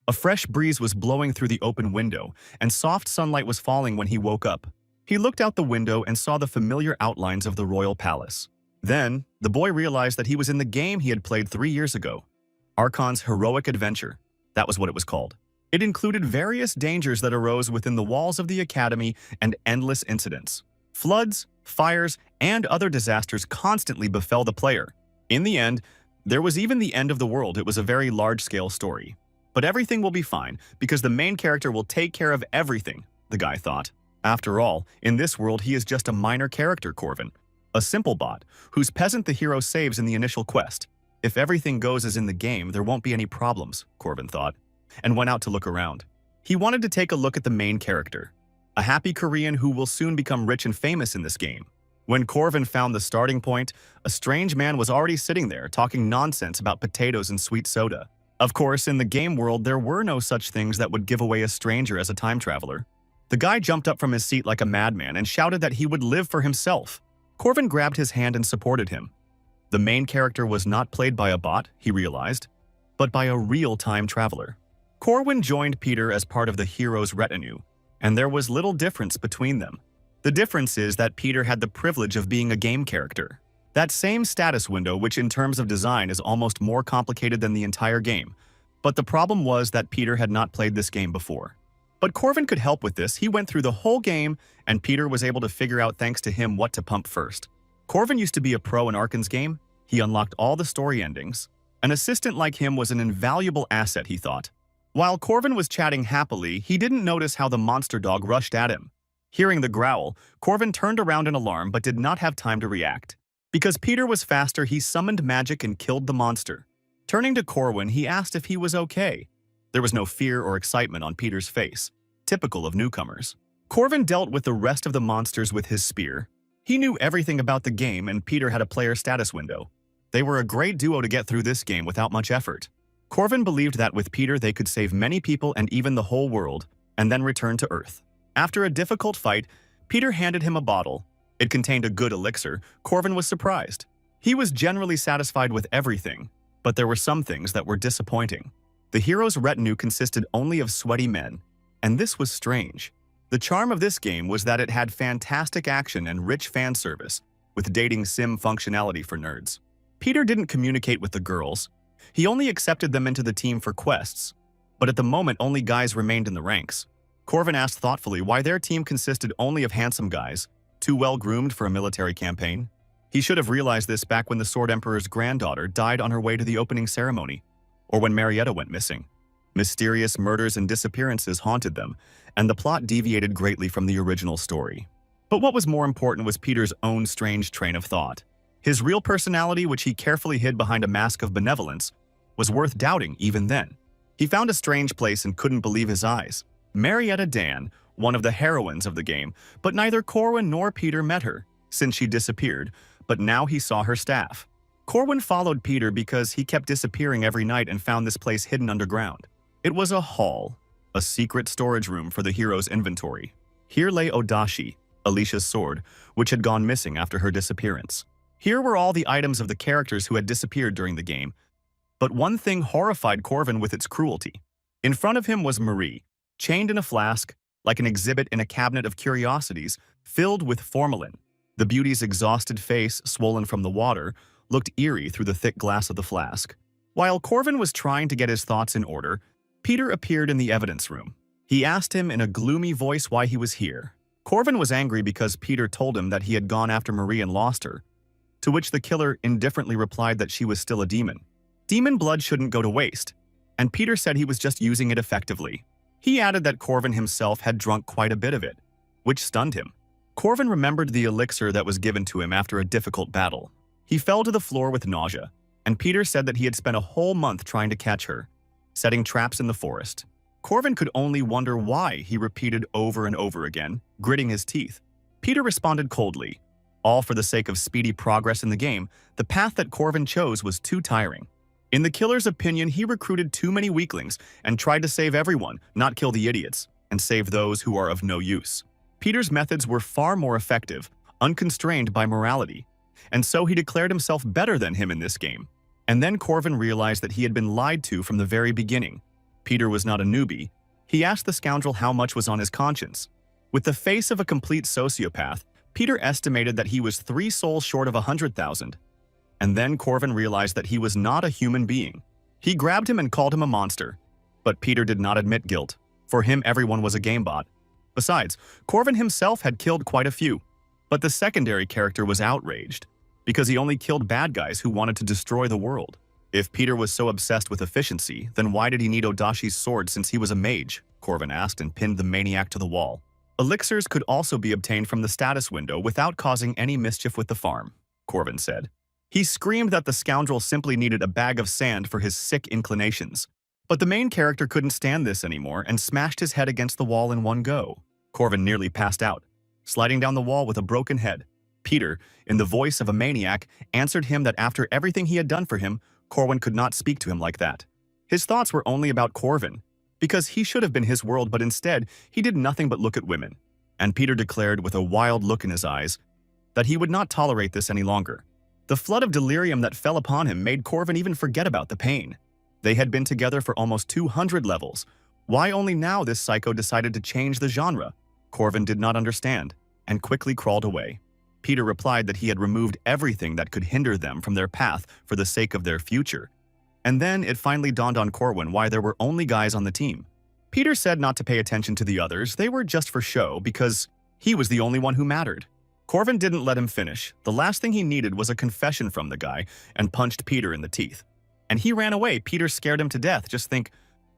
A fresh breeze was blowing through the open window, and soft sunlight was falling when he woke up. He looked out the window and saw the familiar outlines of the royal palace. Then, the boy realized that he was in the game he had played 3 years ago. Archon's Heroic Adventure. That was what it was called. It included various dangers that arose within the walls of the academy and endless incidents. Floods, fires, and other disasters constantly befell the player. In the end, there was even the end of the world. It was a very large-scale story. But everything will be fine, because the main character will take care of everything, the guy thought. After all, in this world he is just a minor character, Corvin. A simple bot, whose peasant the hero saves in the initial quest. If everything goes as in the game, there won't be any problems, Corvin thought, and went out to look around. He wanted to take a look at the main character, a happy Korean who will soon become rich and famous in this game. When Corvin found the starting point, a strange man was already sitting there talking nonsense about potatoes and sweet soda. Of course, in the game world, there were no such things that would give away a stranger as a time traveler. The guy jumped up from his seat like a madman and shouted that he would live for himself. Corvin grabbed his hand and supported him. The main character was not played by a bot, he realized, but by a real time traveler. Corwin joined Peter as part of the hero's retinue, and there was little difference between them. The difference is that Peter had the privilege of being a game character. That same status window, which in terms of design is almost more complicated than the entire game. But the problem was that Peter had not played this game before. But Corvin could help with this. He went through the whole game, and Peter was able to figure out thanks to him what to pump first. Corvin used to be a pro in Arkan's game. He unlocked all the story endings. An assistant like him was an invaluable asset, he thought. While Corvin was chatting happily, he didn't notice how the monster dog rushed at him. Hearing the growl, Corvin turned around in alarm but did not have time to react. Because Peter was faster, he summoned magic and killed the monster. Turning to Corwin, he asked if he was okay. There was no fear or excitement on Peter's face, typical of newcomers. Corvin dealt with the rest of the monsters with his spear. He knew everything about the game, and Peter had a player status window. They were a great duo to get through this game without much effort. Corvin believed that with Peter they could save many people and even the whole world, and then return to Earth. After a difficult fight, Peter handed him a bottle. It contained a good elixir. Corvin was surprised. He was generally satisfied with everything, but there were some things that were disappointing. The hero's retinue consisted only of sweaty men, and this was strange. The charm of this game was that it had fantastic action and rich fan service, with dating sim functionality for nerds. Peter didn't communicate with the girls. He only accepted them into the team for quests, but at the moment only guys remained in the ranks. Corvin asked thoughtfully why their team consisted only of handsome guys, too well-groomed for a military campaign. He should have realized this back when the Sword Emperor's granddaughter died on her way to the opening ceremony, or when Marietta went missing. Mysterious murders and disappearances haunted them, and the plot deviated greatly from the original story. But what was more important was Peter's own strange train of thought. His real personality, which he carefully hid behind a mask of benevolence, was worth doubting even then. He found a strange place and couldn't believe his eyes. Marietta Dan, one of the heroines of the game, but neither Corwin nor Peter met her, since she disappeared, but now he saw her staff. Corwin followed Peter because he kept disappearing every night and found this place hidden underground. It was a hall, a secret storage room for the hero's inventory. Here lay Odashi, Alicia's sword, which had gone missing after her disappearance. Here were all the items of the characters who had disappeared during the game, but one thing horrified Corvin with its cruelty. In front of him was Marie, chained in a flask, like an exhibit in a cabinet of curiosities, filled with formalin. The beauty's exhausted face, swollen from the water, looked eerie through the thick glass of the flask. While Corvin was trying to get his thoughts in order, Peter appeared in the evidence room. He asked him in a gloomy voice why he was here. Corvin was angry because Peter told him that he had gone after Marie and lost her, to which the killer indifferently replied that she was still a demon. Demon blood shouldn't go to waste, and Peter said he was just using it effectively. He added that Corvin himself had drunk quite a bit of it, which stunned him. Corvin remembered the elixir that was given to him after a difficult battle. He fell to the floor with nausea, and Peter said that he had spent a whole month trying to catch her, setting traps in the forest. Corvin could only wonder why, he repeated over and over again, gritting his teeth. Peter responded coldly. All for the sake of speedy progress in the game, the path that Corvin chose was too tiring. In the killer's opinion, he recruited too many weaklings and tried to save everyone, not kill the idiots, and save those who are of no use. Peter's methods were far more effective, unconstrained by morality, and so he declared himself better than him in this game. And then Corvin realized that he had been lied to from the very beginning. Peter was not a newbie. He asked the scoundrel how much was on his conscience. With the face of a complete sociopath, Peter estimated that he was 3 souls short of 100,000. And then Corvin realized that he was not a human being. He grabbed him and called him a monster. But Peter did not admit guilt. For him, everyone was a gamebot. Besides, Corvin himself had killed quite a few. But the secondary character was outraged, because he only killed bad guys who wanted to destroy the world. If Peter was so obsessed with efficiency, then why did he need Odashi's sword since he was a mage? Corvin asked and pinned the maniac to the wall. Elixirs could also be obtained from the status window without causing any mischief with the farm, Corvin said. He screamed that the scoundrel simply needed a bag of sand for his sick inclinations. But the main character couldn't stand this anymore and smashed his head against the wall in one go. Corvin nearly passed out, sliding down the wall with a broken head. Peter, in the voice of a maniac, answered him that after everything he had done for him, Corvin could not speak to him like that. His thoughts were only about Corvin, because he should have been his world, but instead, he did nothing but look at women. And Peter declared with a wild look in his eyes that he would not tolerate this any longer. The flood of delirium that fell upon him made Corvin even forget about the pain. They had been together for almost 200 levels. Why only now this psycho decided to change the genre? Corvin did not understand, and quickly crawled away. Peter replied that he had removed everything that could hinder them from their path for the sake of their future. And then it finally dawned on Corwin why there were only guys on the team. Peter said not to pay attention to the others, they were just for show because he was the only one who mattered. Corvin didn't let him finish. The last thing he needed was a confession from the guy and punched Peter in the teeth. And he ran away. Peter scared him to death. Just think,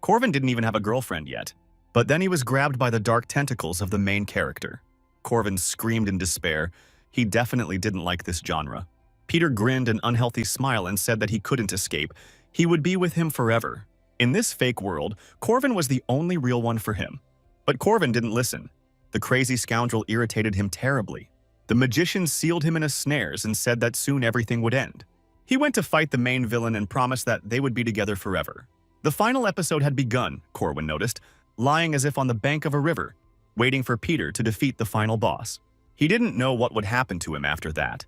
Corvin didn't even have a girlfriend yet. But then he was grabbed by the dark tentacles of the main character. Corvin screamed in despair. He definitely didn't like this genre. Peter grinned an unhealthy smile and said that he couldn't escape. He would be with him forever. In this fake world, Corvin was the only real one for him. But Corvin didn't listen. The crazy scoundrel irritated him terribly. The magician sealed him in a snares and said that soon everything would end. He went to fight the main villain and promised that they would be together forever. The final episode had begun, Corwin noticed, lying as if on the bank of a river, waiting for Peter to defeat the final boss. He didn't know what would happen to him after that,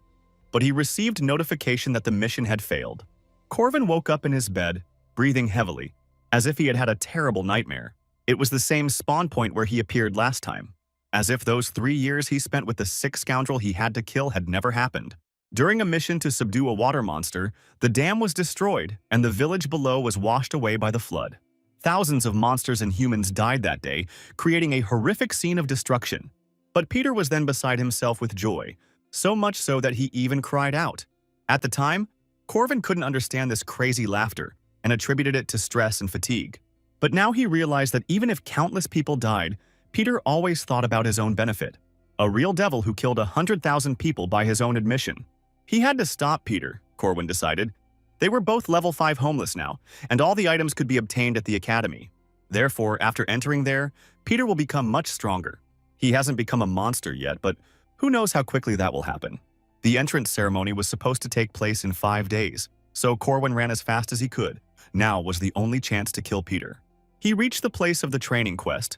but he received notification that the mission had failed. Corvin woke up in his bed, breathing heavily, as if he had had a terrible nightmare. It was the same spawn point where he appeared last time, as if those 3 years he spent with the sick scoundrel he had to kill had never happened. During a mission to subdue a water monster, the dam was destroyed and the village below was washed away by the flood. Thousands of monsters and humans died that day, creating a horrific scene of destruction. But Peter was then beside himself with joy, so much so that he even cried out. At the time, Corvin couldn't understand this crazy laughter and attributed it to stress and fatigue. But now he realized that even if countless people died, Peter always thought about his own benefit. A real devil who killed 100,000 people by his own admission. He had to stop Peter, Corwin decided. They were both level 5 homeless now, and all the items could be obtained at the academy. Therefore, after entering there, Peter will become much stronger. He hasn't become a monster yet, but who knows how quickly that will happen. The entrance ceremony was supposed to take place in 5 days, so Corwin ran as fast as he could. Now was the only chance to kill Peter. He reached the place of the training quest.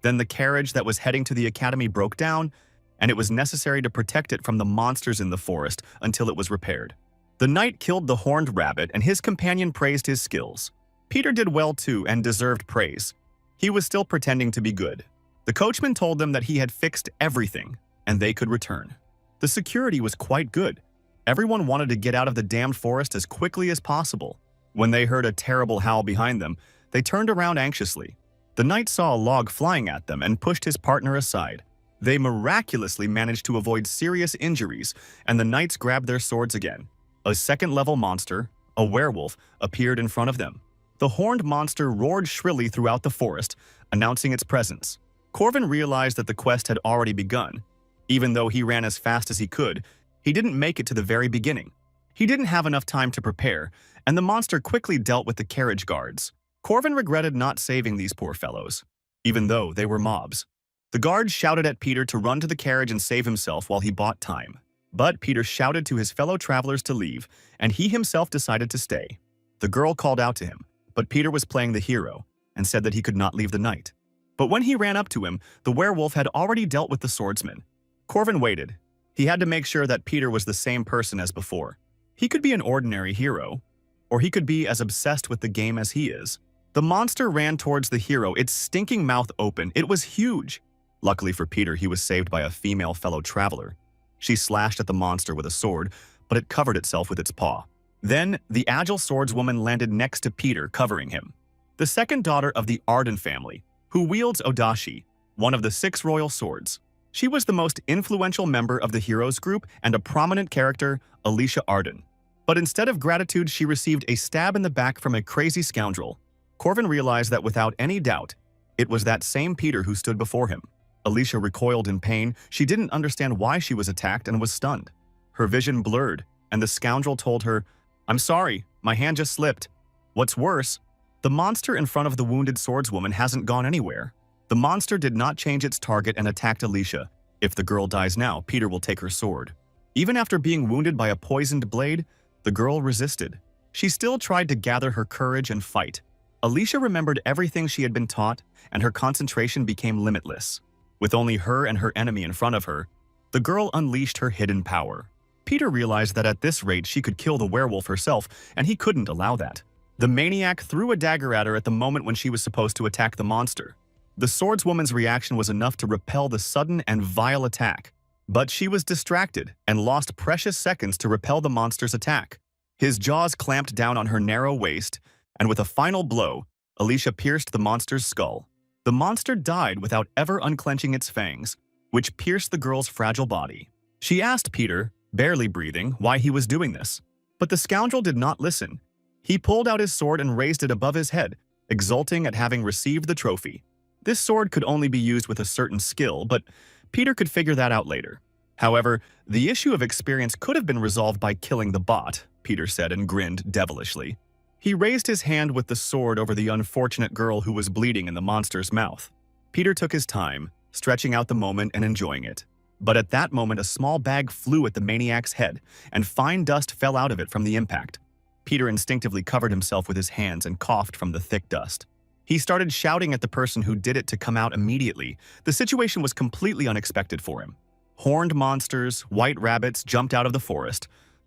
Then the carriage that was heading to the academy broke down, and it was necessary to protect it from the monsters in the forest until it was repaired. The knight killed the horned rabbit and his companion praised his skills. Peter did well too and deserved praise. He was still pretending to be good. The coachman told them that he had fixed everything and they could return. The security was quite good. Everyone wanted to get out of the damned forest as quickly as possible. When they heard a terrible howl behind them, they turned around anxiously. The knight saw a log flying at them and pushed his partner aside. They miraculously managed to avoid serious injuries, and the knights grabbed their swords again. A second-level monster, a werewolf, appeared in front of them. The horned monster roared shrilly throughout the forest, announcing its presence. Corvin realized that the quest had already begun. Even though he ran as fast as he could, he didn't make it to the very beginning. He didn't have enough time to prepare, and the monster quickly dealt with the carriage guards. Corvin regretted not saving these poor fellows, even though they were mobs. The guards shouted at Peter to run to the carriage and save himself while he bought time. But Peter shouted to his fellow travelers to leave, and he himself decided to stay. The girl called out to him, but Peter was playing the hero and said that he could not leave the knight. But when he ran up to him, the werewolf had already dealt with the swordsman. Corvin waited. He had to make sure that Peter was the same person as before. He could be an ordinary hero, or he could be as obsessed with the game as he is. The monster ran towards the hero, its stinking mouth open. It was huge. Luckily for Peter, he was saved by a female fellow traveler. She slashed at the monster with a sword, but it covered itself with its paw. Then, the agile swordswoman landed next to Peter, covering him. The second daughter of the Arden family, who wields Odashi, one of the 6 royal swords. She was the most influential member of the heroes group and a prominent character, Alicia Arden. But instead of gratitude, she received a stab in the back from a crazy scoundrel. Corvin realized that without any doubt, it was that same Peter who stood before him. Alicia recoiled in pain. She didn't understand why she was attacked and was stunned. Her vision blurred, and the scoundrel told her, "I'm sorry, my hand just slipped." What's worse, the monster in front of the wounded swordswoman hasn't gone anywhere. The monster did not change its target and attacked Alicia. If the girl dies now, Peter will take her sword. Even after being wounded by a poisoned blade, the girl resisted. She still tried to gather her courage and fight. Alicia remembered everything she had been taught, and her concentration became limitless. With only her and her enemy in front of her, the girl unleashed her hidden power. Peter realized that at this rate she could kill the werewolf herself, and he couldn't allow that. The maniac threw a dagger at her at the moment when she was supposed to attack the monster. The swordswoman's reaction was enough to repel the sudden and vile attack, but she was distracted and lost precious seconds to repel the monster's attack. His jaws clamped down on her narrow waist, and with a final blow, Alicia pierced the monster's skull. The monster died without ever unclenching its fangs, which pierced the girl's fragile body. She asked Peter, barely breathing, why he was doing this. But the scoundrel did not listen. He pulled out his sword and raised it above his head, exulting at having received the trophy. This sword could only be used with a certain skill, but Peter could figure that out later. However, the issue of experience could have been resolved by killing the bot, Peter said and grinned devilishly. He raised his hand with the sword over the unfortunate girl who was bleeding in the monster's mouth. Peter took his time, stretching out the moment and enjoying it. But at that moment, a small bag flew at the maniac's head, and fine dust fell out of it from the impact. Peter instinctively covered himself with his hands and coughed from the thick dust. He started shouting at the person who did it to come out immediately. The situation was completely unexpected for him. Horned monsters, white rabbits jumped out of the forest.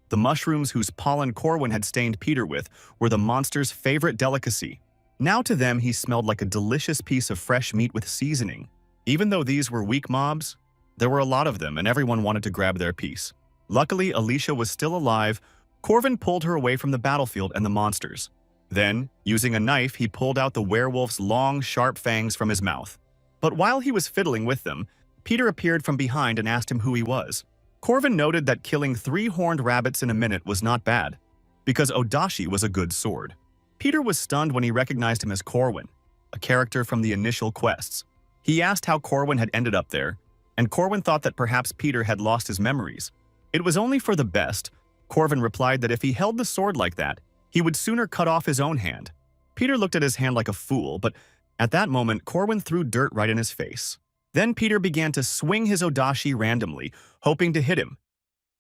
The mushrooms whose pollen Corwin had stained Peter with were the monster's favorite delicacy. Now to them he smelled like a delicious piece of fresh meat with seasoning. Even though these were weak mobs, there were a lot of them and everyone wanted to grab their piece. Luckily, Alicia was still alive. Corvin pulled her away from the battlefield and the monsters. Then, using a knife, he pulled out the werewolf's long, sharp fangs from his mouth. But while he was fiddling with them, Peter appeared from behind and asked him who he was. Corvin noted that killing 3 horned rabbits in a minute was not bad, because Odashi was a good sword. Peter was stunned when he recognized him as Corwin, a character from the initial quests. He asked how Corwin had ended up there, and Corwin thought that perhaps Peter had lost his memories. It was only for the best. Corvin replied that if he held the sword like that, he would sooner cut off his own hand. Peter looked at his hand like a fool, but at that moment, Corwin threw dirt right in his face. Then Peter began to swing his Odashi randomly, hoping to hit him.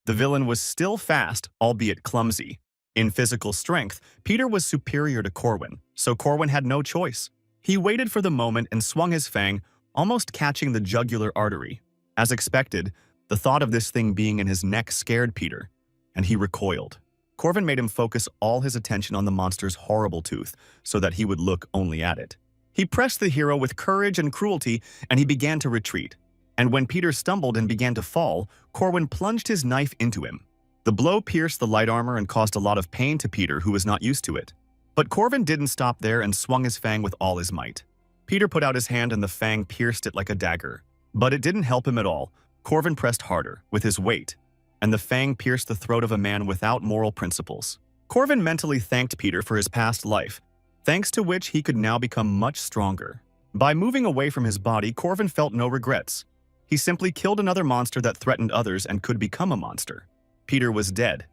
The villain was still fast, albeit clumsy. In physical strength, Peter was superior to Corwin, so Corwin had no choice. He waited for the moment and swung his fang, almost catching the jugular artery. As expected, the thought of this thing being in his neck scared Peter, and he recoiled. Corvin made him focus all his attention on the monster's horrible tooth so that he would look only at it. He pressed the hero with courage and cruelty, and he began to retreat. And when Peter stumbled and began to fall, Corwin plunged his knife into him. The blow pierced the light armor and caused a lot of pain to Peter, who was not used to it. But Corvin didn't stop there and swung his fang with all his might. Peter put out his hand and the fang pierced it like a dagger. But it didn't help him at all. Corvin pressed harder, with his weight, and the fang pierced the throat of a man without moral principles. Corvin mentally thanked Peter for his past life, thanks to which he could now become much stronger. By moving away from his body, Corvin felt no regrets. He simply killed another monster that threatened others and could become a monster. Peter was dead,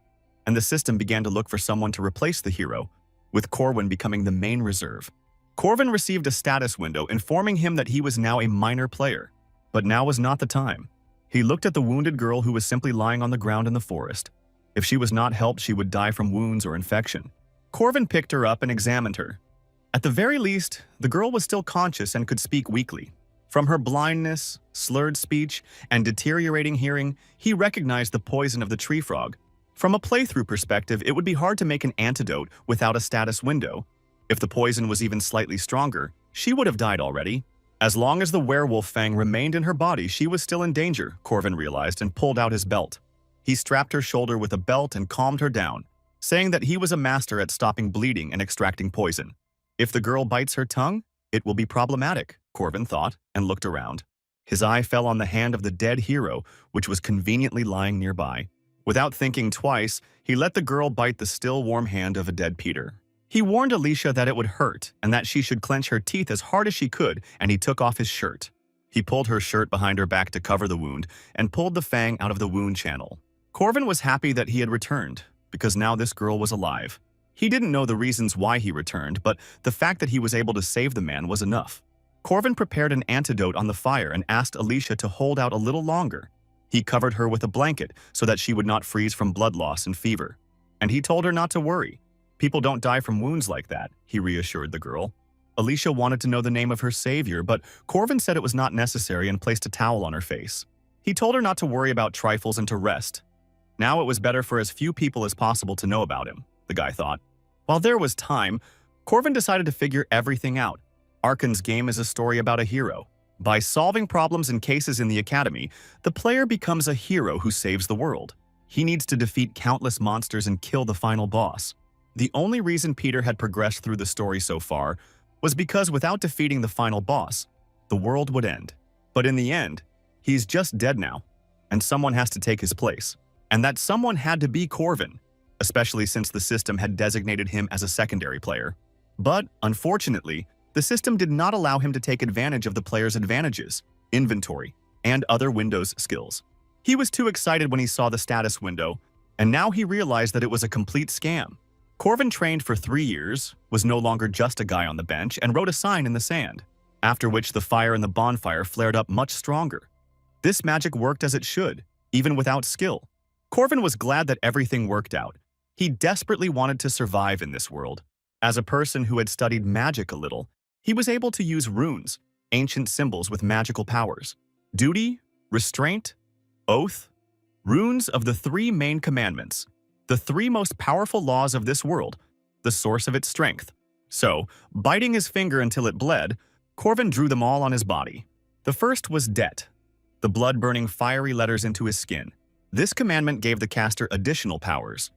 and the system began to look for someone to replace the hero, with Corwin becoming the main reserve. Corvin received a status window informing him that he was now a minor player. But now was not the time. He looked at the wounded girl who was simply lying on the ground in the forest. If she was not helped, she would die from wounds or infection. Corvin picked her up and examined her. At the very least, the girl was still conscious and could speak weakly. From her blindness, slurred speech, and deteriorating hearing, he recognized the poison of the tree frog. From a playthrough perspective, it would be hard to make an antidote without a status window, If the poison was even slightly stronger, she would have died already. As long as the werewolf fang remained in her body, she was still in danger, Corvin realized and pulled out his belt. He strapped her shoulder with a belt and calmed her down, saying that he was a master at stopping bleeding and extracting poison. If the girl bites her tongue, it will be problematic, Corvin thought and looked around. His eye fell on the hand of the dead hero, which was conveniently lying nearby. Without thinking twice, he let the girl bite the still warm hand of a dead Peter. He warned Alicia that it would hurt and that she should clench her teeth as hard as she could, and he took off his shirt. He pulled her shirt behind her back to cover the wound and pulled the fang out of the wound channel. Corvin was happy that he had returned, because now this girl was alive. He didn't know the reasons why he returned, but the fact that he was able to save the man was enough. Corvin prepared an antidote on the fire and asked Alicia to hold out a little longer. He covered her with a blanket so that she would not freeze from blood loss and fever. And he told her not to worry. People don't die from wounds like that, he reassured the girl. Alicia wanted to know the name of her savior, but Corvin said it was not necessary and placed a towel on her face. He told her not to worry about trifles and to rest. Now it was better for as few people as possible to know about him, the guy thought. While there was time, Corvin decided to figure everything out. Arkan's game is a story about a hero. By solving problems and cases in the academy, the player becomes a hero who saves the world. He needs to defeat countless monsters and kill the final boss. The only reason Peter had progressed through the story so far was because without defeating the final boss, the world would end. But in the end, he's just dead now, and someone has to take his place. And that someone had to be Corvin, especially since the system had designated him as a secondary player. But, unfortunately, the system did not allow him to take advantage of the player's advantages, inventory, and other Windows skills. He was too excited when he saw the status window, and now he realized that it was a complete scam. Corvin trained for 3 years, was no longer just a guy on the bench, and wrote a sign in the sand, after which the fire in the bonfire flared up much stronger. This magic worked as it should, even without skill. Corvin was glad that everything worked out. He desperately wanted to survive in this world. As a person who had studied magic a little, he was able to use runes, ancient symbols with magical powers. Duty, restraint, oath, runes of the 3 main commandments. The 3 most powerful laws of this world, the source of its strength. So, biting his finger until it bled, Corvin drew them all on his body. The first was debt, the blood-burning fiery letters into his skin. This commandment gave the caster additional powers.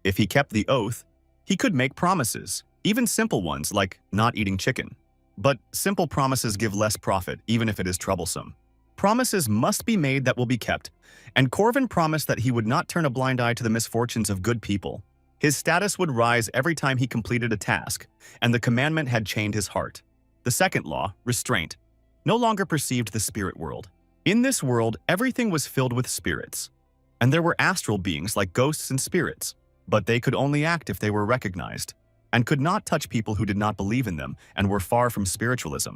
If he kept the oath, he could make promises, even simple ones like not eating chicken. But simple promises give less profit, even if it is troublesome. Promises must be made that will be kept, and Corvin promised that he would not turn a blind eye to the misfortunes of good people. His status would rise every time he completed a task, and the commandment had chained his heart. The second law, restraint, no longer perceived the spirit world. In this world, everything was filled with spirits, and there were astral beings like ghosts and spirits, but they could only act if they were recognized, and could not touch people who did not believe in them and were far from spiritualism.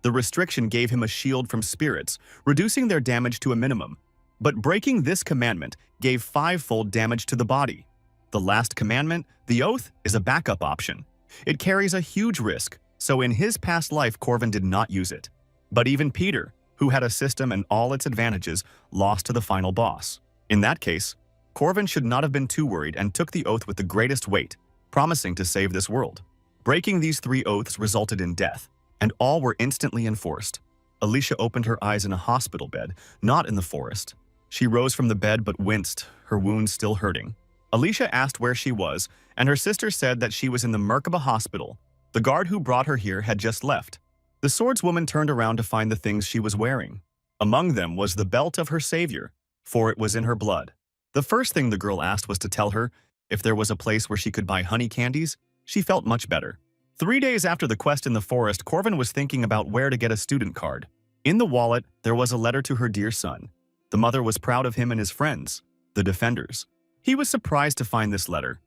The restriction gave him a shield from spirits, reducing their damage to a minimum. But breaking this commandment gave 5-fold damage to the body. The last commandment, the oath, is a backup option. It carries a huge risk, so in his past life Corvin did not use it. But even Peter, who had a system and all its advantages, lost to the final boss. In that case, Corvin should not have been too worried and took the oath with the greatest weight, promising to save this world. Breaking these 3 oaths resulted in death, and all were instantly enforced. Alicia opened her eyes in a hospital bed, not in the forest. She rose from the bed but winced, her wounds still hurting. Alicia asked where she was, and her sister said that she was in the Merkaba hospital. The guard who brought her here had just left. The swordswoman turned around to find the things she was wearing. Among them was the belt of her savior, for it was in her blood. The first thing the girl asked was to tell her if there was a place where she could buy honey candies. She felt much better. 3 days after the quest in the forest, Corvin was thinking about where to get a student card. In the wallet, there was a letter to her dear son. The mother was proud of him and his friends, the Defenders. He was surprised to find this letter.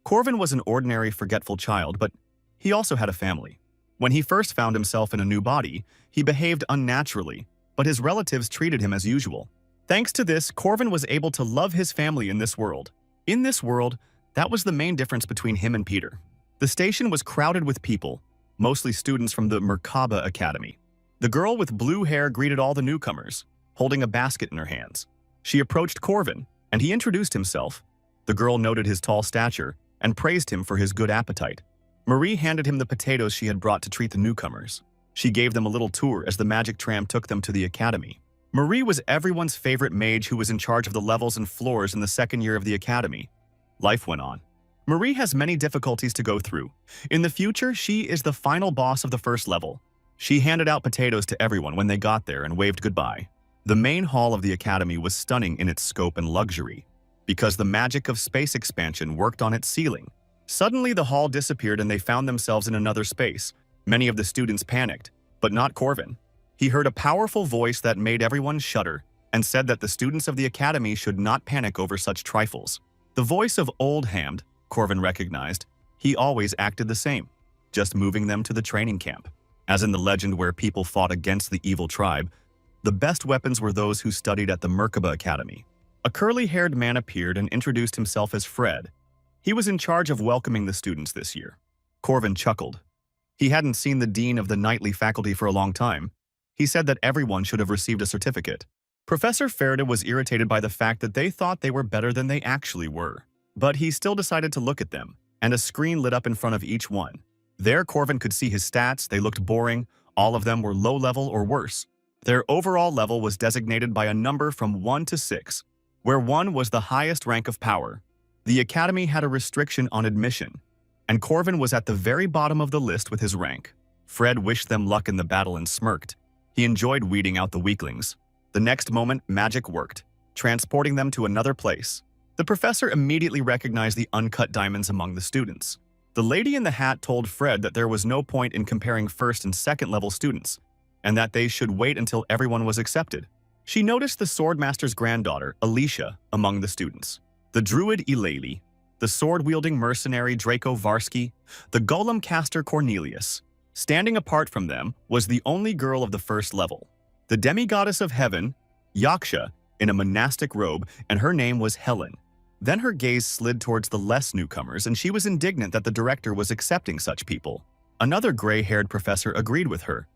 Corvin was an ordinary, forgetful child, but he also had a family. When he first found himself in a new body, he behaved unnaturally, but his relatives treated him as usual. Thanks to this, Corvin was able to love his family in this world. In this world, that was the main difference between him and Peter. The station was crowded with people, mostly students from the Merkaba Academy. The girl with blue hair greeted all the newcomers, holding a basket in her hands. She approached Corvin, and he introduced himself. The girl noted his tall stature and praised him for his good appetite. Marie handed him the potatoes she had brought to treat the newcomers. She gave them a little tour as the magic tram took them to the academy. Marie was everyone's favorite mage who was in charge of the levels and floors in the second year of the academy. Life went on. Marie has many difficulties to go through. In the future, she is the final boss of the first level. She handed out potatoes to everyone when they got there and waved goodbye. The main hall of the academy was stunning in its scope and luxury, because the magic of space expansion worked on its ceiling. Suddenly, the hall disappeared and they found themselves in another space. Many of the students panicked, but not Corvin. He heard a powerful voice that made everyone shudder and said that the students of the academy should not panic over such trifles. The voice of Old Hamd, Corvin recognized. He always acted the same, just moving them to the training camp. As in the legend where people fought against the evil tribe, the best weapons were those who studied at the Merkaba Academy. A curly-haired man appeared and introduced himself as Fred. He was in charge of welcoming the students this year. Corvin chuckled. He hadn't seen the dean of the nightly faculty for a long time. He said that everyone should have received a certificate. Professor Ferda was irritated by the fact that they thought they were better than they actually were. But he still decided to look at them, and a screen lit up in front of each one. There, Corvin could see his stats. They looked boring. All of them were low level or worse. Their overall level was designated by a number from 1 to 6, where 1 was the highest rank of power. The academy had a restriction on admission, and Corvin was at the very bottom of the list with his rank. Fred wished them luck in the battle and smirked. He enjoyed weeding out the weaklings. The next moment, magic worked, transporting them to another place. The professor immediately recognized the uncut diamonds among the students. The lady in the hat told Fred that there was no point in comparing first and second level students, and that they should wait until everyone was accepted. She noticed the swordmaster's granddaughter, Alicia, among the students, the druid Eulalie, the sword-wielding mercenary Draco Varsky, the golem caster Cornelius. Standing apart from them was the only girl of the first level, the demigoddess of heaven, Yaksha, in a monastic robe, and her name was Helen. Then her gaze slid towards the less newcomers, and she was indignant that the director was accepting such people. Another gray-haired professor agreed with her.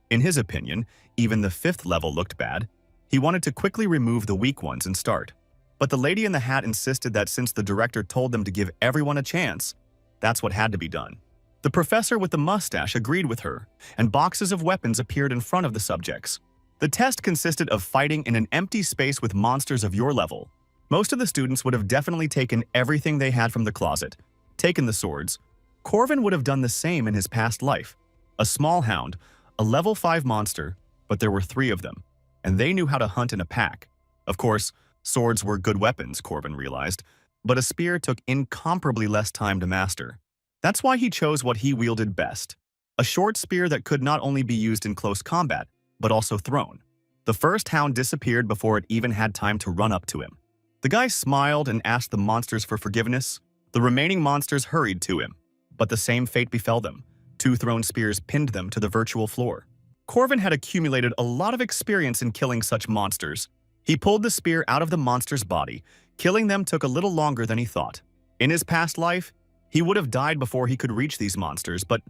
In his opinion, even the 5th level looked bad. He wanted to quickly remove the weak ones and start. But the lady in the hat insisted that since the director told them to give everyone a chance, that's what had to be done. The professor with the mustache agreed with her, and boxes of weapons appeared in front of the subjects. The test consisted of fighting in an empty space with monsters of your level. Most of the students would have definitely taken everything they had from the closet, taken the swords. Corvin would have done the same in his past life. A small hound, a level 5 monster, but there were 3 of them, and they knew how to hunt in a pack. Of course, swords were good weapons, Corvin realized, but a spear took incomparably less time to master. That's why he chose what he wielded best, a short spear that could not only be used in close combat, but also thrown. The first hound disappeared before it even had time to run up to him. The guy smiled and asked the monsters for forgiveness. The remaining monsters hurried to him, but the same fate befell them. 2 thrown spears pinned them to the virtual floor. Corvin had accumulated a lot of experience in killing such monsters. He pulled the spear out of the monster's body. Killing them took a little longer than he thought. In his past life, he would have died before he could reach these monsters, but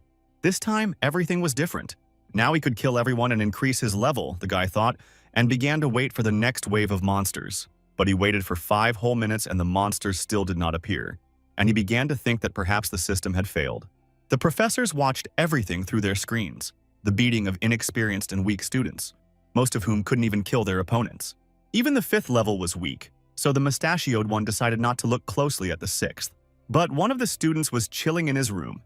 this time everything was different. Now he could kill everyone and increase his level, the guy thought, and began to wait for the next wave of monsters. But he waited for 5 whole minutes and the monsters still did not appear, and he began to think that perhaps the system had failed. The professors watched everything through their screens, the beating of inexperienced and weak students, most of whom couldn't even kill their opponents. Even the 5th level was weak, so the mustachioed one decided not to look closely at the 6th. But one of the students was chilling in his room,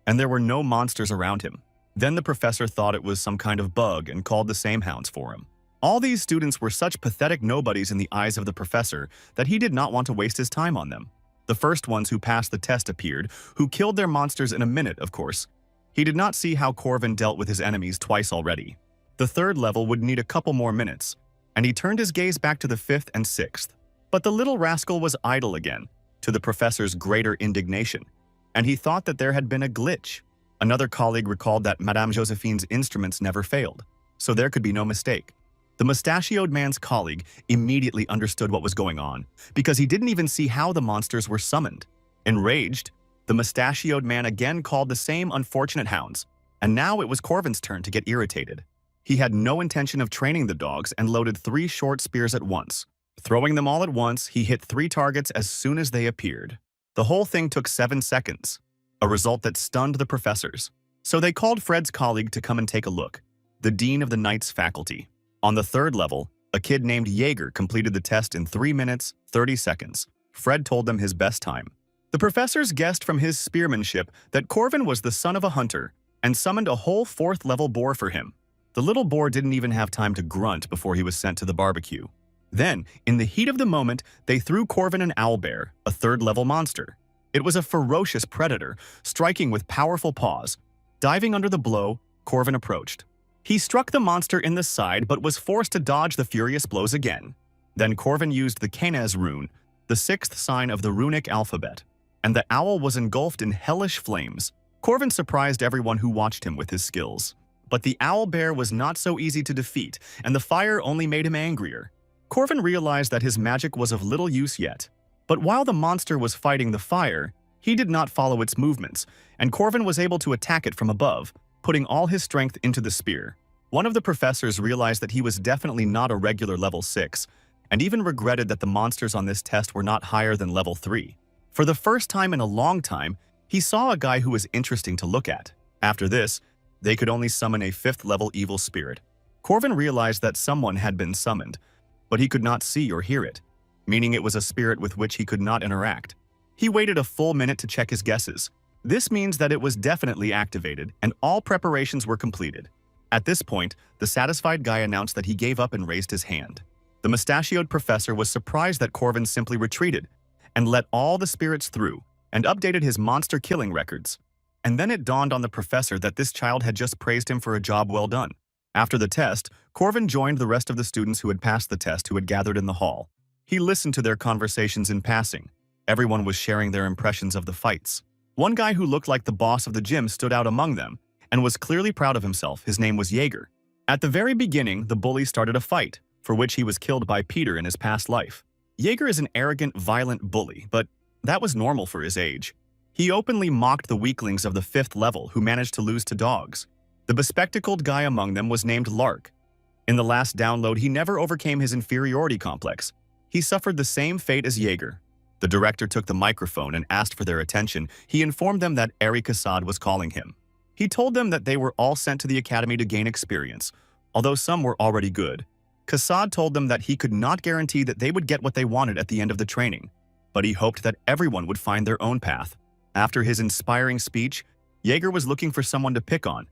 and there were no monsters around him. Then the professor thought it was some kind of bug and called the same hounds for him. All these students were such pathetic nobodies in the eyes of the professor that he did not want to waste his time on them. The first ones who passed the test appeared, who killed their monsters in a minute, of course. He did not see how Corvin dealt with his enemies twice already. The 3rd level would need a couple more minutes, and he turned his gaze back to the 5th and 6th. But the little rascal was idle again, to the professor's greater indignation, and he thought that there had been a glitch. Another colleague recalled that Madame Josephine's instruments never failed, so there could be no mistake. The mustachioed man's colleague immediately understood what was going on, because he didn't even see how the monsters were summoned. Enraged, the mustachioed man again called the same unfortunate hounds, and now it was Corvin's turn to get irritated. He had no intention of training the dogs and loaded 3 short spears at once. Throwing them all at once, he hit 3 targets as soon as they appeared. The whole thing took 7 seconds. a result that stunned the professors. So they called Fred's colleague to come and take a look, the dean of the Knight's faculty. On the third level, a kid named Jaeger completed the test in 3 minutes, 30 seconds. Fred told them his best time. The professors guessed from his spearmanship that Corvin was the son of a hunter and summoned a whole 4th-level boar for him. The little boar didn't even have time to grunt before he was sent to the barbecue. Then, in the heat of the moment, they threw Corvin an owlbear, a 3rd-level monster. It was a ferocious predator, striking with powerful paws. Diving under the blow, Corvin approached. He struck the monster in the side but was forced to dodge the furious blows again. Then Corvin used the Kanaz rune, the 6th sign of the runic alphabet, and the owl was engulfed in hellish flames. Corvin surprised everyone who watched him with his skills. But the owlbear was not so easy to defeat, and the fire only made him angrier. Corvin realized that his magic was of little use yet. But while the monster was fighting the fire, he did not follow its movements, and Corvin was able to attack it from above, putting all his strength into the spear. One of the professors realized that he was definitely not a regular level 6, and even regretted that the monsters on this test were not higher than level 3. For the first time in a long time, he saw a guy who was interesting to look at. After this, they could only summon a 5th-level evil spirit. Corvin realized that someone had been summoned, but he could not see or hear it, meaning it was a spirit with which he could not interact. He waited a full minute to check his guesses. This means that it was definitely activated, and all preparations were completed. At this point, the satisfied guy announced that he gave up and raised his hand. The mustachioed professor was surprised that Corvin simply retreated and let all the spirits through and updated his monster-killing records. And then it dawned on the professor that this child had just praised him for a job well done. After the test, Corvin joined the rest of the students who had passed the test who had gathered in the hall. He listened to their conversations in passing. Everyone was sharing their impressions of the fights. One guy who looked like the boss of the gym stood out among them and was clearly proud of himself. His name was Jaeger. At the very beginning, the bully started a fight, for which he was killed by Peter in his past life. Jaeger is an arrogant, violent bully, but that was normal for his age. He openly mocked the weaklings of the 5th level who managed to lose to dogs. The bespectacled guy among them was named Lark. In the last download, he never overcame his inferiority complex. He suffered the same fate as Jaeger. The director took the microphone and asked for their attention. He informed them that Eric Assad was calling him. He told them that they were all sent to the academy to gain experience, although some were already good. Kassad told them that he could not guarantee that they would get what they wanted at the end of the training, but he hoped that everyone would find their own path. After his inspiring speech, Jaeger was looking for someone to pick on,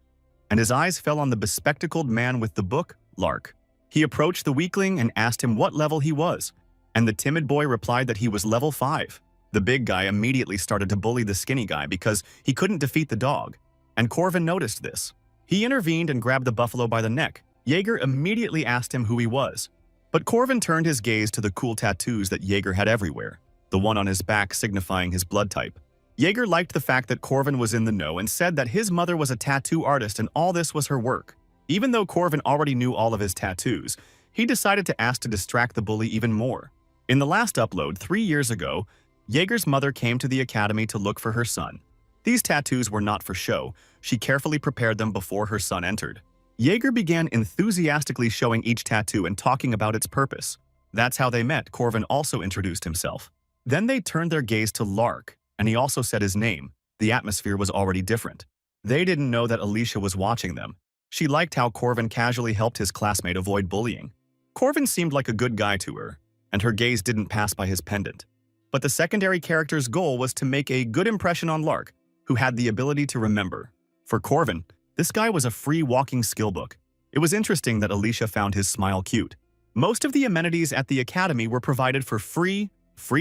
and his eyes fell on the bespectacled man with the book, Lark. He approached the weakling and asked him what level he was, and the timid boy replied that he was level 5. The big guy immediately started to bully the skinny guy because he couldn't defeat the dog, and Corvin noticed this. He intervened and grabbed the buffalo by the neck. Jaeger immediately asked him who he was, but Corvin turned his gaze to the cool tattoos that Jaeger had everywhere, the one on his back signifying his blood type. Jaeger liked the fact that Corvin was in the know and said that his mother was a tattoo artist and all this was her work. Even though Corvin already knew all of his tattoos, he decided to ask to distract the bully even more. In the last upload, 3 years ago, Jaeger's mother came to the academy to look for her son. These tattoos were not for show. She carefully prepared them before her son entered. Jaeger began enthusiastically showing each tattoo and talking about its purpose. That's how they met. Corvin also introduced himself. Then they turned their gaze to Lark, and he also said his name. The atmosphere was already different. They didn't know that Alicia was watching them. She liked how Corvin casually helped his classmate avoid bullying. Corvin seemed like a good guy to her, and her gaze didn't pass by his pendant. But the secondary character's goal was to make a good impression on Lark, who had the ability to remember. For Corvin, this guy was a free walking skill book. It was interesting that Alicia found his smile cute. Most of the amenities at the academy were provided for free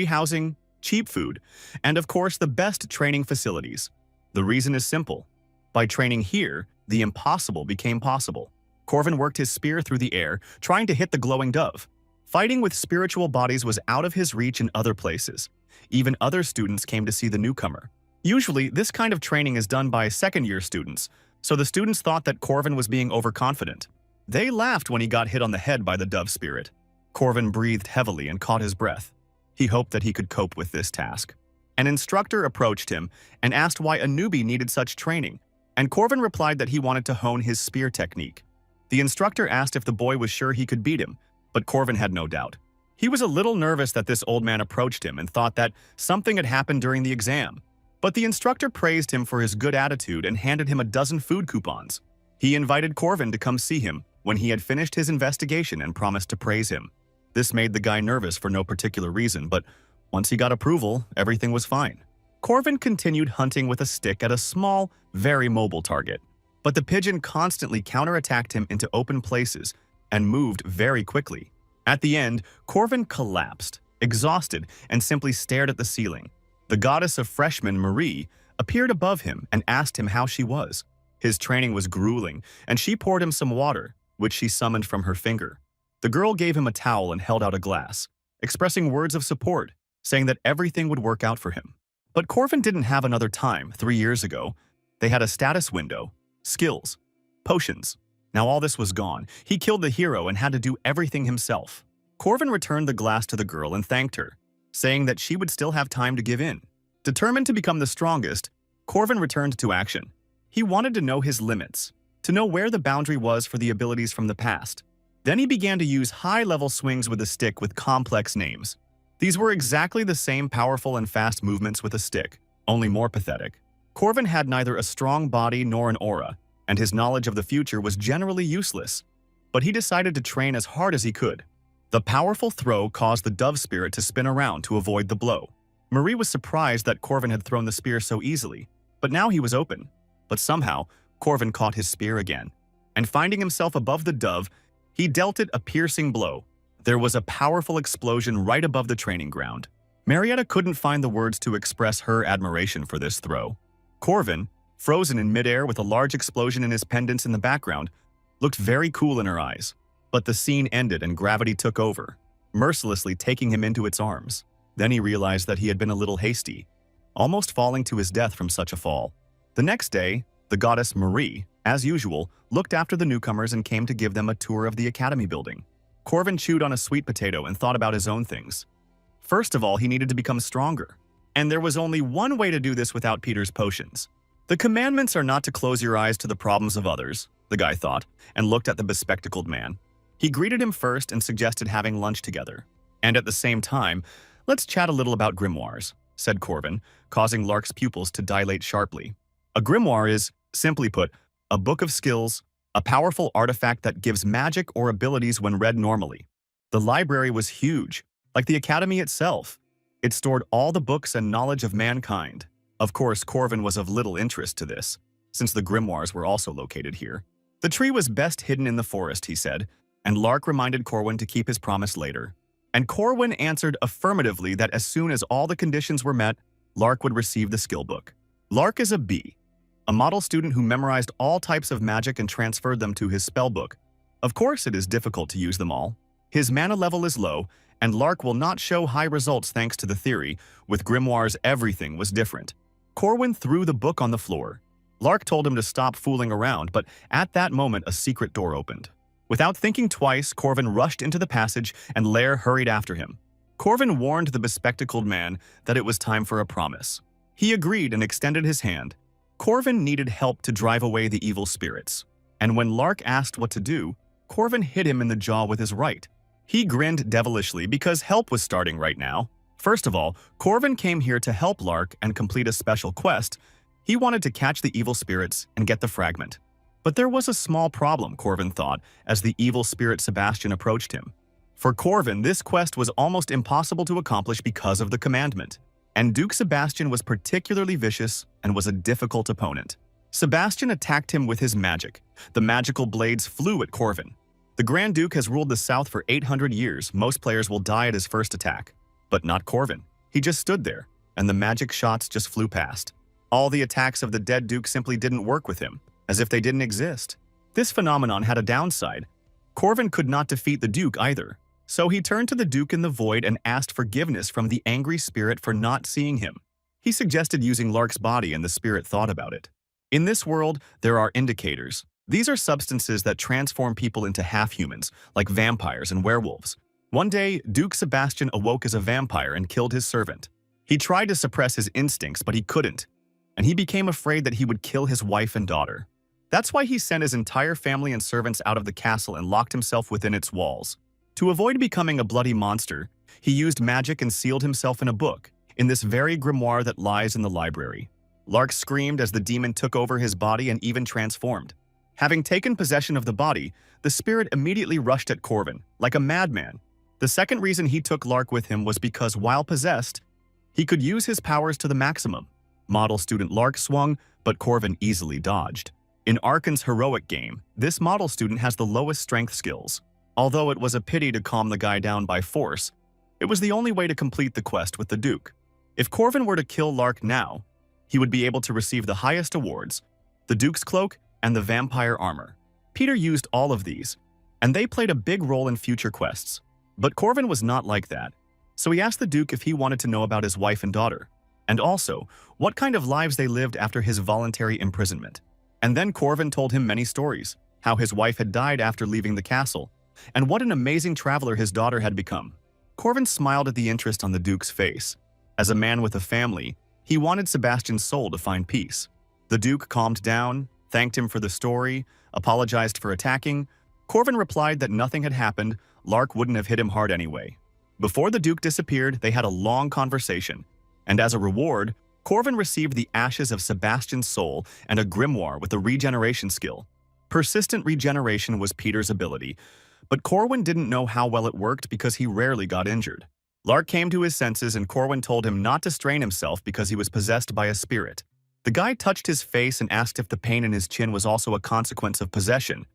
housing, cheap food, and of course the best training facilities. The reason is simple. By training here, the impossible became possible. Corvin worked his spear through the air, trying to hit the glowing dove. Fighting with spiritual bodies was out of his reach in other places. Even other students came to see the newcomer. Usually, this kind of training is done by second-year students, so the students thought that Corvin was being overconfident. They laughed when he got hit on the head by the dove spirit. Corvin breathed heavily and caught his breath. He hoped that he could cope with this task. An instructor approached him and asked why a newbie needed such training, and Corvin replied that he wanted to hone his spear technique. The instructor asked if the boy was sure he could beat him, but Corvin had no doubt. He was a little nervous that this old man approached him and thought that something had happened during the exam. But the instructor praised him for his good attitude and handed him a dozen food coupons. He invited Corvin to come see him when he had finished his investigation and promised to praise him. This made the guy nervous for no particular reason, but once he got approval, everything was fine. Corvin continued hunting with a stick at a small, very mobile target. But the pigeon constantly counterattacked him into open places and moved very quickly. At the end, Corvin collapsed, exhausted, and simply stared at the ceiling. The goddess of freshmen, Marie, appeared above him and asked him how she was. His training was grueling, and she poured him some water, which she summoned from her finger. The girl gave him a towel and held out a glass, expressing words of support, saying that everything would work out for him. But Corvin didn't have another time 3 years ago. They had a status window, skills, potions. Now all this was gone. He killed the hero and had to do everything himself. Corvin returned the glass to the girl and thanked her, saying that she would still have time to give in. Determined to become the strongest, Corvin returned to action. He wanted to know his limits, to know where the boundary was for the abilities from the past. Then he began to use high-level swings with a stick with complex names. These were exactly the same powerful and fast movements with a stick, only more pathetic. Corvin had neither a strong body nor an aura, and his knowledge of the future was generally useless. But he decided to train as hard as he could. The powerful throw caused the dove spirit to spin around to avoid the blow. Marie was surprised that Corvin had thrown the spear so easily, but now he was open. But somehow, Corvin caught his spear again, and finding himself above the dove, he dealt it a piercing blow. There was a powerful explosion right above the training ground. Marietta couldn't find the words to express her admiration for this throw. Corvin, frozen in midair with a large explosion in his pendants in the background, looked very cool in her eyes. But the scene ended and gravity took over, mercilessly taking him into its arms. Then he realized that he had been a little hasty, almost falling to his death from such a fall. The next day, the goddess Marie, as usual, looked after the newcomers and came to give them a tour of the academy building. Corvin chewed on a sweet potato and thought about his own things. First of all, he needed to become stronger. And there was only one way to do this without Peter's potions. The commandments are not to close your eyes to the problems of others, the guy thought, and looked at the bespectacled man. He greeted him first and suggested having lunch together. And at the same time, let's chat a little about grimoires, said Corvin, causing Lark's pupils to dilate sharply. A grimoire is, simply put, a book of skills, a powerful artifact that gives magic or abilities when read normally. The library was huge, like the academy itself. It stored all the books and knowledge of mankind. Of course, Corvin was of little interest to this, since the grimoires were also located here. The tree was best hidden in the forest, he said, and Lark reminded Corwin to keep his promise later. And Corwin answered affirmatively that as soon as all the conditions were met, Lark would receive the skill book. Lark is a bee, a model student who memorized all types of magic and transferred them to his spellbook. Of course, it is difficult to use them all. His mana level is low, and Lark will not show high results thanks to the theory. With grimoires, everything was different. Corwin threw the book on the floor. Lark told him to stop fooling around, but at that moment, a secret door opened. Without thinking twice, Corvin rushed into the passage, and Lair hurried after him. Corvin warned the bespectacled man that it was time for a promise. He agreed and extended his hand. Corvin needed help to drive away the evil spirits. And when Lark asked what to do, Corvin hit him in the jaw with his right. He grinned devilishly because help was starting right now. First of all, Corvin came here to help Lark and complete a special quest. He wanted to catch the evil spirits and get the fragment. But there was a small problem, Corvin thought, as the evil spirit Sebastian approached him. For Corvin, this quest was almost impossible to accomplish because of the commandment. And Duke Sebastian was particularly vicious and was a difficult opponent. Sebastian attacked him with his magic. The magical blades flew at Corvin. The Grand Duke has ruled the South for 800 years. Most players will die at his first attack. But not Corvin. He just stood there, and the magic shots just flew past. All the attacks of the dead Duke simply didn't work with him, as if they didn't exist. This phenomenon had a downside. Corvin could not defeat the Duke either, so he turned to the Duke in the void and asked forgiveness from the angry spirit for not seeing him. He suggested using Lark's body, and the spirit thought about it. In this world, there are indicators. These are substances that transform people into half-humans, like vampires and werewolves. One day, Duke Sebastian awoke as a vampire and killed his servant. He tried to suppress his instincts, but he couldn't, and he became afraid that he would kill his wife and daughter. That's why he sent his entire family and servants out of the castle and locked himself within its walls. To avoid becoming a bloody monster, he used magic and sealed himself in a book, in this very grimoire that lies in the library. Lark screamed as the demon took over his body and even transformed. Having taken possession of the body, the spirit immediately rushed at Corvin, like a madman. The second reason he took Lark with him was because, while possessed, he could use his powers to the maximum. Model student Lark swung, but Corvin easily dodged. In Arkan's heroic game, this model student has the lowest strength skills. Although it was a pity to calm the guy down by force, it was the only way to complete the quest with the Duke. If Corvin were to kill Lark now, he would be able to receive the highest awards, the Duke's Cloak and the Vampire Armor. Peter used all of these, and they played a big role in future quests. But Corvin was not like that, so he asked the Duke if he wanted to know about his wife and daughter, and also what kind of lives they lived after his voluntary imprisonment. And then Corvin told him many stories, how his wife had died after leaving the castle, and what an amazing traveler his daughter had become. Corvin smiled at the interest on the Duke's face. As a man with a family, he wanted Sebastian's soul to find peace. The Duke calmed down, thanked him for the story, apologized for attacking. Corvin replied that nothing had happened, Lark wouldn't have hit him hard anyway. Before the Duke disappeared, they had a long conversation, and as a reward, Corvin received the ashes of Sebastian's soul and a grimoire with a regeneration skill. Persistent regeneration was Peter's ability, but Corwin didn't know how well it worked because he rarely got injured. Lark came to his senses and Corwin told him not to strain himself because he was possessed by a spirit. The guy touched his face and asked if the pain in his chin was also a consequence of possession,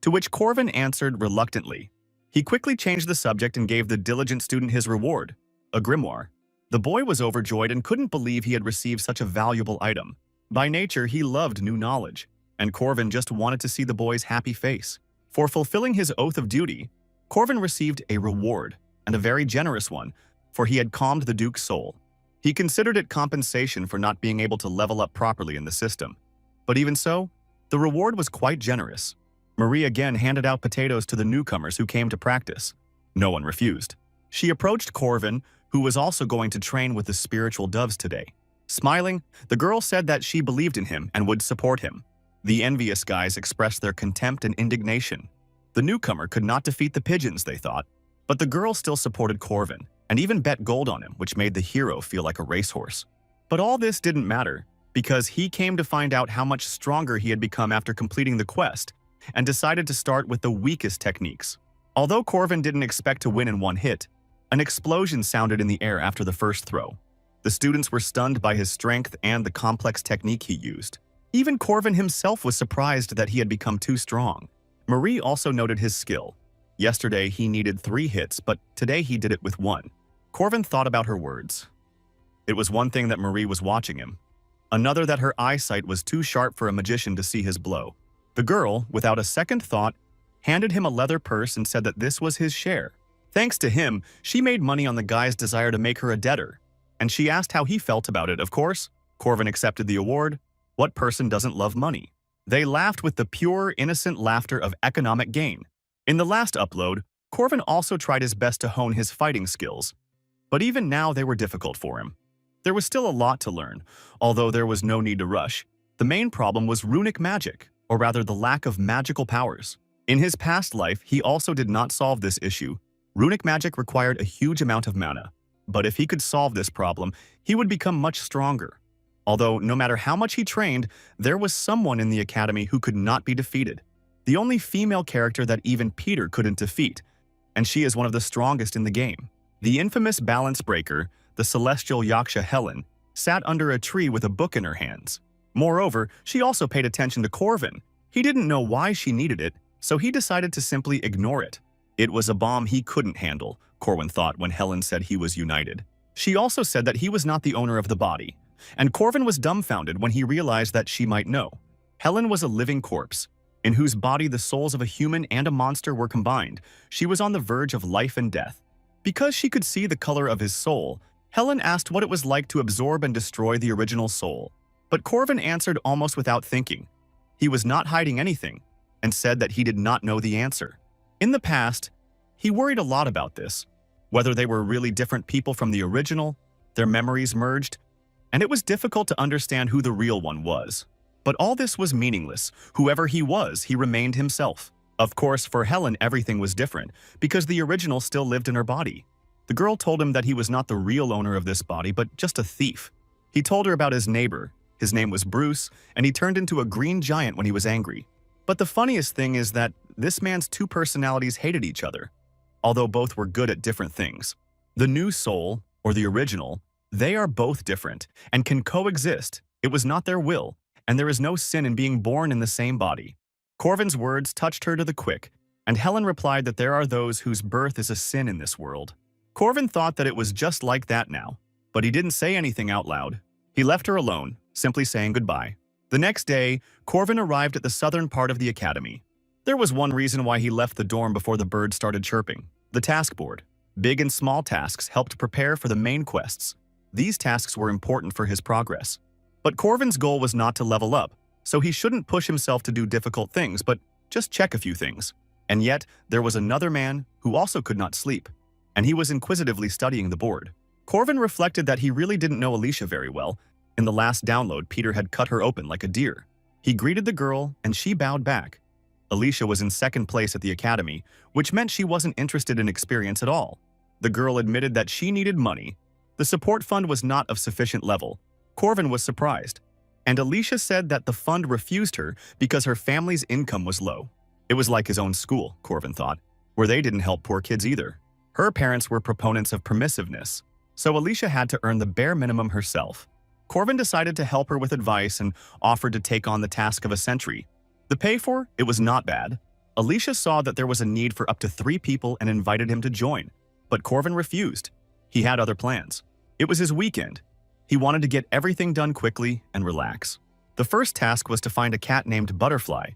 to which Corvin answered reluctantly. He quickly changed the subject and gave the diligent student his reward, a grimoire. The boy was overjoyed and couldn't believe he had received such a valuable item. By nature, he loved new knowledge, and Corvin just wanted to see the boy's happy face. For fulfilling his oath of duty, Corvin received a reward, and a very generous one, for he had calmed the Duke's soul. He considered it compensation for not being able to level up properly in the system. But even so, the reward was quite generous. Marie again handed out potatoes to the newcomers who came to practice. No one refused. She approached Corvin, who was also going to train with the spiritual doves today. Smiling, the girl said that she believed in him and would support him. The envious guys expressed their contempt and indignation. The newcomer could not defeat the pigeons, they thought, but the girl still supported Corvin and even bet gold on him, which made the hero feel like a racehorse. But all this didn't matter, because he came to find out how much stronger he had become after completing the quest and decided to start with the weakest techniques. Although Corvin didn't expect to win in one hit, an explosion sounded in the air after the first throw. The students were stunned by his strength and the complex technique he used. Even Corvin himself was surprised that he had become too strong. Marie also noted his skill. Yesterday he needed 3 hits, but today he did it with 1. Corvin thought about her words. It was one thing that Marie was watching him. Another that her eyesight was too sharp for a magician to see his blow. The girl, without a second thought, handed him a leather purse and said that this was his share. Thanks to him, she made money on the guy's desire to make her a debtor. And she asked how he felt about it, of course. Corvin accepted the award. What person doesn't love money? They laughed with the pure, innocent laughter of economic gain. In the last upload, Corvin also tried his best to hone his fighting skills. But even now they were difficult for him. There was still a lot to learn, although there was no need to rush. The main problem was runic magic, or rather the lack of magical powers. In his past life, he also did not solve this issue. Runic magic required a huge amount of mana. But if he could solve this problem, he would become much stronger. Although, no matter how much he trained, there was someone in the academy who could not be defeated. The only female character that even Peter couldn't defeat, and she is one of the strongest in the game. The infamous balance breaker, the celestial Yaksha Helen, sat under a tree with a book in her hands. Moreover, she also paid attention to Corvin. He didn't know why she needed it, so he decided to simply ignore it. It was a bomb he couldn't handle, Corwin thought when Helen said he was united. She also said that he was not the owner of the body, and Corvin was dumbfounded when he realized that she might know. Helen was a living corpse, in whose body the souls of a human and a monster were combined. She was on the verge of life and death. Because she could see the color of his soul, Helen asked what it was like to absorb and destroy the original soul. But Corvin answered almost without thinking. He was not hiding anything, and said that he did not know the answer. In the past, he worried a lot about this, whether they were really different people from the original, their memories merged, and it was difficult to understand who the real one was. But all this was meaningless. Whoever he was, he remained himself. Of course, for Helen, everything was different, because the original still lived in her body. The girl told him that he was not the real owner of this body, but just a thief. He told her about his neighbor, His name was Bruce, and he turned into a green giant when he was angry. But the funniest thing is that this man's two personalities hated each other, although both were good at different things. The new soul, or the original, they are both different and can coexist. It was not their will, and there is no sin in being born in the same body. Corvin's words touched her to the quick, and Helen replied that there are those whose birth is a sin in this world. Corvin thought that it was just like that now, but he didn't say anything out loud. He left her alone, simply saying goodbye. The next day, Corvin arrived at the southern part of the academy. There was one reason why he left the dorm before the birds started chirping: the task board. Big and small tasks helped prepare for the main quests. These tasks were important for his progress. But Corvin's goal was not to level up, so he shouldn't push himself to do difficult things, but just check a few things. And yet, there was another man who also could not sleep, and he was inquisitively studying the board. Corvin reflected that he really didn't know Alicia very well. In the last download, Peter had cut her open like a deer. He greeted the girl, and she bowed back. Alicia was in second place at the academy, which meant she wasn't interested in experience at all. The girl admitted that she needed money. The support fund was not of sufficient level. Corvin was surprised, and Alicia said that the fund refused her because her family's income was low. It was like his own school, Corvin thought, where they didn't help poor kids either. Her parents were proponents of permissiveness, so Alicia had to earn the bare minimum herself. Corvin decided to help her with advice and offered to take on the task of a sentry. The pay for it was not bad. Alicia saw that there was a need for up to 3 people and invited him to join, but Corvin refused. He had other plans. It was his weekend. He wanted to get everything done quickly and relax. The first task was to find a cat named Butterfly.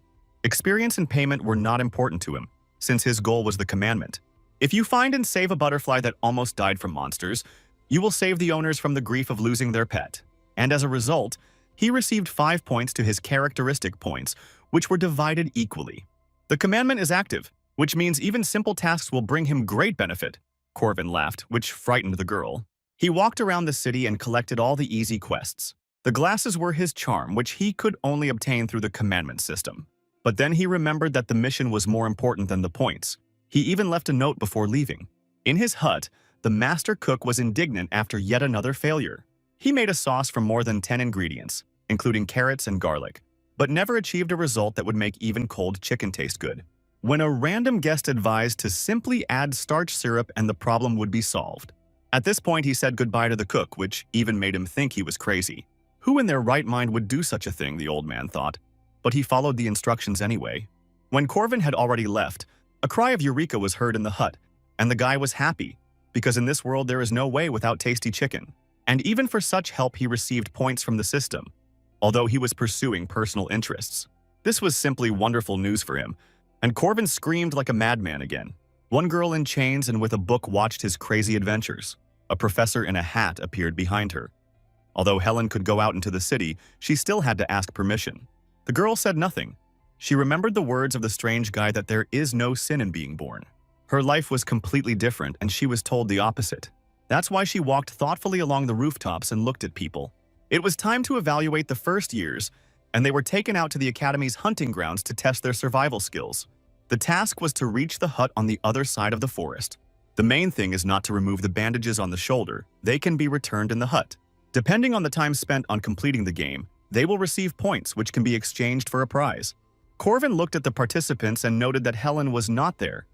Experience and payment were not important to him, since his goal was the commandment. If you find and save a butterfly that almost died from monsters, you will save the owners from the grief of losing their pet. And as a result, he received 5 points to his characteristic points, which were divided equally. The commandment is active, which means even simple tasks will bring him great benefit. Corvin laughed, which frightened the girl. He walked around the city and collected all the easy quests. The glasses were his charm, which he could only obtain through the commandment system. But then he remembered that the mission was more important than the points. He even left a note before leaving. In his hut, the master cook was indignant after yet another failure. He made a sauce from more than 10 ingredients, including carrots and garlic, but never achieved a result that would make even cold chicken taste good. When a random guest advised to simply add starch syrup and the problem would be solved. At this point, he said goodbye to the cook, which even made him think he was crazy. Who in their right mind would do such a thing, the old man thought. But he followed the instructions anyway. When Corvin had already left, a cry of Eureka was heard in the hut, and the guy was happy, because in this world there is no way without tasty chicken. And even for such help he received points from the system, although he was pursuing personal interests. This was simply wonderful news for him, and Corvin screamed like a madman again. One girl in chains and with a book watched his crazy adventures. A professor in a hat appeared behind her. Although Helen could go out into the city, she still had to ask permission. The girl said nothing. She remembered the words of the strange guy that there is no sin in being born. Her life was completely different, and she was told the opposite. That's why she walked thoughtfully along the rooftops and looked at people. It was time to evaluate the first years, and they were taken out to the academy's hunting grounds to test their survival skills. The task was to reach the hut on the other side of the forest. The main thing is not to remove the bandages on the shoulder. They can be returned in the hut. Depending on the time spent on completing the game, they will receive points which can be exchanged for a prize. Corvin looked at the participants and noted that Helen was not there,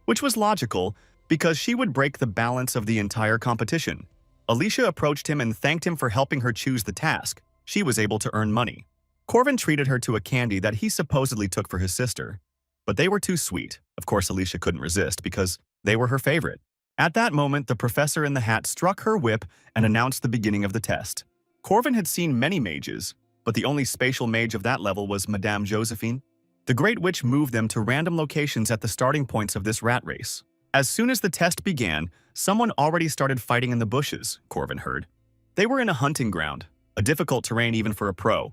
which was logical because she would break the balance of the entire competition. Alicia approached him and thanked him for helping her choose the task. She was able to earn money. Corvin treated her to a candy that he supposedly took for his sister, but they were too sweet. Of course, Alicia couldn't resist because they were her favorite. At that moment, the professor in the hat struck her whip and announced the beginning of the test. Corvin had seen many mages, but the only spatial mage of that level was Madame Josephine. The Great Witch moved them to random locations at the starting points of this rat race. As soon as the test began, someone already started fighting in the bushes, Corvin heard. They were in a hunting ground, a difficult terrain even for a pro,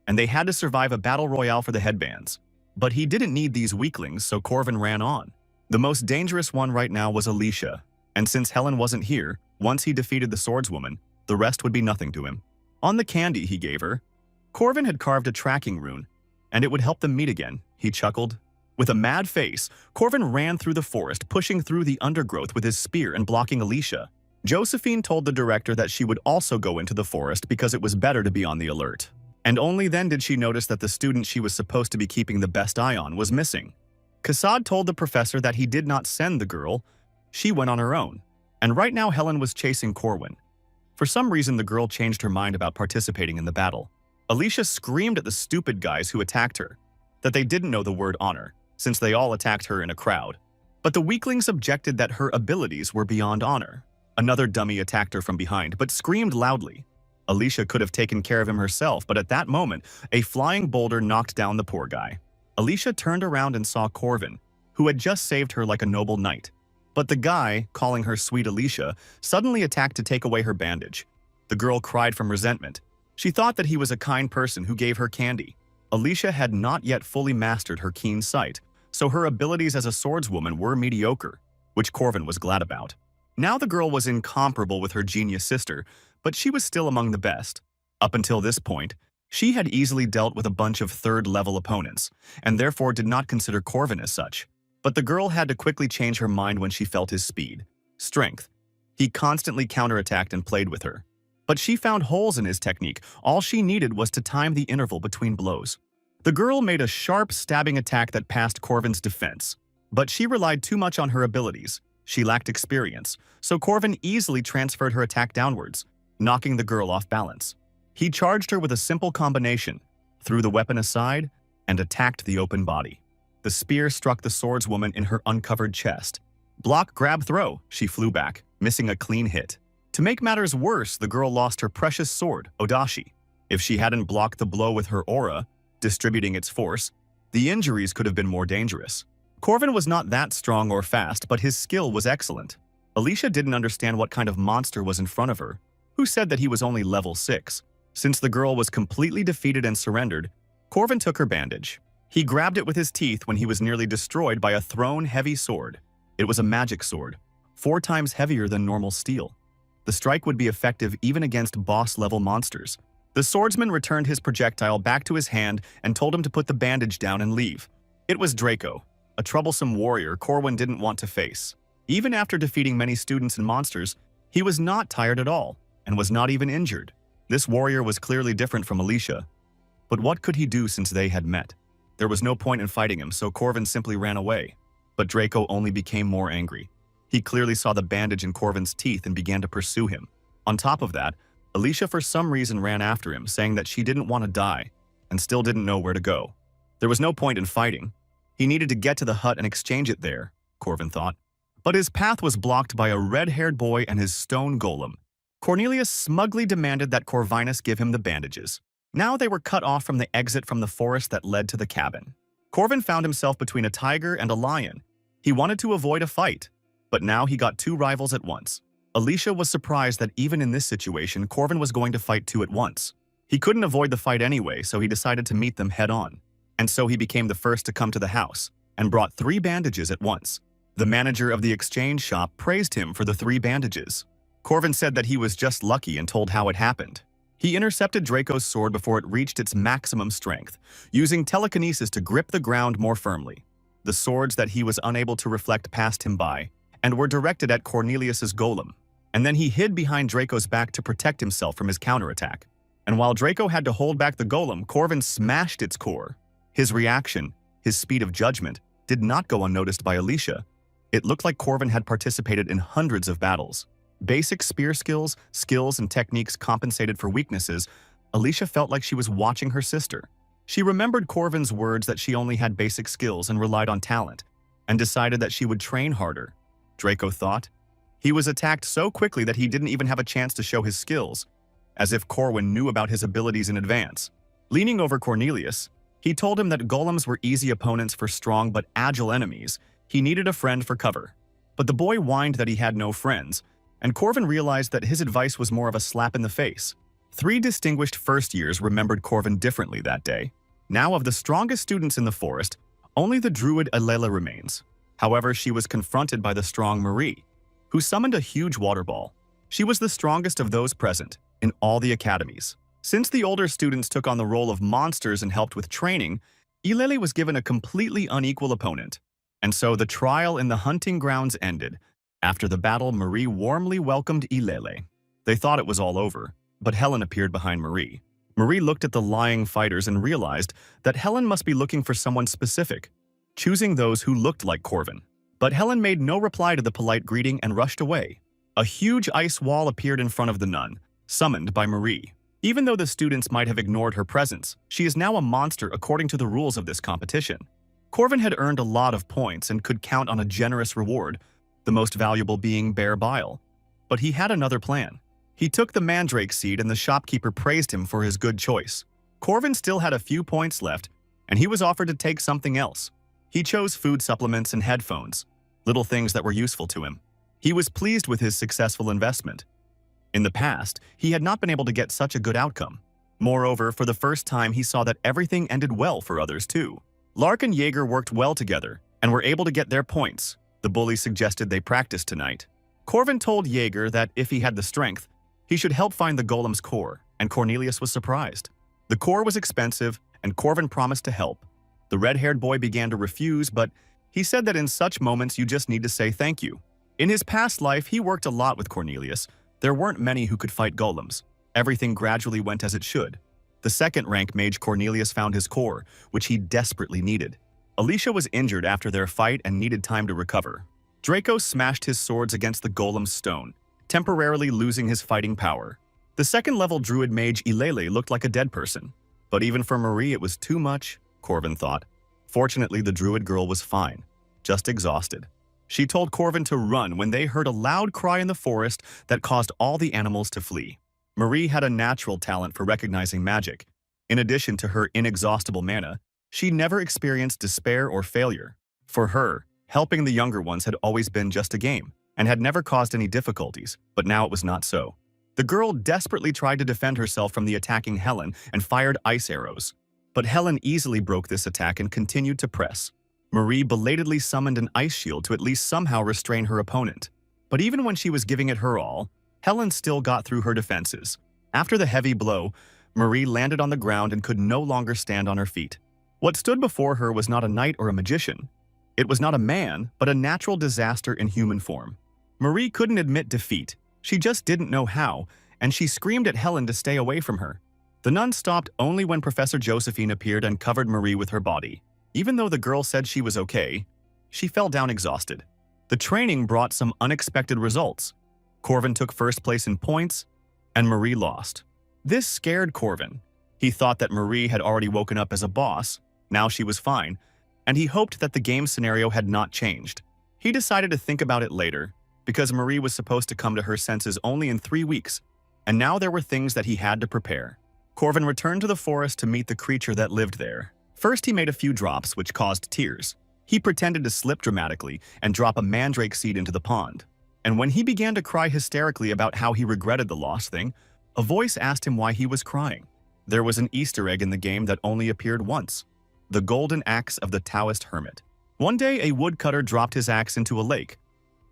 and they had to survive a battle royale for the headbands. But he didn't need these weaklings, so Corvin ran on. The most dangerous one right now was Alicia, and since Helen wasn't here, once he defeated the swordswoman, the rest would be nothing to him. On the candy he gave her, Corvin had carved a tracking rune, and it would help them meet again, he chuckled. With a mad face, Corvin ran through the forest, pushing through the undergrowth with his spear and blocking Alicia. Josephine told the director that she would also go into the forest because it was better to be on the alert. And only then did she notice that the student she was supposed to be keeping the best eye on was missing. Kassad told the professor that he did not send the girl. She went on her own. And right now Helen was chasing Corwin. For some reason, the girl changed her mind about participating in the battle. Alicia screamed at the stupid guys who attacked her that they didn't know the word honor, since they all attacked her in a crowd. But the weaklings objected that her abilities were beyond honor. Another dummy attacked her from behind, but screamed loudly. Alicia could have taken care of him herself, but at that moment, a flying boulder knocked down the poor guy. Alicia turned around and saw Corvin, who had just saved her like a noble knight. But the guy, calling her Sweet Alicia, suddenly attacked to take away her bandage. The girl cried from resentment. She thought that he was a kind person who gave her candy. Alicia had not yet fully mastered her keen sight, so her abilities as a swordswoman were mediocre, which Corvin was glad about. Now the girl was incomparable with her genius sister, but she was still among the best. Up until this point, she had easily dealt with a bunch of third-level opponents, and therefore did not consider Corvin as such. But the girl had to quickly change her mind when she felt his speed, strength. He constantly counterattacked and played with her. But she found holes in his technique. All she needed was to time the interval between blows. The girl made a sharp, stabbing attack that passed Corvin's defense. But she relied too much on her abilities. She lacked experience, so Corvin easily transferred her attack downwards, knocking the girl off balance. He charged her with a simple combination, threw the weapon aside, and attacked the open body. The spear struck the swordswoman in her uncovered chest. Block, grab, throw, she flew back, missing a clean hit. To make matters worse, the girl lost her precious sword, Odashi. If she hadn't blocked the blow with her aura, distributing its force, the injuries could have been more dangerous. Corvin was not that strong or fast, but his skill was excellent. Alicia didn't understand what kind of monster was in front of her, who said that he was only level 6. Since the girl was completely defeated and surrendered, Corvin took her bandage. He grabbed it with his teeth when he was nearly destroyed by a thrown heavy sword. It was a magic sword, 4 times heavier than normal steel. The strike would be effective even against boss-level monsters. The swordsman returned his projectile back to his hand and told him to put the bandage down and leave. It was Draco, a troublesome warrior Corwin didn't want to face. Even after defeating many students and monsters, he was not tired at all and was not even injured. This warrior was clearly different from Alicia. But what could he do since they had met? There was no point in fighting him, so Corvin simply ran away. But Draco only became more angry. He clearly saw the bandage in Corvin's teeth and began to pursue him. On top of that, Alicia for some reason ran after him, saying that she didn't want to die and still didn't know where to go. There was no point in fighting. He needed to get to the hut and exchange it there, Corvin thought. But his path was blocked by a red-haired boy and his stone golem. Cornelius smugly demanded that Corvinus give him the bandages. Now they were cut off from the exit from the forest that led to the cabin. Corvin found himself between a tiger and a lion. He wanted to avoid a fight, but now he got 2 rivals at once. Alicia was surprised that even in this situation, Corvin was going to fight 2 at once. He couldn't avoid the fight anyway, so he decided to meet them head-on. And so he became the first to come to the house and brought 3 bandages at once. The manager of the exchange shop praised him for the 3 bandages. Corvin said that he was just lucky and told how it happened. He intercepted Draco's sword before it reached its maximum strength, using telekinesis to grip the ground more firmly. The swords that he was unable to reflect passed him by and were directed at Cornelius's golem. And then he hid behind Draco's back to protect himself from his counterattack. And while Draco had to hold back the golem, Corvin smashed its core. His reaction, his speed of judgment, did not go unnoticed by Alicia. It looked like Corvin had participated in hundreds of battles. Basic spear skills, and techniques compensated for weaknesses. Alicia felt like she was watching her sister. She remembered Corvin's words that she only had basic skills and relied on talent, and decided that she would train harder. Draco thought. He was attacked so quickly that he didn't even have a chance to show his skills, as if Corwin knew about his abilities in advance. Leaning over Cornelius, he told him that golems were easy opponents for strong but agile enemies. He needed a friend for cover. But the boy whined that he had no friends, and Corvin realized that his advice was more of a slap in the face. 3 distinguished first years remembered Corvin differently that day. Now, of the strongest students in the forest, only the druid Alela remains. However, she was confronted by the strong Marie, who summoned a huge water ball. She was the strongest of those present in all the academies. Since the older students took on the role of monsters and helped with training, Ilele was given a completely unequal opponent. And so the trial in the hunting grounds ended, After the battle, Marie warmly welcomed Ilele. They thought it was all over, but Helen appeared behind Marie. Marie looked at the lying fighters and realized that Helen must be looking for someone specific, choosing those who looked like Corvin. But Helen made no reply to the polite greeting and rushed away. A huge ice wall appeared in front of the nun, summoned by Marie. Even though the students might have ignored her presence, she is now a monster according to the rules of this competition. Corvin had earned a lot of points and could count on a generous reward, the most valuable being bear bile. But he had another plan. He took the mandrake seed and the shopkeeper praised him for his good choice. Corvin still had a few points left, and he was offered to take something else. He chose food supplements and headphones, little things that were useful to him. He was pleased with his successful investment. In the past, he had not been able to get such a good outcome. Moreover, for the first time, he saw that everything ended well for others too. Lark and Jaeger worked well together and were able to get their points. The bully suggested they practice tonight. Corvin told Jaeger that if he had the strength, he should help find the golem's core, and Cornelius was surprised. The core was expensive, and Corvin promised to help. The red-haired boy began to refuse, but he said that in such moments you just need to say thank you. In his past life, he worked a lot with Cornelius. There weren't many who could fight golems. Everything gradually went as it should. The second-rank mage Cornelius found his core, which he desperately needed. Alicia was injured after their fight and needed time to recover. Draco smashed his swords against the golem's stone, temporarily losing his fighting power. The second-level druid mage Ilele looked like a dead person. But even for Marie, it was too much, Corvin thought. Fortunately, the druid girl was fine, just exhausted. She told Corvin to run when they heard a loud cry in the forest that caused all the animals to flee. Marie had a natural talent for recognizing magic. In addition to her inexhaustible mana, she never experienced despair or failure. For her, helping the younger ones had always been just a game, and had never caused any difficulties, but now it was not so. The girl desperately tried to defend herself from the attacking Helen and fired ice arrows. But Helen easily broke this attack and continued to press. Marie belatedly summoned an ice shield to at least somehow restrain her opponent. But even when she was giving it her all, Helen still got through her defenses. After the heavy blow, Marie landed on the ground and could no longer stand on her feet. What stood before her was not a knight or a magician. It was not a man, but a natural disaster in human form. Marie couldn't admit defeat. She just didn't know how, and she screamed at Helen to stay away from her. The nun stopped only when Professor Josephine appeared and covered Marie with her body. Even though the girl said she was okay, she fell down exhausted. The training brought some unexpected results. Corvin took first place in points, and Marie lost. This scared Corvin. He thought that Marie had already woken up as a boss, now she was fine, and he hoped that the game scenario had not changed. He decided to think about it later, because Marie was supposed to come to her senses only in 3 weeks, and now there were things that he had to prepare. Corvin returned to the forest to meet the creature that lived there. First, he made a few drops, which caused tears. He pretended to slip dramatically and drop a mandrake seed into the pond. And when he began to cry hysterically about how he regretted the lost thing, a voice asked him why he was crying. There was an Easter egg in the game that only appeared once: the golden axe of the Taoist hermit. One day, a woodcutter dropped his axe into a lake,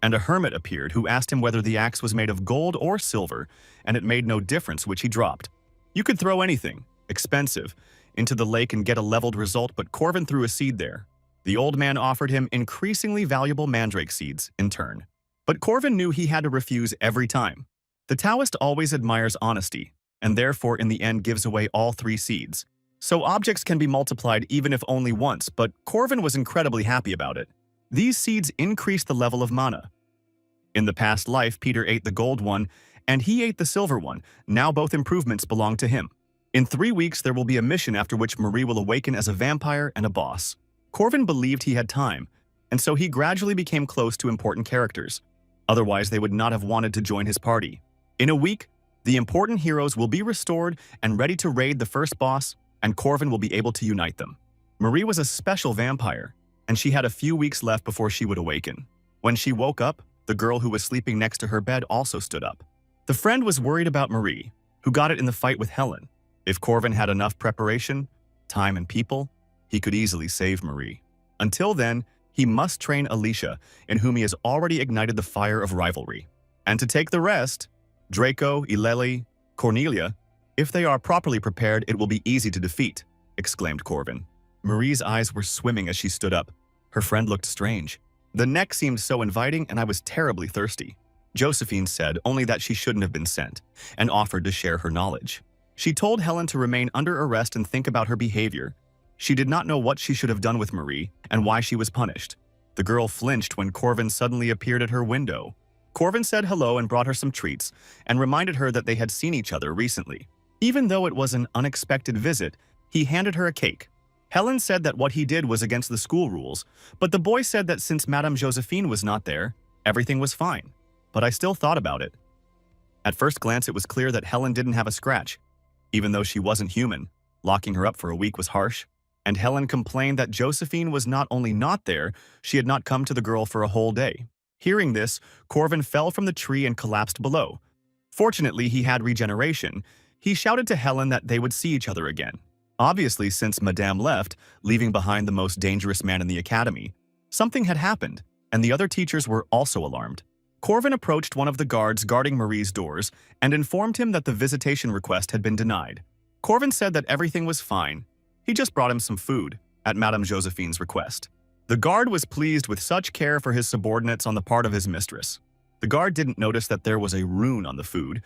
and a hermit appeared who asked him whether the axe was made of gold or silver, and it made no difference which he dropped. You could throw anything, expensive, into the lake and get a leveled result, but Corvin threw a seed there. The old man offered him increasingly valuable mandrake seeds in turn. But Corvin knew he had to refuse every time. The Taoist always admires honesty, and therefore in the end gives away all 3 seeds. So objects can be multiplied even if only once, but Corvin was incredibly happy about it. These seeds increased the level of mana. In the past life, Peter ate the gold one, and he ate the silver one. Now both improvements belong to him. In 3 weeks, there will be a mission after which Marie will awaken as a vampire and a boss. Corvin believed he had time, and so he gradually became close to important characters. Otherwise, they would not have wanted to join his party. In a week, the important heroes will be restored and ready to raid the first boss, and Corvin will be able to unite them. Marie was a special vampire, and she had a few weeks left before she would awaken. When she woke up, the girl who was sleeping next to her bed also stood up. The friend was worried about Marie, who got it in the fight with Helen. If Corvin had enough preparation, time, and people, he could easily save Marie. Until then, he must train Alicia, in whom he has already ignited the fire of rivalry. And to take the rest, Draco, Ilele, Cornelia, if they are properly prepared, it will be easy to defeat, exclaimed Corvin. Marie's eyes were swimming as she stood up. Her friend looked strange. The neck seemed so inviting and I was terribly thirsty. Josephine said only that she shouldn't have been sent, and offered to share her knowledge. She told Helen to remain under arrest and think about her behavior. She did not know what she should have done with Marie and why she was punished. The girl flinched when Corvin suddenly appeared at her window. Corvin said hello and brought her some treats, and reminded her that they had seen each other recently. Even though it was an unexpected visit, he handed her a cake. Helen said that what he did was against the school rules, but the boy said that since Madame Josephine was not there, everything was fine. But I still thought about it. At first glance, it was clear that Helen didn't have a scratch. Even though she wasn't human, locking her up for a week was harsh. And Helen complained that Josephine was not only not there, she had not come to the girl for a whole day. Hearing this, Corvin fell from the tree and collapsed below. Fortunately, he had regeneration. He shouted to Helen that they would see each other again. Obviously, since Madame left, leaving behind the most dangerous man in the academy, something had happened, and the other teachers were also alarmed. Corvin approached one of the guards guarding Marie's doors and informed him that the visitation request had been denied. Corvin said that everything was fine. He just brought him some food, at Madame Josephine's request. The guard was pleased with such care for his subordinates on the part of his mistress. The guard didn't notice that there was a rune on the food.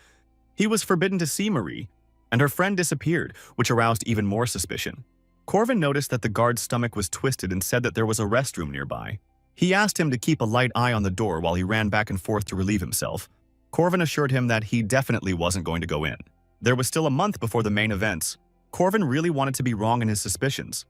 He was forbidden to see Marie, and her friend disappeared, which aroused even more suspicion. Corvin noticed that the guard's stomach was twisted and said that there was a restroom nearby. He asked him to keep a light eye on the door while he ran back and forth to relieve himself. Corvin assured him that he definitely wasn't going to go in. There was still a month before the main events. Corvin really wanted to be wrong in his suspicions.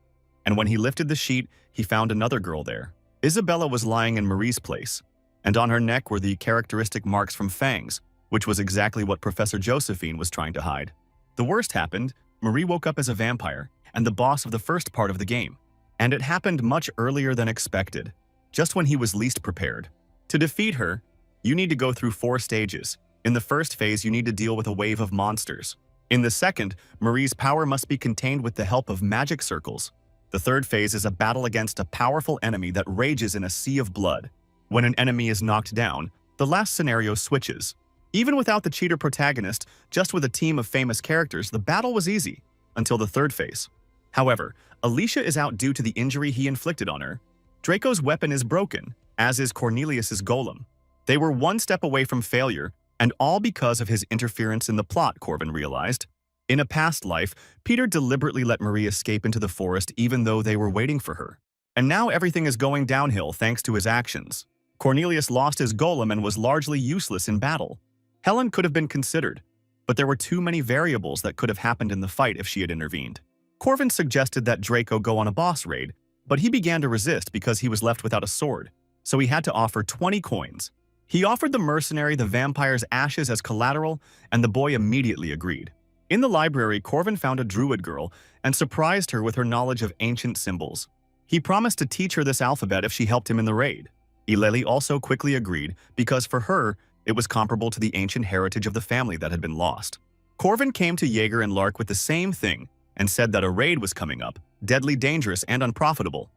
And when he lifted the sheet, he found another girl there. Isabella was lying in Marie's place, and on her neck were the characteristic marks from fangs, which was exactly what Professor Josephine was trying to hide. The worst happened. Marie woke up as a vampire and the boss of the first part of the game. And it happened much earlier than expected, just when he was least prepared. To defeat her, you need to go through 4 stages. In the first phase, you need to deal with a wave of monsters. In the second, Marie's power must be contained with the help of magic circles. The third phase is a battle against a powerful enemy that rages in a sea of blood. When an enemy is knocked down, the last scenario switches. Even without the cheater protagonist, just with a team of famous characters, the battle was easy, until the third phase. However, Alicia is out due to the injury he inflicted on her. Draco's weapon is broken, as is Cornelius's golem. They were one step away from failure, and all because of his interference in the plot, Corvin realized. In a past life, Peter deliberately let Marie escape into the forest even though they were waiting for her. And now everything is going downhill thanks to his actions. Cornelius lost his golem and was largely useless in battle. Helen could have been considered, but there were too many variables that could have happened in the fight if she had intervened. Corvin suggested that Draco go on a boss raid, but he began to resist because he was left without a sword, so he had to offer 20 coins. He offered the mercenary the vampire's ashes as collateral, and the boy immediately agreed. In the library, Corvin found a druid girl and surprised her with her knowledge of ancient symbols. He promised to teach her this alphabet if she helped him in the raid. Ileli also quickly agreed because for her, it was comparable to the ancient heritage of the family that had been lost. Corvin came to Jaeger and Lark with the same thing and said that a raid was coming up, deadly dangerous and unprofitable,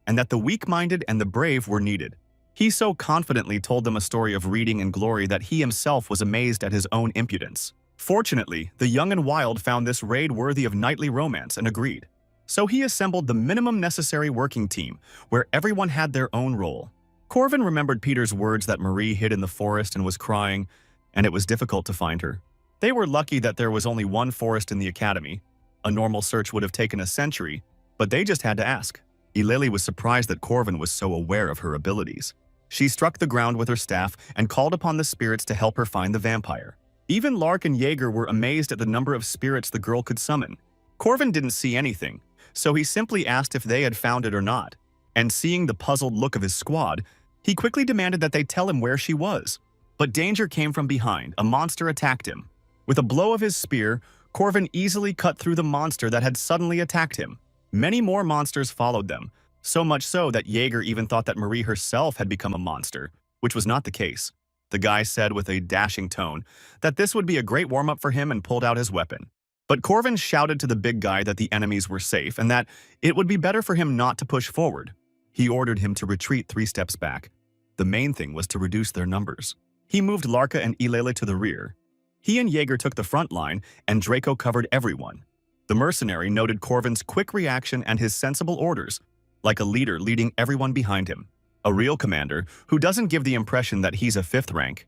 and that the weak-minded and the brave were needed. He so confidently told them a story of reading and glory that he himself was amazed at his own impudence. Fortunately, the young and wild found this raid worthy of knightly romance and agreed. So he assembled the minimum necessary working team, where everyone had their own role. Corvin remembered Peter's words that Marie hid in the forest and was crying, and it was difficult to find her. They were lucky that there was only one forest in the academy. A normal search would have taken a century, but they just had to ask. Ileli was surprised that Corvin was so aware of her abilities. She struck the ground with her staff and called upon the spirits to help her find the vampire. Even Lark and Jaeger were amazed at the number of spirits the girl could summon. Corvin didn't see anything, so he simply asked if they had found it or not. And seeing the puzzled look of his squad, he quickly demanded that they tell him where she was. But danger came from behind. A monster attacked him. With a blow of his spear, Corvin easily cut through the monster that had suddenly attacked him. Many more monsters followed them, so much so that Jaeger even thought that Marie herself had become a monster, which was not the case. The guy said with a dashing tone that this would be a great warm-up for him and pulled out his weapon. But Corvin shouted to the big guy that the enemies were safe and that it would be better for him not to push forward. He ordered him to retreat 3 steps back. The main thing was to reduce their numbers. He moved Larka and Ilele to the rear. He and Jaeger took the front line, and Draco covered everyone. The mercenary noted Corvin's quick reaction and his sensible orders, like a leader leading everyone behind him. A real commander who doesn't give the impression that he's a fifth rank.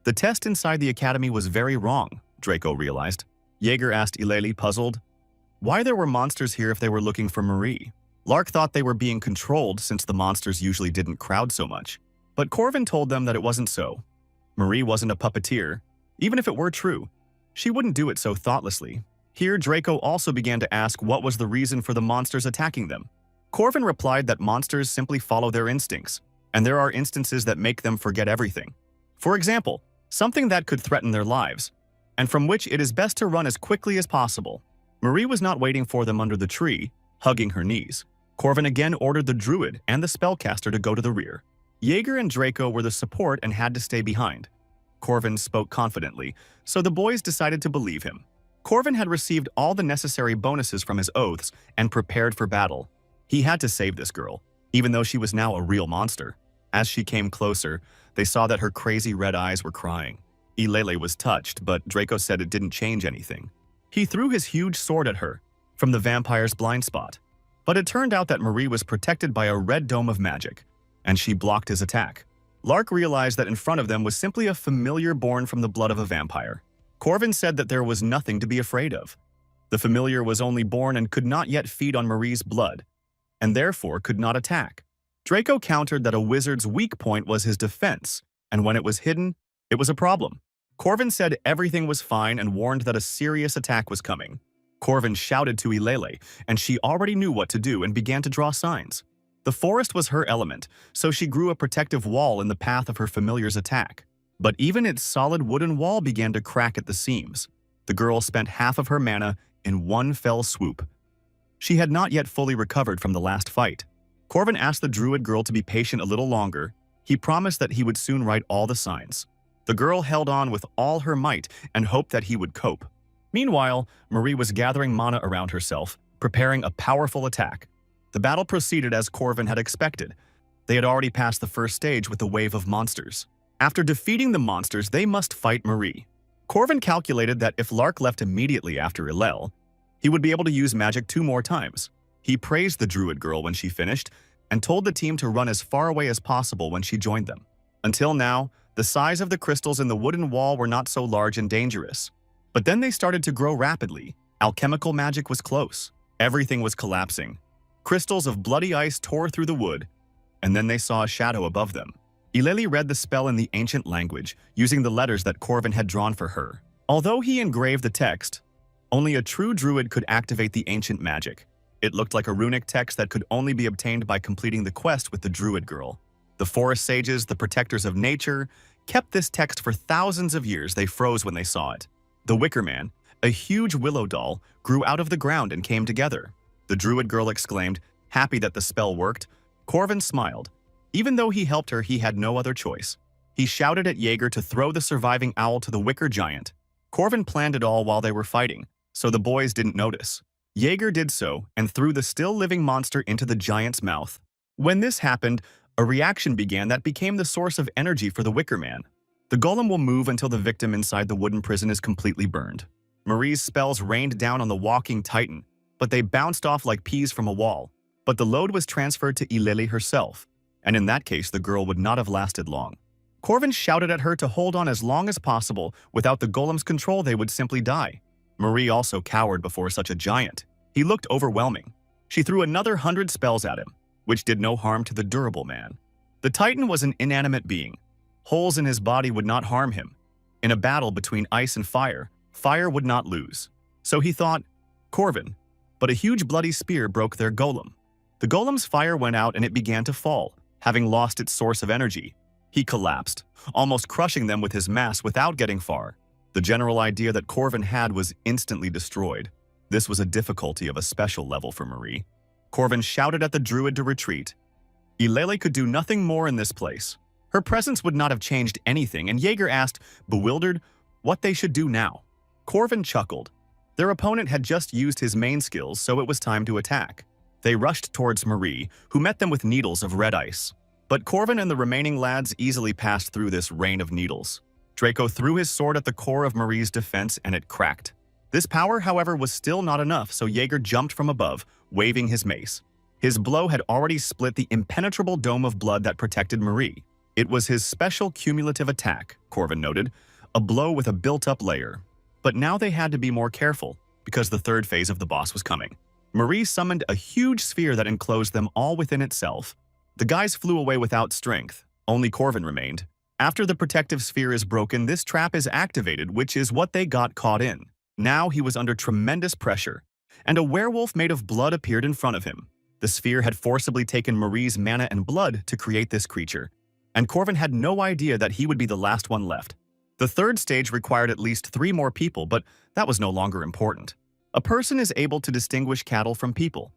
The test inside the academy was very wrong, Draco realized. Jaeger asked Ileali, puzzled, why there were monsters here if they were looking for Marie. Lark thought they were being controlled since the monsters usually didn't crowd so much. But Corvin told them that it wasn't so. Marie wasn't a puppeteer. Even if it were true, she wouldn't do it so thoughtlessly. Here, Draco also began to ask what was the reason for the monsters attacking them. Corvin replied that monsters simply follow their instincts, and there are instances that make them forget everything. For example, something that could threaten their lives, and from which it is best to run as quickly as possible. Marie was not waiting for them under the tree, hugging her knees. Corvin again ordered the druid and the spellcaster to go to the rear. Jaeger and Draco were the support and had to stay behind. Corvin spoke confidently, so the boys decided to believe him. Corvin had received all the necessary bonuses from his oaths and prepared for battle. He had to save this girl, even though she was now a real monster. As she came closer, they saw that her crazy red eyes were crying. Ileali was touched, but Draco said it didn't change anything. He threw his huge sword at her, from the vampire's blind spot. But it turned out that Marie was protected by a red dome of magic, and she blocked his attack. Lark realized that in front of them was simply a familiar born from the blood of a vampire. Corvin said that there was nothing to be afraid of. The familiar was only born and could not yet feed on Marie's blood, and therefore could not attack. Draco countered that a wizard's weak point was his defense, and when it was hidden, it was a problem. Corvin said everything was fine and warned that a serious attack was coming. Corvin shouted to Ileali, and she already knew what to do and began to draw signs. The forest was her element, so she grew a protective wall in the path of her familiar's attack. But even its solid wooden wall began to crack at the seams. The girl spent half of her mana in one fell swoop. She had not yet fully recovered from the last fight. Corvin asked the druid girl to be patient a little longer. He promised that he would soon right all the signs. The girl held on with all her might and hoped that he would cope. Meanwhile, Marie was gathering mana around herself, preparing a powerful attack. The battle proceeded as Corvin had expected. They had already passed the first stage with the wave of monsters. After defeating the monsters, they must fight Marie. Corvin calculated that if Lark left immediately after Ileali, he would be able to use magic 2 more times. He praised the druid girl when she finished and told the team to run as far away as possible when she joined them. Until now, the size of the crystals in the wooden wall were not so large and dangerous. But then they started to grow rapidly. Alchemical magic was close. Everything was collapsing. Crystals of bloody ice tore through the wood, and then they saw a shadow above them. Ileali read the spell in the ancient language, using the letters that Corvin had drawn for her. Although he engraved the text, only a true druid could activate the ancient magic. It looked like a runic text that could only be obtained by completing the quest with the druid girl. The forest sages, the protectors of nature, kept this text for thousands of years. They froze when they saw it. The Wicker Man, a huge willow doll, grew out of the ground and came together. The druid girl exclaimed, happy that the spell worked. Corvin smiled. Even though he helped her, he had no other choice. He shouted at Jaeger to throw the surviving owl to the wicker giant. Corvin planned it all while they were fighting, so the boys didn't notice. Jaeger did so and threw the still-living monster into the giant's mouth. When this happened, a reaction began that became the source of energy for the Wicker Man. The golem will move until the victim inside the wooden prison is completely burned. Marie's spells rained down on the walking titan, but they bounced off like peas from a wall. But the load was transferred to Ileali herself, and in that case the girl would not have lasted long. Corvin shouted at her to hold on as long as possible. Without the golem's control, they would simply die. Marie also cowered before such a giant. He looked overwhelming. She threw another 100 spells at him, which did no harm to the durable man. The titan was an inanimate being. Holes in his body would not harm him. In a battle between ice and fire, fire would not lose. So he thought, Corvin. But a huge bloody spear broke their golem. The golem's fire went out and it began to fall, having lost its source of energy. He collapsed, almost crushing them with his mass without getting far. The general idea that Corvin had was instantly destroyed. This was a difficulty of a special level for Marie. Corvin shouted at the druid to retreat. Ileali could do nothing more in this place. Her presence would not have changed anything, and Jaeger asked, bewildered, what they should do now. Corvin chuckled. Their opponent had just used his main skills, so it was time to attack. They rushed towards Marie, who met them with needles of red ice. But Corvin and the remaining lads easily passed through this rain of needles. Draco threw his sword at the core of Marie's defense and it cracked. This power, however, was still not enough, so Jaeger jumped from above, waving his mace. His blow had already split the impenetrable dome of blood that protected Marie. It was his special cumulative attack, Corvin noted, a blow with a built-up layer. But now they had to be more careful, because the third phase of the boss was coming. Marie summoned a huge sphere that enclosed them all within itself. The guys flew away without strength. Only Corvin remained. After the protective sphere is broken, this trap is activated, which is what they got caught in. Now he was under tremendous pressure, and a werewolf made of blood appeared in front of him. The sphere had forcibly taken Marie's mana and blood to create this creature, and Corvin had no idea that he would be the last one left. The third stage required at least 3 more people, but that was no longer important. A person is able to distinguish cattle from people.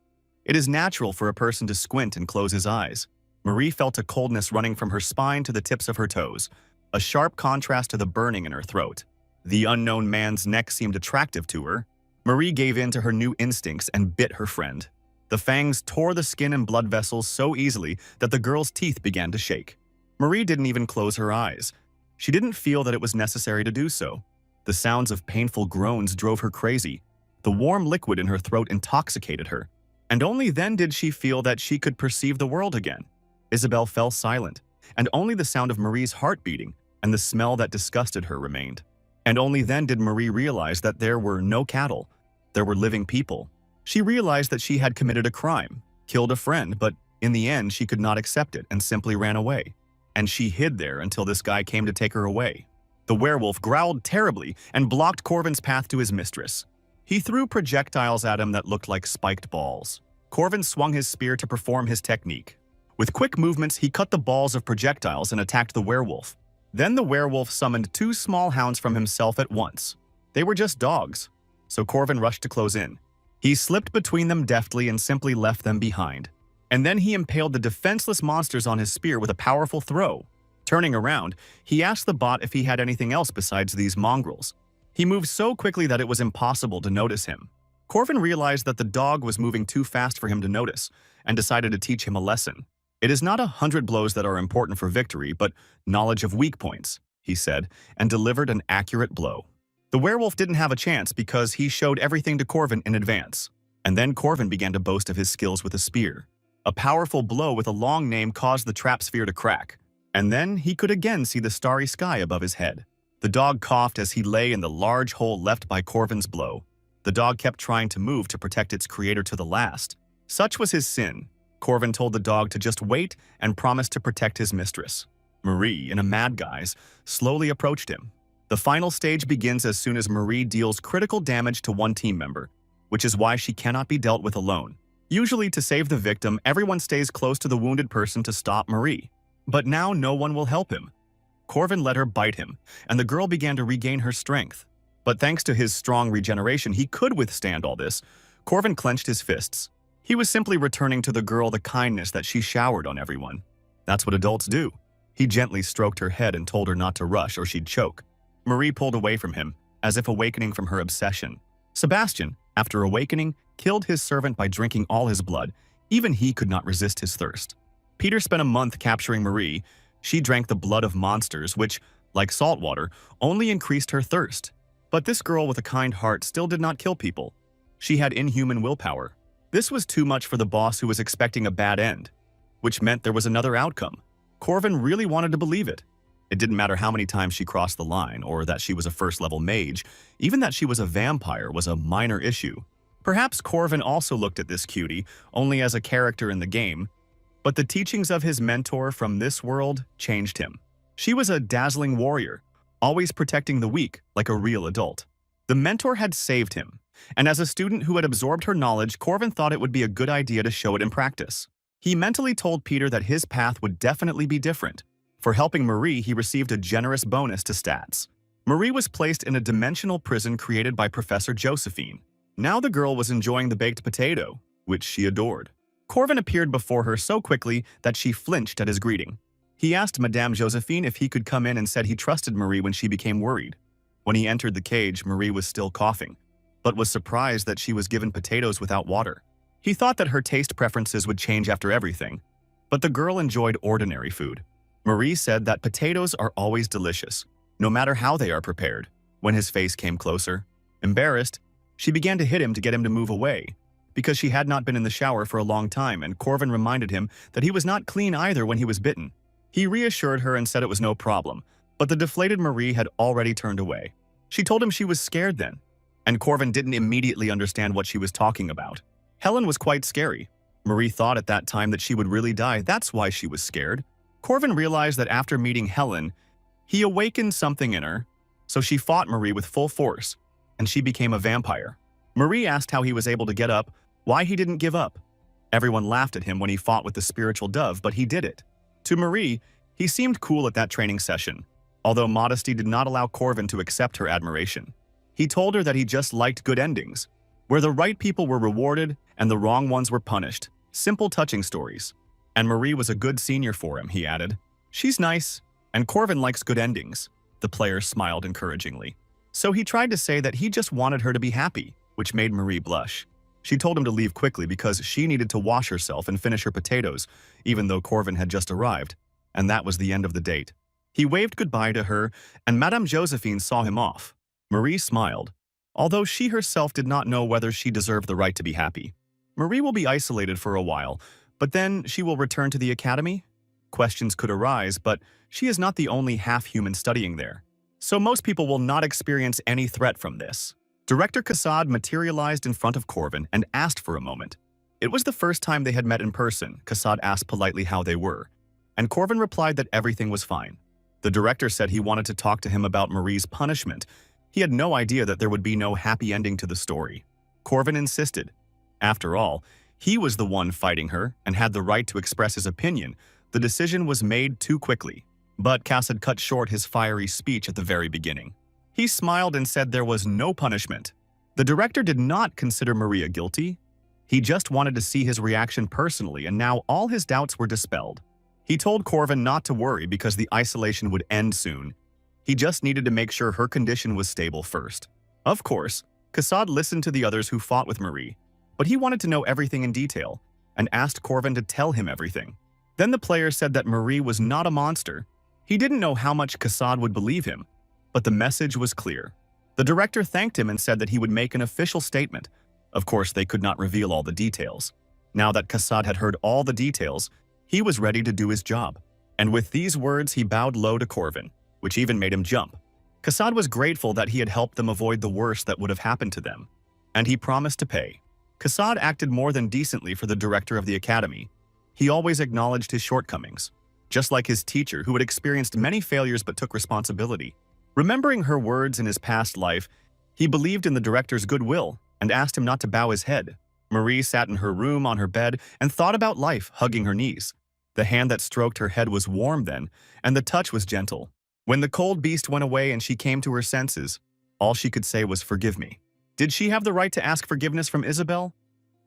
It is natural for a person to squint and close his eyes. Marie felt a coldness running from her spine to the tips of her toes, a sharp contrast to the burning in her throat. The unknown man's neck seemed attractive to her. Marie gave in to her new instincts and bit her friend. The fangs tore the skin and blood vessels so easily that the girl's teeth began to shake. Marie didn't even close her eyes. She didn't feel that it was necessary to do so. The sounds of painful groans drove her crazy. The warm liquid in her throat intoxicated her. And only then did she feel that she could perceive the world again. Isabel fell silent, and only the sound of Marie's heart beating and the smell that disgusted her remained. And only then did Marie realize that there were no cattle. There were living people. She realized that she had committed a crime, killed a friend, but in the end she could not accept it and simply ran away. And she hid there until this guy came to take her away. The werewolf growled terribly and blocked Corvin's path to his mistress. He threw projectiles at him that looked like spiked balls. Corvin swung his spear to perform his technique. With quick movements, he cut the balls of projectiles and attacked the werewolf. Then the werewolf summoned 2 small hounds from himself at once. They were just dogs, so Corvin rushed to close in. He slipped between them deftly and simply left them behind. And then he impaled the defenseless monsters on his spear with a powerful throw. Turning around, he asked the bot if he had anything else besides these mongrels. He moved so quickly that it was impossible to notice him. Corvin realized that the dog was moving too fast for him to notice, and decided to teach him a lesson. "It is not 100 blows that are important for victory, but knowledge of weak points," he said, and delivered an accurate blow. The werewolf didn't have a chance because he showed everything to Corvin in advance. And then Corvin began to boast of his skills with a spear. A powerful blow with a long name caused the trap sphere to crack. And then he could again see the starry sky above his head. The dog coughed as he lay in the large hole left by Corvin's blow. The dog kept trying to move to protect its creator to the last. Such was his sin. Corvin told the dog to just wait and promised to protect his mistress. Marie, in a mad guise, slowly approached him. The final stage begins as soon as Marie deals critical damage to one team member, which is why she cannot be dealt with alone. Usually, to save the victim, everyone stays close to the wounded person to stop Marie. But now no one will help him. Corvin let her bite him, and the girl began to regain her strength. But thanks to his strong regeneration, he could withstand all this. Corvin clenched his fists. He was simply returning to the girl the kindness that she showered on everyone. That's what adults do. He gently stroked her head and told her not to rush or she'd choke. Marie pulled away from him, as if awakening from her obsession. Sebastian, after awakening, killed his servant by drinking all his blood. Even he could not resist his thirst. Peter spent a month capturing Marie. She drank the blood of monsters, which, like salt water, only increased her thirst. But this girl with a kind heart still did not kill people. She had inhuman willpower. This was too much for the boss, who was expecting a bad end, which meant there was another outcome. Corvin really wanted to believe it. It didn't matter how many times she crossed the line, or that she was a first-level mage. Even that she was a vampire was a minor issue. Perhaps Corvin also looked at this cutie only as a character in the game, but the teachings of his mentor from this world changed him. She was a dazzling warrior, always protecting the weak like a real adult. The mentor had saved him, and as a student who had absorbed her knowledge, Corvin thought it would be a good idea to show it in practice. He mentally told Peter that his path would definitely be different. For helping Marie, he received a generous bonus to stats. Marie was placed in a dimensional prison created by Professor Josephine. Now the girl was enjoying the baked potato, which she adored. Corvin appeared before her so quickly that she flinched at his greeting. He asked Madame Josephine if he could come in and said he trusted Marie when she became worried. When he entered the cage, Marie was still coughing, but was surprised that she was given potatoes without water. He thought that her taste preferences would change after everything, but the girl enjoyed ordinary food. Marie said that potatoes are always delicious, no matter how they are prepared. When his face came closer, embarrassed, she began to hit him to get him to move away, because she had not been in the shower for a long time, and Corvin reminded him that he was not clean either when he was bitten. He reassured her and said it was no problem, but the deflated Marie had already turned away. She told him she was scared then, and Corvin didn't immediately understand what she was talking about. Helen was quite scary. Marie thought at that time that she would really die. That's why she was scared. Corvin realized that after meeting Helen, he awakened something in her, so she fought Marie with full force, and she became a vampire. Marie asked how he was able to get up, why he didn't give up. Everyone laughed at him when he fought with the spiritual dove, but he did it. To Marie, he seemed cool at that training session, although modesty did not allow Corvin to accept her admiration. He told her that he just liked good endings, where the right people were rewarded and the wrong ones were punished. Simple, touching stories. And Marie was a good senior for him, he added. She's nice, and Corvin likes good endings. The player smiled encouragingly. So he tried to say that he just wanted her to be happy, which made Marie blush. She told him to leave quickly because she needed to wash herself and finish her potatoes, even though Corvin had just arrived, and that was the end of the date. He waved goodbye to her, and Madame Josephine saw him off. Marie smiled, although she herself did not know whether she deserved the right to be happy. Marie will be isolated for a while, but then she will return to the academy? Questions could arise, but she is not the only half-human studying there. So most people will not experience any threat from this. Director Kassad materialized in front of Corvin and asked for a moment. It was the first time they had met in person. Kassad asked politely how they were, and Corvin replied that everything was fine. The director said he wanted to talk to him about Marie's punishment. He had no idea that there would be no happy ending to the story. Corvin insisted. After all, he was the one fighting her and had the right to express his opinion. The decision was made too quickly. But Kassad cut short his fiery speech at the very beginning. He smiled and said there was no punishment. The director did not consider Maria guilty. He just wanted to see his reaction personally, and now all his doubts were dispelled. He told Corvin not to worry because the isolation would end soon. He just needed to make sure her condition was stable first. Of course, Kassad listened to the others who fought with Marie, but he wanted to know everything in detail and asked Corvin to tell him everything. Then the player said that Marie was not a monster. He didn't know how much Kassad would believe him, but the message was clear. The director thanked him and said that he would make an official statement. Of course, they could not reveal all the details. Now that Kassad had heard all the details, he was ready to do his job. And with these words, he bowed low to Corvin, which even made him jump. Kassad was grateful that he had helped them avoid the worst that would have happened to them, and he promised to pay. Kassad acted more than decently for the director of the academy. He always acknowledged his shortcomings, just like his teacher who had experienced many failures but took responsibility. Remembering her words in his past life, he believed in the director's goodwill and asked him not to bow his head. Marie sat in her room on her bed and thought about life, hugging her knees. The hand that stroked her head was warm then, and the touch was gentle. When the cold beast went away and she came to her senses, all she could say was, "Forgive me." Did she have the right to ask forgiveness from Isabel?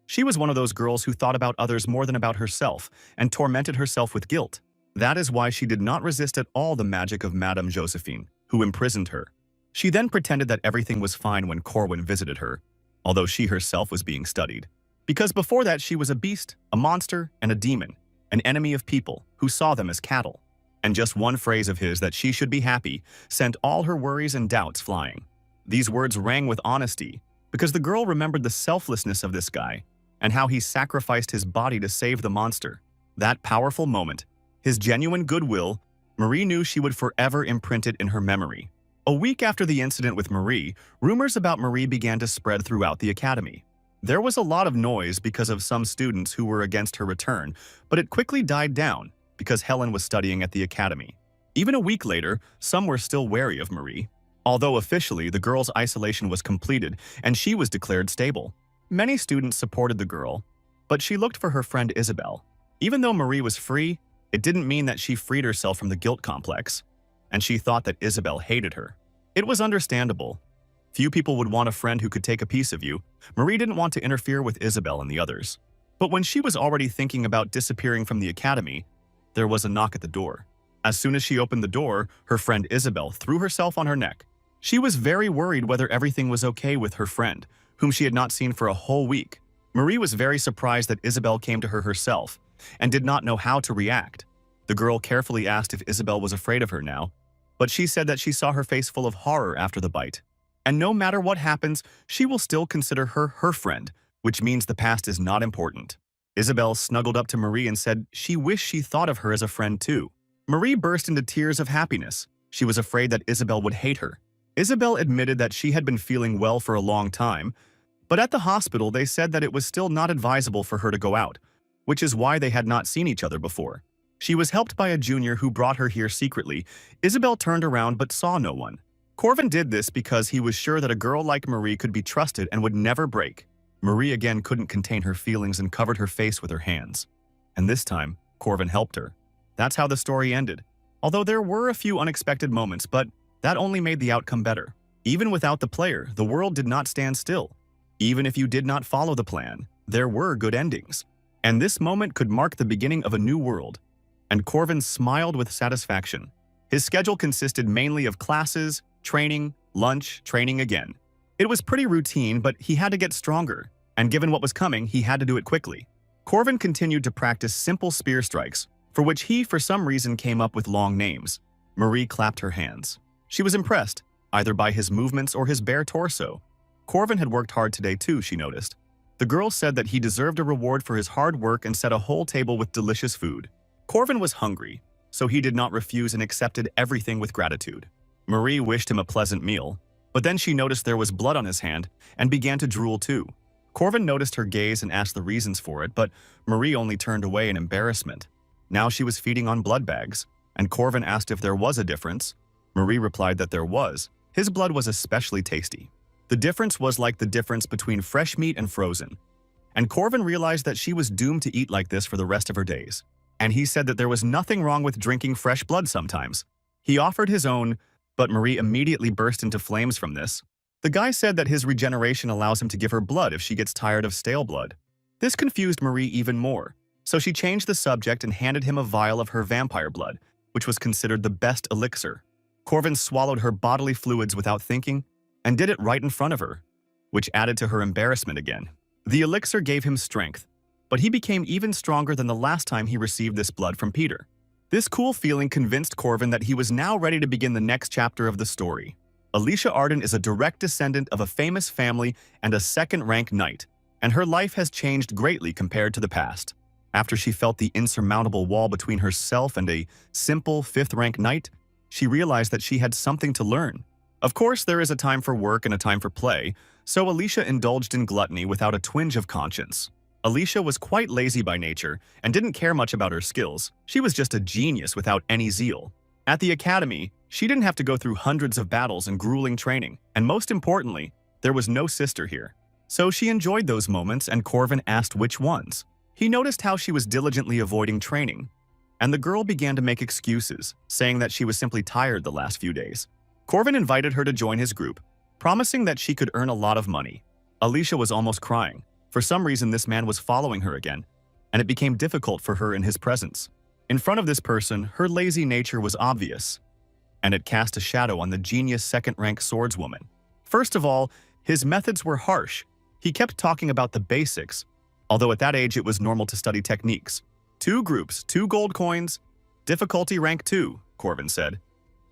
She was one of those girls who thought about others more than about herself and tormented herself with guilt. That is why she did not resist at all the magic of Madame Josephine, who imprisoned her. She then pretended that everything was fine when Corwin visited her, although she herself was being studied. Because before that she was a beast, a monster, and a demon, an enemy of people who saw them as cattle. And just one phrase of his that she should be happy sent all her worries and doubts flying. These words rang with honesty because the girl remembered the selflessness of this guy and how he sacrificed his body to save the monster. That powerful moment, his genuine goodwill, Marie knew she would forever imprint it in her memory. A week after the incident with Marie, rumors about Marie began to spread throughout the academy. There was a lot of noise because of some students who were against her return, but it quickly died down because Helen was studying at the academy. Even a week later, some were still wary of Marie. Although officially, the girl's isolation was completed and she was declared stable. Many students supported the girl, but she looked for her friend Isabel. Even though Marie was free, it didn't mean that she freed herself from the guilt complex, and she thought that Isabel hated her. It was understandable. Few people would want a friend who could take a piece of you. Marie didn't want to interfere with Isabel and the others. But when she was already thinking about disappearing from the academy, there was a knock at the door. As soon as she opened the door, her friend Isabel threw herself on her neck. She was very worried whether everything was okay with her friend, whom she had not seen for a whole week. Marie was very surprised that Isabel came to her herself and did not know how to react. The girl carefully asked if Isabel was afraid of her now, but she said that she saw her face full of horror after the bite. And no matter what happens, she will still consider her her friend, which means the past is not important. Isabel snuggled up to Marie and said she wished she thought of her as a friend too. Marie burst into tears of happiness. She was afraid that Isabel would hate her. Isabel admitted that she had been feeling well for a long time, but at the hospital they said that it was still not advisable for her to go out, which is why they had not seen each other before. She was helped by a junior who brought her here secretly. Isabel turned around but saw no one. Corvin did this because he was sure that a girl like Marie could be trusted and would never break. Marie again couldn't contain her feelings and covered her face with her hands. And this time, Corvin helped her. That's how the story ended. Although there were a few unexpected moments, but that only made the outcome better. Even without the player, the world did not stand still. Even if you did not follow the plan, there were good endings. And this moment could mark the beginning of a new world. And Corvin smiled with satisfaction. His schedule consisted mainly of classes, training, lunch, training again. It was pretty routine, but he had to get stronger, and given what was coming, he had to do it quickly. Corvin continued to practice simple spear strikes, for which he, for some reason, came up with long names. Marie clapped her hands. She was impressed, either by his movements or his bare torso. Corvin had worked hard today too, she noticed. The girl said that he deserved a reward for his hard work and set a whole table with delicious food. Corvin was hungry, so he did not refuse and accepted everything with gratitude. Marie wished him a pleasant meal, but then she noticed there was blood on his hand and began to drool too. Corvin noticed her gaze and asked the reasons for it, but Marie only turned away in embarrassment. Now she was feeding on blood bags, and Corvin asked if there was a difference. Marie replied that there was. His blood was especially tasty. The difference was like the difference between fresh meat and frozen. And Corvin realized that she was doomed to eat like this for the rest of her days. And he said that there was nothing wrong with drinking fresh blood sometimes. He offered his own, but Marie immediately burst into flames from this. The guy said that his regeneration allows him to give her blood if she gets tired of stale blood. This confused Marie even more, so she changed the subject and handed him a vial of her vampire blood, which was considered the best elixir. Corvin swallowed her bodily fluids without thinking and did it right in front of her, which added to her embarrassment again. The elixir gave him strength, but he became even stronger than the last time he received this blood from Peter. This cool feeling convinced Corvin that he was now ready to begin the next chapter of the story. Alicia Arden is a direct descendant of a famous family and a second-rank knight, and her life has changed greatly compared to the past. After she felt the insurmountable wall between herself and a simple fifth-rank knight, she realized that she had something to learn. Of course, there is a time for work and a time for play, so Alicia indulged in gluttony without a twinge of conscience. Alicia was quite lazy by nature and didn't care much about her skills. She was just a genius without any zeal. At the academy, she didn't have to go through hundreds of battles and grueling training, and most importantly, there was no sister here. So she enjoyed those moments, and Corvin asked which ones. He noticed how she was diligently avoiding training, and the girl began to make excuses, saying that she was simply tired the last few days. Corvin invited her to join his group, promising that she could earn a lot of money. Alicia was almost crying. For some reason, this man was following her again, and it became difficult for her in his presence. In front of this person, her lazy nature was obvious, and it cast a shadow on the genius second-rank swordswoman. First of all, his methods were harsh. He kept talking about the basics, although at that age it was normal to study techniques. 2 groups, 2 gold coins, difficulty rank 2, Corvin said.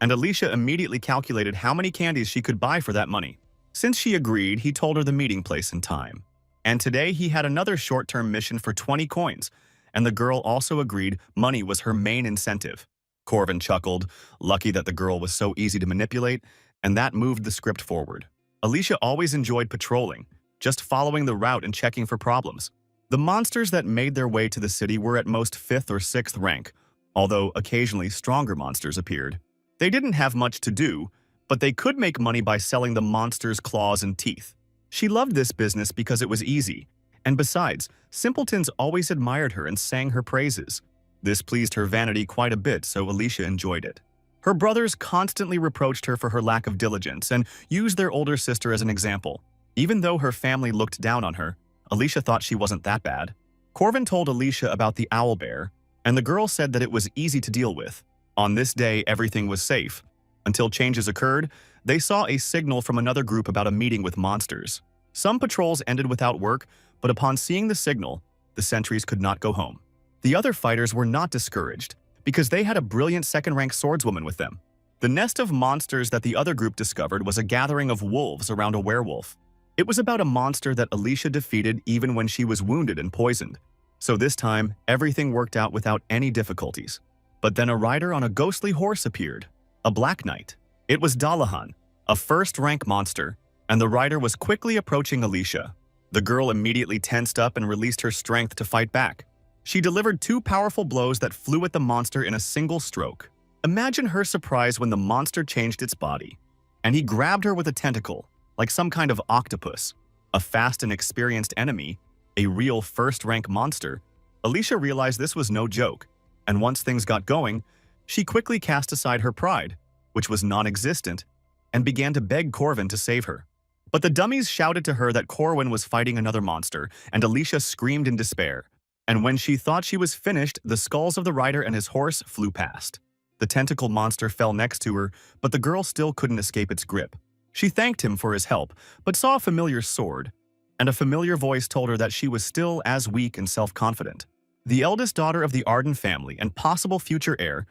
And Alicia immediately calculated how many candies she could buy for that money. Since she agreed, he told her the meeting place and time. And today he had another short-term mission for 20 coins, and the girl also agreed money was her main incentive. Corvin chuckled, lucky that the girl was so easy to manipulate, and that moved the script forward. Alicia always enjoyed patrolling, just following the route and checking for problems. The monsters that made their way to the city were at most 5th or 6th rank, although occasionally stronger monsters appeared. They didn't have much to do, but they could make money by selling the monsters' claws and teeth. She loved this business because it was easy, and besides, simpletons always admired her and sang her praises. This pleased her vanity quite a bit, so Alicia enjoyed it. Her brothers constantly reproached her for her lack of diligence and used their older sister as an example. Even though her family looked down on her, Alicia thought she wasn't that bad. Corvin told Alicia about the owl bear, and the girl said that it was easy to deal with. On this day, everything was safe. Until changes occurred, they saw a signal from another group about a meeting with monsters. Some patrols ended without work, but upon seeing the signal, the sentries could not go home. The other fighters were not discouraged, because they had a brilliant second-rank swordswoman with them. The nest of monsters that the other group discovered was a gathering of wolves around a werewolf. It was about a monster that Alicia defeated even when she was wounded and poisoned. So this time, everything worked out without any difficulties. But then a rider on a ghostly horse appeared, a black knight. It was Dalahan, a first-rank monster, and the rider was quickly approaching Alicia. The girl immediately tensed up and released her strength to fight back. She delivered 2 powerful blows that flew at the monster in a single stroke. Imagine her surprise when the monster changed its body, and he grabbed her with a tentacle, like some kind of octopus. A fast and experienced enemy, a real first-rank monster. Alicia realized this was no joke, and once things got going, she quickly cast aside her pride, which was non-existent, and began to beg Corvin to save her. But the dummies shouted to her that Corwin was fighting another monster, and Alicia screamed in despair. And when she thought she was finished, the skulls of the rider and his horse flew past. The tentacle monster fell next to her, but the girl still couldn't escape its grip. She thanked him for his help, but saw a familiar sword, and a familiar voice told her that she was still as weak and self-confident. The eldest daughter of the Arden family and possible future heir,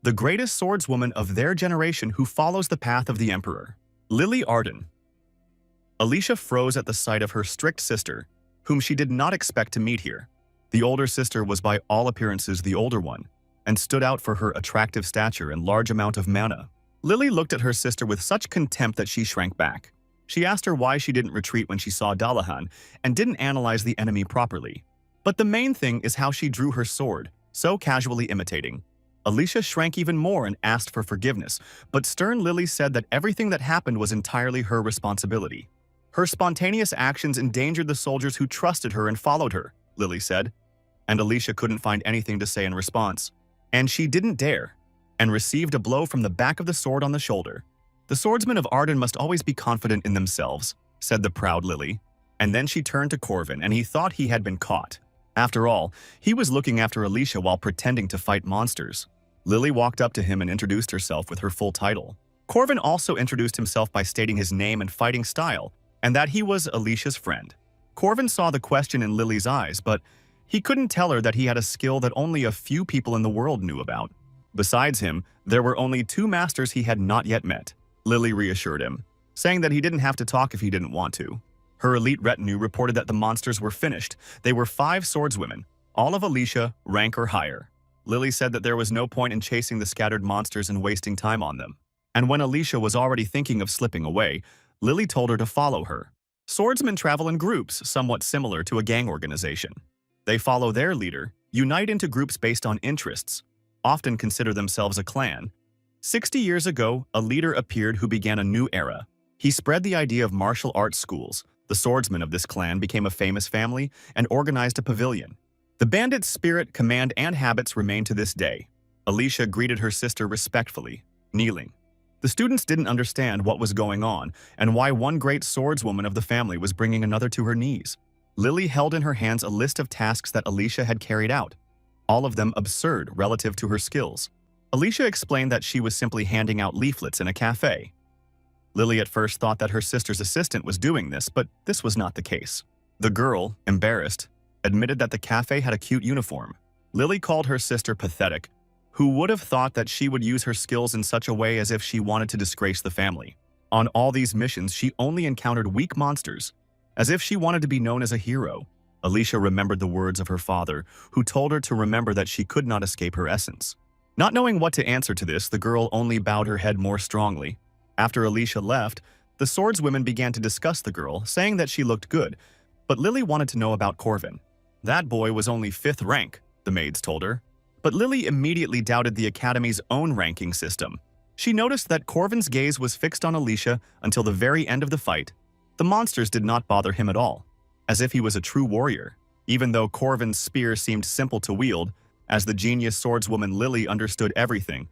the greatest swordswoman of their generation who follows the path of the Emperor. Lily Arden. Alicia froze at the sight of her strict sister, whom she did not expect to meet here. The older sister was by all appearances the older one, and stood out for her attractive stature and large amount of mana. Lily looked at her sister with such contempt that she shrank back. She asked her why she didn't retreat when she saw Dalahan, and didn't analyze the enemy properly. But the main thing is how she drew her sword, so casually imitating. Alicia shrank even more and asked for forgiveness, but stern Lily said that everything that happened was entirely her responsibility. Her spontaneous actions endangered the soldiers who trusted her and followed her, Lily said. And Alicia couldn't find anything to say in response. And she didn't dare, and received a blow from the back of the sword on the shoulder. The swordsmen of Arden must always be confident in themselves, said the proud Lily. And then she turned to Corvin, and he thought he had been caught. After all, he was looking after Alicia while pretending to fight monsters. Lily walked up to him and introduced herself with her full title. Corvin also introduced himself by stating his name and fighting style, and that he was Alicia's friend. Corvin saw the question in Lily's eyes, but he couldn't tell her that he had a skill that only a few people in the world knew about. Besides him, there were only 2 masters he had not yet met. Lily reassured him, saying that he didn't have to talk if he didn't want to. Her elite retinue reported that the monsters were finished. They were 5 swordswomen, all of Alicia, rank or higher. Lily said that there was no point in chasing the scattered monsters and wasting time on them. And when Alicia was already thinking of slipping away, Lily told her to follow her. Swordsmen travel in groups, somewhat similar to a gang organization. They follow their leader, unite into groups based on interests, often consider themselves a clan. 60 years ago, a leader appeared who began a new era. He spread the idea of martial arts schools. The swordsmen of this clan became a famous family and organized a pavilion. The bandit's spirit, command, and habits remain to this day. Alicia greeted her sister respectfully, kneeling. The students didn't understand what was going on and why one great swordswoman of the family was bringing another to her knees. Lily held in her hands a list of tasks that Alicia had carried out, all of them absurd relative to her skills. Alicia explained that she was simply handing out leaflets in a cafe. Lily at first thought that her sister's assistant was doing this, but this was not the case. The girl, embarrassed, admitted that the cafe had a cute uniform. Lily called her sister pathetic, who would have thought that she would use her skills in such a way as if she wanted to disgrace the family. On all these missions, she only encountered weak monsters, as if she wanted to be known as a hero. Alicia remembered the words of her father, who told her to remember that she could not escape her essence. Not knowing what to answer to this, the girl only bowed her head more strongly. After Alicia left, the swordswomen began to discuss the girl, saying that she looked good, but Lily wanted to know about Corvin. That boy was only 5th rank, the maids told her. But Lily immediately doubted the Academy's own ranking system. She noticed that Corvin's gaze was fixed on Alicia until the very end of the fight. The monsters did not bother him at all, as if he was a true warrior, even though Corvin's spear seemed simple to wield. As the genius swordswoman Lily understood everything.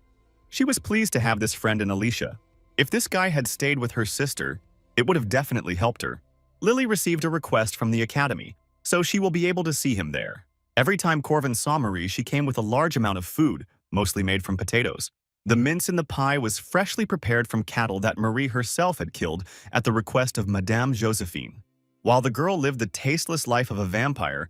She was pleased to have this friend in Alicia. If this guy had stayed with her sister, it would have definitely helped her. Lily received a request from the Academy, so she will be able to see him there. Every time Corvin saw Marie, she came with a large amount of food, mostly made from potatoes. The mince in the pie was freshly prepared from cattle that Marie herself had killed at the request of Madame Josephine. While the girl lived the tasteless life of a vampire,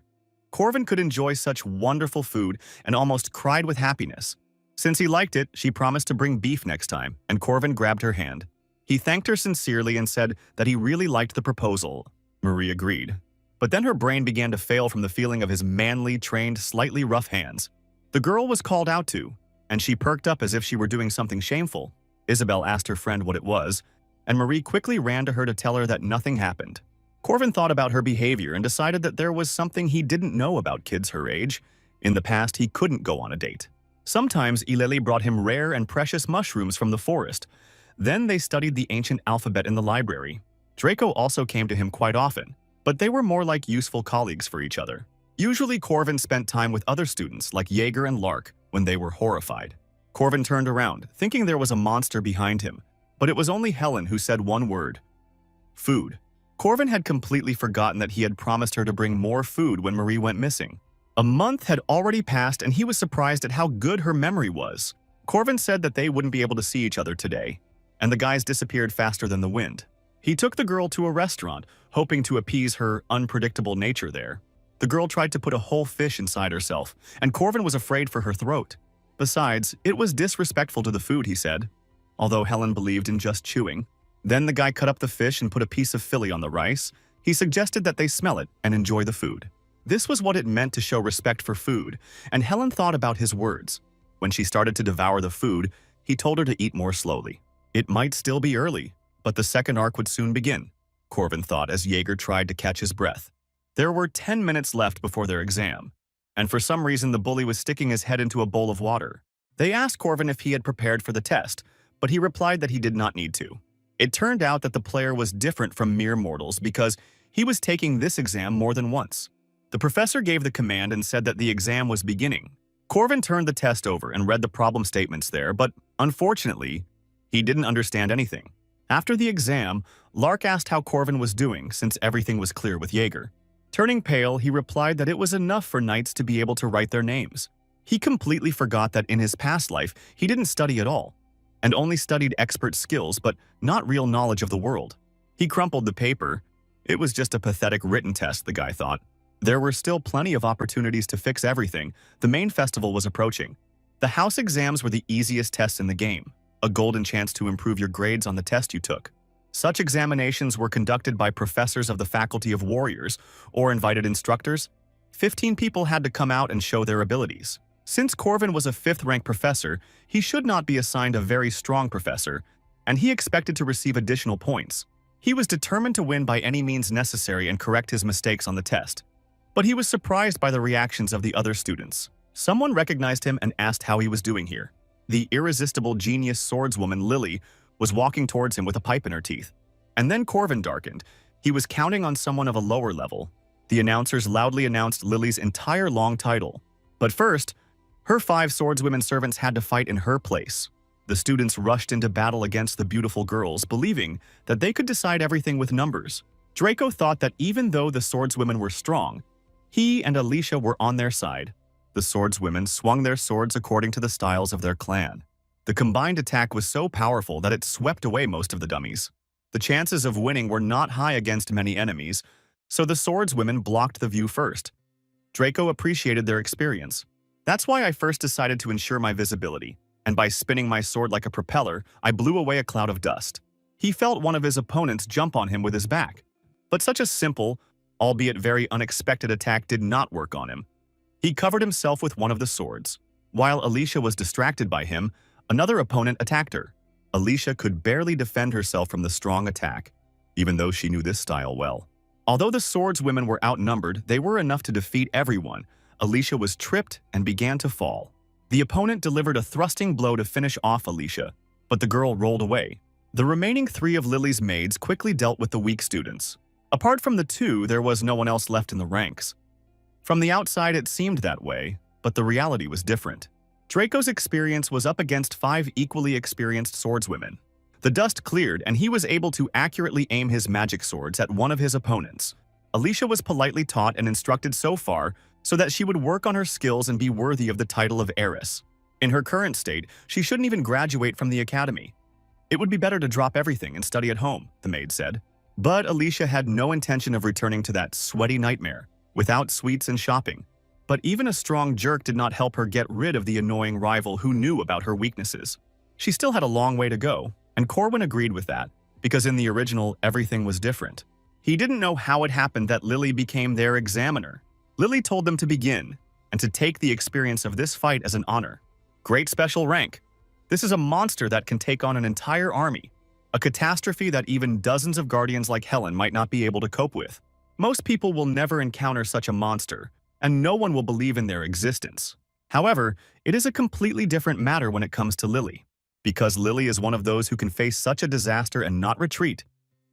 Corvin could enjoy such wonderful food and almost cried with happiness. Since he liked it, she promised to bring beef next time, and Corvin grabbed her hand. He thanked her sincerely and said that he really liked the proposal. Marie agreed. But then her brain began to fail from the feeling of his manly, trained, slightly rough hands. The girl was called out to, and she perked up as if she were doing something shameful. Isabel asked her friend what it was, and Marie quickly ran to her to tell her that nothing happened. Corvin thought about her behavior and decided that there was something he didn't know about kids her age. In the past, he couldn't go on a date. Sometimes Ileli brought him rare and precious mushrooms from the forest. Then they studied the ancient alphabet in the library. Draco also came to him quite often, but they were more like useful colleagues for each other. Usually Corvin spent time with other students like Jaeger and Lark when they were horrified. Corvin turned around, thinking there was a monster behind him, but it was only Helen who said one word: food. Corvin had completely forgotten that he had promised her to bring more food when Marie went missing. A month had already passed and he was surprised at how good her memory was. Corvin said that they wouldn't be able to see each other today, and the guys disappeared faster than the wind. He took the girl to a restaurant, hoping to appease her unpredictable nature there. The girl tried to put a whole fish inside herself, and Corvin was afraid for her throat. Besides, it was disrespectful to the food, he said, although Helen believed in just chewing. Then the guy cut up the fish and put a piece of Philly on the rice. He suggested that they smell it and enjoy the food. This was what it meant to show respect for food, and Helen thought about his words. When she started to devour the food, he told her to eat more slowly. It might still be early, but the second arc would soon begin, Corvin thought as Jaeger tried to catch his breath. There were 10 minutes left before their exam, and for some reason the bully was sticking his head into a bowl of water. They asked Corvin if he had prepared for the test, but he replied that he did not need to. It turned out that the player was different from mere mortals because he was taking this exam more than once. The professor gave the command and said that the exam was beginning. Corvin turned the test over and read the problem statements there, but unfortunately, he didn't understand anything. After the exam, Lark asked how Corvin was doing since everything was clear with Jaeger. Turning pale, he replied that it was enough for knights to be able to write their names. He completely forgot that in his past life, he didn't study at all, and only studied expert skills but not real knowledge of the world. He crumpled the paper. It was just a pathetic written test, the guy thought. There were still plenty of opportunities to fix everything. The main festival was approaching. The house exams were the easiest tests in the game, a golden chance to improve your grades on the test you took. Such examinations were conducted by professors of the Faculty of Warriors or invited instructors. 15 people had to come out and show their abilities. Since Corvin was a 5th-rank professor, he should not be assigned a very strong professor, and he expected to receive additional points. He was determined to win by any means necessary and correct his mistakes on the test. But he was surprised by the reactions of the other students. Someone recognized him and asked how he was doing here. The irresistible genius swordswoman Lily was walking towards him with a pipe in her teeth. And then Corvin darkened. He was counting on someone of a lower level. The announcers loudly announced Lily's entire long title. But first, her 5 swordswomen servants had to fight in her place. The students rushed into battle against the beautiful girls, believing that they could decide everything with numbers. Draco thought that even though the swordswomen were strong, he and Alicia were on their side. The swordswomen swung their swords according to the styles of their clan. The combined attack was so powerful that it swept away most of the dummies. The chances of winning were not high against many enemies, so the swordswomen blocked the view first. Draco appreciated their experience. That's why I first decided to ensure my visibility, and by spinning my sword like a propeller, I blew away a cloud of dust. He felt one of his opponents jump on him with his back. But such a simple, albeit very unexpected attack did not work on him. He covered himself with one of the swords. While Alicia was distracted by him, another opponent attacked her. Alicia could barely defend herself from the strong attack, even though she knew this style well. Although the swordswomen were outnumbered, they were enough to defeat everyone. Alicia was tripped and began to fall. The opponent delivered a thrusting blow to finish off Alicia, but the girl rolled away. The remaining 3 of Lily's maids quickly dealt with the weak students. Apart from the 2, there was no one else left in the ranks. From the outside, it seemed that way, but the reality was different. Draco's experience was up against 5 equally experienced swordswomen. The dust cleared, and he was able to accurately aim his magic swords at one of his opponents. Alicia was politely taught and instructed so far so that she would work on her skills and be worthy of the title of heiress. In her current state, she shouldn't even graduate from the academy. It would be better to drop everything and study at home, the maid said. But Alicia had no intention of returning to that sweaty nightmare, without sweets and shopping. But even a strong jerk did not help her get rid of the annoying rival who knew about her weaknesses. She still had a long way to go. And Corwin agreed with that, because in the original, everything was different. He didn't know how it happened that Lily became their examiner. Lily told them to begin, and to take the experience of this fight as an honor. Great special rank. This is a monster that can take on an entire army. A catastrophe that even dozens of guardians like Helen might not be able to cope with. Most people will never encounter such a monster, and no one will believe in their existence. However, it is a completely different matter when it comes to Lily. Because Lily is one of those who can face such a disaster and not retreat.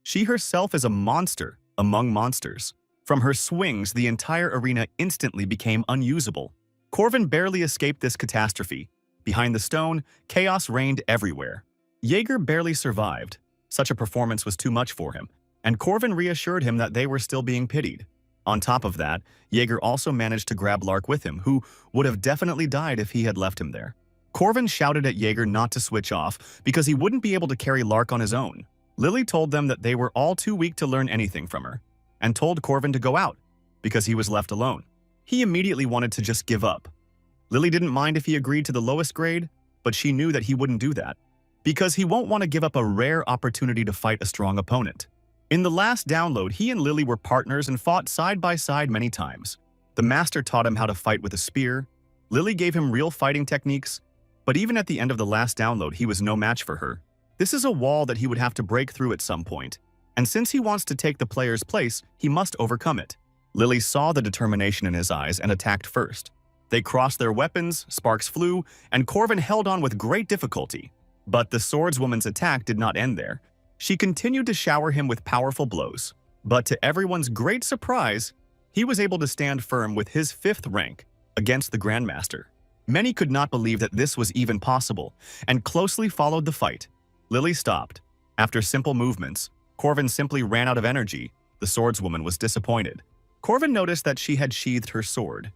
She herself is a monster among monsters. From her swings, the entire arena instantly became unusable. Corvin barely escaped this catastrophe. Behind the stone, chaos reigned everywhere. Jaeger barely survived. Such a performance was too much for him, and Corvin reassured him that they were still being pitied. On top of that, Jaeger also managed to grab Lark with him, who would have definitely died if he had left him there. Corvin shouted at Jaeger not to switch off because he wouldn't be able to carry Lark on his own. Lily told them that they were all too weak to learn anything from her, and told Corvin to go out because he was left alone. He immediately wanted to just give up. Lily didn't mind if he agreed to the lowest grade, but she knew that he wouldn't do that because he won't want to give up a rare opportunity to fight a strong opponent. In the last download, he and Lily were partners and fought side by side many times. The master taught him how to fight with a spear. Lily gave him real fighting techniques, but even at the end of the last download, he was no match for her. This is a wall that he would have to break through at some point, and since he wants to take the player's place, he must overcome it. Lily saw the determination in his eyes and attacked first. They crossed their weapons, sparks flew, and Corvin held on with great difficulty. But the swordswoman's attack did not end there. She continued to shower him with powerful blows. But to everyone's great surprise, he was able to stand firm with his 5th rank against the Grandmaster. Many could not believe that this was even possible, and closely followed the fight. Lily stopped. After simple movements, Corvin simply ran out of energy. The swordswoman was disappointed. Corvin noticed that she had sheathed her sword.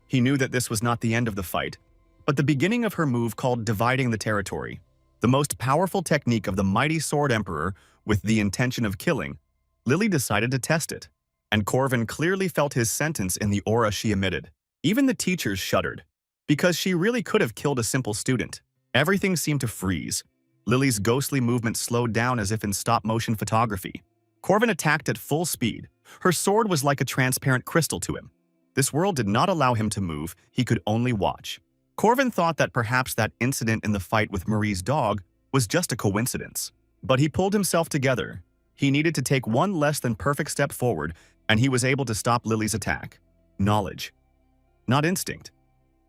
He knew that this was not the end of the fight, but the beginning of her move called dividing the territory. The most powerful technique of the mighty Sword Emperor, with the intention of killing. Lily decided to test it, and Corvin clearly felt his sentence in the aura she emitted. Even the teachers shuddered, because she really could have killed a simple student. Everything seemed to freeze. Lily's ghostly movement slowed down as if in stop-motion photography. Corvin attacked at full speed. Her sword was like a transparent crystal to him. This world did not allow him to move, he could only watch. Corvin thought that perhaps that incident in the fight with Marie's dog was just a coincidence. But he pulled himself together. He needed to take one less than perfect step forward, and he was able to stop Lily's attack. Knowledge. Not instinct.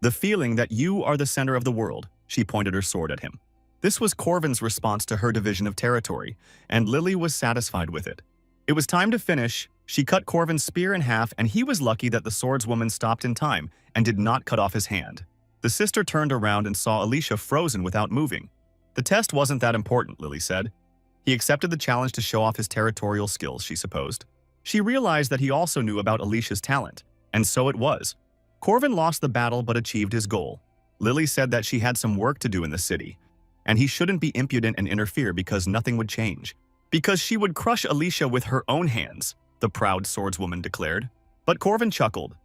The feeling that you are the center of the world, she pointed her sword at him. This was Corvin's response to her division of territory, and Lily was satisfied with it. It was time to finish. She cut Corvin's spear in half, and he was lucky that the swordswoman stopped in time and did not cut off his hand. The sister turned around and saw Alicia frozen without moving. The test wasn't that important, Lily said. He accepted the challenge to show off his territorial skills, she supposed. She realized that he also knew about Alicia's talent, and so it was. Corvin lost the battle but achieved his goal. Lily said that she had some work to do in the city, and he shouldn't be impudent and interfere because nothing would change. Because she would crush Alicia with her own hands, the proud swordswoman declared. But Corvin chuckled.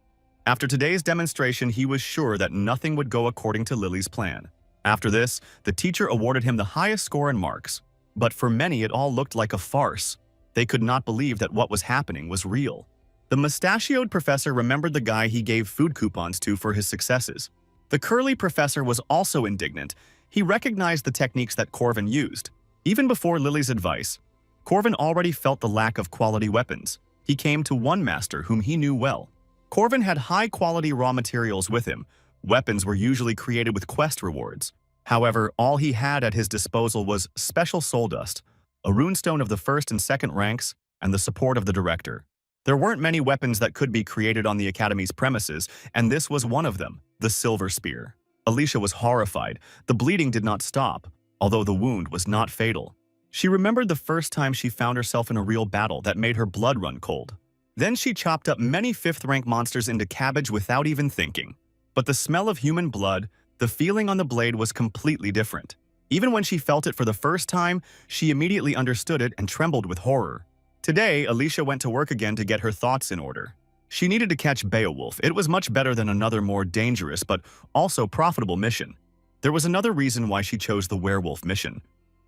After today's demonstration, he was sure that nothing would go according to Lily's plan. After this, the teacher awarded him the highest score in marks. But for many, it all looked like a farce. They could not believe that what was happening was real. The mustachioed professor remembered the guy he gave food coupons to for his successes. The curly professor was also indignant. He recognized the techniques that Corvin used. Even before Lily's advice, Corvin already felt the lack of quality weapons. He came to one master whom he knew well. Corvin had high-quality raw materials with him. Weapons were usually created with quest rewards. However, all he had at his disposal was special soul dust, a runestone of the 1st and 2nd ranks, and the support of the director. There weren't many weapons that could be created on the Academy's premises, and this was one of them, the Silver Spear. Alicia was horrified. The bleeding did not stop, although the wound was not fatal. She remembered the first time she found herself in a real battle that made her blood run cold. Then she chopped up many 5th-rank monsters into cabbage without even thinking. But the smell of human blood, the feeling on the blade was completely different. Even when she felt it for the first time, she immediately understood it and trembled with horror. Today, Alicia went to work again to get her thoughts in order. She needed to catch Beowulf. It was much better than another more dangerous but also profitable mission. There was another reason why she chose the werewolf mission.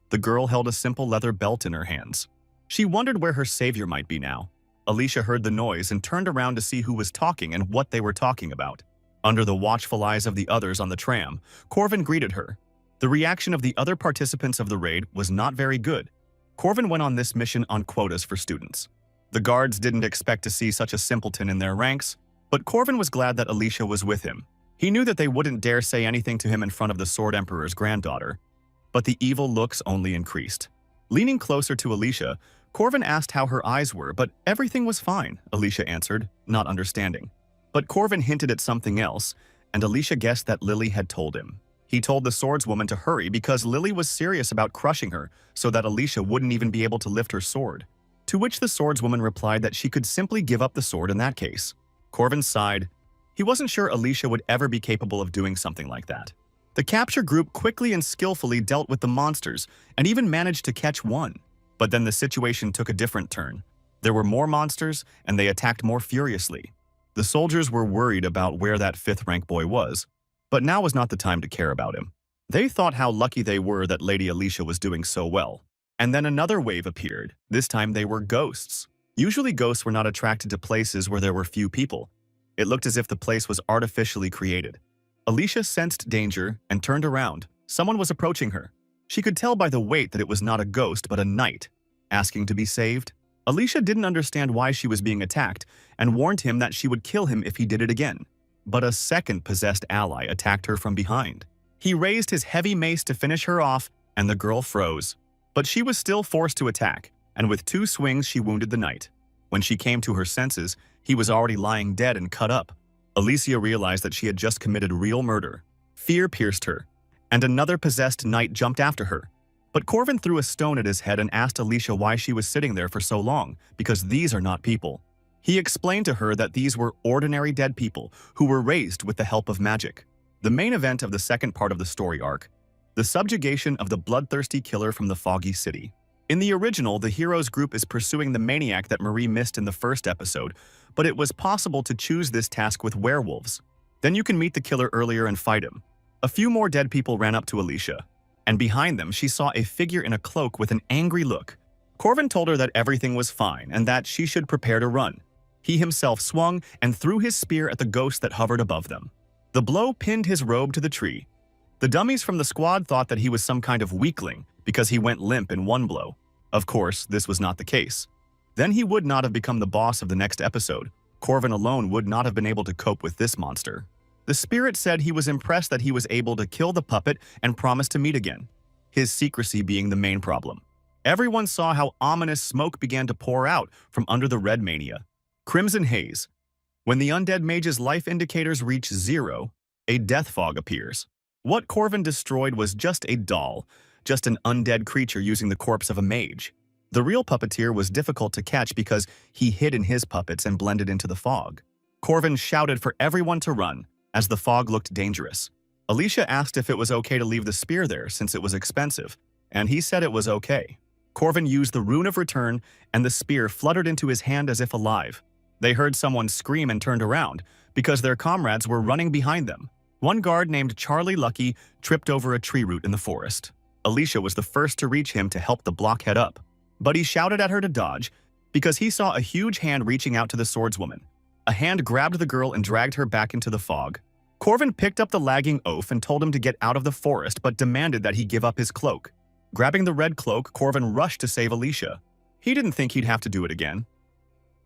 The girl held a simple leather belt in her hands. She wondered where her savior might be now. Alicia heard the noise and turned around to see who was talking and what they were talking about. Under the watchful eyes of the others on the tram, Corvin greeted her. The reaction of the other participants of the raid was not very good. Corvin went on this mission on quotas for students. The guards didn't expect to see such a simpleton in their ranks, but Corvin was glad that Alicia was with him. He knew that they wouldn't dare say anything to him in front of the Sword Emperor's granddaughter, but the evil looks only increased. Leaning closer to Alicia, Corvin asked how her eyes were, but everything was fine, Alicia answered, not understanding. But Corvin hinted at something else, and Alicia guessed that Lily had told him. He told the swordswoman to hurry because Lily was serious about crushing her so that Alicia wouldn't even be able to lift her sword. To which the swordswoman replied that she could simply give up the sword in that case. Corvin sighed. He wasn't sure Alicia would ever be capable of doing something like that. The capture group quickly and skillfully dealt with the monsters and even managed to catch one. But then the situation took a different turn. There were more monsters and they attacked more furiously. The soldiers were worried about where that 5th rank boy was, but now was not the time to care about him. They thought how lucky they were that Lady Alicia was doing so well. And then another wave appeared. This time they were ghosts. Usually ghosts were not attracted to places where there were few people. It looked as if the place was artificially created. Alicia sensed danger and turned around. Someone was approaching her. She could tell by the weight that it was not a ghost but a knight, asking to be saved. Alicia didn't understand why she was being attacked and warned him that she would kill him if he did it again. But a second possessed ally attacked her from behind. He raised his heavy mace to finish her off, and the girl froze. But she was still forced to attack, and with 2 swings she wounded the knight. When she came to her senses, he was already lying dead and cut up. Alicia realized that she had just committed real murder. Fear pierced her, and another possessed knight jumped after her. But Corvin threw a stone at his head and asked Alicia why she was sitting there for so long, because these are not people. He explained to her that these were ordinary dead people who were raised with the help of magic. The main event of the second part of the story arc, the subjugation of the bloodthirsty killer from the Foggy City. In the original, the heroes group is pursuing the maniac that Marie missed in the first episode, but it was possible to choose this task with werewolves. Then you can meet the killer earlier and fight him. A few more dead people ran up to Alicia, and behind them she saw a figure in a cloak with an angry look. Corvin told her that everything was fine and that she should prepare to run. He himself swung and threw his spear at the ghost that hovered above them. The blow pinned his robe to the tree. The dummies from the squad thought that he was some kind of weakling because he went limp in one blow. Of course, this was not the case. Then he would not have become the boss of the next episode. Corvin alone would not have been able to cope with this monster. The spirit said he was impressed that he was able to kill the puppet and promised to meet again, his secrecy being the main problem. Everyone saw how ominous smoke began to pour out from under the red mania. Crimson haze. When the undead mage's life indicators reach 0, a death fog appears. What Corvin destroyed was just a doll, just an undead creature using the corpse of a mage. The real puppeteer was difficult to catch because he hid in his puppets and blended into the fog. Corvin shouted for everyone to run, as the fog looked dangerous. Alicia asked if it was okay to leave the spear there since it was expensive, and he said it was okay. Corvin used the Rune of Return, and the spear fluttered into his hand as if alive. They heard someone scream and turned around, because their comrades were running behind them. One guard named Charlie Lucky tripped over a tree root in the forest. Alicia was the first to reach him to help the blockhead up, but he shouted at her to dodge because he saw a huge hand reaching out to the swordswoman. A hand grabbed the girl and dragged her back into the fog. Corvin picked up the lagging oaf and told him to get out of the forest but demanded that he give up his cloak. Grabbing the red cloak, Corvin rushed to save Alicia. He didn't think he'd have to do it again.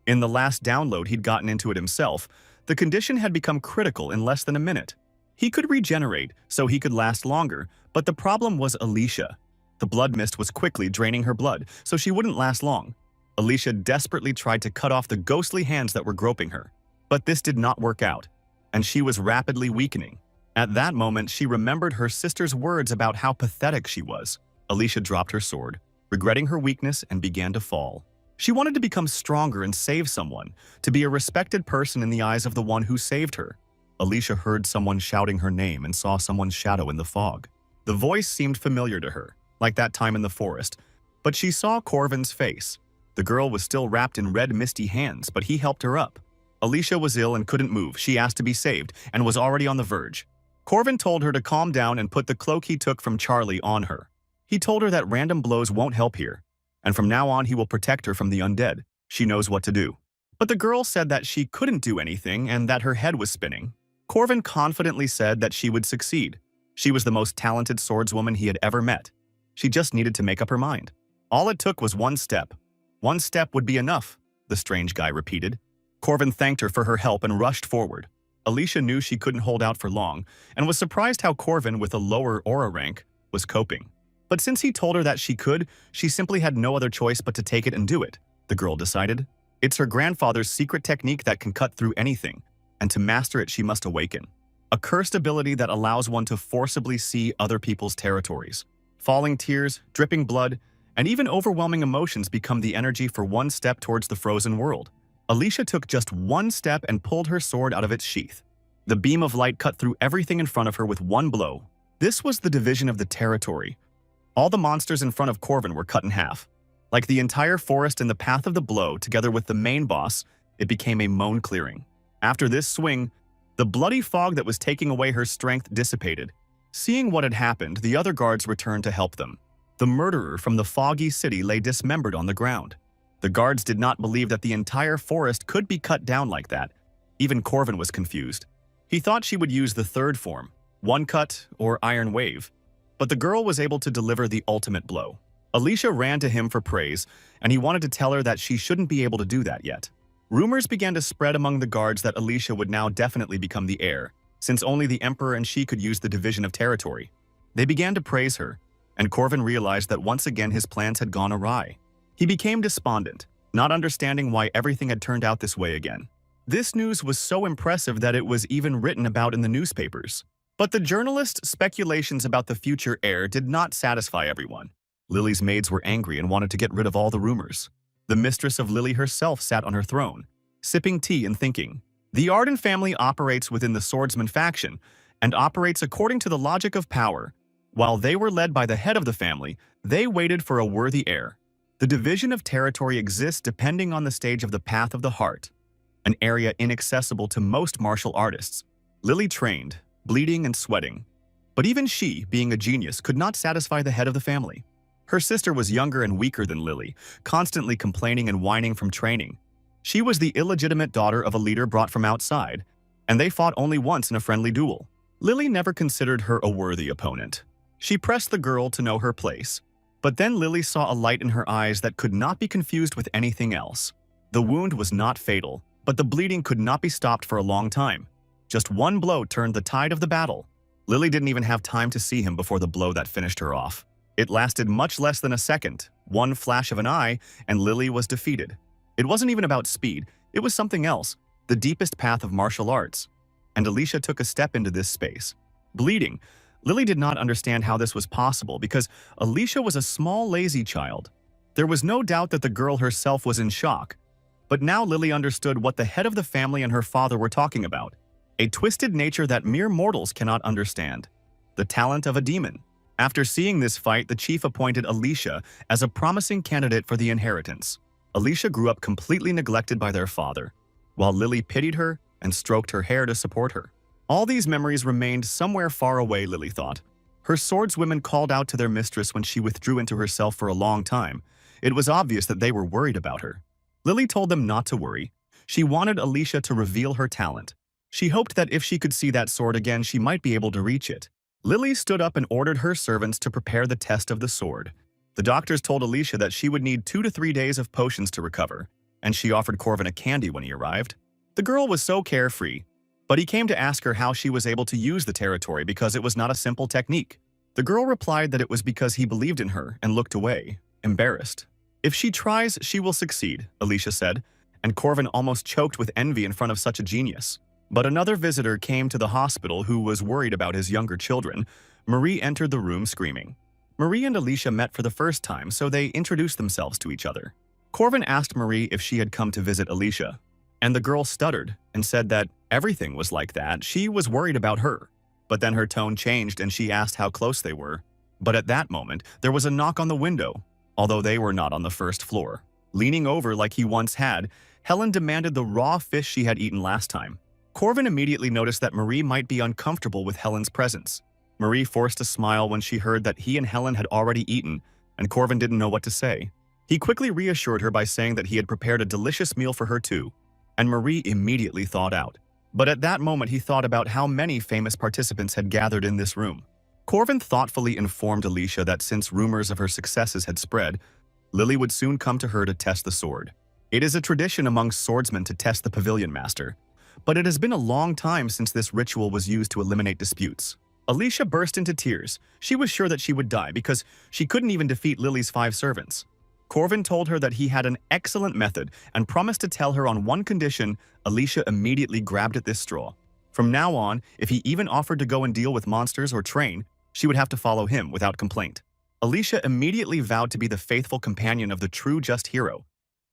In the last download he'd gotten into it himself, the condition had become critical in less than a minute. He could regenerate, so he could last longer, but the problem was Alicia. The blood mist was quickly draining her blood, so she wouldn't last long. Alicia desperately tried to cut off the ghostly hands that were groping her. But this did not work out, and she was rapidly weakening. At that moment, she remembered her sister's words about how pathetic she was. Alicia dropped her sword, regretting her weakness, and began to fall. She wanted to become stronger and save someone, to be a respected person in the eyes of the one who saved her. Alicia heard someone shouting her name and saw someone's shadow in the fog. The voice seemed familiar to her, like that time in the forest, but she saw Corvin's face. The girl was still wrapped in red misty hands, but he helped her up. Alicia was ill and couldn't move. She asked to be saved and was already on the verge. Corvin told her to calm down and put the cloak he took from Charlie on her. He told her that random blows won't help here, and from now on he will protect her from the undead. She knows what to do. But the girl said that she couldn't do anything and that her head was spinning. Corvin confidently said that she would succeed. She was the most talented swordswoman he had ever met. She just needed to make up her mind. All it took was one step. One step would be enough, the strange guy repeated. Corvin thanked her for her help and rushed forward. Alicia knew she couldn't hold out for long and was surprised how Corvin, with a lower aura rank, was coping. But since he told her that she could, she simply had no other choice but to take it and do it, the girl decided. It's her grandfather's secret technique that can cut through anything, and to master it she must awaken. A cursed ability that allows one to forcibly see other people's territories. Falling tears, dripping blood, and even overwhelming emotions become the energy for one step towards the frozen world. Alicia took just one step and pulled her sword out of its sheath. The beam of light cut through everything in front of her with one blow. This was the division of the territory. All the monsters in front of Corvin were cut in half. Like the entire forest in the path of the blow, together with the main boss, it became a moan clearing. After this swing, the bloody fog that was taking away her strength dissipated. Seeing what had happened, the other guards returned to help them. The murderer from the foggy city lay dismembered on the ground. The guards did not believe that the entire forest could be cut down like that. Even Corvin was confused. He thought she would use the third form, one cut or iron wave. But the girl was able to deliver the ultimate blow. Alicia ran to him for praise, and he wanted to tell her that she shouldn't be able to do that yet. Rumors began to spread among the guards that Alicia would now definitely become the heir, since only the Emperor and she could use the division of territory. They began to praise her, and Corvin realized that once again his plans had gone awry. He became despondent, not understanding why everything had turned out this way again. This news was so impressive that it was even written about in the newspapers. But the journalists' speculations about the future heir did not satisfy everyone. Lily's maids were angry and wanted to get rid of all the rumors. The mistress of Lily herself sat on her throne, sipping tea and thinking. The Arden family operates within the swordsman faction and operates according to the logic of power. While they were led by the head of the family, they waited for a worthy heir. The division of territory exists depending on the stage of the path of the heart, an area inaccessible to most martial artists. Lily trained, bleeding and sweating. But even she, being a genius, could not satisfy the head of the family. Her sister was younger and weaker than Lily, constantly complaining and whining from training. She was the illegitimate daughter of a leader brought from outside, and they fought only once in a friendly duel. Lily never considered her a worthy opponent. She pressed the girl to know her place. But then Lily saw a light in her eyes that could not be confused with anything else. The wound was not fatal, but the bleeding could not be stopped for a long time. Just one blow turned the tide of the battle. Lily didn't even have time to see him before the blow that finished her off. It lasted much less than a second, one flash of an eye, and Lily was defeated. It wasn't even about speed, it was something else, the deepest path of martial arts. And Alicia took a step into this space. Bleeding, Lily did not understand how this was possible because Alicia was a small, lazy child. There was no doubt that the girl herself was in shock. But now Lily understood what the head of the family and her father were talking about. A twisted nature that mere mortals cannot understand. The talent of a demon. After seeing this fight, the chief appointed Alicia as a promising candidate for the inheritance. Alicia grew up completely neglected by their father, while Lily pitied her and stroked her hair to support her. All these memories remained somewhere far away, Lily thought. Her swordswomen called out to their mistress when she withdrew into herself for a long time. It was obvious that they were worried about her. Lily told them not to worry. She wanted Alicia to reveal her talent. She hoped that if she could see that sword again, she might be able to reach it. Lily stood up and ordered her servants to prepare the test of the sword. The doctors told Alicia that she would need 2 to 3 days of potions to recover, and she offered Corvin a candy when he arrived. The girl was so carefree, but he came to ask her how she was able to use the territory because it was not a simple technique. The girl replied that it was because he believed in her and looked away, embarrassed. If she tries, she will succeed, Alicia said, and Corvin almost choked with envy in front of such a genius. But another visitor came to the hospital who was worried about his younger children. Marie entered the room screaming. Marie and Alicia met for the first time, so they introduced themselves to each other. Corvin asked Marie if she had come to visit Alicia, and the girl stuttered and said that everything was like that. She was worried about her. But then her tone changed and she asked how close they were. But at that moment, there was a knock on the window, although they were not on the first floor. Leaning over like he once had, Helen demanded the raw fish she had eaten last time. Corvin immediately noticed that Marie might be uncomfortable with Helen's presence. Marie forced a smile when she heard that he and Helen had already eaten, and Corvin didn't know what to say. He quickly reassured her by saying that he had prepared a delicious meal for her too, and Marie immediately thawed out. But at that moment he thought about how many famous participants had gathered in this room. Corvin thoughtfully informed Alicia that since rumors of her successes had spread, Lily would soon come to her to test the sword. It is a tradition among swordsmen to test the pavilion master, but it has been a long time since this ritual was used to eliminate disputes. Alicia burst into tears. She was sure that she would die because she couldn't even defeat Lily's 5 servants. Corvin told her that he had an excellent method and promised to tell her on one condition. Alicia immediately grabbed at this straw. From now on, if he even offered to go and deal with monsters or train, she would have to follow him without complaint. Alicia immediately vowed to be the faithful companion of the true just hero.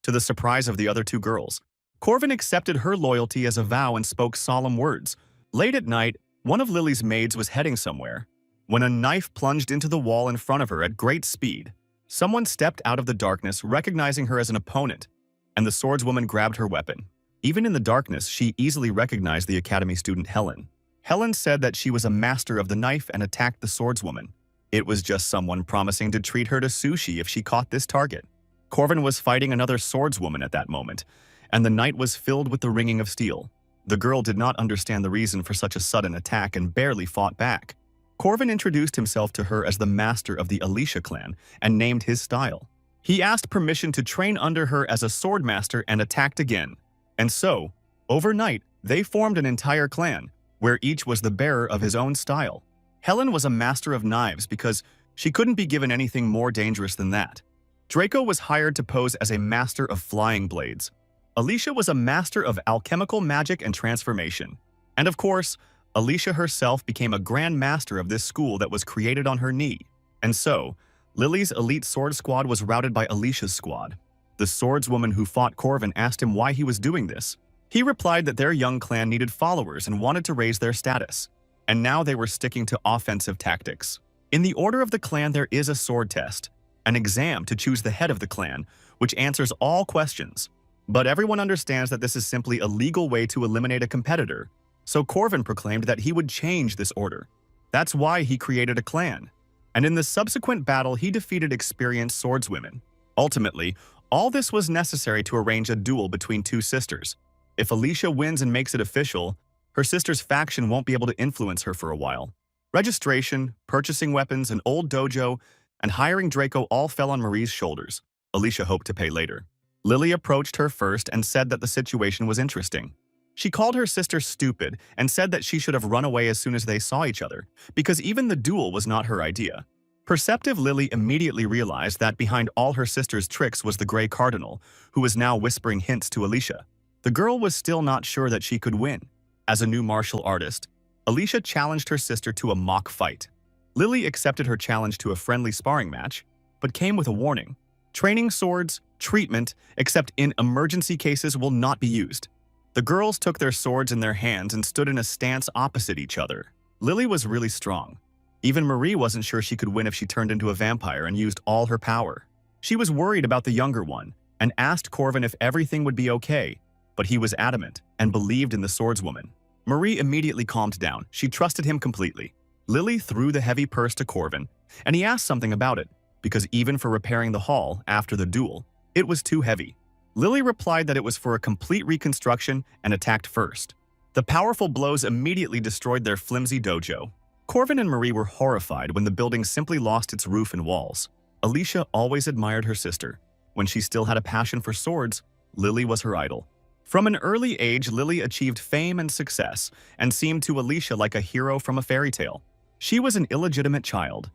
To the surprise of the other 2 girls, Corvin accepted her loyalty as a vow and spoke solemn words. Late at night, one of Lily's maids was heading somewhere when a knife plunged into the wall in front of her at great speed. Someone stepped out of the darkness, recognizing her as an opponent, and the swordswoman grabbed her weapon. Even in the darkness, she easily recognized the academy student Helen. Helen said that she was a master of the knife and attacked the swordswoman. It was just someone promising to treat her to sushi if she caught this target. Corvin was fighting another swordswoman at that moment, and the night was filled with the ringing of steel. The girl did not understand the reason for such a sudden attack and barely fought back. Corvin introduced himself to her as the master of the Alicia clan and named his style. He asked permission to train under her as a sword master and attacked again. And so, overnight, they formed an entire clan, where each was the bearer of his own style. Helen was a master of knives because she couldn't be given anything more dangerous than that. Draco was hired to pose as a master of flying blades. Alicia was a master of alchemical magic and transformation. And of course, Alicia herself became a grand master of this school that was created on her knee. And so, Lily's elite sword squad was routed by Alicia's squad. The swordswoman who fought Corvin asked him why he was doing this. He replied that their young clan needed followers and wanted to raise their status. And now they were sticking to offensive tactics. In the order of the clan, there is a sword test, an exam to choose the head of the clan, which answers all questions. But everyone understands that this is simply a legal way to eliminate a competitor, so Corvin proclaimed that he would change this order. That's why he created a clan. And in the subsequent battle, he defeated experienced swordswomen. Ultimately, all this was necessary to arrange a duel between 2 sisters. If Alicia wins and makes it official, her sister's faction won't be able to influence her for a while. Registration, purchasing weapons, an old dojo, and hiring Draco all fell on Marie's shoulders. Alicia hoped to pay later. Lily approached her first and said that the situation was interesting. She called her sister stupid and said that she should have run away as soon as they saw each other, because even the duel was not her idea. Perceptive Lily immediately realized that behind all her sister's tricks was the Grey Cardinal, who was now whispering hints to Alicia. The girl was still not sure that she could win. As a new martial artist, Alicia challenged her sister to a mock fight. Lily accepted her challenge to a friendly sparring match, but came with a warning. Training swords, treatment, except in emergency cases, will not be used. The girls took their swords in their hands and stood in a stance opposite each other. Lily was really strong. Even Marie wasn't sure she could win if she turned into a vampire and used all her power. She was worried about the younger one and asked Corvin if everything would be okay, but he was adamant and believed in the swordswoman. Marie immediately calmed down. She trusted him completely. Lily threw the heavy purse to Corvin, and he asked something about it, because even for repairing the hall after the duel, it was too heavy. Lily replied that it was for a complete reconstruction and attacked first. The powerful blows immediately destroyed their flimsy dojo. Corvin and Marie were horrified when the building simply lost its roof and walls. Alicia always admired her sister. When she still had a passion for swords, Lily was her idol. From an early age, Lily achieved fame and success and seemed to Alicia like a hero from a fairy tale. She was an illegitimate child.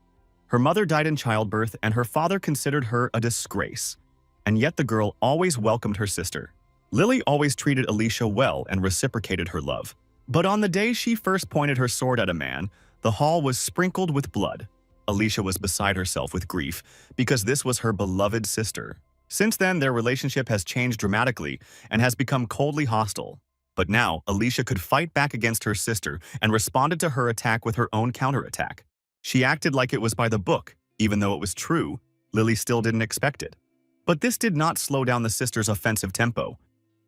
Her mother died in childbirth and her father considered her a disgrace. And yet the girl always welcomed her sister. Lily always treated Alicia well and reciprocated her love. But on the day she first pointed her sword at a man, the hall was sprinkled with blood. Alicia was beside herself with grief because this was her beloved sister. Since then, their relationship has changed dramatically and has become coldly hostile. But now, Alicia could fight back against her sister and responded to her attack with her own counterattack. She acted like it was by the book. Even though it was true, Lily still didn't expect it. But this did not slow down the sister's offensive tempo,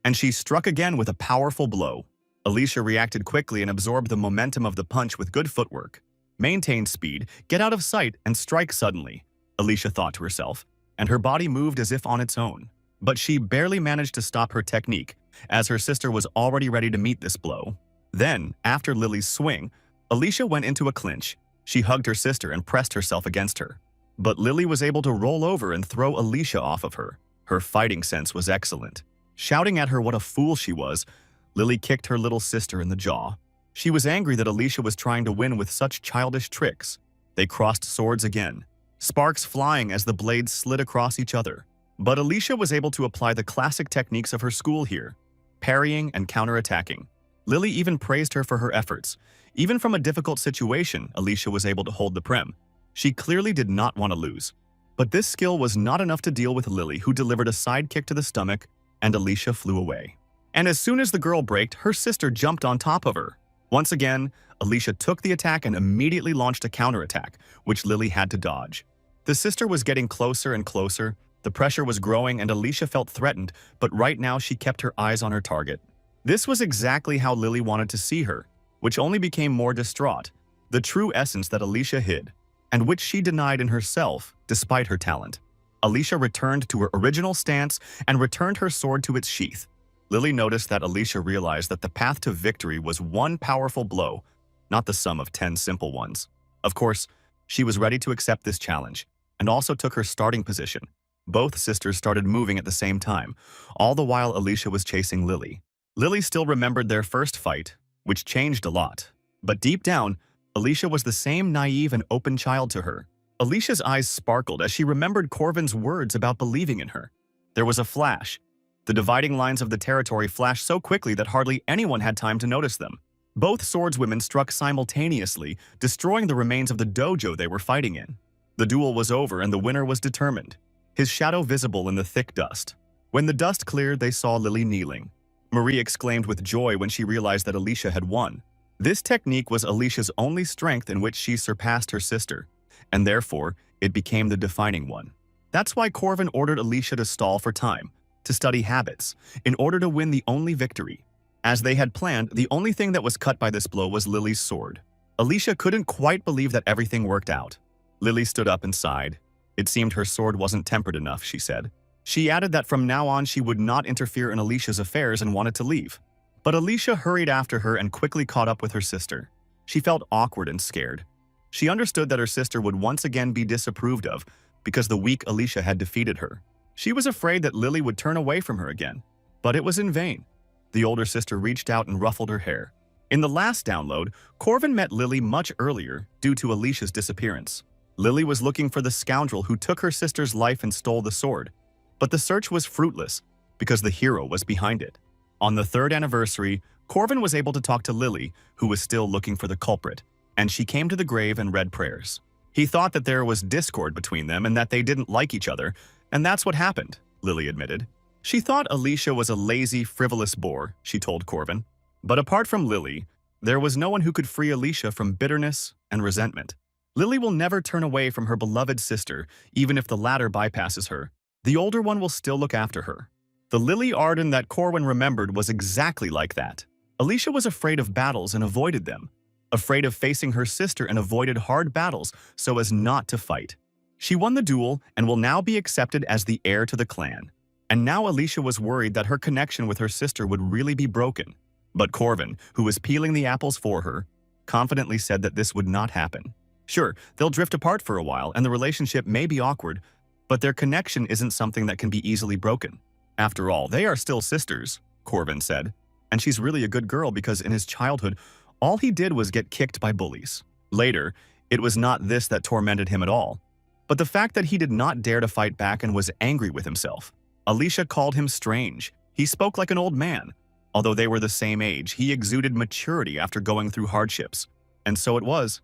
and she struck again with a powerful blow. Alicia reacted quickly and absorbed the momentum of the punch with good footwork. Maintain speed, get out of sight, and strike suddenly, Alicia thought to herself, and her body moved as if on its own. But she barely managed to stop her technique, as her sister was already ready to meet this blow. Then, after Lily's swing, Alicia went into a clinch. She hugged her sister and pressed herself against her. But Lily was able to roll over and throw Alicia off of her. Her fighting sense was excellent. Shouting at her what a fool she was, Lily kicked her little sister in the jaw. She was angry that Alicia was trying to win with such childish tricks. They crossed swords again, sparks flying as the blades slid across each other. But Alicia was able to apply the classic techniques of her school here, parrying and counterattacking. Lily even praised her for her efforts. Even from a difficult situation, Alicia was able to hold the prem. She clearly did not want to lose. But this skill was not enough to deal with Lily, who delivered a side kick to the stomach, and Alicia flew away. And as soon as the girl braked, her sister jumped on top of her. Once again, Alicia took the attack and immediately launched a counterattack, which Lily had to dodge. The sister was getting closer and closer. The pressure was growing and Alicia felt threatened, but right now she kept her eyes on her target. This was exactly how Lily wanted to see her, which only became more distraught, the true essence that Alicia hid, and which she denied in herself despite her talent. Alicia returned to her original stance and returned her sword to its sheath. Lily noticed that Alicia realized that the path to victory was one powerful blow, not the sum of 10 simple ones. Of course, she was ready to accept this challenge, and also took her starting position. Both sisters started moving at the same time, all the while Alicia was chasing Lily. Lily still remembered their first fight, which changed a lot. But deep down, Alicia was the same naive and open child to her. Alicia's eyes sparkled as she remembered Corvin's words about believing in her. There was a flash. The dividing lines of the territory flashed so quickly that hardly anyone had time to notice them. Both swordswomen struck simultaneously, destroying the remains of the dojo they were fighting in. The duel was over and the winner was determined, his shadow visible in the thick dust. When the dust cleared, they saw Lily kneeling. Marie exclaimed with joy when she realized that Alicia had won. This technique was Alicia's only strength in which she surpassed her sister, and therefore, it became the defining one. That's why Corvin ordered Alicia to stall for time, to study habits, in order to win the only victory. As they had planned, the only thing that was cut by this blow was Lily's sword. Alicia couldn't quite believe that everything worked out. Lily stood up and sighed. It seemed her sword wasn't tempered enough, she said. She added that from now on she would not interfere in Alicia's affairs and wanted to leave. But Alicia hurried after her and quickly caught up with her sister. She felt awkward and scared. She understood that her sister would once again be disapproved of because the weak Alicia had defeated her. She was afraid that Lily would turn away from her again, but it was in vain. The older sister reached out and ruffled her hair. In the last download, Corvin met Lily much earlier due to Alicia's disappearance. Lily was looking for the scoundrel who took her sister's life and stole the sword. But the search was fruitless because the hero was behind it. On the 3rd anniversary, Corvin was able to talk to Lily, who was still looking for the culprit, and she came to the grave and read prayers. He thought that there was discord between them and that they didn't like each other, and that's what happened, Lily admitted. She thought Alicia was a lazy, frivolous bore, she told Corvin. But apart from Lily, there was no one who could free Alicia from bitterness and resentment. Lily will never turn away from her beloved sister, even if the latter bypasses her. The older one will still look after her. The Lily Arden that Corwin remembered was exactly like that. Alicia was afraid of battles and avoided them, afraid of facing her sister and avoided hard battles so as not to fight. She won the duel and will now be accepted as the heir to the clan. And now Alicia was worried that her connection with her sister would really be broken. But Corvin, who was peeling the apples for her, confidently said that this would not happen. Sure, they'll drift apart for a while and the relationship may be awkward, but their connection isn't something that can be easily broken. After all, they are still sisters, Corvin said. And she's really a good girl because in his childhood, all he did was get kicked by bullies. Later, it was not this that tormented him at all, but the fact that he did not dare to fight back and was angry with himself. Alicia called him strange. He spoke like an old man. Although they were the same age, he exuded maturity after going through hardships. And so it was.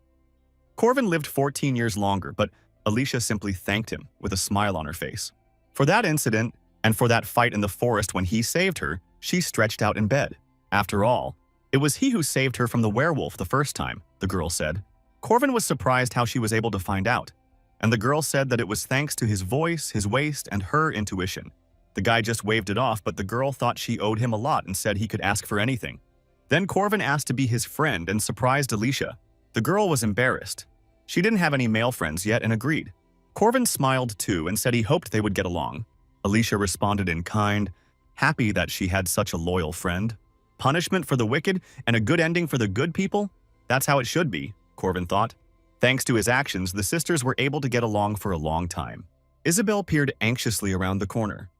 Corvin lived 14 years longer, but Alicia simply thanked him with a smile on her face. For that incident, and for that fight in the forest when he saved her, she stretched out in bed. After all, it was he who saved her from the werewolf the first time, the girl said. Corvin was surprised how she was able to find out, and the girl said that it was thanks to his voice, his waist, and her intuition. The guy just waved it off, but the girl thought she owed him a lot and said he could ask for anything. Then Corvin asked to be his friend and surprised Alicia. The girl was embarrassed. She didn't have any male friends yet and agreed. Corvin smiled too and said he hoped they would get along. Alicia responded in kind, happy that she had such a loyal friend. Punishment for the wicked and a good ending for the good people? That's how it should be, Corvin thought. Thanks to his actions, the sisters were able to get along for a long time. Isabel peered anxiously around the corner.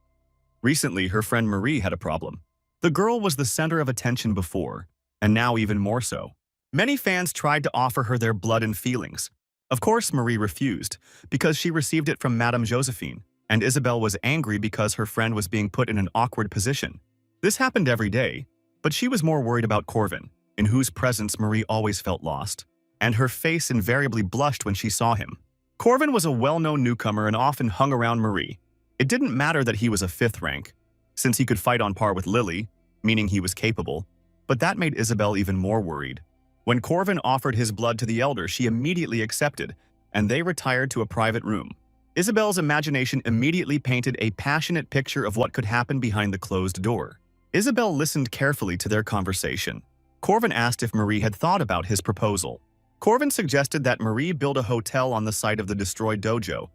Recently, her friend Marie had a problem. The girl was the center of attention before, and now even more so. Many fans tried to offer her their blood and feelings. Of course, Marie refused, because she received it from Madame Josephine, and Isabel was angry because her friend was being put in an awkward position. This happened every day, but she was more worried about Corvin, in whose presence Marie always felt lost, and her face invariably blushed when she saw him. Corvin was a well-known newcomer and often hung around Marie. It didn't matter that he was a 5th rank, since he could fight on par with Lily, meaning he was capable, but that made Isabel even more worried. When Corvin offered his blood to the elder, she immediately accepted, and they retired to a private room. Isabel's imagination immediately painted a passionate picture of what could happen behind the closed door. Isabel listened carefully to their conversation. Corvin asked if Marie had thought about his proposal. Corvin suggested that Marie build a hotel on the site of the destroyed dojo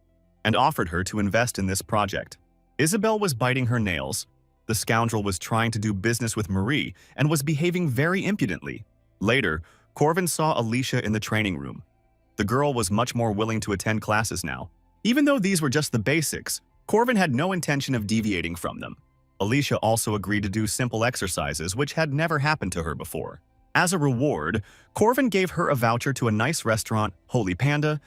and offered her to invest in this project. Isabel was biting her nails. The scoundrel was trying to do business with Marie and was behaving very impudently. Later, Corvin saw Alicia in the training room. The girl was much more willing to attend classes now. Even though these were just the basics, Corvin had no intention of deviating from them. Alicia also agreed to do simple exercises, which had never happened to her before. As a reward, Corvin gave her a voucher to a nice restaurant, Holy Panda,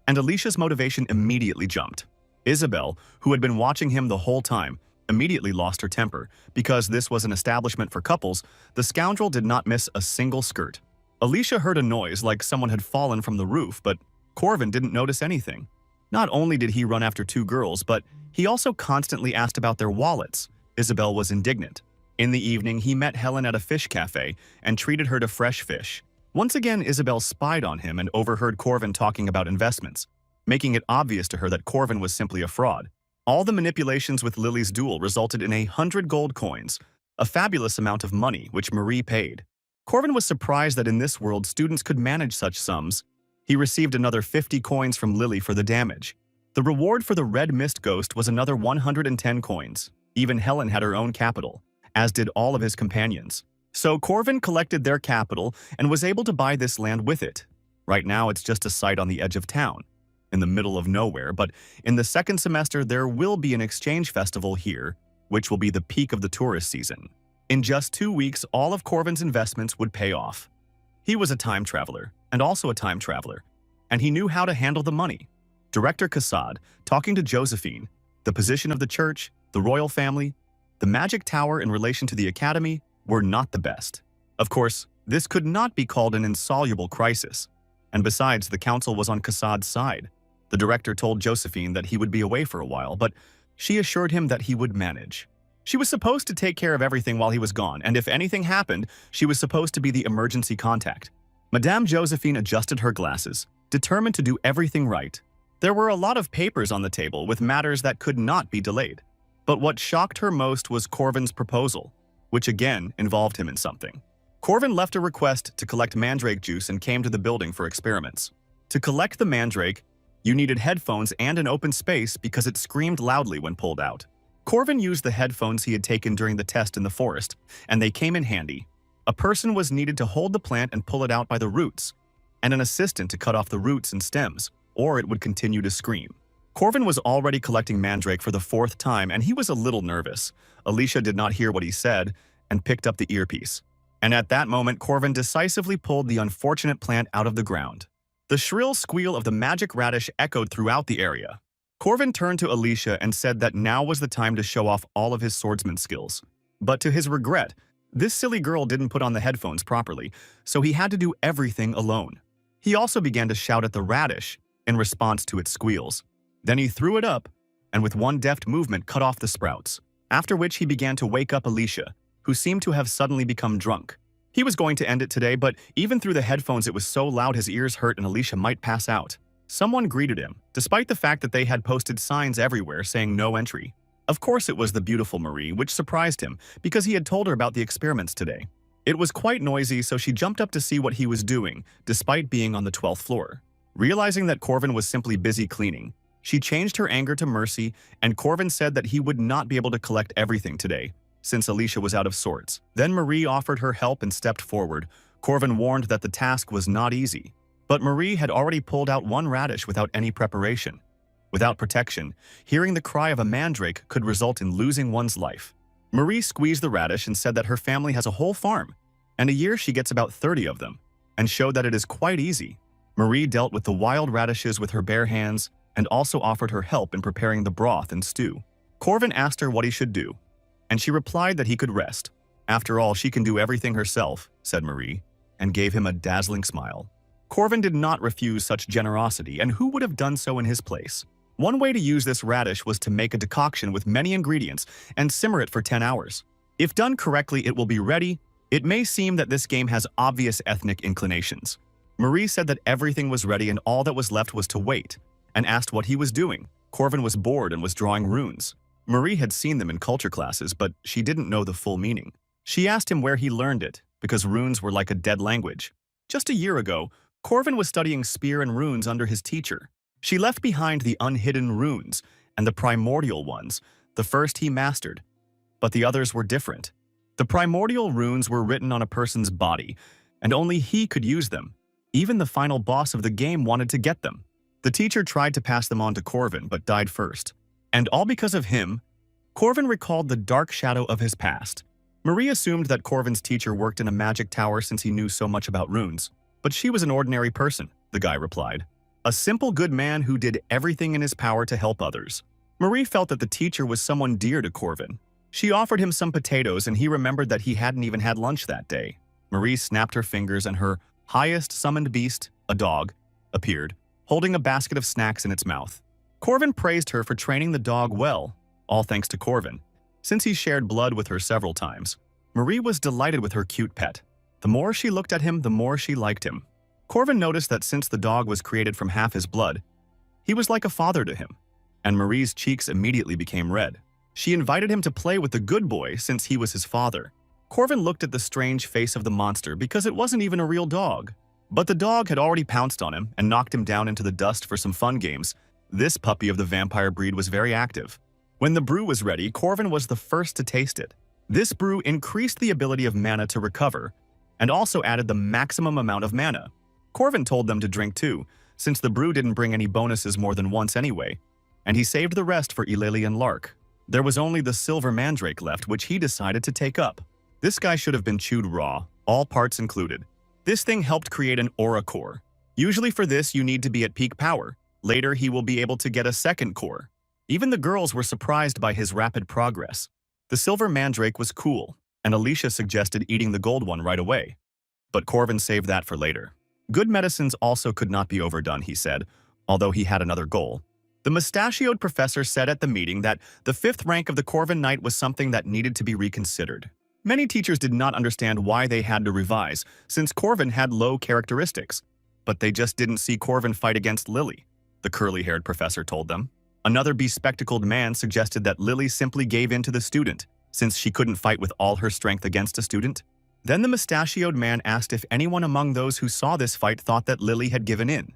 and Alicia's motivation immediately jumped. Isabel, who had been watching him the whole time, immediately lost her temper. Because this was an establishment for couples, the scoundrel did not miss a single skirt. Alicia heard a noise like someone had fallen from the roof, but Corvin didn't notice anything. Not only did he run after 2 girls, but he also constantly asked about their wallets. Isabel was indignant. In the evening, he met Helen at a fish cafe and treated her to fresh fish. Once again, Isabel spied on him and overheard Corvin talking about investments, making it obvious to her that Corvin was simply a fraud. All the manipulations with Lily's duel resulted in 100 gold coins, a fabulous amount of money which Marie paid. Corvin was surprised that in this world students could manage such sums. He received another 50 coins from Lily for the damage. The reward for the red mist ghost was another 110 coins. Even Helen had her own capital, as did all of his companions. So Corvin collected their capital and was able to buy this land with it. Right now it's just a site on the edge of town, in the middle of nowhere, but in the second semester there will be an exchange festival here, which will be the peak of the tourist season. In just 2 weeks, all of Corvin's investments would pay off. He was a time traveler, and also a time traveler, and he knew how to handle the money. Director Kassad, talking to Josephine, the position of the church, the royal family, the magic tower in relation to the academy were not the best. Of course, this could not be called an insoluble crisis, and besides, the council was on Kassad's side. The director told Josephine that he would be away for a while, but she assured him that he would manage. She was supposed to take care of everything while he was gone, and if anything happened, she was supposed to be the emergency contact. Madame Josephine adjusted her glasses, determined to do everything right. There were a lot of papers on the table with matters that could not be delayed. But what shocked her most was Corvin's proposal, which again involved him in something. Corvin left a request to collect mandrake juice and came to the building for experiments. To collect the mandrake, you needed headphones and an open space because it screamed loudly when pulled out. Corvin used the headphones he had taken during the test in the forest, and they came in handy. A person was needed to hold the plant and pull it out by the roots, and an assistant to cut off the roots and stems, or it would continue to scream. Corvin was already collecting mandrake for the 4th time, and he was a little nervous. Alicia did not hear what he said and picked up the earpiece. And at that moment, Corvin decisively pulled the unfortunate plant out of the ground. The shrill squeal of the magic radish echoed throughout the area. Corvin turned to Alicia and said that now was the time to show off all of his swordsman skills. But to his regret, this silly girl didn't put on the headphones properly, so he had to do everything alone. He also began to shout at the radish in response to its squeals. Then he threw it up, and with one deft movement cut off the sprouts, after which he began to wake up Alicia, who seemed to have suddenly become drunk. He was going to end it today, but even through the headphones it was so loud his ears hurt and Alicia might pass out. Someone greeted him, despite the fact that they had posted signs everywhere saying no entry. Of course it was the beautiful Marie, which surprised him because he had told her about the experiments today. It was quite noisy, so she jumped up to see what he was doing, despite being on the 12th floor. Realizing that Corvin was simply busy cleaning, she changed her anger to mercy, and Corvin said that he would not be able to collect everything today, since Alicia was out of sorts. Then Marie offered her help and stepped forward. Corvin warned that the task was not easy. But Marie had already pulled out one radish without any preparation. Without protection, hearing the cry of a mandrake could result in losing one's life. Marie squeezed the radish and said that her family has a whole farm, and a year she gets about 30 of them, and showed that it is quite easy. Marie dealt with the wild radishes with her bare hands and also offered her help in preparing the broth and stew. Corvin asked her what he should do, and she replied that he could rest. After all, she can do everything herself, said Marie, and gave him a dazzling smile. Corvin did not refuse such generosity, and who would have done so in his place? One way to use this radish was to make a decoction with many ingredients and simmer it for 10 hours. If done correctly, it will be ready. It may seem that this game has obvious ethnic inclinations. Marie said that everything was ready and all that was left was to wait, and asked what he was doing. Corvin was bored and was drawing runes. Marie had seen them in culture classes, but she didn't know the full meaning. She asked him where he learned it, because runes were like a dead language. Just a year ago, Corvin was studying spear and runes under his teacher. She left behind the unhidden runes and the primordial ones, the first he mastered. But the others were different. The primordial runes were written on a person's body, and only he could use them. Even the final boss of the game wanted to get them. The teacher tried to pass them on to Corvin, but died first. And all because of him, Corvin recalled the dark shadow of his past. Marie assumed that Corvin's teacher worked in a magic tower since he knew so much about runes. But she was an ordinary person, the guy replied. A simple good man who did everything in his power to help others. Marie felt that the teacher was someone dear to Corvin. She offered him some potatoes, and he remembered that he hadn't even had lunch that day. Marie snapped her fingers, and her highest summoned beast, a dog, appeared, holding a basket of snacks in its mouth. Corvin praised her for training the dog well, all thanks to Corvin, since he shared blood with her several times. Marie was delighted with her cute pet. The more she looked at him, the more she liked him. Corvin noticed that since the dog was created from half his blood, he was like a father to him, and Marie's cheeks immediately became red. She invited him to play with the good boy since he was his father. Corvin looked at the strange face of the monster because it wasn't even a real dog. But the dog had already pounced on him and knocked him down into the dust for some fun games. This puppy of the vampire breed was very active. When the brew was ready, Corvin was the first to taste it. This brew increased the ability of mana to recover, and also added the maximum amount of mana. Corvin told them to drink too, since the brew didn't bring any bonuses more than once anyway, and he saved the rest for Eulalie and Lark. There was only the silver mandrake left, which he decided to take up. This guy should have been chewed raw, all parts included. This thing helped create an aura core. Usually for this, you need to be at peak power. Later, he will be able to get a second core. Even the girls were surprised by his rapid progress. The silver mandrake was cool, and Alicia suggested eating the gold one right away. But Corvin saved that for later. Good medicines also could not be overdone, he said, although he had another goal. The mustachioed professor said at the meeting that the 5th rank of the Corvin Knight was something that needed to be reconsidered. Many teachers did not understand why they had to revise, since Corvin had low characteristics. But they just didn't see Corvin fight against Lily, the curly-haired professor told them. Another bespectacled man suggested that Lily simply gave in to the student, since she couldn't fight with all her strength against a student. Then the mustachioed man asked if anyone among those who saw this fight thought that Lily had given in.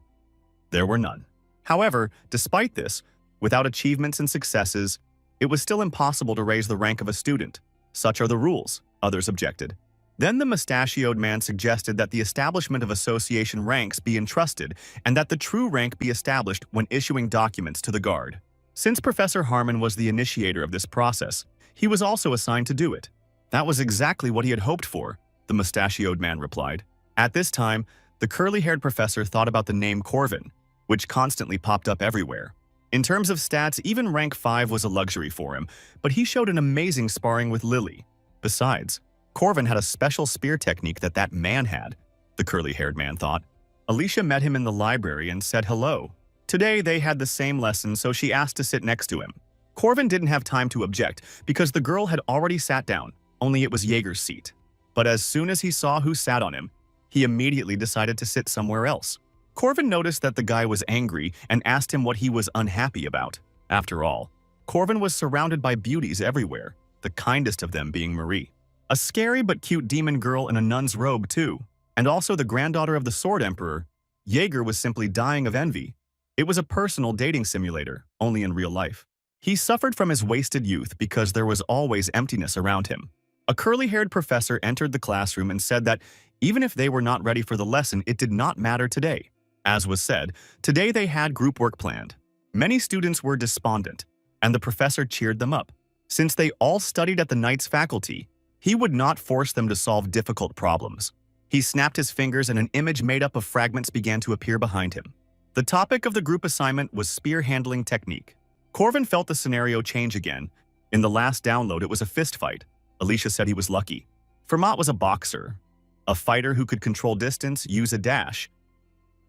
There were none. However, despite this, without achievements and successes, it was still impossible to raise the rank of a student. Such are the rules, others objected. Then the mustachioed man suggested that the establishment of association ranks be entrusted and that the true rank be established when issuing documents to the guard. Since Professor Harmon was the initiator of this process, he was also assigned to do it. That was exactly what he had hoped for, the mustachioed man replied. At this time, the curly-haired professor thought about the name Corvin, which constantly popped up everywhere. In terms of stats, even rank 5 was a luxury for him, but he showed an amazing sparring with Lily. Besides, Corvin had a special spear technique that man had, the curly-haired man thought. Alicia met him in the library and said hello. Today they had the same lesson, so she asked to sit next to him. Corvin didn't have time to object because the girl had already sat down, only it was Jaeger's seat. But as soon as he saw who sat on him, he immediately decided to sit somewhere else. Corvin noticed that the guy was angry and asked him what he was unhappy about. After all, Corvin was surrounded by beauties everywhere, the kindest of them being Marie. A scary but cute demon girl in a nun's robe, too. And also the granddaughter of the Sword Emperor. Jaeger was simply dying of envy. It was a personal dating simulator, only in real life. He suffered from his wasted youth because there was always emptiness around him. A curly-haired professor entered the classroom and said that even if they were not ready for the lesson, it did not matter today. As was said, today they had group work planned. Many students were despondent, and the professor cheered them up. Since they all studied at the Knight's faculty, he would not force them to solve difficult problems. He snapped his fingers and an image made up of fragments began to appear behind him. The topic of the group assignment was spear handling technique. Corvin felt the scenario change again. In the last download, it was a fist fight. Alicia said he was lucky. Fermat was a boxer, a fighter who could control distance, use a dash.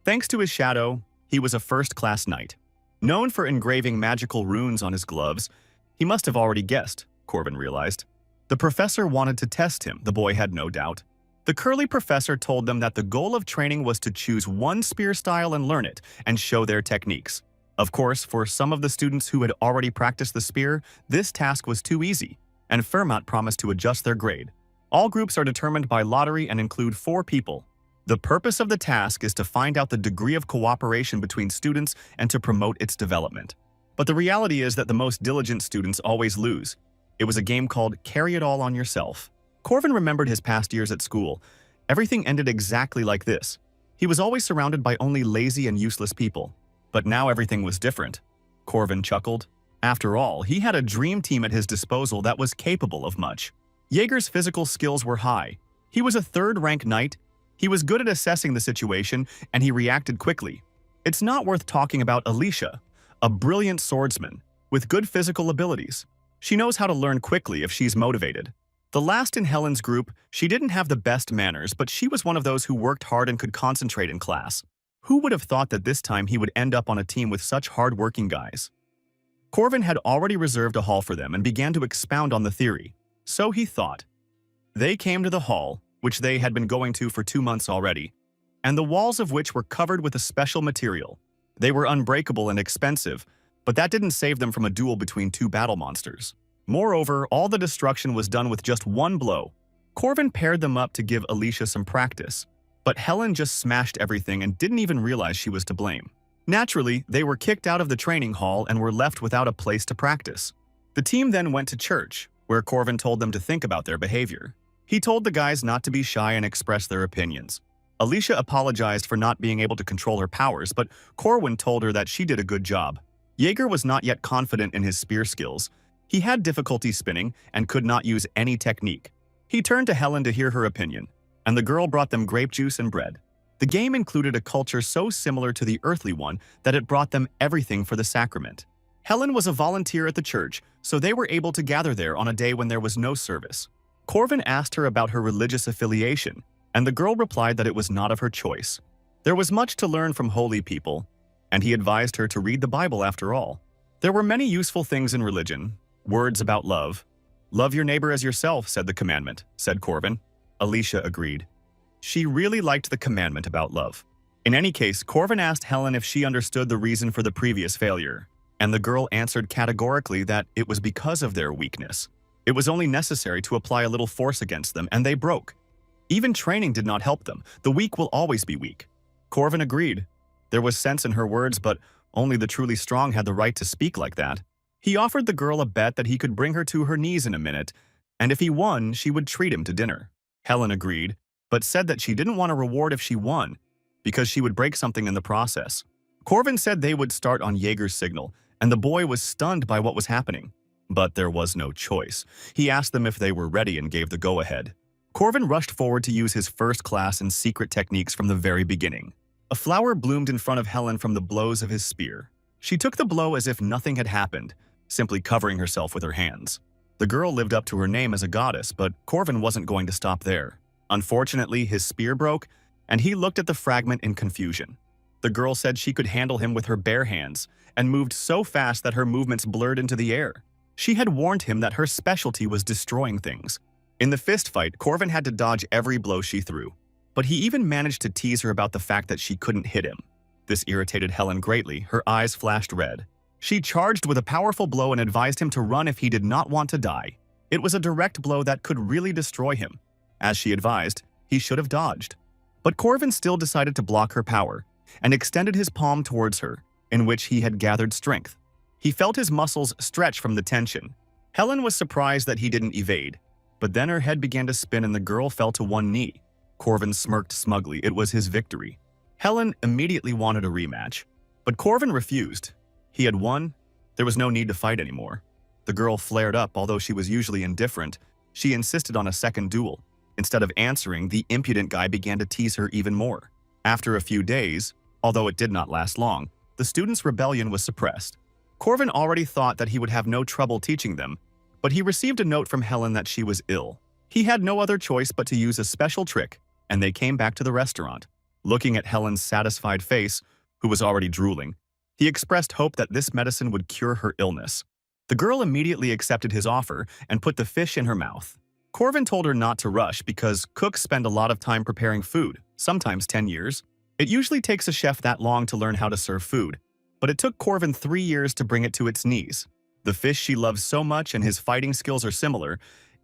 Thanks to his shadow, he was a first-class knight. Known for engraving magical runes on his gloves, he must have already guessed, Corvin realized. The professor wanted to test him, the boy had no doubt. The curly professor told them that the goal of training was to choose one spear style and learn it, and show their techniques. Of course, for some of the students who had already practiced the spear, this task was too easy, and Fermat promised to adjust their grade. All groups are determined by lottery and include 4 people. The purpose of the task is to find out the degree of cooperation between students and to promote its development. But the reality is that the most diligent students always lose. It was a game called Carry It All on Yourself. Corvin remembered his past years at school. Everything ended exactly like this. He was always surrounded by only lazy and useless people. But now everything was different. Corvin chuckled. After all, he had a dream team at his disposal that was capable of much. Jaeger's physical skills were high. He was a third-rank knight. He was good at assessing the situation, and he reacted quickly. It's not worth talking about Alicia, a brilliant swordsman with good physical abilities. She knows how to learn quickly if she's motivated. The last in Helen's group, she didn't have the best manners, but she was one of those who worked hard and could concentrate in class. Who would have thought that this time he would end up on a team with such hard-working guys? Corvin had already reserved a hall for them and began to expound on the theory. So he thought. They came to the hall, which they had been going to for 2 months already, and the walls of which were covered with a special material. They were unbreakable and expensive, but that didn't save them from a duel between 2 battle monsters. Moreover, all the destruction was done with just 1 blow. Corvin paired them up to give Alicia some practice, but Helen just smashed everything and didn't even realize she was to blame. Naturally, they were kicked out of the training hall and were left without a place to practice. The team then went to church, where Corvin told them to think about their behavior. He told the guys not to be shy and express their opinions. Alicia apologized for not being able to control her powers, but Corwin told her that she did a good job. Jaeger was not yet confident in his spear skills. He had difficulty spinning and could not use any technique. He turned to Helen to hear her opinion, and the girl brought them grape juice and bread. The game included a culture so similar to the earthly one that it brought them everything for the sacrament. Helen was a volunteer at the church, so they were able to gather there on a day when there was no service. Corvin asked her about her religious affiliation, and the girl replied that it was not of her choice. There was much to learn from holy people, and he advised her to read the Bible after all. There were many useful things in religion, words about love. Love your neighbor as yourself, said the commandment, said Corvin. Alicia agreed. She really liked the commandment about love. In any case, Corvin asked Helen if she understood the reason for the previous failure, and the girl answered categorically that it was because of their weakness. It was only necessary to apply a little force against them, and they broke. Even training did not help them. The weak will always be weak. Corvin agreed. There was sense in her words, but only the truly strong had the right to speak like that. He offered the girl a bet that he could bring her to her knees in a minute, and if he won, she would treat him to dinner. Helen agreed, but said that she didn't want a reward if she won, because she would break something in the process. Corvin said they would start on Jaeger's signal, and the boy was stunned by what was happening. But there was no choice. He asked them if they were ready and gave the go-ahead. Corvin rushed forward to use his first class and secret techniques from the very beginning. A flower bloomed in front of Helen from the blows of his spear. She took the blow as if nothing had happened, simply covering herself with her hands. The girl lived up to her name as a goddess, but Corvin wasn't going to stop there. Unfortunately, his spear broke, and he looked at the fragment in confusion. The girl said she could handle him with her bare hands, and moved so fast that her movements blurred into the air. She had warned him that her specialty was destroying things. In the fist fight, Corvin had to dodge every blow she threw, but he even managed to tease her about the fact that she couldn't hit him. This irritated Helen greatly. Her eyes flashed red. She charged with a powerful blow and advised him to run if he did not want to die. It was a direct blow that could really destroy him. As she advised, he should have dodged. But Corvin still decided to block her power and extended his palm towards her, in which he had gathered strength. He felt his muscles stretch from the tension. Helen was surprised that he didn't evade, but then her head began to spin and the girl fell to one knee. Corvin smirked smugly. It was his victory. Helen immediately wanted a rematch, but Corvin refused. He had won. There was no need to fight anymore. The girl flared up, although she was usually indifferent. She insisted on a second duel. Instead of answering, the impudent guy began to tease her even more. After a few days, although it did not last long, the students' rebellion was suppressed. Corvin already thought that he would have no trouble teaching them, but he received a note from Helen that she was ill. He had no other choice but to use a special trick, and they came back to the restaurant. Looking at Helen's satisfied face, who was already drooling, he expressed hope that this medicine would cure her illness. The girl immediately accepted his offer and put the fish in her mouth. Corvin told her not to rush because cooks spend a lot of time preparing food, sometimes 10 years. It usually takes a chef that long to learn how to serve food, but it took Corvin 3 years to bring it to its knees. The fish she loves so much and his fighting skills are similar.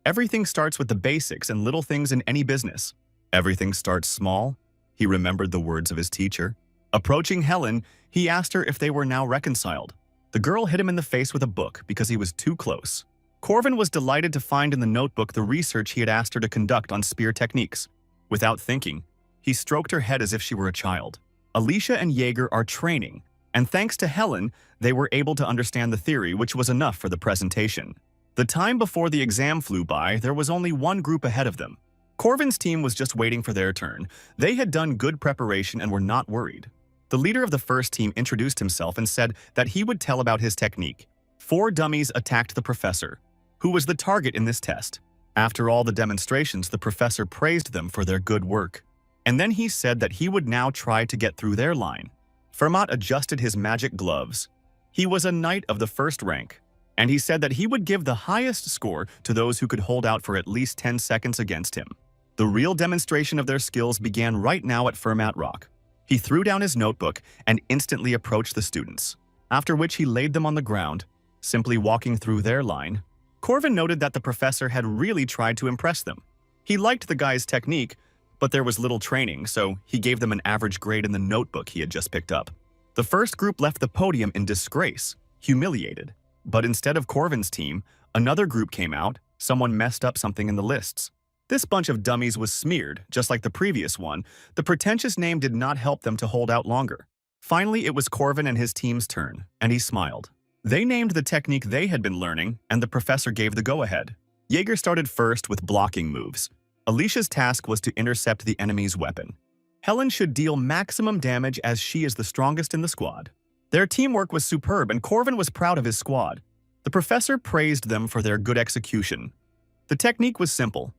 Everything starts with the basics and little things in any business. Everything starts small. He remembered the words of his teacher. Approaching Helen, he asked her if they were now reconciled. The girl hit him in the face with a book because he was too close. Corvin was delighted to find in the notebook the research he had asked her to conduct on spear techniques. Without thinking, he stroked her head as if she were a child. Alicia and Jaeger are training, and thanks to Helen, they were able to understand the theory, which was enough for the presentation. The time before the exam flew by, there was only one group ahead of them. Corvin's team was just waiting for their turn. They had done good preparation and were not worried. The leader of the first team introduced himself and said that he would tell about his technique. 4 dummies attacked the professor, who was the target in this test. After all the demonstrations, the professor praised them for their good work. And then he said that he would now try to get through their line. Fermat adjusted his magic gloves. He was a knight of the first rank, and he said that he would give the highest score to those who could hold out for at least 10 seconds against him. The real demonstration of their skills began right now at Fermat Rock. He threw down his notebook and instantly approached the students, after which he laid them on the ground, simply walking through their line. Corvin noted that the professor had really tried to impress them. He liked the guy's technique, but there was little training, so he gave them an average grade in the notebook he had just picked up. The first group left the podium in disgrace, humiliated. But instead of Corvin's team, another group came out. Someone messed up something in the lists. This bunch of dummies was smeared, just like the previous one. The pretentious name did not help them to hold out longer. Finally, it was Corvin and his team's turn, and he smiled. They named the technique they had been learning, and the professor gave the go-ahead. Jaeger started first with blocking moves. Alicia's task was to intercept the enemy's weapon. Helen should deal maximum damage as she is the strongest in the squad. Their teamwork was superb, and Corvin was proud of his squad. The professor praised them for their good execution. The technique was simple,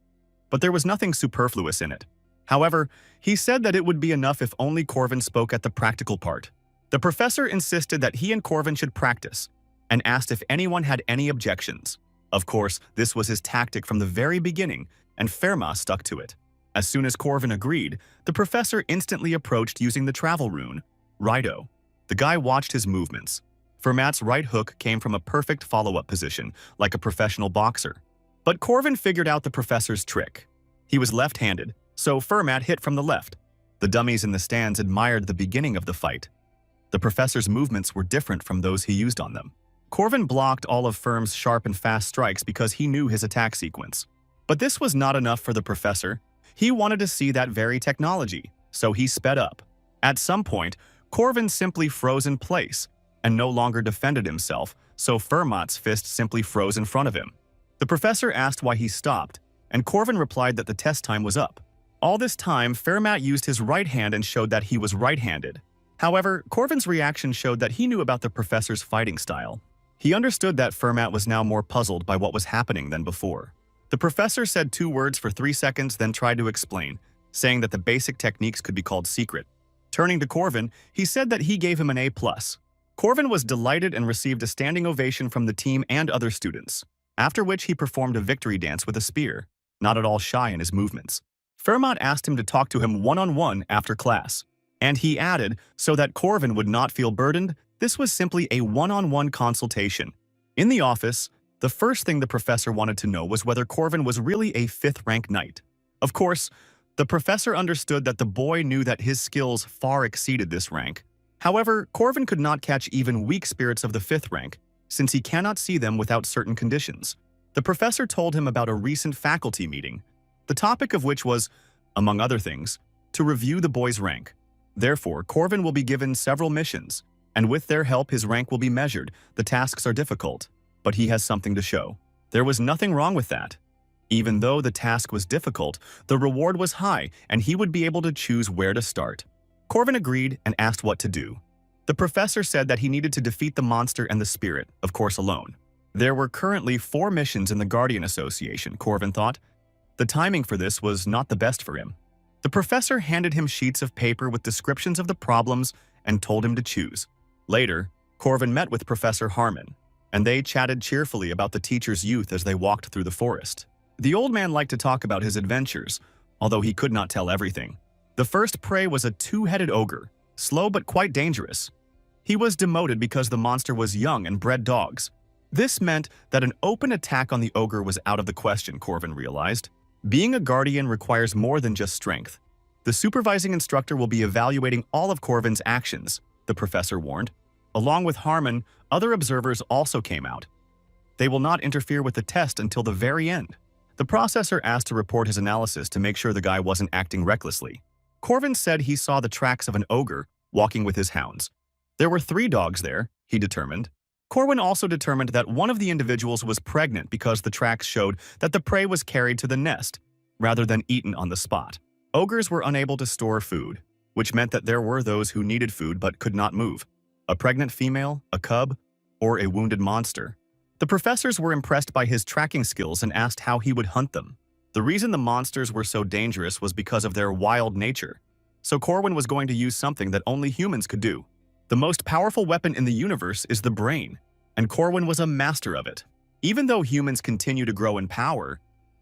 but there was nothing superfluous in it. However, he said that it would be enough if only Corvin spoke at the practical part. The professor insisted that he and Corvin should practice, and asked if anyone had any objections. Of course, this was his tactic from the very beginning, and Fermat stuck to it. As soon as Corvin agreed, the professor instantly approached using the travel rune, Rido. The guy watched his movements. Fermat's right hook came from a perfect follow-up position, like a professional boxer. But Corvin figured out the professor's trick. He was left-handed, so Fermat hit from the left. The dummies in the stands admired the beginning of the fight. The professor's movements were different from those he used on them. Corvin blocked all of Fermat's sharp and fast strikes because he knew his attack sequence. But this was not enough for the professor. He wanted to see that very technology, so he sped up. At some point, Corvin simply froze in place and no longer defended himself, so Fermat's fist simply froze in front of him. The professor asked why he stopped, and Corvin replied that the test time was up. All this time, Fermat used his right hand and showed that he was right-handed. However, Corvin's reaction showed that he knew about the professor's fighting style. He understood that Fermat was now more puzzled by what was happening than before. The professor said 2 words for 3 seconds, then tried to explain, saying that the basic techniques could be called secret. Turning to Corvin, he said that he gave him an A+. Corvin was delighted and received a standing ovation from the team and other students, after which he performed a victory dance with a spear, not at all shy in his movements. Fermat asked him to talk to him one-on-one after class, and he added, so that Corvin would not feel burdened, this was simply a one-on-one consultation. In the office, The first thing the professor wanted to know was whether Corvin was really a 5th-rank knight. Of course, the professor understood that the boy knew that his skills far exceeded this rank. However, Corvin could not catch even weak spirits of the 5th rank, since he cannot see them without certain conditions. The professor told him about a recent faculty meeting, the topic of which was, among other things, to review the boy's rank. Therefore, Corvin will be given several missions, and with their help his rank will be measured. The tasks are difficult, but he has something to show. There was nothing wrong with that. Even though the task was difficult, the reward was high, and he would be able to choose where to start. Corvin agreed and asked what to do. The professor said that he needed to defeat the monster and the spirit, of course alone. There were currently 4 missions in the Guardian Association, Corvin thought. The timing for this was not the best for him. The professor handed him sheets of paper with descriptions of the problems and told him to choose. Later, Corvin met with Professor Harmon, and they chatted cheerfully about the teacher's youth as they walked through the forest. The old man liked to talk about his adventures, although he could not tell everything. The first prey was a 2-headed ogre, slow but quite dangerous. He was demoted because the monster was young and bred dogs. This meant that an open attack on the ogre was out of the question, Corvin realized. Being a guardian requires more than just strength. The supervising instructor will be evaluating all of Corvin's actions, the professor warned. Along with Harmon, other observers also came out. They will not interfere with the test until the very end. The processor asked to report his analysis to make sure the guy wasn't acting recklessly. Corvin said he saw the tracks of an ogre walking with his hounds. There were 3 dogs there, he determined. Corvin also determined that one of the individuals was pregnant because the tracks showed that the prey was carried to the nest, rather than eaten on the spot. Ogres were unable to store food, which meant that there were those who needed food but could not move. A pregnant female, a cub, or a wounded monster. The professors were impressed by his tracking skills and asked how he would hunt them. The reason the monsters were so dangerous was because of their wild nature. So Corvin was going to use something that only humans could do. The most powerful weapon in the universe is the brain, and Corvin was a master of it. Even though humans continue to grow in power,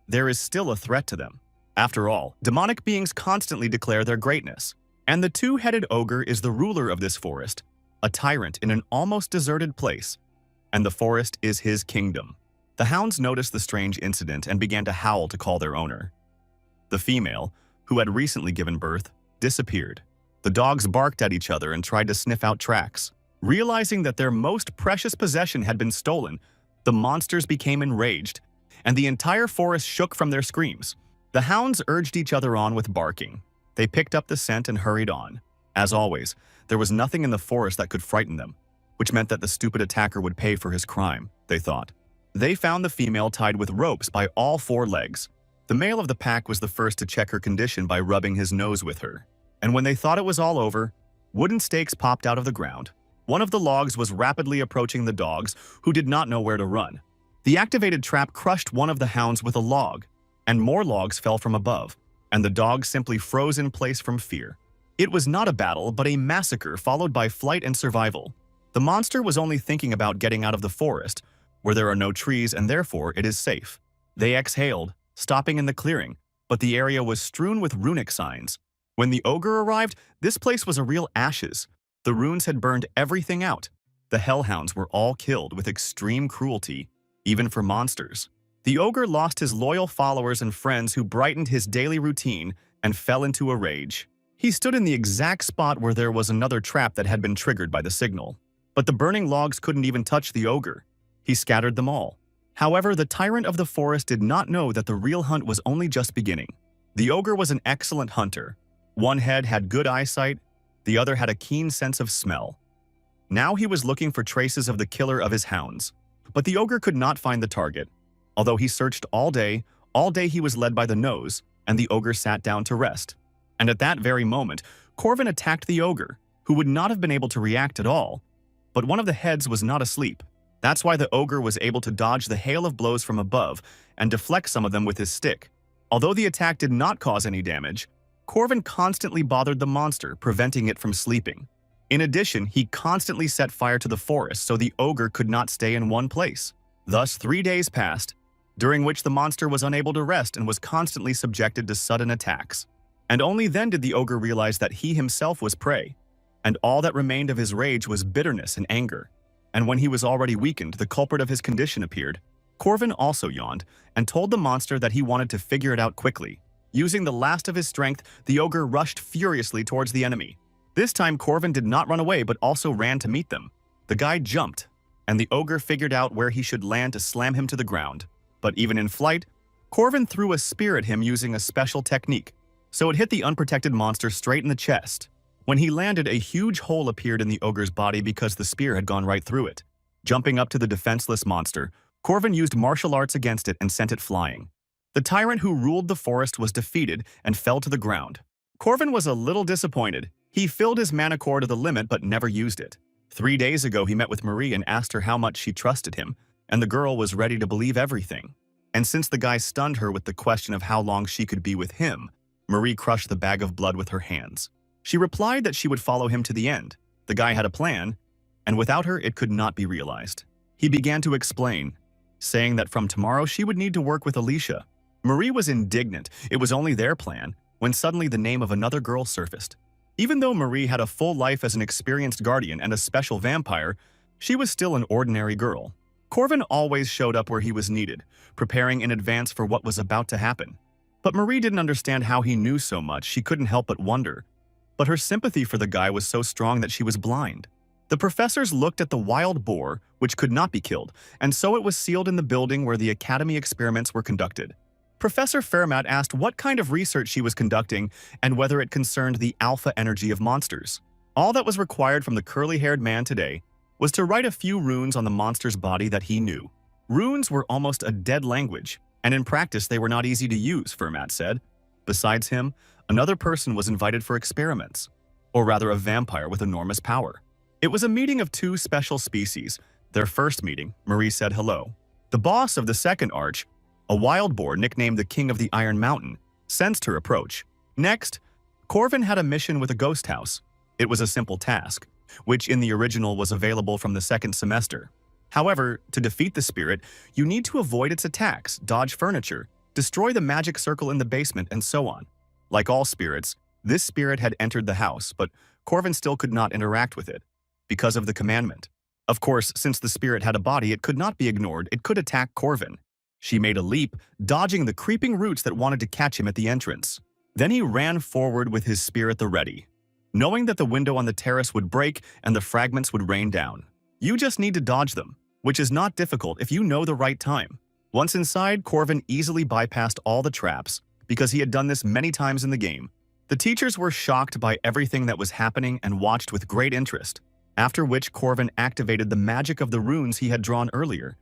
there is still a threat to them. After all, demonic beings constantly declare their greatness, and the 2-headed ogre is the ruler of this forest, a tyrant in an almost deserted place, and the forest is his kingdom. The hounds noticed the strange incident and began to howl to call their owner. The female, who had recently given birth, disappeared. The dogs barked at each other and tried to sniff out tracks. Realizing that their most precious possession had been stolen, the monsters became enraged, and the entire forest shook from their screams. The hounds urged each other on with barking. They picked up the scent and hurried on. As always, there was nothing in the forest that could frighten them, which meant that the stupid attacker would pay for his crime, they thought. They found the female tied with ropes by all 4 legs. The male of the pack was the first to check her condition by rubbing his nose with her. And when they thought it was all over, wooden stakes popped out of the ground. One of the logs was rapidly approaching the dogs, who did not know where to run. The activated trap crushed one of the hounds with a log, and more logs fell from above, and the dogs simply froze in place from fear. It was not a battle, but a massacre followed by flight and survival. The monster was only thinking about getting out of the forest, where there are no trees and therefore it is safe. They exhaled, stopping in the clearing, but the area was strewn with runic signs. When the ogre arrived, this place was a real ashes. The runes had burned everything out. The hellhounds were all killed with extreme cruelty, even for monsters. The ogre lost his loyal followers and friends who brightened his daily routine and fell into a rage. He stood in the exact spot where there was another trap that had been triggered by the signal. But the burning logs couldn't even touch the ogre. He scattered them all. However, the tyrant of the forest did not know that the real hunt was only just beginning. The ogre was an excellent hunter. One head had good eyesight, the other had a keen sense of smell. Now he was looking for traces of the killer of his hounds. But the ogre could not find the target. Although he searched all day he was led by the nose, and the ogre sat down to rest. And at that very moment, Corvin attacked the ogre, who would not have been able to react at all. But one of the heads was not asleep. That's why the ogre was able to dodge the hail of blows from above and deflect some of them with his stick. Although the attack did not cause any damage, Corvin constantly bothered the monster, preventing it from sleeping. In addition, he constantly set fire to the forest so the ogre could not stay in one place. Thus, 3 days passed, during which the monster was unable to rest and was constantly subjected to sudden attacks. And only then did the ogre realize that he himself was prey, and all that remained of his rage was bitterness and anger. And when he was already weakened, the culprit of his condition appeared. Corvin also yawned and told the monster that he wanted to figure it out quickly. Using the last of his strength, the ogre rushed furiously towards the enemy. This time, Corvin did not run away but also ran to meet them. The guy jumped, and the ogre figured out where he should land to slam him to the ground. But even in flight, Corvin threw a spear at him using a special technique, so it hit the unprotected monster straight in the chest. When he landed, a huge hole appeared in the ogre's body because the spear had gone right through it. Jumping up to the defenseless monster, Corvin used martial arts against it and sent it flying. The tyrant who ruled the forest was defeated and fell to the ground. Corvin was a little disappointed. He filled his mana core to the limit but never used it. 3 days ago, he met with Marie and asked her how much she trusted him, and the girl was ready to believe everything. And since the guy stunned her with the question of how long she could be with him, Marie crushed the bag of blood with her hands. She replied that she would follow him to the end. The guy had a plan, and without her, it could not be realized. He began to explain, saying that from tomorrow she would need to work with Alicia. Marie was indignant. It was only their plan, when suddenly the name of another girl surfaced. Even though Marie had a full life as an experienced guardian and a special vampire, she was still an ordinary girl. Corvin always showed up where he was needed, preparing in advance for what was about to happen. But Marie didn't understand how he knew so much. She couldn't help but wonder. But her sympathy for the guy was so strong that she was blind. The professors looked at the wild boar, which could not be killed, and so it was sealed in the building where the academy experiments were conducted. Professor Fairmat asked what kind of research she was conducting and whether it concerned the alpha energy of monsters. All that was required from the curly-haired man today was to write a few runes on the monster's body that he knew. Runes were almost a dead language, and in practice they were not easy to use, Fairmat said. Besides him, another person was invited for experiments, or rather a vampire with enormous power. It was a meeting of 2 special species. Their first meeting, Marie said hello. The boss of the second arch, a wild boar nicknamed the King of the Iron Mountain, sensed her approach. Next, Corvin had a mission with a ghost house. It was a simple task, which in the original was available from the second semester. However, to defeat the spirit, you need to avoid its attacks, dodge furniture, destroy the magic circle in the basement, and so on. Like all spirits, this spirit had entered the house, but Corvin still could not interact with it, because of the commandment. Of course, since the spirit had a body, it could not be ignored. It could attack Corvin. She made a leap, dodging the creeping roots that wanted to catch him at the entrance. Then he ran forward with his spear at the ready, knowing that the window on the terrace would break and the fragments would rain down. You just need to dodge them, which is not difficult if you know the right time. Once inside, Corvin easily bypassed all the traps because he had done this many times in the game. The teachers were shocked by everything that was happening and watched with great interest, after which Corvin activated the magic of the runes he had drawn earlier.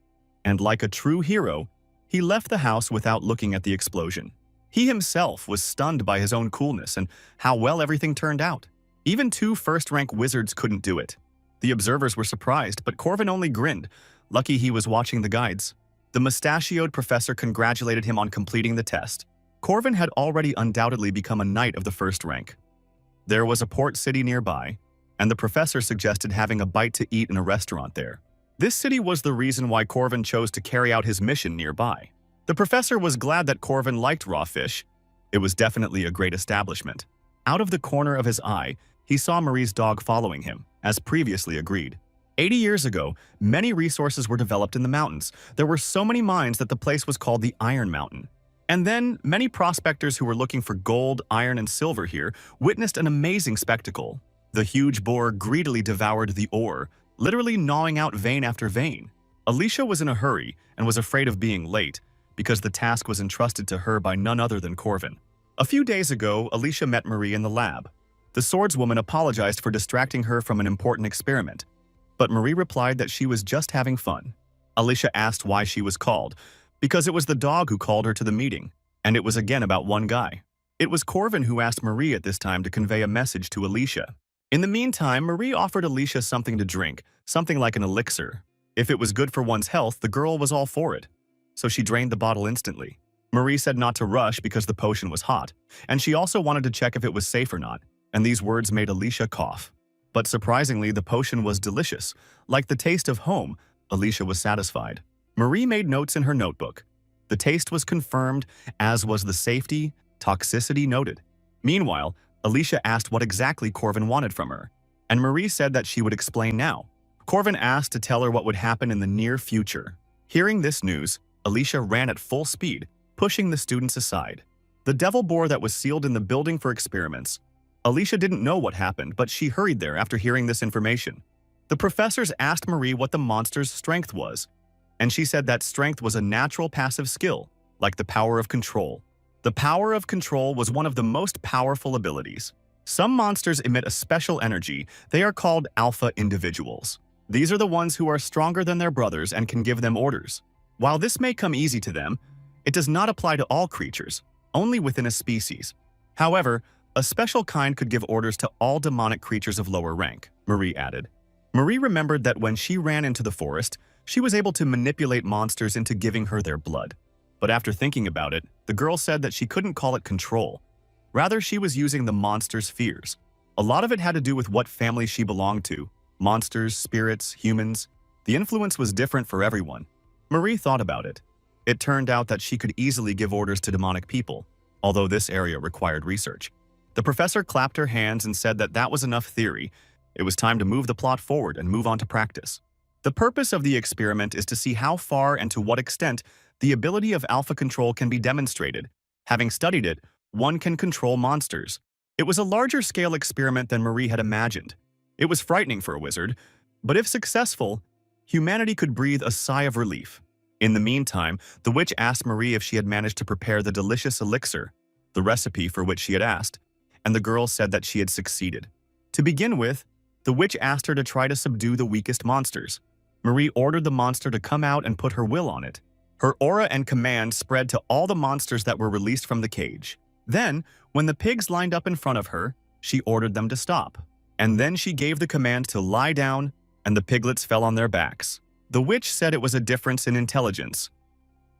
And like a true hero, he left the house without looking at the explosion. He himself was stunned by his own coolness and how well everything turned out. Even 2 first-rank wizards couldn't do it. The observers were surprised, but Corvin only grinned. Lucky he was watching the guides. The mustachioed professor congratulated him on completing the test. Corvin had already undoubtedly become a knight of the first rank. There was a port city nearby, and the professor suggested having a bite to eat in a restaurant there. This city was the reason why Corvin chose to carry out his mission nearby. The professor was glad that Corvin liked raw fish. It was definitely a great establishment. Out of the corner of his eye, he saw Marie's dog following him, as previously agreed. 80 years ago, many resources were developed in the mountains. There were so many mines that the place was called the Iron Mountain. And then, many prospectors who were looking for gold, iron, and silver here witnessed an amazing spectacle. The huge boar greedily devoured the ore, literally gnawing out vein after vein. Alicia was in a hurry and was afraid of being late because the task was entrusted to her by none other than Corvin. A few days ago, Alicia met Marie in the lab. The swordswoman apologized for distracting her from an important experiment, but Marie replied that she was just having fun. Alicia asked why she was called, because it was the dog who called her to the meeting, and it was again about one guy. It was Corvin who asked Marie at this time to convey a message to Alicia. In the meantime, Marie offered Alicia something to drink, something like an elixir. If it was good for one's health, the girl was all for it. So she drained the bottle instantly. Marie said not to rush because the potion was hot, and she also wanted to check if it was safe or not, and these words made Alicia cough. But surprisingly, the potion was delicious. Like the taste of home, Alicia was satisfied. Marie made notes in her notebook. The taste was confirmed, as was the safety, toxicity noted. Meanwhile, Alicia asked what exactly Corvin wanted from her, and Marie said that she would explain now. Corvin asked to tell her what would happen in the near future. Hearing this news, Alicia ran at full speed, pushing the students aside. The devil boar that was sealed in the building for experiments. Alicia didn't know what happened, but she hurried there after hearing this information. The professors asked Marie what the monster's strength was, and she said that strength was a natural passive skill, like the power of control. The power of control was one of the most powerful abilities. Some monsters emit a special energy. They are called alpha individuals. These are the ones who are stronger than their brothers and can give them orders. While this may come easy to them, it does not apply to all creatures, only within a species. However, a special kind could give orders to all demonic creatures of lower rank, Marie added. Marie remembered that when she ran into the forest, she was able to manipulate monsters into giving her their blood. But after thinking about it, the girl said that she couldn't call it control. Rather, she was using the monster's fears. A lot of it had to do with what family she belonged to. Monsters, spirits, humans. The influence was different for everyone. Marie thought about it. It turned out that she could easily give orders to demonic people, although this area required research. The professor clapped her hands and said that that was enough theory. It was time to move the plot forward and move on to practice. The purpose of the experiment is to see how far and to what extent the ability of alpha control can be demonstrated. Having studied it, one can control monsters. It was a larger-scale experiment than Marie had imagined. It was frightening for a wizard, but if successful, humanity could breathe a sigh of relief. In the meantime, the witch asked Marie if she had managed to prepare the delicious elixir, the recipe for which she had asked, and the girl said that she had succeeded. To begin with, the witch asked her to try to subdue the weakest monsters. Marie ordered the monster to come out and put her will on it. Her aura and command spread to all the monsters that were released from the cage. Then, when the pigs lined up in front of her, she ordered them to stop. And then she gave the command to lie down, and the piglets fell on their backs. The witch said it was a difference in intelligence.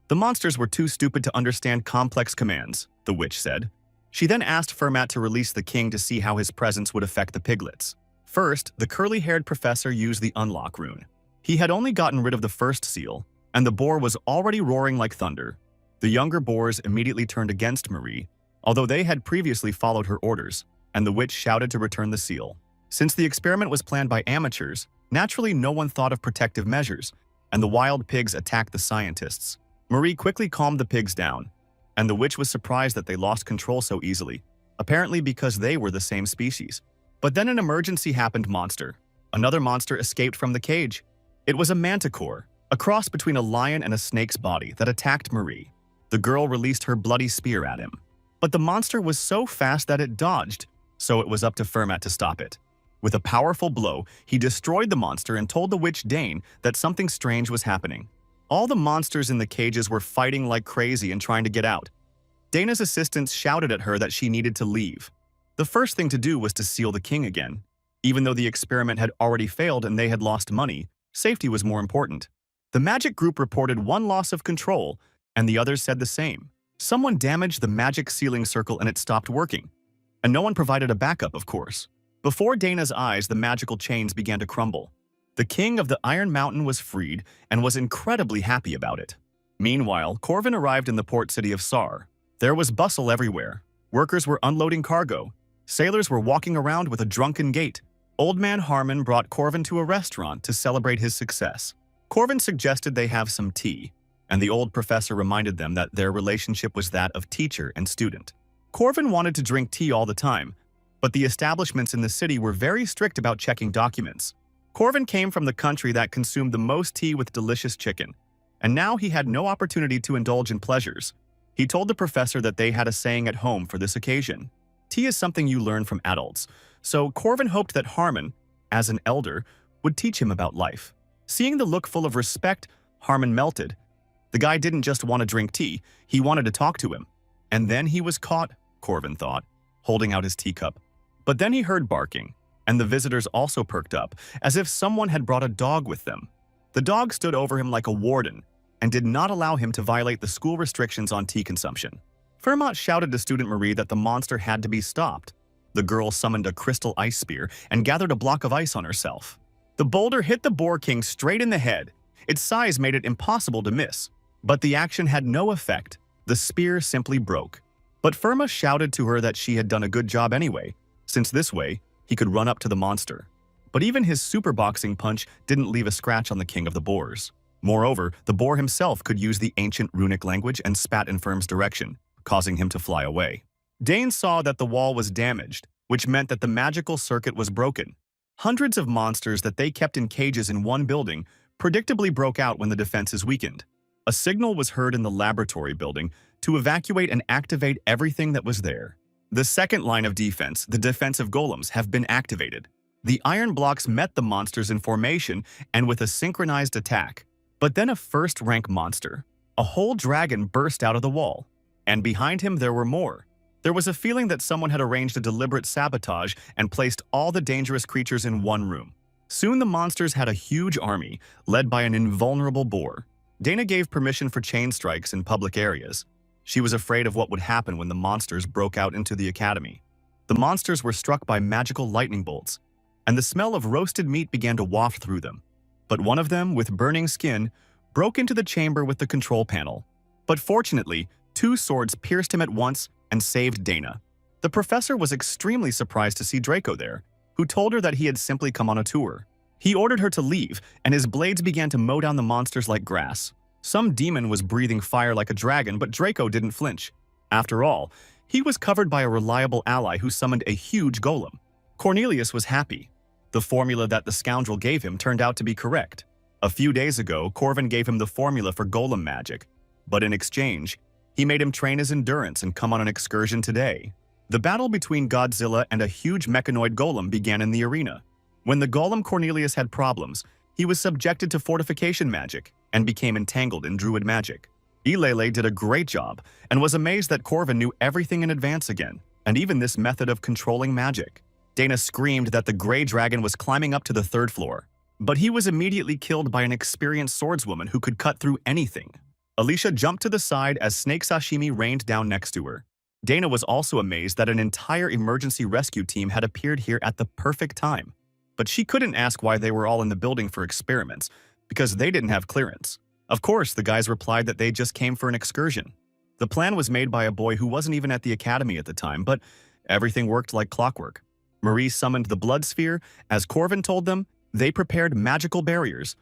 The monsters were too stupid to understand complex commands, the witch said. She then asked Fermat to release the king to see how his presence would affect the piglets. First, the curly-haired professor used the unlock rune. He had only gotten rid of the first seal, and the boar was already roaring like thunder. The younger boars immediately turned against Marie, although they had previously followed her orders, and the witch shouted to return the seal. Since the experiment was planned by amateurs, naturally no one thought of protective measures, and the wild pigs attacked the scientists. Marie quickly calmed the pigs down, and the witch was surprised that they lost control so easily, apparently because they were the same species. But then an emergency happened. Another monster escaped from the cage. It was a manticore, a cross between a lion and a snake's body that attacked Marie. The girl released her bloody spear at him. But the monster was so fast that it dodged, so it was up to Fermat to stop it. With a powerful blow, he destroyed the monster and told the witch Dane that something strange was happening. All the monsters in the cages were fighting like crazy and trying to get out. Dana's assistants shouted at her that she needed to leave. The first thing to do was to seal the king again. Even though the experiment had already failed and they had lost money, safety was more important. The magic group reported one loss of control, and the others said the same. Someone damaged the magic sealing circle and it stopped working. And no one provided a backup, of course. Before Dana's eyes, the magical chains began to crumble. The king of the Iron Mountain was freed and was incredibly happy about it. Meanwhile, Corvin arrived in the port city of Sar. There was bustle everywhere. Workers were unloading cargo. Sailors were walking around with a drunken gait. Old Man Harmon brought Corvin to a restaurant to celebrate his success. Corvin suggested they have some tea, and the old professor reminded them that their relationship was that of teacher and student. Corvin wanted to drink tea all the time, but the establishments in the city were very strict about checking documents. Corvin came from the country that consumed the most tea with delicious chicken, and now he had no opportunity to indulge in pleasures. He told the professor that they had a saying at home for this occasion. Tea is something you learn from adults, so Corvin hoped that Harmon, as an elder, would teach him about life. Seeing the look full of respect, Harmon melted. The guy didn't just want to drink tea, he wanted to talk to him. And then he was caught, Corvin thought, holding out his teacup. But then he heard barking, and the visitors also perked up, as if someone had brought a dog with them. The dog stood over him like a warden, and did not allow him to violate the school restrictions on tea consumption. Fermat shouted to student Marie that the monster had to be stopped. The girl summoned a crystal ice spear and gathered a block of ice on herself. The boulder hit the boar king straight in the head. Its size made it impossible to miss. But the action had no effect. The spear simply broke. But Fermat shouted to her that she had done a good job anyway, since this way, he could run up to the monster. But even his super boxing punch didn't leave a scratch on the king of the boars. Moreover, the boar himself could use the ancient runic language and spat in Firm's direction, causing him to fly away. Dane saw that the wall was damaged, which meant that the magical circuit was broken. Hundreds of monsters that they kept in cages in one building predictably broke out when the defenses weakened. A signal was heard in the laboratory building to evacuate and activate everything that was there. The second line of defense, the defensive golems, have been activated. The iron blocks met the monsters in formation and with a synchronized attack. But then a first-rank monster, a whole dragon, burst out of the wall. And behind him there were more. There was a feeling that someone had arranged a deliberate sabotage and placed all the dangerous creatures in one room. Soon the monsters had a huge army, led by an invulnerable boar. Dana gave permission for chain strikes in public areas. She was afraid of what would happen when the monsters broke out into the academy. The monsters were struck by magical lightning bolts, and the smell of roasted meat began to waft through them. But one of them, with burning skin, broke into the chamber with the control panel. But fortunately, 2 swords pierced him at once and saved Dana. The professor was extremely surprised to see Draco there, who told her that he had simply come on a tour. He ordered her to leave, and his blades began to mow down the monsters like grass. Some demon was breathing fire like a dragon, but Draco didn't flinch. After all, he was covered by a reliable ally who summoned a huge golem. Cornelius was happy. The formula that the scoundrel gave him turned out to be correct. A few days ago, Corvin gave him the formula for golem magic, but in exchange, he made him train his endurance and come on an excursion today. The battle between Godzilla and a huge mechanoid golem began in the arena. When the golem Cornelius had problems, he was subjected to fortification magic and became entangled in druid magic. Ilele did a great job and was amazed that Corvin knew everything in advance again, and even this method of controlling magic. Dana screamed that the gray dragon was climbing up to the 3rd floor, but he was immediately killed by an experienced swordswoman who could cut through anything. Alicia jumped to the side as snake sashimi rained down next to her. Dana was also amazed that an entire emergency rescue team had appeared here at the perfect time. But she couldn't ask why they were all in the building for experiments, because they didn't have clearance. Of course, the guys replied that they just came for an excursion. The plan was made by a boy who wasn't even at the academy at the time, but everything worked like clockwork. Marie summoned the blood sphere. As Corvin told them, they prepared magical barriers,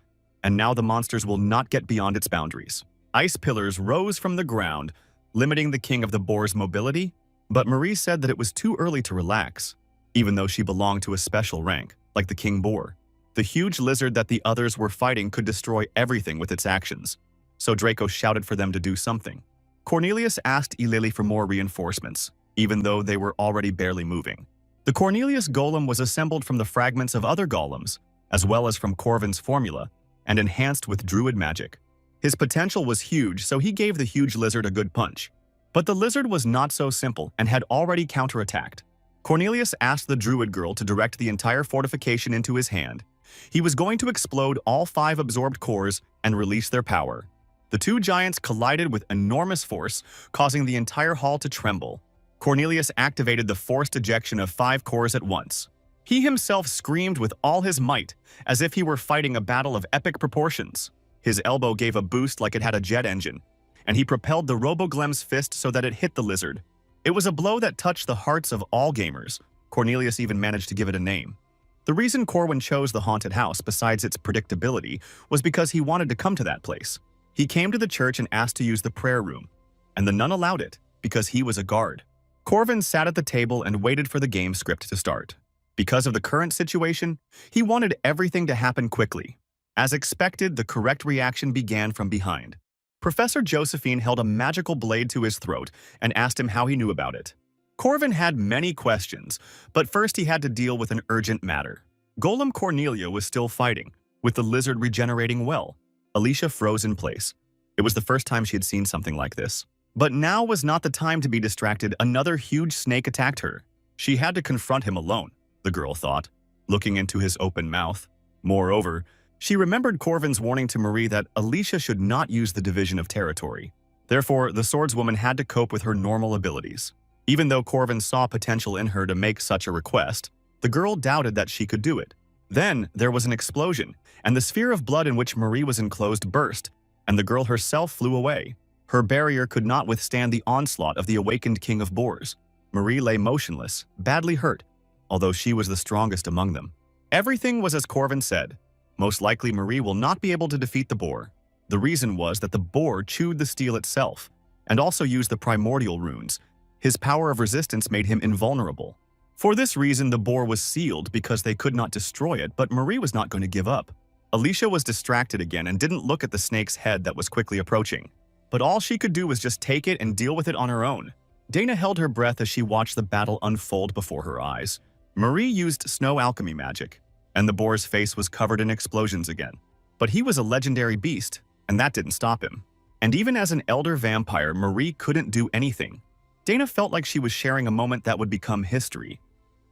and now the monsters will not get beyond its boundaries. Ice pillars rose from the ground, limiting the king of the boar's mobility, but Marie said that it was too early to relax, even though she belonged to a special rank, like the king boar. The huge lizard that the others were fighting could destroy everything with its actions, so Draco shouted for them to do something. Cornelius asked Ilele for more reinforcements, even though they were already barely moving. The Cornelius golem was assembled from the fragments of other golems, as well as from Corvin's formula, and enhanced with druid magic. His potential was huge, so he gave the huge lizard a good punch. But the lizard was not so simple and had already counterattacked. Cornelius asked the druid girl to direct the entire fortification into his hand. He was going to explode all 5 absorbed cores and release their power. The 2 giants collided with enormous force, causing the entire hall to tremble. Cornelius activated the forced ejection of 5 cores at once. He himself screamed with all his might, as if he were fighting a battle of epic proportions. His elbow gave a boost like it had a jet engine, and he propelled the Roboglem's fist so that it hit the lizard. It was a blow that touched the hearts of all gamers. Cornelius even managed to give it a name. The reason Corwin chose the haunted house, besides its predictability, was because he wanted to come to that place. He came to the church and asked to use the prayer room, and the nun allowed it, because he was a guard. Corvin sat at the table and waited for the game script to start. Because of the current situation, he wanted everything to happen quickly. As expected, the correct reaction began from behind. Professor Josephine held a magical blade to his throat and asked him how he knew about it. Corvin had many questions, but first he had to deal with an urgent matter. Golem Cornelia was still fighting, with the lizard regenerating well. Alicia froze in place. It was the first time she had seen something like this. But now was not the time to be distracted. Another huge snake attacked her. She had to confront him alone, the girl thought, looking into his open mouth. Moreover, she remembered Corvin's warning to Marie that Alicia should not use the division of territory. Therefore, the swordswoman had to cope with her normal abilities. Even though Corvin saw potential in her to make such a request, the girl doubted that she could do it. Then, there was an explosion, and the sphere of blood in which Marie was enclosed burst, and the girl herself flew away. Her barrier could not withstand the onslaught of the awakened king of boars. Marie lay motionless, badly hurt, although she was the strongest among them. Everything was as Corvin said. Most likely Marie will not be able to defeat the boar. The reason was that the boar chewed the steel itself, and also used the primordial runes. His power of resistance made him invulnerable. For this reason, the boar was sealed because they could not destroy it, but Marie was not going to give up. Alicia was distracted again and didn't look at the snake's head that was quickly approaching. But all she could do was just take it and deal with it on her own. Dana held her breath as she watched the battle unfold before her eyes. Marie used snow alchemy magic, and the boar's face was covered in explosions again. But he was a legendary beast, and that didn't stop him. And even as an elder vampire, Marie couldn't do anything. Dana felt like she was sharing a moment that would become history.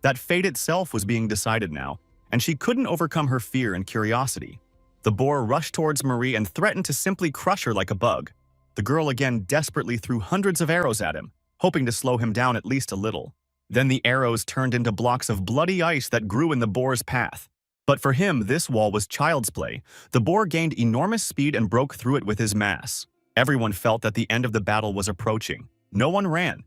That fate itself was being decided now, and she couldn't overcome her fear and curiosity. The boar rushed towards Marie and threatened to simply crush her like a bug. The girl again desperately threw hundreds of arrows at him, hoping to slow him down at least a little. Then the arrows turned into blocks of bloody ice that grew in the boar's path. But for him, this wall was child's play. The boar gained enormous speed and broke through it with his mass. Everyone felt that the end of the battle was approaching. No one ran,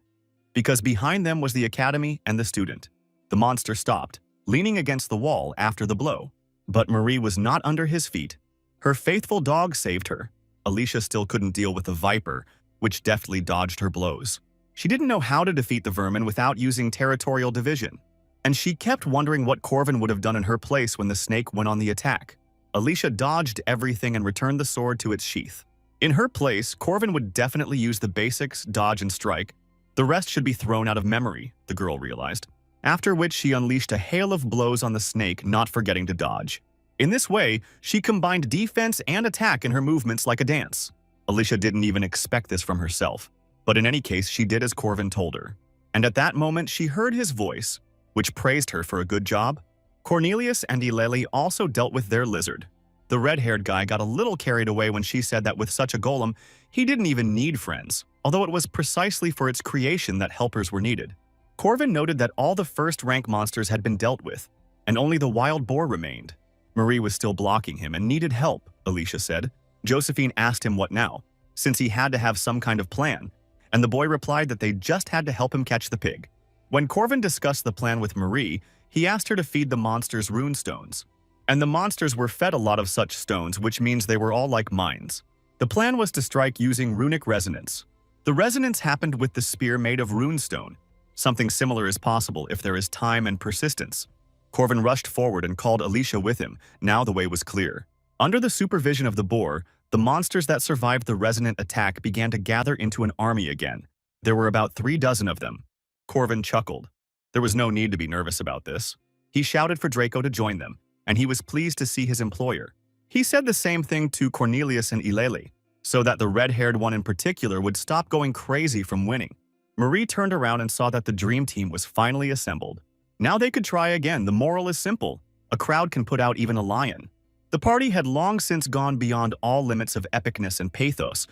because behind them was the academy and the student. The monster stopped, leaning against the wall after the blow. But Marie was not under his feet. Her faithful dog saved her. Alicia still couldn't deal with the viper, which deftly dodged her blows. She didn't know how to defeat the vermin without using territorial division, and she kept wondering what Corvin would have done in her place when the snake went on the attack. Alicia dodged everything and returned the sword to its sheath. In her place, Corvin would definitely use the basics, dodge and strike. The rest should be thrown out of memory, the girl realized. After which she unleashed a hail of blows on the snake, not forgetting to dodge. In this way, she combined defense and attack in her movements like a dance. Alicia didn't even expect this from herself, but in any case, she did as Corvin told her. And at that moment, she heard his voice, which praised her for a good job. Cornelius and Ileli also dealt with their lizard. The red-haired guy got a little carried away when she said that with such a golem, he didn't even need friends, although it was precisely for its creation that helpers were needed. Corvin noted that all the first-rank monsters had been dealt with, and only the wild boar remained. Marie was still blocking him and needed help, Alicia said. Josephine asked him what now, since he had to have some kind of plan, and the boy replied that they just had to help him catch the pig. When Corvin discussed the plan with Marie, he asked her to feed the monsters rune stones. And the monsters were fed a lot of such stones, which means they were all like mines. The plan was to strike using runic resonance. The resonance happened with the spear made of runestone. Something similar is possible if there is time and persistence. Corvin rushed forward and called Alicia with him. Now the way was clear. Under the supervision of the boar, the monsters that survived the resonant attack began to gather into an army again. There were about 3 dozen of them. Corvin chuckled. There was no need to be nervous about this. He shouted for Draco to join them, and he was pleased to see his employer. He said the same thing to Cornelius and Ileli, so that the red-haired one in particular would stop going crazy from winning. Marie turned around and saw that the dream team was finally assembled. Now they could try again. The moral is simple. A crowd can put out even a lion. The party had long since gone beyond all limits of epicness and pathos,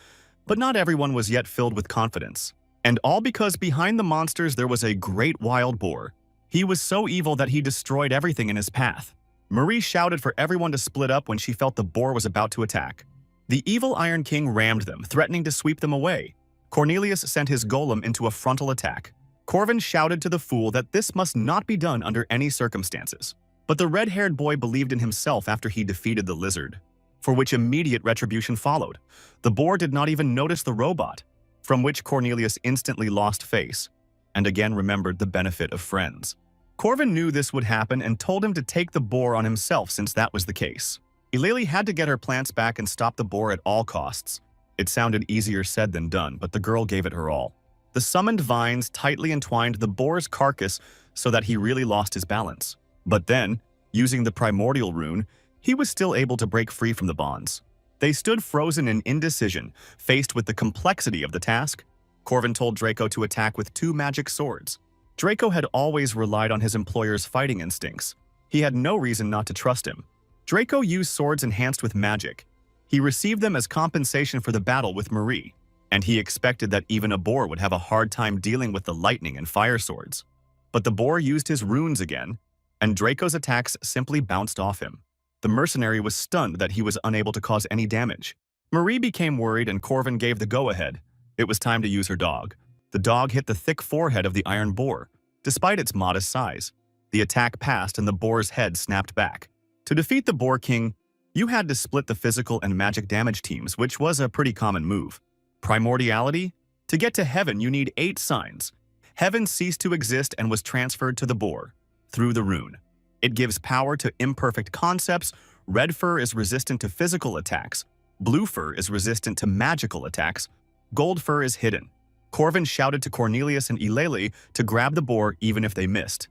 but not everyone was yet filled with confidence. And all because behind the monsters there was a great wild boar. He was so evil that he destroyed everything in his path. Marie shouted for everyone to split up when she felt the boar was about to attack. The evil Iron King rammed them, threatening to sweep them away. Cornelius sent his golem into a frontal attack. Corvin shouted to the fool that this must not be done under any circumstances. But the red-haired boy believed in himself after he defeated the lizard, for which immediate retribution followed. The boar did not even notice the robot, from which Cornelius instantly lost face, and again remembered the benefit of friends. Corvin knew this would happen and told him to take the boar on himself since that was the case. Ileli had to get her plants back and stop the boar at all costs. It sounded easier said than done, but the girl gave it her all. The summoned vines tightly entwined the boar's carcass so that he really lost his balance. But then, using the primordial rune, he was still able to break free from the bonds. They stood frozen in indecision, faced with the complexity of the task. Corvin told Draco to attack with 2 magic swords. Draco had always relied on his employer's fighting instincts. He had no reason not to trust him. Draco used swords enhanced with magic. He received them as compensation for the battle with Marie, and he expected that even a boar would have a hard time dealing with the lightning and fire swords. But the boar used his runes again, and Draco's attacks simply bounced off him. The mercenary was stunned that he was unable to cause any damage. Marie became worried and Corvin gave the go-ahead. It was time to use her dog. The dog hit the thick forehead of the iron boar. Despite its modest size, the attack passed and the boar's head snapped back. To defeat the Boar King, You had to split the physical and magic damage teams, which was a pretty common move. Primordiality? To get to heaven, you need 8 signs. Heaven ceased to exist and was transferred to the boar, through the rune. It gives power to imperfect concepts. Red fur is resistant to physical attacks. Blue fur is resistant to magical attacks. Gold fur is hidden. Corvin shouted to Cornelius and Eulalie to grab the boar even if they missed.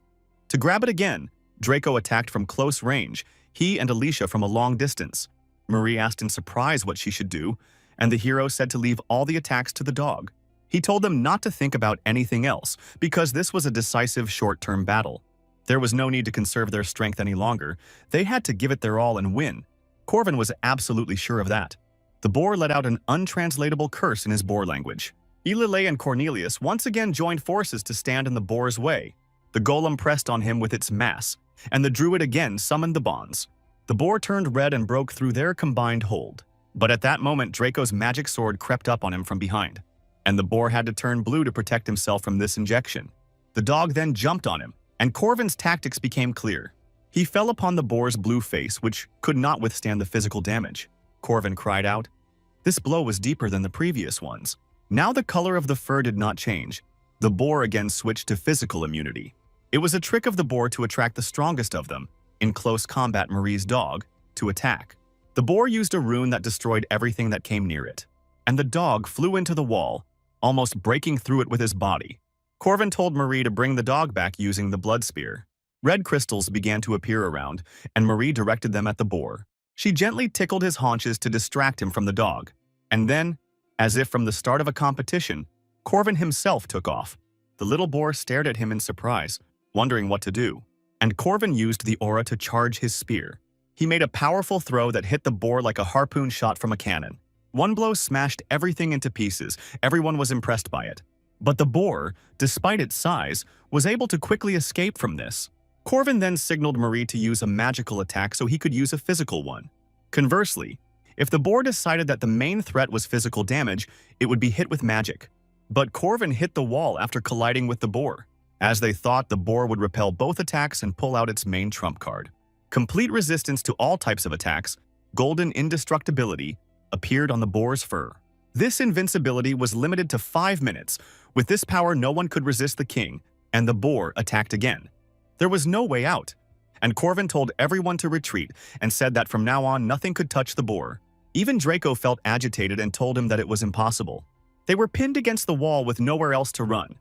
To grab it again, Draco attacked from close range, he and Alicia from a long distance. Marie asked in surprise what she should do, and the hero said to leave all the attacks to the dog. He told them not to think about anything else, because this was a decisive short-term battle. There was no need to conserve their strength any longer. They had to give it their all and win. Corvin was absolutely sure of that. The boar let out an untranslatable curse in his boar language. Eulalie and Cornelius once again joined forces to stand in the boar's way. The golem pressed on him with its mass, and the druid again summoned the bonds. The boar turned red and broke through their combined hold. But at that moment, Draco's magic sword crept up on him from behind, and the boar had to turn blue to protect himself from this injection. The dog then jumped on him, and Corvin's tactics became clear. He fell upon the boar's blue face, which could not withstand the physical damage. Corvin cried out. This blow was deeper than the previous ones. Now the color of the fur did not change. The boar again switched to physical immunity. It was a trick of the boar to attract the strongest of them, in close combat Marie's dog, to attack. The boar used a rune that destroyed everything that came near it, and the dog flew into the wall, almost breaking through it with his body. Corvin told Marie to bring the dog back using the blood spear. Red crystals began to appear around, and Marie directed them at the boar. She gently tickled his haunches to distract him from the dog, and then, as if from the start of a competition, Corvin himself took off. The little boar stared at him in surprise, wondering what to do, and Corvin used the aura to charge his spear. He made a powerful throw that hit the boar like a harpoon shot from a cannon. One blow smashed everything into pieces. Everyone was impressed by it. But the boar, despite its size, was able to quickly escape from this. Corvin then signaled Marie to use a magical attack so he could use a physical one. Conversely, if the boar decided that the main threat was physical damage, it would be hit with magic. But Corvin hit the wall after colliding with the boar. As they thought, the boar would repel both attacks and pull out its main trump card. Complete resistance to all types of attacks, golden indestructibility, appeared on the boar's fur. This invincibility was limited to 5 minutes. With this power, no one could resist the king, and the boar attacked again. There was no way out, and Corvin told everyone to retreat and said that from now on nothing could touch the boar. Even Draco felt agitated and told him that it was impossible. They were pinned against the wall with nowhere else to run.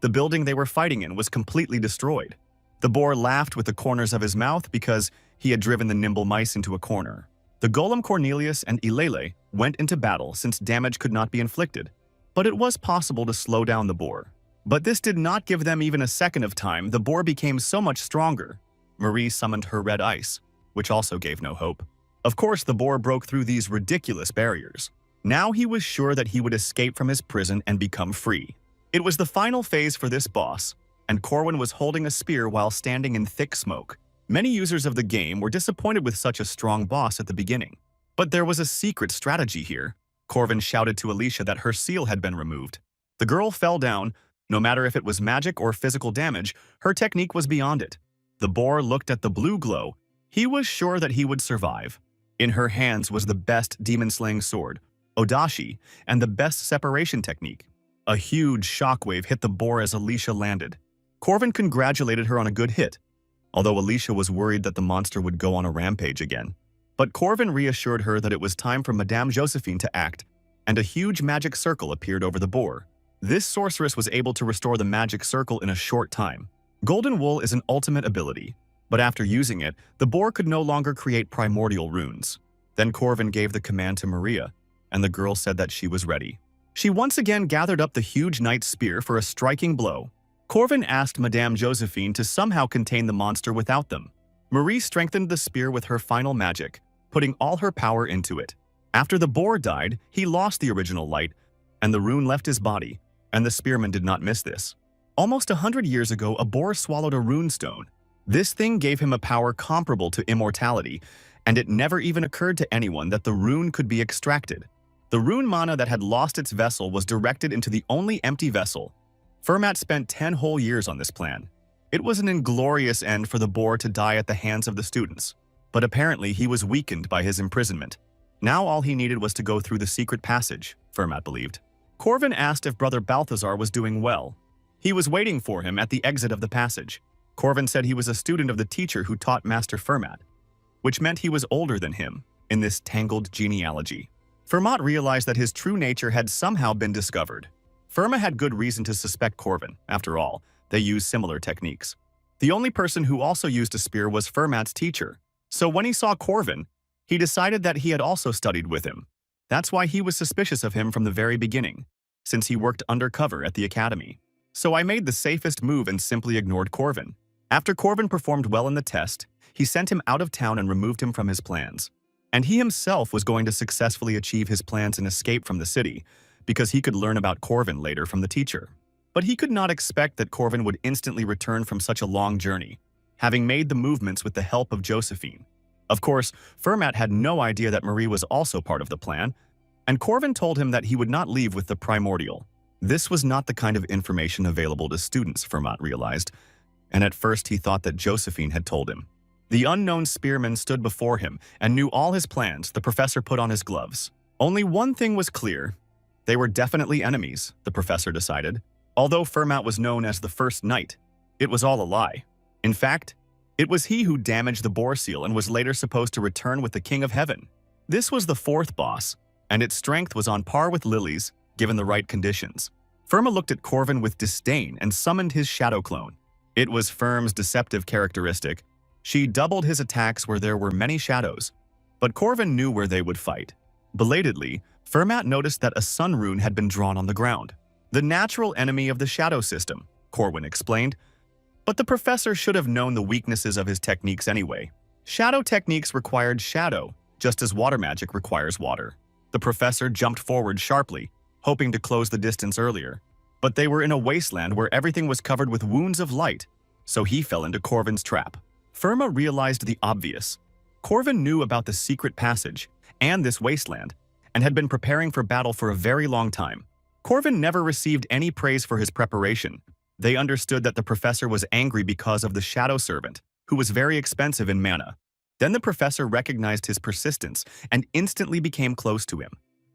The building they were fighting in was completely destroyed. The boar laughed with the corners of his mouth because he had driven the nimble mice into a corner. The golem Cornelius and Eulalie went into battle since damage could not be inflicted, but it was possible to slow down the boar. But this did not give them even a second of time. The boar became so much stronger. Marie summoned her red ice, which also gave no hope. Of course, the boar broke through these ridiculous barriers. Now he was sure that he would escape from his prison and become free. It was the final phase for this boss, and Corwin was holding a spear while standing in thick smoke. Many users of the game were disappointed with such a strong boss at the beginning. But there was a secret strategy here. Corvin shouted to Alicia that her seal had been removed. The girl fell down. No matter if it was magic or physical damage, her technique was beyond it. The boar looked at the blue glow. He was sure that he would survive. In her hands was the best demon-slaying sword, Odashi, and the best separation technique. A huge shockwave hit the boar as Alicia landed. Corvin congratulated her on a good hit, although Alicia was worried that the monster would go on a rampage again. But Corvin reassured her that it was time for Madame Josephine to act, and a huge magic circle appeared over the boar. This sorceress was able to restore the magic circle in a short time. Golden Wool is an ultimate ability, but after using it, the boar could no longer create primordial runes. Then Corvin gave the command to Maria, and the girl said that she was ready. She once again gathered up the huge knight's spear for a striking blow. Corvin asked Madame Josephine to somehow contain the monster without them. Marie strengthened the spear with her final magic, putting all her power into it. After the boar died, he lost the original light, and the rune left his body, and the spearman did not miss this. Almost 100 years ago, a boar swallowed a rune stone. This thing gave him a power comparable to immortality, and it never even occurred to anyone that the rune could be extracted. The rune mana that had lost its vessel was directed into the only empty vessel. Fermat spent 10 whole years on this plan. It was an inglorious end for the boar to die at the hands of the students. but apparently he was weakened by his imprisonment. Now all he needed was to go through the secret passage, Fermat believed. Corvin asked if Brother Balthazar was doing well. He was waiting for him at the exit of the passage. Corvin said he was a student of the teacher who taught Master Fermat, which meant he was older than him in this tangled genealogy. Fermat realized that his true nature had somehow been discovered. Fermat had good reason to suspect Corvin. After all, they used similar techniques. The only person who also used a spear was Fermat's teacher. So when he saw Corvin, he decided that he had also studied with him. That's why he was suspicious of him from the very beginning, since he worked undercover at the academy. So I made the safest move and simply ignored Corvin. After Corvin performed well in the test, he sent him out of town and removed him from his plans. And he himself was going to successfully achieve his plans and escape from the city, because he could learn about Corvin later from the teacher. But he could not expect that Corvin would instantly return from such a long journey, having made the movements with the help of Josephine. Of course, Fermat had no idea that Marie was also part of the plan, and Corvin told him that he would not leave with the primordial. This was not the kind of information available to students, Fermat realized, and at first he thought that Josephine had told him. The unknown spearman stood before him and knew all his plans. The professor put on his gloves. Only one thing was clear. They were definitely enemies, the professor decided. Although Fermat was known as the First Knight, it was all a lie. In fact, it was he who damaged the boar seal and was later supposed to return with the King of Heaven. This was the fourth boss, and its strength was on par with Lily's, given the right conditions. Fermat looked at Corvin with disdain and summoned his shadow clone. It was Fermat's deceptive characteristic. She doubled his attacks where there were many shadows, but Corvin knew where they would fight. Belatedly, Fermat noticed that a sun rune had been drawn on the ground. The natural enemy of the shadow system, Corwin explained. But the professor should have known the weaknesses of his techniques anyway. Shadow techniques required shadow, just as water magic requires water. The professor jumped forward sharply, hoping to close the distance earlier. But they were in a wasteland where everything was covered with wounds of light, so he fell into Corvin's trap. Fermat realized the obvious. Corvin knew about the secret passage and this wasteland, and had been preparing for battle for a very long time. Corvin never received any praise for his preparation. They understood that the professor was angry because of the shadow servant, who was very expensive in mana. Then the professor recognized his persistence and instantly became close to him.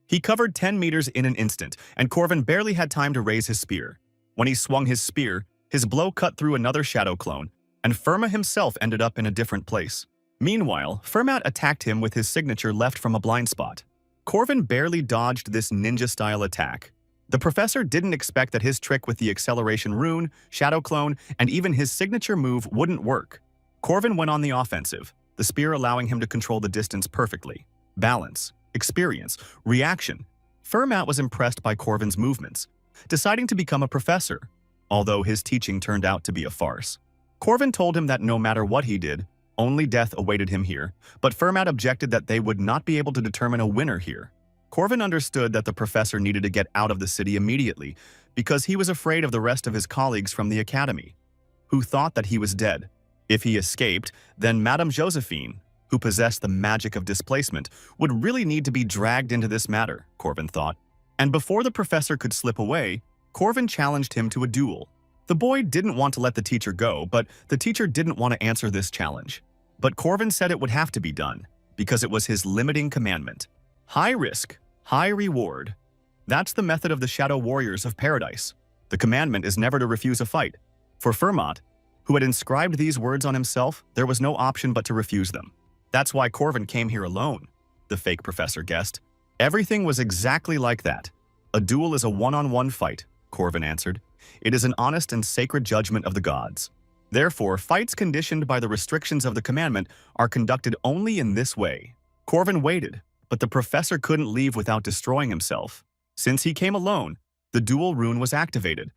He covered 10 meters in an instant, and Corvin barely had time to raise his spear. When he swung his spear, his blow cut through another shadow clone, and Fermat himself ended up in a different place. Meanwhile, Fermat attacked him with his signature left from a blind spot. Corvin barely dodged this ninja-style attack. The professor didn't expect that his trick with the acceleration rune, shadow clone, and even his signature move wouldn't work. Corvin went on the offensive, the spear allowing him to control the distance perfectly. Balance, experience, reaction. Fermat was impressed by Corvin's movements, deciding to become a professor, although his teaching turned out to be a farce. Corvin told him that no matter what he did, only death awaited him here, but Fermat objected that they would not be able to determine a winner here. Corvin understood that the professor needed to get out of the city immediately because he was afraid of the rest of his colleagues from the academy, who thought that he was dead. If he escaped, then Madame Josephine, who possessed the magic of displacement, would really need to be dragged into this matter, Corvin thought. And before the professor could slip away, Corvin challenged him to a duel. The boy didn't want to let the teacher go, but the teacher didn't want to answer this challenge. But Corvin said it would have to be done, because it was his limiting commandment. High risk, high reward. That's the method of the Shadow Warriors of Paradise. The commandment is never to refuse a fight. For Fermat, who had inscribed these words on himself, there was no option but to refuse them. That's why Corvin came here alone, the fake professor guessed. Everything was exactly like that. A duel is a one-on-one fight, Corvin answered. It is an honest and sacred judgment of the gods. Therefore, fights conditioned by the restrictions of the commandment are conducted only in this way. Corvin waited, but the professor couldn't leave without destroying himself. Since he came alone, the duel rune was activated.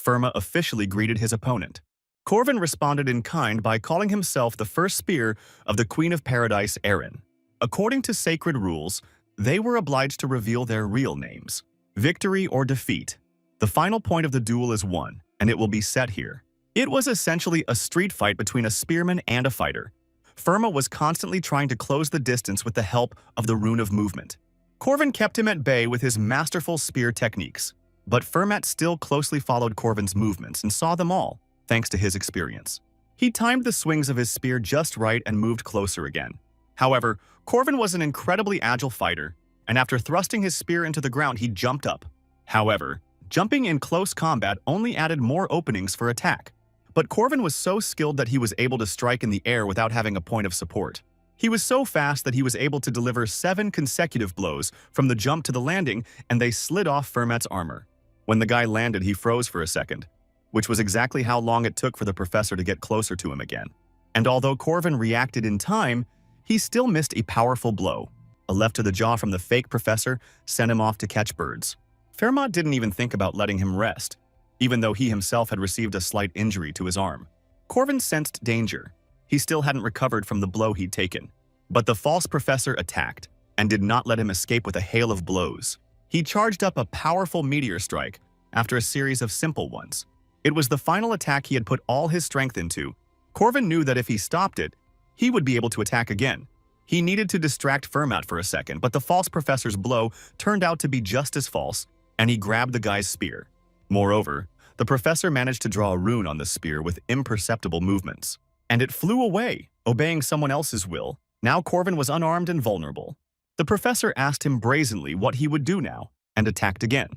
Fermat officially greeted his opponent. Corvin responded in kind by calling himself the first spear of the Queen of Paradise, Erin. According to sacred rules, they were obliged to reveal their real names. Victory or defeat. The final point of the duel is won, and it will be set here. It was essentially a street fight between a spearman and a fighter. Fermat was constantly trying to close the distance with the help of the Rune of Movement. Corvin kept him at bay with his masterful spear techniques, but Fermat still closely followed Corvin's movements and saw them all, thanks to his experience. He timed the swings of his spear just right and moved closer again. However, Corvin was an incredibly agile fighter, and after thrusting his spear into the ground, he jumped up. However, jumping in close combat only added more openings for attack. But Corvin was so skilled that he was able to strike in the air without having a point of support. He was so fast that he was able to deliver 7 consecutive blows from the jump to the landing, and they slid off Fermat's armor. When the guy landed, he froze for a second, which was exactly how long it took for the professor to get closer to him again. And although Corvin reacted in time, he still missed a powerful blow. A left to the jaw from the fake professor sent him off to catch birds. Fermat didn't even think about letting him rest, even though he himself had received a slight injury to his arm. Corvin sensed danger. He still hadn't recovered from the blow he'd taken. But the false professor attacked and did not let him escape with a hail of blows. He charged up a powerful meteor strike after a series of simple ones. It was the final attack he had put all his strength into. Corvin knew that if he stopped it, he would be able to attack again. He needed to distract Fermat for a second, but the false professor's blow turned out to be just as false, and he grabbed the guy's spear. Moreover, the professor managed to draw a rune on the spear with imperceptible movements, and it flew away, obeying someone else's will. Now Corvin was unarmed and vulnerable. The professor asked him brazenly what he would do now, and attacked again.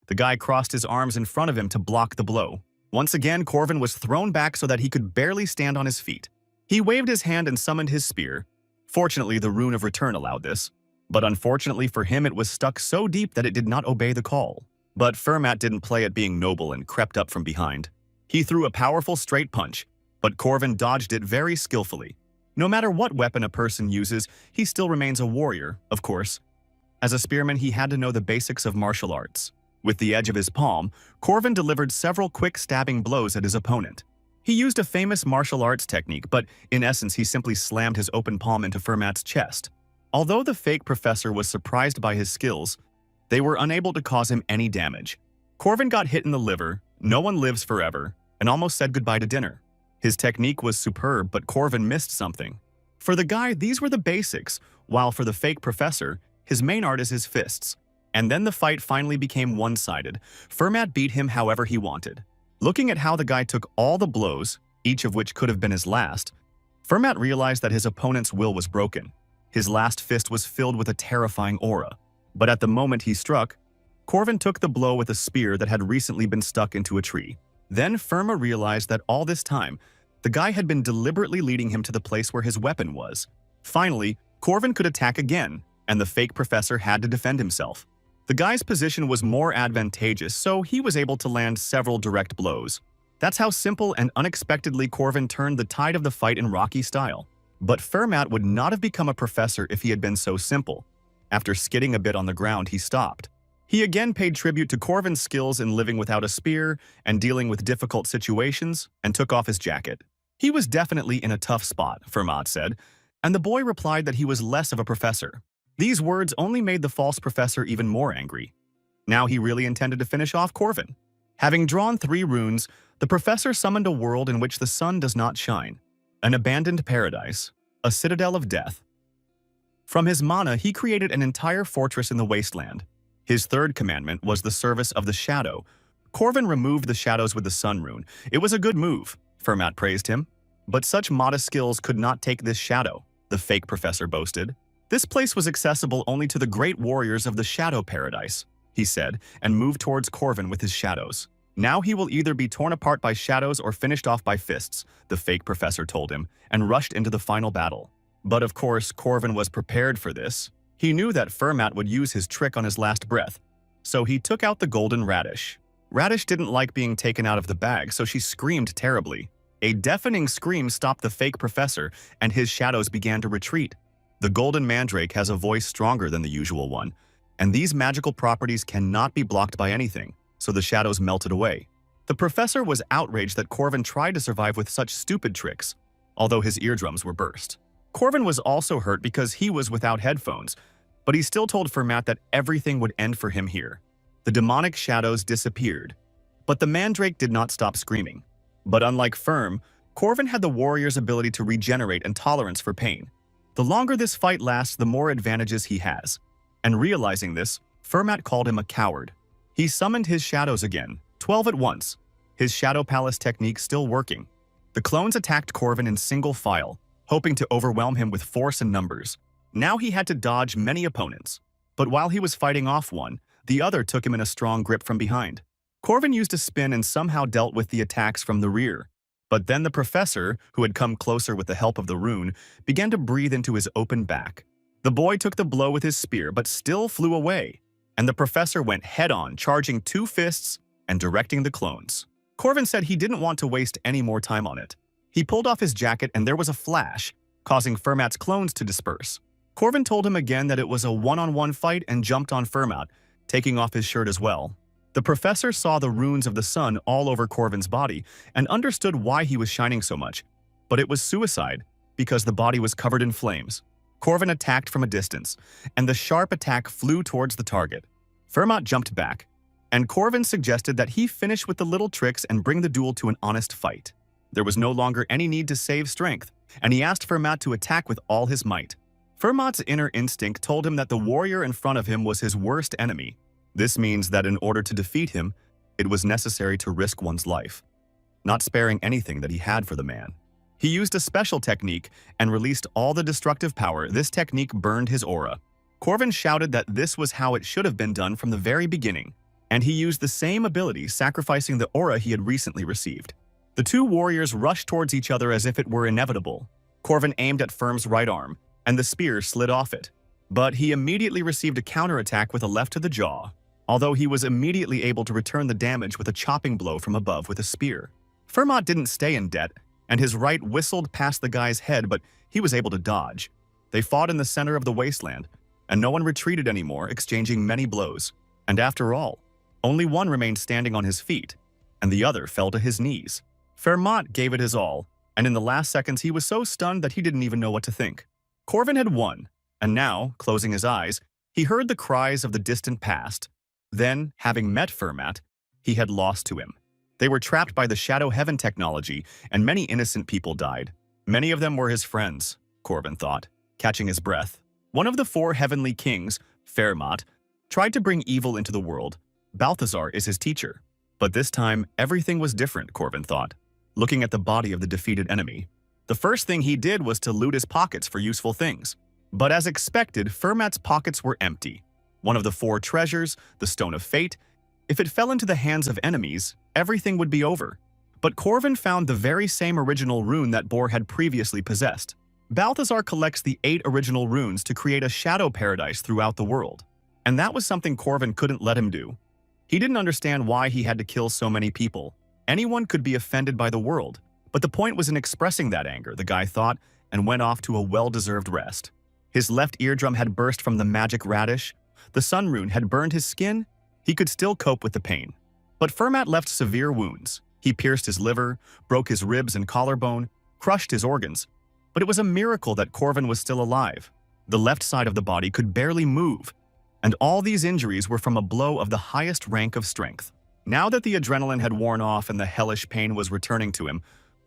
The guy crossed his arms in front of him to block the blow. Once again, Corvin was thrown back so that he could barely stand on his feet. He waved his hand and summoned his spear. Fortunately, the rune of return allowed this, but unfortunately for him, it was stuck so deep that it did not obey the call. But Fermat didn't play at being noble and crept up from behind. He threw a powerful straight punch, but Corvin dodged it very skillfully. No matter what weapon a person uses, he still remains a warrior, of course. As a spearman, he had to know the basics of martial arts. With the edge of his palm, Corvin delivered several quick stabbing blows at his opponent. He used a famous martial arts technique, but in essence, he simply slammed his open palm into Fermat's chest. Although the fake professor was surprised by his skills, they were unable to cause him any damage. Corvin got hit in the liver, no one lives forever, and almost said goodbye to dinner. His technique was superb, but Corvin missed something. For the guy, these were the basics, while for the fake professor, his main art is his fists. And then the fight finally became one-sided. Fermat beat him however he wanted. Looking at how the guy took all the blows, each of which could have been his last, Fermat realized that his opponent's will was broken. His last fist was filled with a terrifying aura. But at the moment he struck, Corvin took the blow with a spear that had recently been stuck into a tree. Then Fermat realized that all this time, the guy had been deliberately leading him to the place where his weapon was. Finally, Corvin could attack again, and the fake professor had to defend himself. The guy's position was more advantageous, so he was able to land several direct blows. That's how simple and unexpectedly Corvin turned the tide of the fight in Rocky style. But Fermat would not have become a professor if he had been so simple. After skidding a bit on the ground, he stopped. He again paid tribute to Corvin's skills in living without a spear and dealing with difficult situations, and took off his jacket. He was definitely in a tough spot, Fermat said, and the boy replied that he was less of a professor. These words only made the false professor even more angry. Now he really intended to finish off Corvin. Having drawn 3 runes, the professor summoned a world in which the sun does not shine, an abandoned paradise, a citadel of death. From his mana, he created an entire fortress in the wasteland. His third commandment was the service of the shadow. Corvin removed the shadows with the sun rune. It was a good move, Fermat praised him. But such modest skills could not take this shadow, the fake professor boasted. This place was accessible only to the great warriors of the shadow paradise, he said, and moved towards Corvin with his shadows. Now he will either be torn apart by shadows or finished off by fists, the fake professor told him, and rushed into the final battle. But of course, Corvin was prepared for this. He knew that Fermat would use his trick on his last breath, so he took out the golden radish. Radish didn't like being taken out of the bag, so she screamed terribly. A deafening scream stopped the fake professor, and his shadows began to retreat. The golden mandrake has a voice stronger than the usual one, and these magical properties cannot be blocked by anything, so the shadows melted away. The professor was outraged that Corvin tried to survive with such stupid tricks, although his eardrums were burst. Corvin was also hurt because he was without headphones, but he still told Fermat that everything would end for him here. The demonic shadows disappeared, but the mandrake did not stop screaming. But unlike Corvin had the warrior's ability to regenerate and tolerance for pain. The longer this fight lasts, the more advantages he has. And realizing this, Fermat called him a coward. He summoned his shadows again, 12 at once, his Shadow Palace technique still working. The clones attacked Corvin in single file, hoping to overwhelm him with force and numbers. Now he had to dodge many opponents. But while he was fighting off one, the other took him in a strong grip from behind. Corvin used a spin and somehow dealt with the attacks from the rear. But then the professor, who had come closer with the help of the rune, began to breathe into his open back. The boy took the blow with his spear but still flew away, and the professor went head-on, charging 2 fists and directing the clones. Corvin said he didn't want to waste any more time on it. He pulled off his jacket and there was a flash, causing Fermat's clones to disperse. Corvin told him again that it was a one-on-one fight and jumped on Fermat, taking off his shirt as well. The professor saw the runes of the sun all over Corvin's body and understood why he was shining so much, but it was suicide because the body was covered in flames. Corvin attacked from a distance, and the sharp attack flew towards the target. Fermat jumped back, and Corvin suggested that he finish with the little tricks and bring the duel to an honest fight. There was no longer any need to save strength, and he asked Fermat to attack with all his might. Fermat's inner instinct told him that the warrior in front of him was his worst enemy. This means that in order to defeat him, it was necessary to risk one's life, not sparing anything that he had for the man. He used a special technique and released all the destructive power. This technique burned his aura. Corvin shouted that this was how it should have been done from the very beginning, and he used the same ability, sacrificing the aura he had recently received. The 2 warriors rushed towards each other as if it were inevitable. Corvin aimed at Firm's right arm, and the spear slid off it. But he immediately received a counterattack with a left to the jaw, although he was immediately able to return the damage with a chopping blow from above with a spear. Fermat didn't stay in debt, and his right whistled past the guy's head, but he was able to dodge. They fought in the center of the wasteland, and no one retreated anymore, exchanging many blows. And after all, only one remained standing on his feet, and the other fell to his knees. Fermat gave it his all, and in the last seconds he was so stunned that he didn't even know what to think. Corvin had won, and now, closing his eyes, he heard the cries of the distant past. Then, having met Fermat, he had lost to him. They were trapped by the Shadow Heaven technology, and many innocent people died. Many of them were his friends, Corvin thought, catching his breath. One of the 4 heavenly kings, Fermat, tried to bring evil into the world. Balthazar is his teacher. But this time, everything was different, Corvin thought, looking at the body of the defeated enemy. The first thing he did was to loot his pockets for useful things. But as expected, Fermat's pockets were empty. One of the 4 treasures, the Stone of Fate, if it fell into the hands of enemies, everything would be over. But Corvin found the very same original rune that Bor had previously possessed. Balthazar collects the 8 original runes to create a shadow paradise throughout the world. And that was something Corvin couldn't let him do. He didn't understand why he had to kill so many people. Anyone could be offended by the world. But the point was in expressing that anger, the guy thought, and went off to a well-deserved rest. His left eardrum had burst from the magic radish. The sun rune had burned his skin. He could still cope with the pain. But Fermat left severe wounds. He pierced his liver, broke his ribs and collarbone, crushed his organs. But it was a miracle that Corvin was still alive. The left side of the body could barely move, and all these injuries were from a blow of the highest rank of strength. Now that the adrenaline had worn off and the hellish pain was returning to him,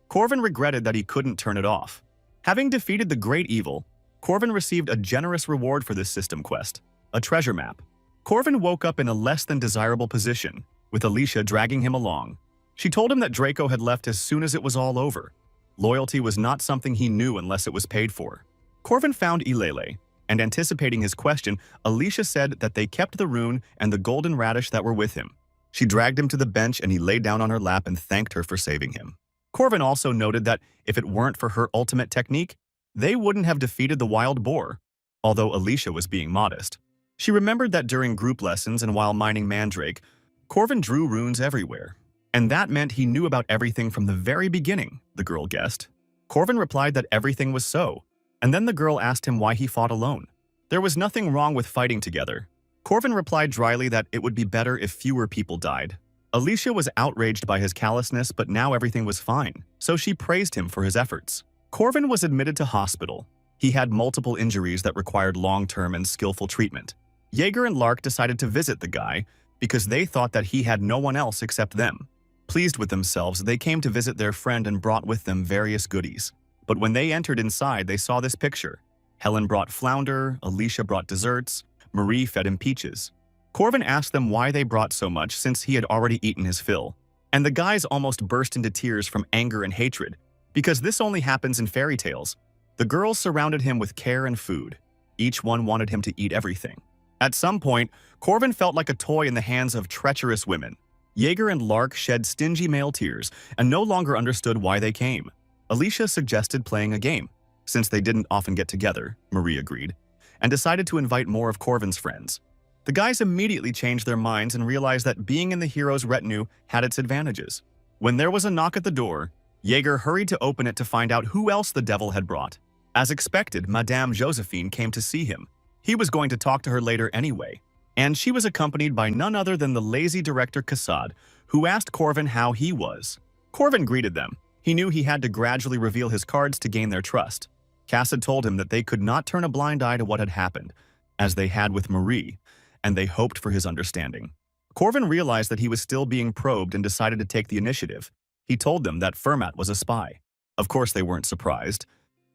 Corvin regretted that he couldn't turn it off. Having defeated the great evil, Corvin received a generous reward for this system quest, a treasure map. Corvin woke up in a less than desirable position, with Alicia dragging him along. She told him that Draco had left as soon as it was all over. Loyalty was not something he knew unless it was paid for. Corvin found Ilele, and anticipating his question, Alicia said that they kept the rune and the golden radish that were with him. She dragged him to the bench and he lay down on her lap and thanked her for saving him. Corvin also noted that if it weren't for her ultimate technique, they wouldn't have defeated the wild boar, although Alicia was being modest. She remembered that during group lessons and while mining Mandrake, Corvin drew runes everywhere. And that meant he knew about everything from the very beginning, the girl guessed. Corvin replied that everything was so, and then the girl asked him why he fought alone. There was nothing wrong with fighting together. Corvin replied dryly that it would be better if fewer people died. Alicia was outraged by his callousness, but now everything was fine, so she praised him for his efforts. Corvin was admitted to hospital. He had multiple injuries that required long-term and skillful treatment. Jaeger and Lark decided to visit the guy because they thought that he had no one else except them. Pleased with themselves, they came to visit their friend and brought with them various goodies. But when they entered inside, they saw this picture. Helen brought flounder, Alicia brought desserts, Marie fed him peaches. Corvin asked them why they brought so much since he had already eaten his fill. And the guys almost burst into tears from anger and hatred, because this only happens in fairy tales. The girls surrounded him with care and food. Each one wanted him to eat everything. At some point, Corvin felt like a toy in the hands of treacherous women. Jaeger and Lark shed stingy male tears and no longer understood why they came. Alicia suggested playing a game. Since they didn't often get together, Marie agreed, and decided to invite more of Corvin's friends. The guys immediately changed their minds and realized that being in the hero's retinue had its advantages. When there was a knock at the door, Jaeger hurried to open it to find out who else the devil had brought. As expected, Madame Josephine came to see him. He was going to talk to her later anyway, and she was accompanied by none other than the lazy director Cassad, who asked Corvin how he was. Corvin greeted them. He knew he had to gradually reveal his cards to gain their trust. Cassad told him that they could not turn a blind eye to what had happened, as they had with Marie, and they hoped for his understanding. Corvin realized that he was still being probed and decided to take the initiative. He told them that Fermat was a spy. Of course they weren't surprised.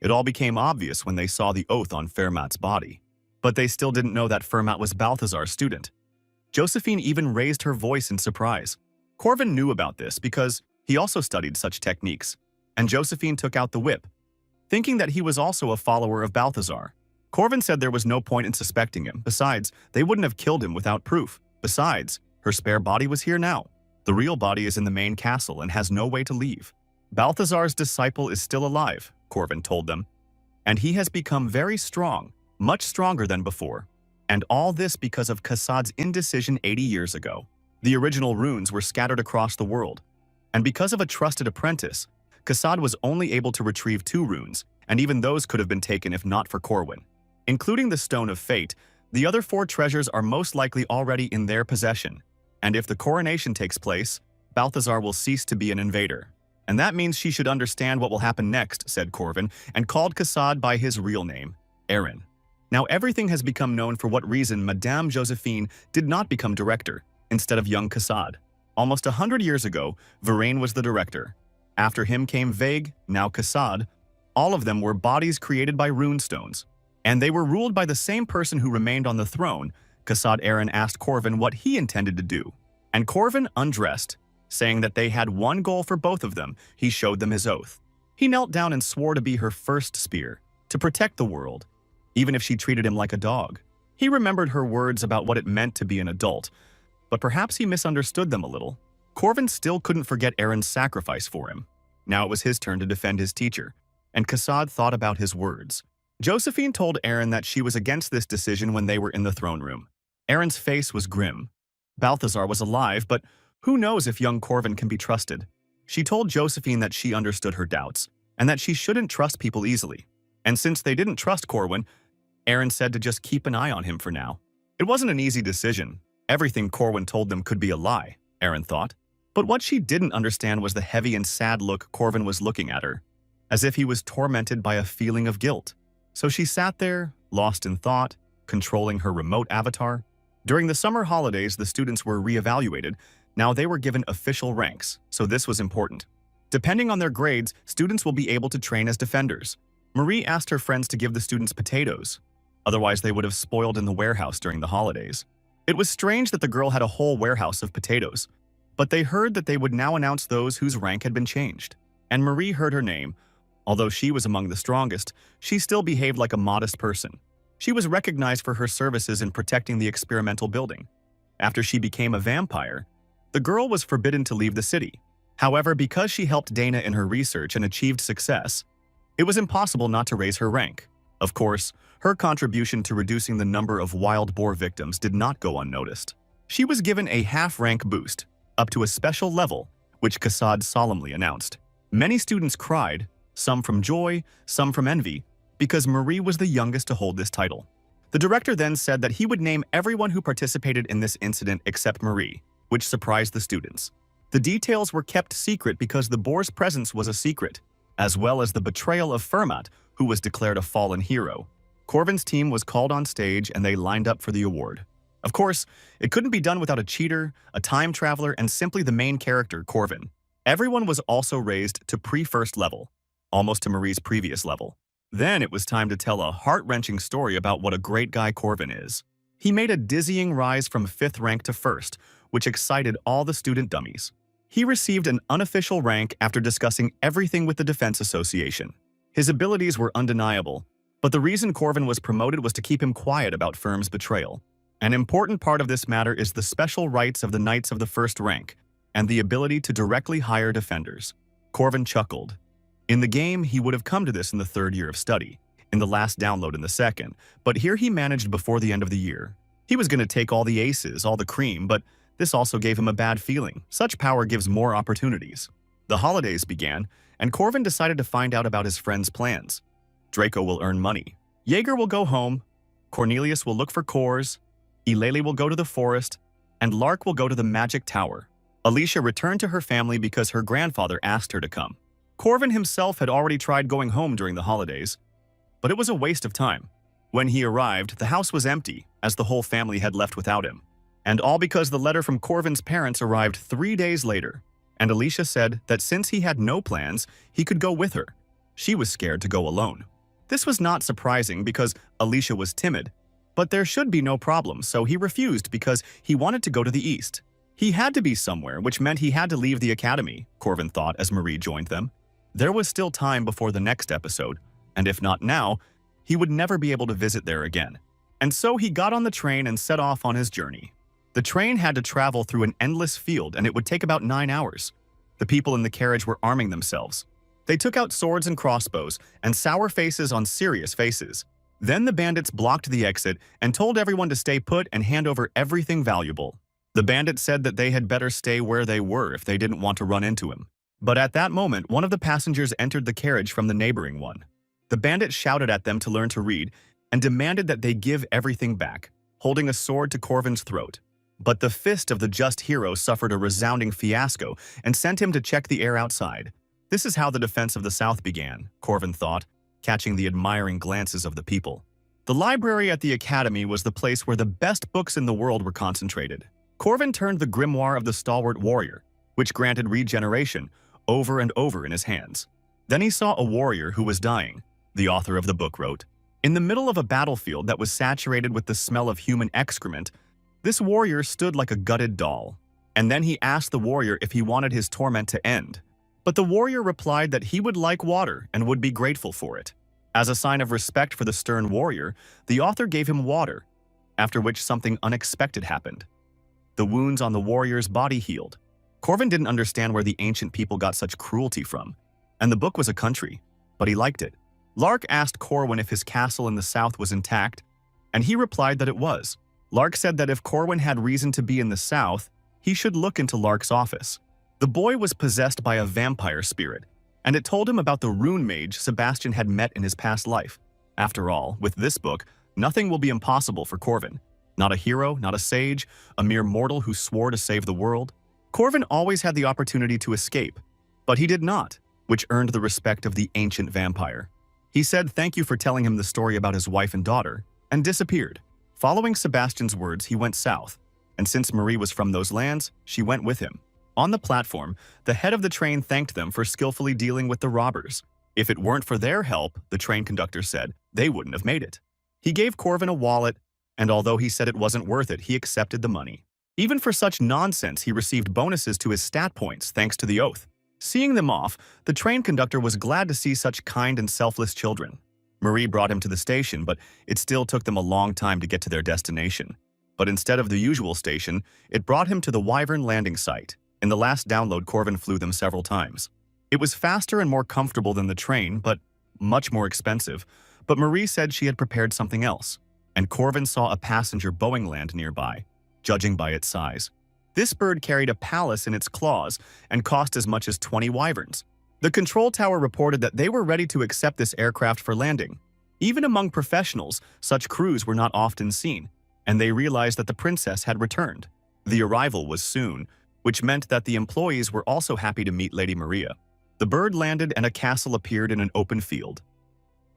It all became obvious when they saw the oath on Fermat's body. But they still didn't know that Fermat was Balthazar's student. Josephine even raised her voice in surprise. Corvin knew about this because he also studied such techniques, and Josephine took out the whip, thinking that he was also a follower of Balthazar. Corvin said there was no point in suspecting him. Besides, they wouldn't have killed him without proof. Besides, her spare body was here now. The real body is in the main castle and has no way to leave. Balthazar's disciple is still alive, Corvin told them, and he has become very strong, much stronger than before. And all this because of Cassad's indecision 80 years ago. The original runes were scattered across the world, and because of a trusted apprentice, Cassad was only able to retrieve 2 runes, and even those could have been taken if not for Corwin. Including the Stone of Fate, the other 4 treasures are most likely already in their possession, and if the coronation takes place, Balthazar will cease to be an invader. And that means she should understand what will happen next, said Corvin, and called Cassad by his real name, Aaron. Now everything has become known for what reason Madame Josephine did not become director, instead of young Cassad. Almost 100 years ago, Varain was the director. After him came Vague, now Cassad. All of them were bodies created by runestones, and they were ruled by the same person who remained on the throne. Cassad Aaron asked Corvin what he intended to do, and Corvin undressed, saying that they had one goal for both of them. He showed them his oath. He knelt down and swore to be her first spear, to protect the world, even if she treated him like a dog. He remembered her words about what it meant to be an adult, but perhaps he misunderstood them a little. Corvin still couldn't forget Aaron's sacrifice for him. Now it was his turn to defend his teacher, and Cassad thought about his words. Josephine told Aaron that she was against this decision when they were in the throne room. Aaron's face was grim. Balthazar was alive, but who knows if young Corvin can be trusted. She told Josephine that she understood her doubts, and that she shouldn't trust people easily. And since they didn't trust Corwin, Aaron said to just keep an eye on him for now. It wasn't an easy decision. Everything Corwin told them could be a lie, Aaron thought. But what she didn't understand was the heavy and sad look Corvin was looking at her, as if he was tormented by a feeling of guilt. So she sat there, lost in thought, controlling her remote avatar. During the summer holidays, the students were reevaluated. Now they were given official ranks, so this was important. Depending on their grades, students will be able to train as defenders. Marie asked her friends to give the students potatoes. Otherwise, they would have spoiled in the warehouse during the holidays. It was strange that the girl had a whole warehouse of potatoes, but they heard that they would now announce those whose rank had been changed. And Marie heard her name. Although she was among the strongest, she still behaved like a modest person. She was recognized for her services in protecting the experimental building. After she became a vampire, the girl was forbidden to leave the city. However, because she helped Dana in her research and achieved success, it was impossible not to raise her rank. Of course, her contribution to reducing the number of wild boar victims did not go unnoticed. She was given a half-rank boost, up to a special level, which Cassad solemnly announced. Many students cried, some from joy, some from envy, because Marie was the youngest to hold this title. The director then said that he would name everyone who participated in this incident except Marie, which surprised the students. The details were kept secret because the boar's presence was a secret, as well as the betrayal of Fermat, who was declared a fallen hero. Corvin's team was called on stage and they lined up for the award. Of course, it couldn't be done without a cheater, a time traveler, and simply the main character, Corvin. Everyone was also raised to pre-first level, almost to Marie's previous level. Then it was time to tell a heart-wrenching story about what a great guy Corvin is. He made a dizzying rise from 5th rank to 1st, which excited all the student dummies. He received an unofficial rank after discussing everything with the Defense Association. His abilities were undeniable, but the reason Corvin was promoted was to keep him quiet about Firm's betrayal. An important part of this matter is the special rights of the Knights of the First Rank and the ability to directly hire defenders. Corvin chuckled. In the game, he would have come to this in the third year of study, in the last download in the second, but here he managed before the end of the year. He was going to take all the aces, all the cream, but this also gave him a bad feeling. Such power gives more opportunities. The holidays began, and Corvin decided to find out about his friend's plans. Draco will earn money. Jaeger will go home. Cornelius will look for cores. Eulalie will go to the forest. And Lark will go to the magic tower. Alicia returned to her family because her grandfather asked her to come. Corvin himself had already tried going home during the holidays, but it was a waste of time. When he arrived, the house was empty, as the whole family had left without him. And all because the letter from Corvin's parents arrived 3 days later, and Alicia said that since he had no plans, he could go with her. She was scared to go alone. This was not surprising because Alicia was timid, but there should be no problem, so he refused because he wanted to go to the east. He had to be somewhere, which meant he had to leave the academy, Corvin thought as Marie joined them. There was still time before the next episode, and if not now, he would never be able to visit there again. And so he got on the train and set off on his journey. The train had to travel through an endless field, and it would take about 9 hours. The people in the carriage were arming themselves. They took out swords and crossbows, and sour faces on serious faces. Then the bandits blocked the exit and told everyone to stay put and hand over everything valuable. The bandits said that they had better stay where they were if they didn't want to run into him. But at that moment, one of the passengers entered the carriage from the neighboring one. The bandit shouted at them to learn to read and demanded that they give everything back, holding a sword to Corvin's throat. But the fist of the just hero suffered a resounding fiasco and sent him to check the air outside. This is how the defense of the South began, Corvin thought, catching the admiring glances of the people. The library at the academy was the place where the best books in the world were concentrated. Corvin turned the grimoire of the stalwart warrior, which granted regeneration, over and over in his hands. Then he saw a warrior who was dying, the author of the book wrote. In the middle of a battlefield that was saturated with the smell of human excrement, this warrior stood like a gutted doll. And then he asked the warrior if he wanted his torment to end. But the warrior replied that he would like water and would be grateful for it. As a sign of respect for the stern warrior, the author gave him water, after which something unexpected happened. The wounds on the warrior's body healed. Corvin didn't understand where the ancient people got such cruelty from, and the book was a country, but he liked it. Lark asked Corwin if his castle in the south was intact, and he replied that it was. Lark said that if Corwin had reason to be in the south, he should look into Lark's office. The boy was possessed by a vampire spirit, and it told him about the rune mage Sebastian had met in his past life. After all, with this book, nothing will be impossible for Corvin. Not a hero, not a sage, a mere mortal who swore to save the world. Corvin always had the opportunity to escape, but he did not, which earned the respect of the ancient vampire. He said thank you for telling him the story about his wife and daughter, and disappeared. Following Sebastian's words, he went south, and since Marie was from those lands, she went with him. On the platform, the head of the train thanked them for skillfully dealing with the robbers. If it weren't for their help, the train conductor said, they wouldn't have made it. He gave Corvin a wallet, and although he said it wasn't worth it, he accepted the money. Even for such nonsense, he received bonuses to his stat points thanks to the oath. Seeing them off, the train conductor was glad to see such kind and selfless children. Marie brought him to the station, but it still took them a long time to get to their destination. But instead of the usual station, it brought him to the Wyvern landing site. In the last download, Corvin flew them several times. It was faster and more comfortable than the train, but much more expensive. But Marie said she had prepared something else, and Corvin saw a passenger Boeing land nearby, judging by its size. This bird carried a palace in its claws and cost as much as 20 wyverns. The control tower reported that they were ready to accept this aircraft for landing. Even among professionals, such crews were not often seen, and they realized that the princess had returned. The arrival was soon, which meant that the employees were also happy to meet Lady Maria. The bird landed and a castle appeared in an open field.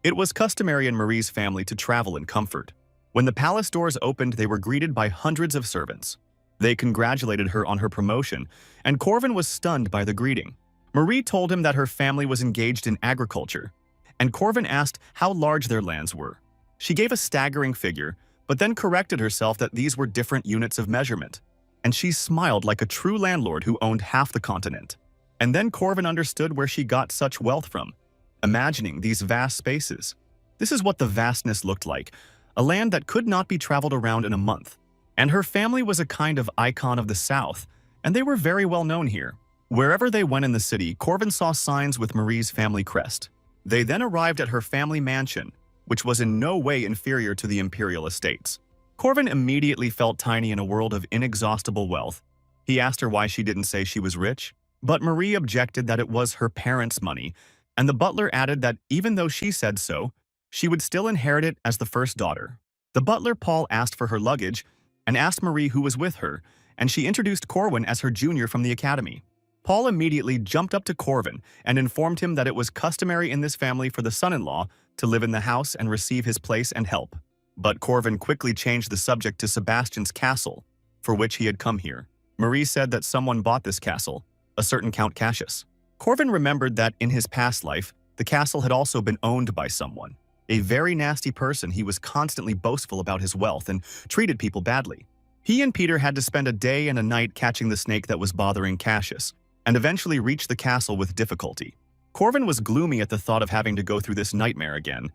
It was customary in Marie's family to travel in comfort. When the palace doors opened, they were greeted by hundreds of servants. They congratulated her on her promotion, and Corvin was stunned by the greeting. Marie told him that her family was engaged in agriculture, and Corvin asked how large their lands were. She gave a staggering figure, but then corrected herself that these were different units of measurement, and she smiled like a true landlord who owned half the continent. And then Corvin understood where she got such wealth from. imagining these vast spaces. This is what the vastness looked like, a land that could not be traveled around in a month. And her family was a kind of icon of the South, and they were very well known here. Wherever they went in the city, Corvin saw signs with Marie's family crest. They then arrived at her family mansion, which was in no way inferior to the imperial estates. Corvin immediately felt tiny in a world of inexhaustible wealth. He asked her why she didn't say she was rich, but Marie objected that it was her parents' money, and the butler added that even though she said so, she would still inherit it as the first daughter. The butler Paul asked for her luggage and asked Marie who was with her, and she introduced Corwin as her junior from the academy. Paul immediately jumped up to Corvin and informed him that it was customary in this family for the son-in-law to live in the house and receive his place and help. But Corvin quickly changed the subject to Sebastian's castle, for which he had come here. Marie said that someone bought this castle, a certain Count Cassius. Corvin remembered that in his past life, the castle had also been owned by someone. A very nasty person. He was constantly boastful about his wealth and treated people badly. He and Peter had to spend a day and a night catching the snake that was bothering Cassius, and eventually reached the castle with difficulty. Corvin was gloomy at the thought of having to go through this nightmare again,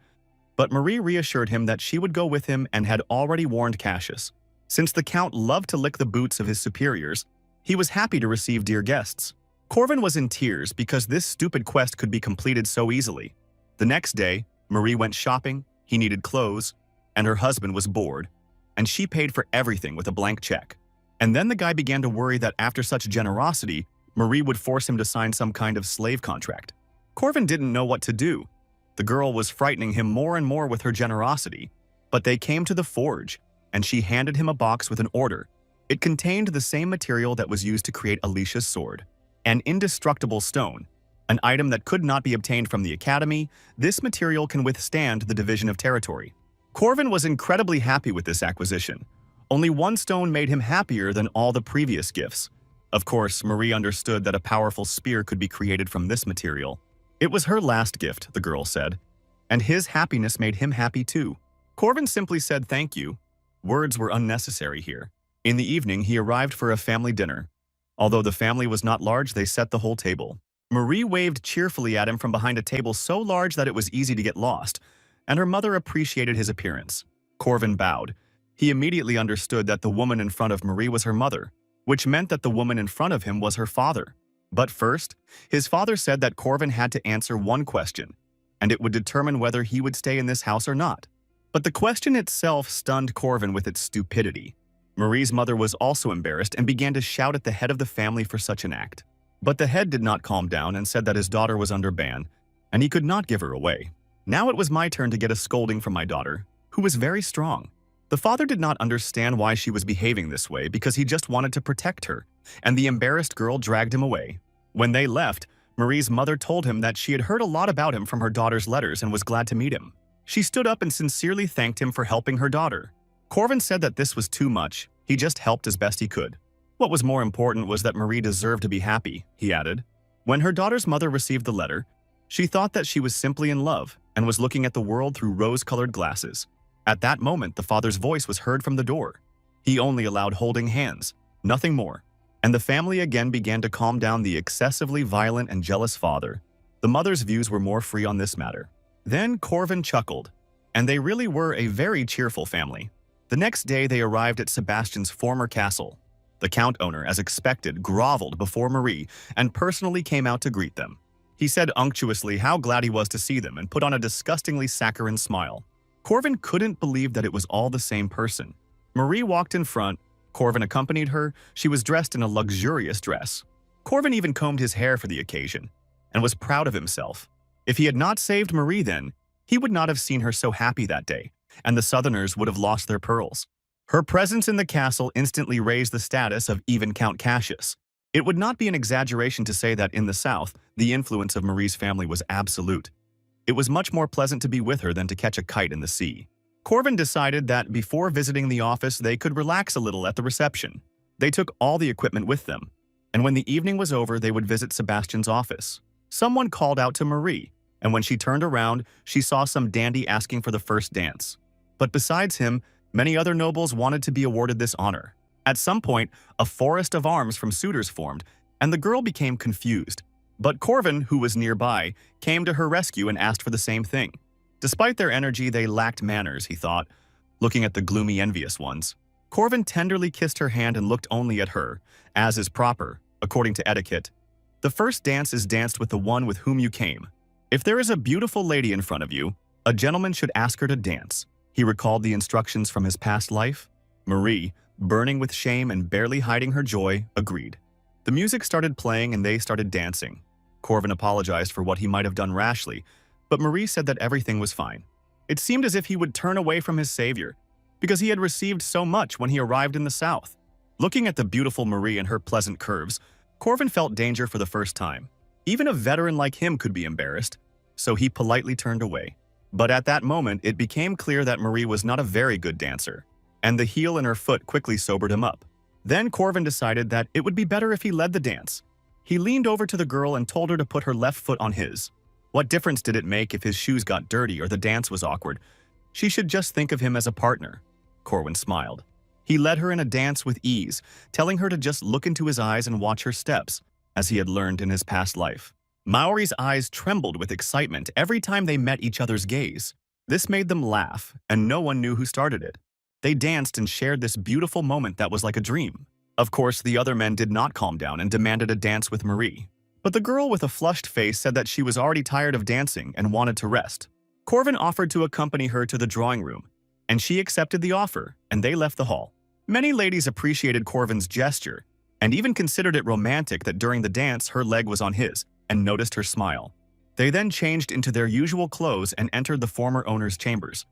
but Marie reassured him that she would go with him and had already warned Cassius. Since the Count loved to lick the boots of his superiors, he was happy to receive dear guests. Corvin was in tears because this stupid quest could be completed so easily. The next day, Marie went shopping, he needed clothes, and her husband was bored, and she paid for everything with a blank check. And then the guy began to worry that after such generosity, Marie would force him to sign some kind of slave contract. Corvin didn't know what to do. The girl was frightening him more and more with her generosity, but they came to the forge, and she handed him a box with an order. It contained the same material that was used to create Alicia's sword, an indestructible stone, an item that could not be obtained from the academy. This material can withstand the division of territory. Corvin was incredibly happy with this acquisition. Only one stone made him happier than all the previous gifts. Of course, Marie understood that a powerful spear could be created from this material. It was her last gift, the girl said, and his happiness made him happy too. Corvin simply said thank you. Words were unnecessary here. In the evening, he arrived for a family dinner. Although the family was not large, they set the whole table. Marie waved cheerfully at him from behind a table so large that it was easy to get lost, and her mother appreciated his appearance. Corvin bowed. He immediately understood that the woman in front of Marie was her mother, which meant that the woman in front of him was her father. But first, his father said that Corvin had to answer one question, and it would determine whether he would stay in this house or not. But the question itself stunned Corvin with its stupidity. Marie's mother was also embarrassed and began to shout at the head of the family for such an act. But the head did not calm down and said that his daughter was under ban, and he could not give her away. Now it was my turn to get a scolding from my daughter, who was very strong. The father did not understand why she was behaving this way because he just wanted to protect her, and the embarrassed girl dragged him away. When they left, Marie's mother told him that she had heard a lot about him from her daughter's letters and was glad to meet him. She stood up and sincerely thanked him for helping her daughter. Corvin said that this was too much. He just helped as best he could. What was more important was that Marie deserved to be happy, he added. When her daughter's mother received the letter, she thought that she was simply in love and was looking at the world through rose-colored glasses. At that moment, the father's voice was heard from the door. He only allowed holding hands, nothing more. And the family again began to calm down the excessively violent and jealous father. The mother's views were more free on this matter. Then Corvin chuckled, and they really were a very cheerful family. The next day, they arrived at Sebastian's former castle. The Count owner, as expected, groveled before Marie and personally came out to greet them. He said unctuously how glad he was to see them and put on a disgustingly saccharine smile. Corvin couldn't believe that it was all the same person. Marie walked in front. Corvin accompanied her. She was dressed in a luxurious dress. Corvin even combed his hair for the occasion and was proud of himself. If he had not saved Marie then, he would not have seen her so happy that day, and the Southerners would have lost their pearls. Her presence in the castle instantly raised the status of even Count Cassius. It would not be an exaggeration to say that in the South, the influence of Marie's family was absolute. It was much more pleasant to be with her than to catch a kite in the sea. Corvin decided that before visiting the office, they could relax a little at the reception. They took all the equipment with them, and when the evening was over, they would visit Sebastian's office. Someone called out to Marie, and when she turned around, she saw some dandy asking for the first dance. But besides him, many other nobles wanted to be awarded this honor. At some point, a forest of arms from suitors formed, and the girl became confused. But Corvin, who was nearby, came to her rescue and asked for the same thing. Despite their energy, they lacked manners, he thought, looking at the gloomy, envious ones. Corvin tenderly kissed her hand and looked only at her, as is proper, according to etiquette. The first dance is danced with the one with whom you came. If there is a beautiful lady in front of you, a gentleman should ask her to dance. He recalled the instructions from his past life. Marie, burning with shame and barely hiding her joy, agreed. The music started playing and they started dancing. Corvin apologized for what he might have done rashly, but Marie said that everything was fine. It seemed as if he would turn away from his savior, because he had received so much when he arrived in the south. Looking at the beautiful Marie and her pleasant curves, Corvin felt danger for the first time. Even a veteran like him could be embarrassed, so he politely turned away. But at that moment, it became clear that Marie was not a very good dancer, and the heel in her foot quickly sobered him up. Then Corvin decided that it would be better if he led the dance. He leaned over to the girl and told her to put her left foot on his. What difference did it make if his shoes got dirty or the dance was awkward? She should just think of him as a partner. Corvin smiled. He led her in a dance with ease, telling her to just look into his eyes and watch her steps, as he had learned in his past life. Maori's eyes trembled with excitement every time they met each other's gaze. This made them laugh, and no one knew who started it. They danced and shared this beautiful moment that was like a dream. Of course, the other men did not calm down and demanded a dance with Marie. But the girl with a flushed face said that she was already tired of dancing and wanted to rest. Corvin offered to accompany her to the drawing room, and she accepted the offer, and they left the hall. Many ladies appreciated Corvin's gesture, and even considered it romantic that during the dance her leg was on his, and noticed her smile. They then changed into their usual clothes and entered the former owner's chambers.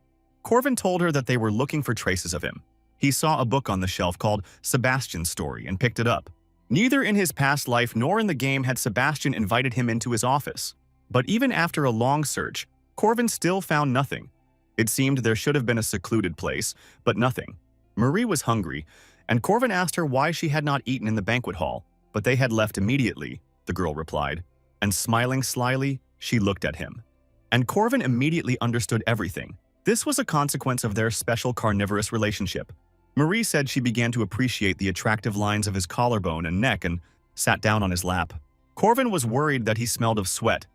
Corvin told her that they were looking for traces of him. He saw a book on the shelf called Sebastian's Story and picked it up. Neither in his past life nor in the game had Sebastian invited him into his office. But even after a long search, Corvin still found nothing. It seemed there should have been a secluded place, but nothing. Marie was hungry, and Corvin asked her why she had not eaten in the banquet hall, but they had left immediately, the girl replied. And smiling slyly, she looked at him. And Corvin immediately understood everything. This was a consequence of their special carnivorous relationship. Marie said she began to appreciate the attractive lines of his collarbone and neck and sat down on his lap. Corvin was worried that he smelled of sweat,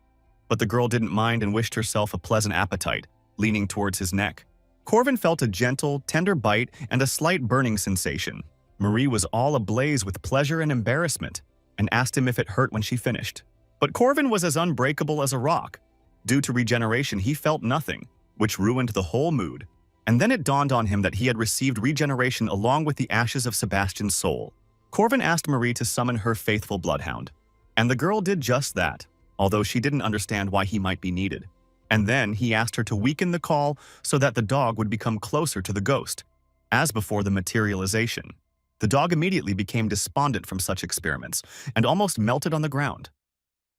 but the girl didn't mind and wished herself a pleasant appetite, leaning towards his neck. Corvin felt a gentle, tender bite and a slight burning sensation. Marie was all ablaze with pleasure and embarrassment, and asked him if it hurt when she finished. But Corvin was as unbreakable as a rock. Due to regeneration, he felt nothing, which ruined the whole mood. And then it dawned on him that he had received regeneration along with the ashes of Sebastian's soul. Corvin asked Marie to summon her faithful bloodhound. And the girl did just that, although she didn't understand why he might be needed. And then he asked her to weaken the call so that the dog would become closer to the ghost. As before the materialization, the dog immediately became despondent from such experiments and almost melted on the ground.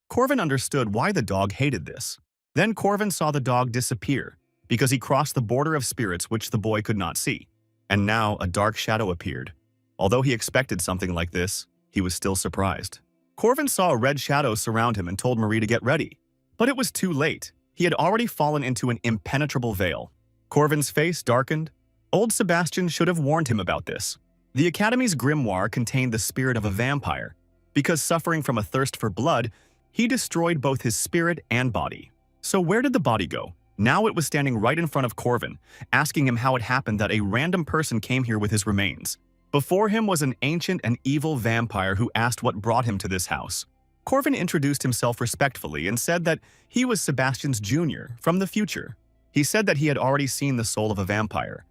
Corvin understood why the dog hated this. Then Corvin saw the dog disappear, because he crossed the border of spirits which the boy could not see. And now a dark shadow appeared. Although he expected something like this, he was still surprised. Corvin saw a red shadow surround him and told Marie to get ready. But it was too late. He had already fallen into an impenetrable veil. Corvin's face darkened. Old Sebastian should have warned him about this. The Academy's grimoire contained the spirit of a vampire. Because suffering from a thirst for blood, he destroyed both his spirit and body. So where did the body go? Now it was standing right in front of Corvin, asking him how it happened that a random person came here with his remains. Before him was an ancient and evil vampire who asked what brought him to this house. Corvin introduced himself respectfully and said that he was Sebastian's junior from the future. He said that he had already seen the soul of a vampire.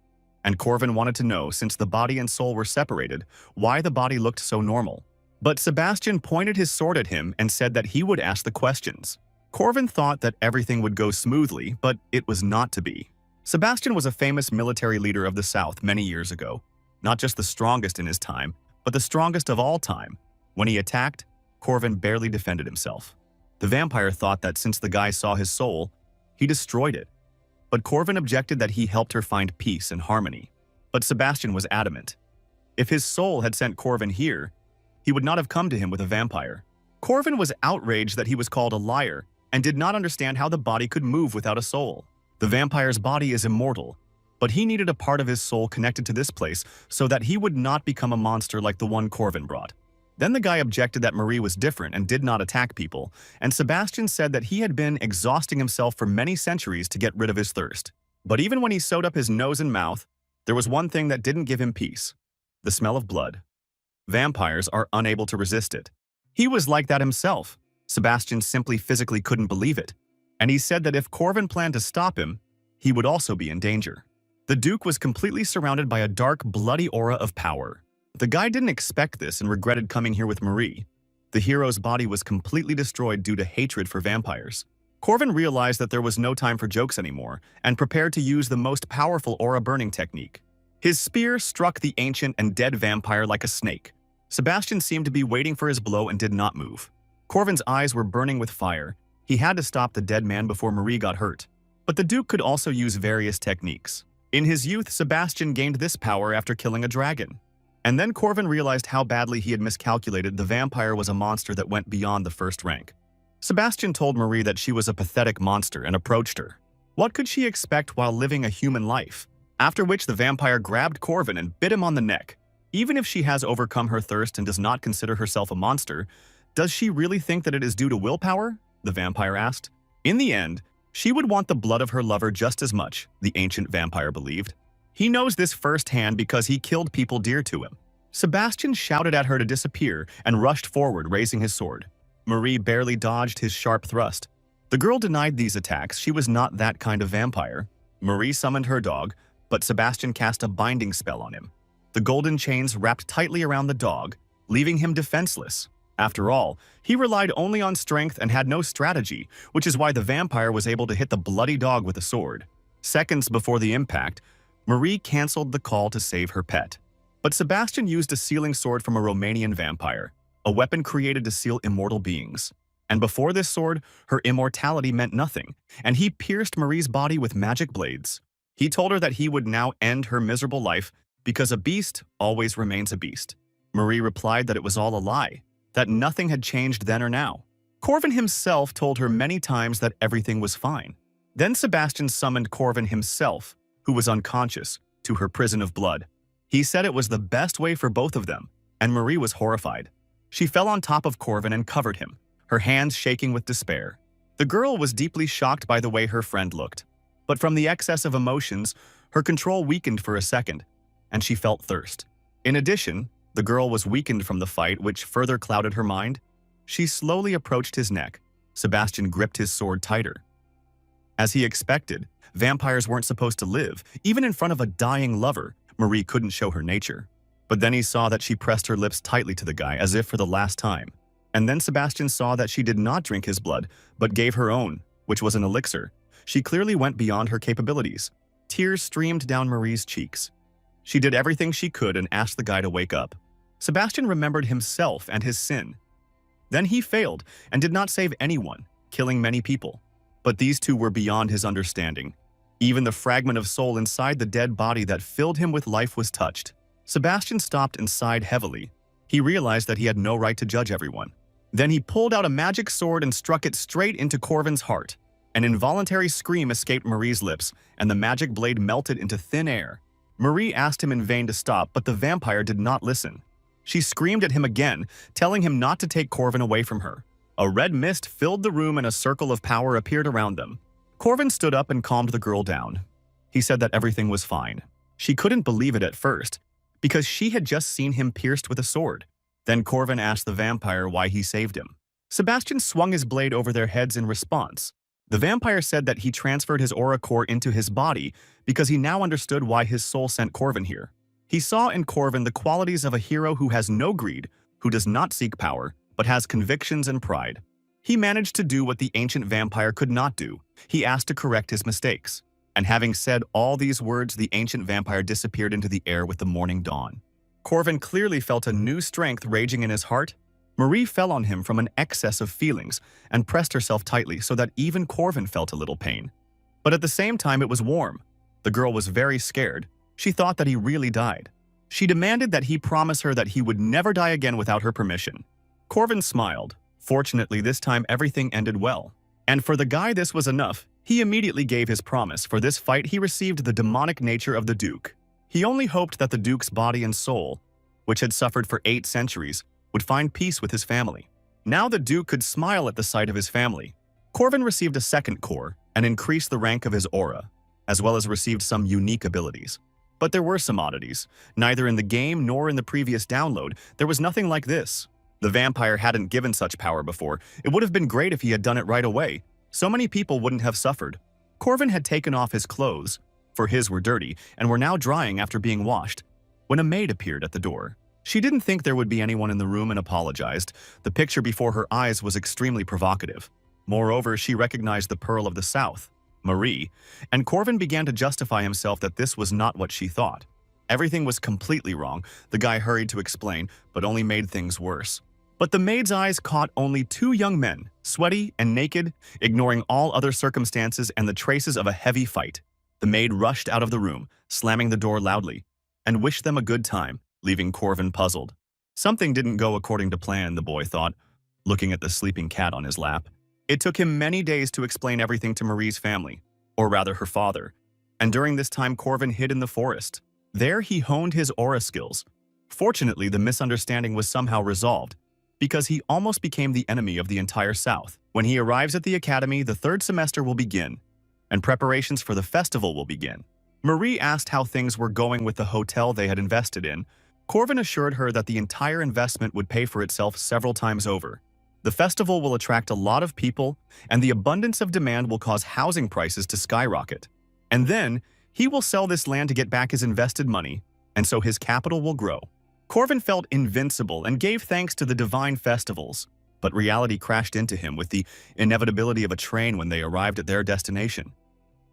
And Corvin wanted to know, since the body and soul were separated, why the body looked so normal. But Sebastian pointed his sword at him and said that he would ask the questions. Corvin thought that everything would go smoothly, but it was not to be. Sebastian was a famous military leader of the South many years ago. Not just the strongest in his time, but the strongest of all time. When he attacked, Corvin barely defended himself. The vampire thought that since the guy saw his soul, he destroyed it. But Corvin objected that he helped her find peace and harmony. But Sebastian was adamant. If his soul had sent Corvin here, he would not have come to him with a vampire. Corvin was outraged that he was called a liar and did not understand how the body could move without a soul. The vampire's body is immortal, but he needed a part of his soul connected to this place so that he would not become a monster like the one Corvin brought. Then the guy objected that Marie was different and did not attack people, and Sebastian said that he had been exhausting himself for many centuries to get rid of his thirst. But even when he sewed up his nose and mouth, there was one thing that didn't give him peace: the smell of blood. Vampires are unable to resist it. He was like that himself. Sebastian simply physically couldn't believe it, and he said that if Corvin planned to stop him, he would also be in danger. The Duke was completely surrounded by a dark, bloody aura of power. The guy didn't expect this and regretted coming here with Marie. The hero's body was completely destroyed due to hatred for vampires. Corvin realized that there was no time for jokes anymore and prepared to use the most powerful aura burning technique. His spear struck the ancient and dead vampire like a snake. Sebastian seemed to be waiting for his blow and did not move. Corvin's eyes were burning with fire. He had to stop the dead man before Marie got hurt. But the Duke could also use various techniques. In his youth, Sebastian gained this power after killing a dragon. And then Corvin realized how badly he had miscalculated. The vampire was a monster that went beyond the first rank. Sebastian told Marie that she was a pathetic monster and approached her. What could she expect while living a human life? After which the vampire grabbed Corvin and bit him on the neck. Even if she has overcome her thirst and does not consider herself a monster, does she really think that it is due to willpower? The vampire asked. In the end, she would want the blood of her lover just as much, the ancient vampire believed. He knows this firsthand because he killed people dear to him. Sebastian shouted at her to disappear and rushed forward, raising his sword. Marie barely dodged his sharp thrust. The girl denied these attacks. She was not that kind of vampire. Marie summoned her dog, but Sebastian cast a binding spell on him. The golden chains wrapped tightly around the dog, leaving him defenseless. After all, he relied only on strength and had no strategy, which is why the vampire was able to hit the bloody dog with a sword. Seconds before the impact, Marie canceled the call to save her pet. But Sebastian used a sealing sword from a Romanian vampire, a weapon created to seal immortal beings. And before this sword, her immortality meant nothing, and he pierced Marie's body with magic blades. He told her that he would now end her miserable life because a beast always remains a beast. Marie replied that it was all a lie, that nothing had changed then or now. Corvin himself told her many times that everything was fine. Then Sebastian summoned Corvin himself, who was unconscious, to her prison of blood. He said it was the best way for both of them, and Marie was horrified. She fell on top of Corvin and covered him, her hands shaking with despair. The girl was deeply shocked by the way her friend looked. But from the excess of emotions, her control weakened for a second, and she felt thirst. In addition, the girl was weakened from the fight, which further clouded her mind. She slowly approached his neck. Sebastian gripped his sword tighter. As he expected, vampires weren't supposed to live. Even in front of a dying lover, Marie couldn't show her nature. But then he saw that she pressed her lips tightly to the guy, as if for the last time. And then Sebastian saw that she did not drink his blood, but gave her own, which was an elixir. She clearly went beyond her capabilities. Tears streamed down Marie's cheeks. She did everything she could and asked the guy to wake up. Sebastian remembered himself and his sin. Then he failed and did not save anyone, killing many people. But these two were beyond his understanding. Even the fragment of soul inside the dead body that filled him with life was touched. Sebastian stopped and sighed heavily. He realized that he had no right to judge everyone. Then he pulled out a magic sword and struck it straight into Corvin's heart. An involuntary scream escaped Marie's lips, and the magic blade melted into thin air. Marie asked him in vain to stop, but the vampire did not listen. She screamed at him again, telling him not to take Corvin away from her. A red mist filled the room and a circle of power appeared around them. Corvin stood up and calmed the girl down. He said that everything was fine. She couldn't believe it at first, because she had just seen him pierced with a sword. Then Corvin asked the vampire why he saved him. Sebastian swung his blade over their heads in response. The vampire said that he transferred his aura core into his body because he now understood why his soul sent Corvin here. He saw in Corvin the qualities of a hero who has no greed, who does not seek power, but has convictions and pride. He managed to do what the ancient vampire could not do. He asked to correct his mistakes. And having said all these words, the ancient vampire disappeared into the air with the morning dawn. Corvin clearly felt a new strength raging in his heart. Marie fell on him from an excess of feelings and pressed herself tightly so that even Corvin felt a little pain. But at the same time, it was warm. The girl was very scared. She thought that he really died. She demanded that he promise her that he would never die again without her permission. Corvin smiled. Fortunately, this time everything ended well. And for the guy, this was enough. He immediately gave his promise. For this fight, he received the demonic nature of the Duke. He only hoped that the Duke's body and soul, which had suffered for 8 centuries, would find peace with his family. Now the Duke could smile at the sight of his family. Corvin received a second core and increased the rank of his aura, as well as received some unique abilities. But there were some oddities. Neither in the game nor in the previous download, there was nothing like this. The vampire hadn't given such power before. It would have been great if he had done it right away. So many people wouldn't have suffered. Corvin had taken off his clothes, for his were dirty, and were now drying after being washed, when a maid appeared at the door. She didn't think there would be anyone in the room and apologized. The picture before her eyes was extremely provocative. Moreover, she recognized the Pearl of the South, Marie, and Corvin began to justify himself that this was not what she thought. Everything was completely wrong. The guy hurried to explain, but only made things worse. But the maid's eyes caught only two young men, sweaty and naked, ignoring all other circumstances and the traces of a heavy fight. The maid rushed out of the room, slamming the door loudly, and wished them a good time, leaving Corvin puzzled. Something didn't go according to plan, the boy thought, looking at the sleeping cat on his lap. It took him many days to explain everything to Marie's family, or rather her father, and during this time Corvin hid in the forest. There he honed his aura skills. Fortunately, the misunderstanding was somehow resolved, because he almost became the enemy of the entire South. When he arrives at the academy, the third semester will begin, and preparations for the festival will begin. Marie asked how things were going with the hotel they had invested in. Corvin assured her that the entire investment would pay for itself several times over. The festival will attract a lot of people, and the abundance of demand will cause housing prices to skyrocket. And then, he will sell this land to get back his invested money, and so his capital will grow. Corvin felt invincible and gave thanks to the divine festivals, but reality crashed into him with the inevitability of a train when they arrived at their destination.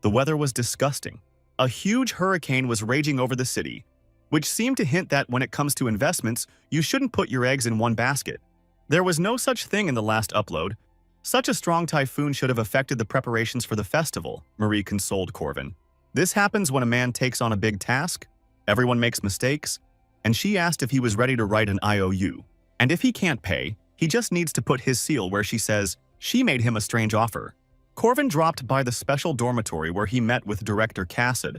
The weather was disgusting. A huge hurricane was raging over the city, which seemed to hint that when it comes to investments, you shouldn't put your eggs in one basket. There was no such thing in the last upload. Such a strong typhoon should have affected the preparations for the festival, Marie consoled Corvin. This happens when a man takes on a big task. Everyone makes mistakes, and she asked if he was ready to write an IOU. And if he can't pay, he just needs to put his seal where she says she made him a strange offer. Corvin dropped by the special dormitory where he met with Director Cassid.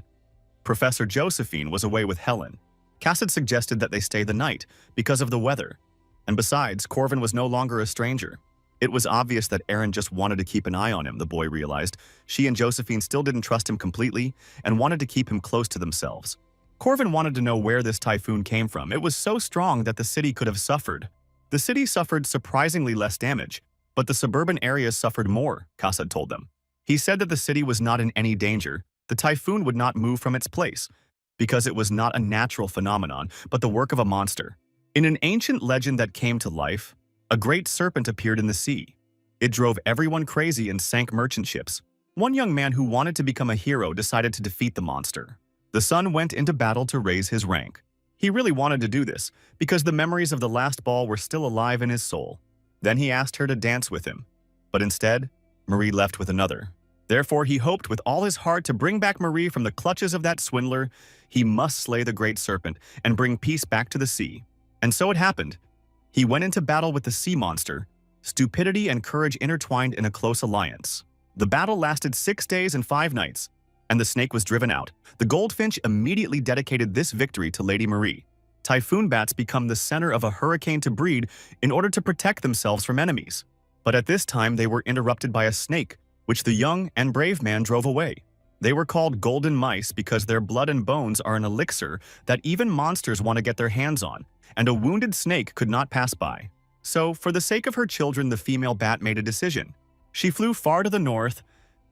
Professor Josephine was away with Helen. Cassid suggested that they stay the night because of the weather. And besides, Corvin was no longer a stranger. It was obvious that Aaron just wanted to keep an eye on him, the boy realized. She and Josephine still didn't trust him completely and wanted to keep him close to themselves. Corvin wanted to know where this typhoon came from. It was so strong that the city could have suffered. The city suffered surprisingly less damage, but the suburban areas suffered more, Cassid told them. He said that the city was not in any danger. The typhoon would not move from its place, because it was not a natural phenomenon, but the work of a monster. In an ancient legend that came to life, a great serpent appeared in the sea. It drove everyone crazy and sank merchant ships. One young man who wanted to become a hero decided to defeat the monster. The son went into battle to raise his rank. He really wanted to do this, because the memories of the last ball were still alive in his soul. Then he asked her to dance with him. But instead, Marie left with another. Therefore, he hoped with all his heart to bring back Marie from the clutches of that swindler. He must slay the great serpent and bring peace back to the sea. And so it happened. He went into battle with the sea monster. Stupidity and courage intertwined in a close alliance. The battle lasted 6 days and 5 nights, and the snake was driven out. The goldfinch immediately dedicated this victory to Lady Marie. Typhoon bats become the center of a hurricane to breed in order to protect themselves from enemies. But at this time, they were interrupted by a snake, which the young and brave man drove away. They were called golden mice because their blood and bones are an elixir that even monsters want to get their hands on, and a wounded snake could not pass by. So, for the sake of her children, the female bat made a decision. She flew far to the north,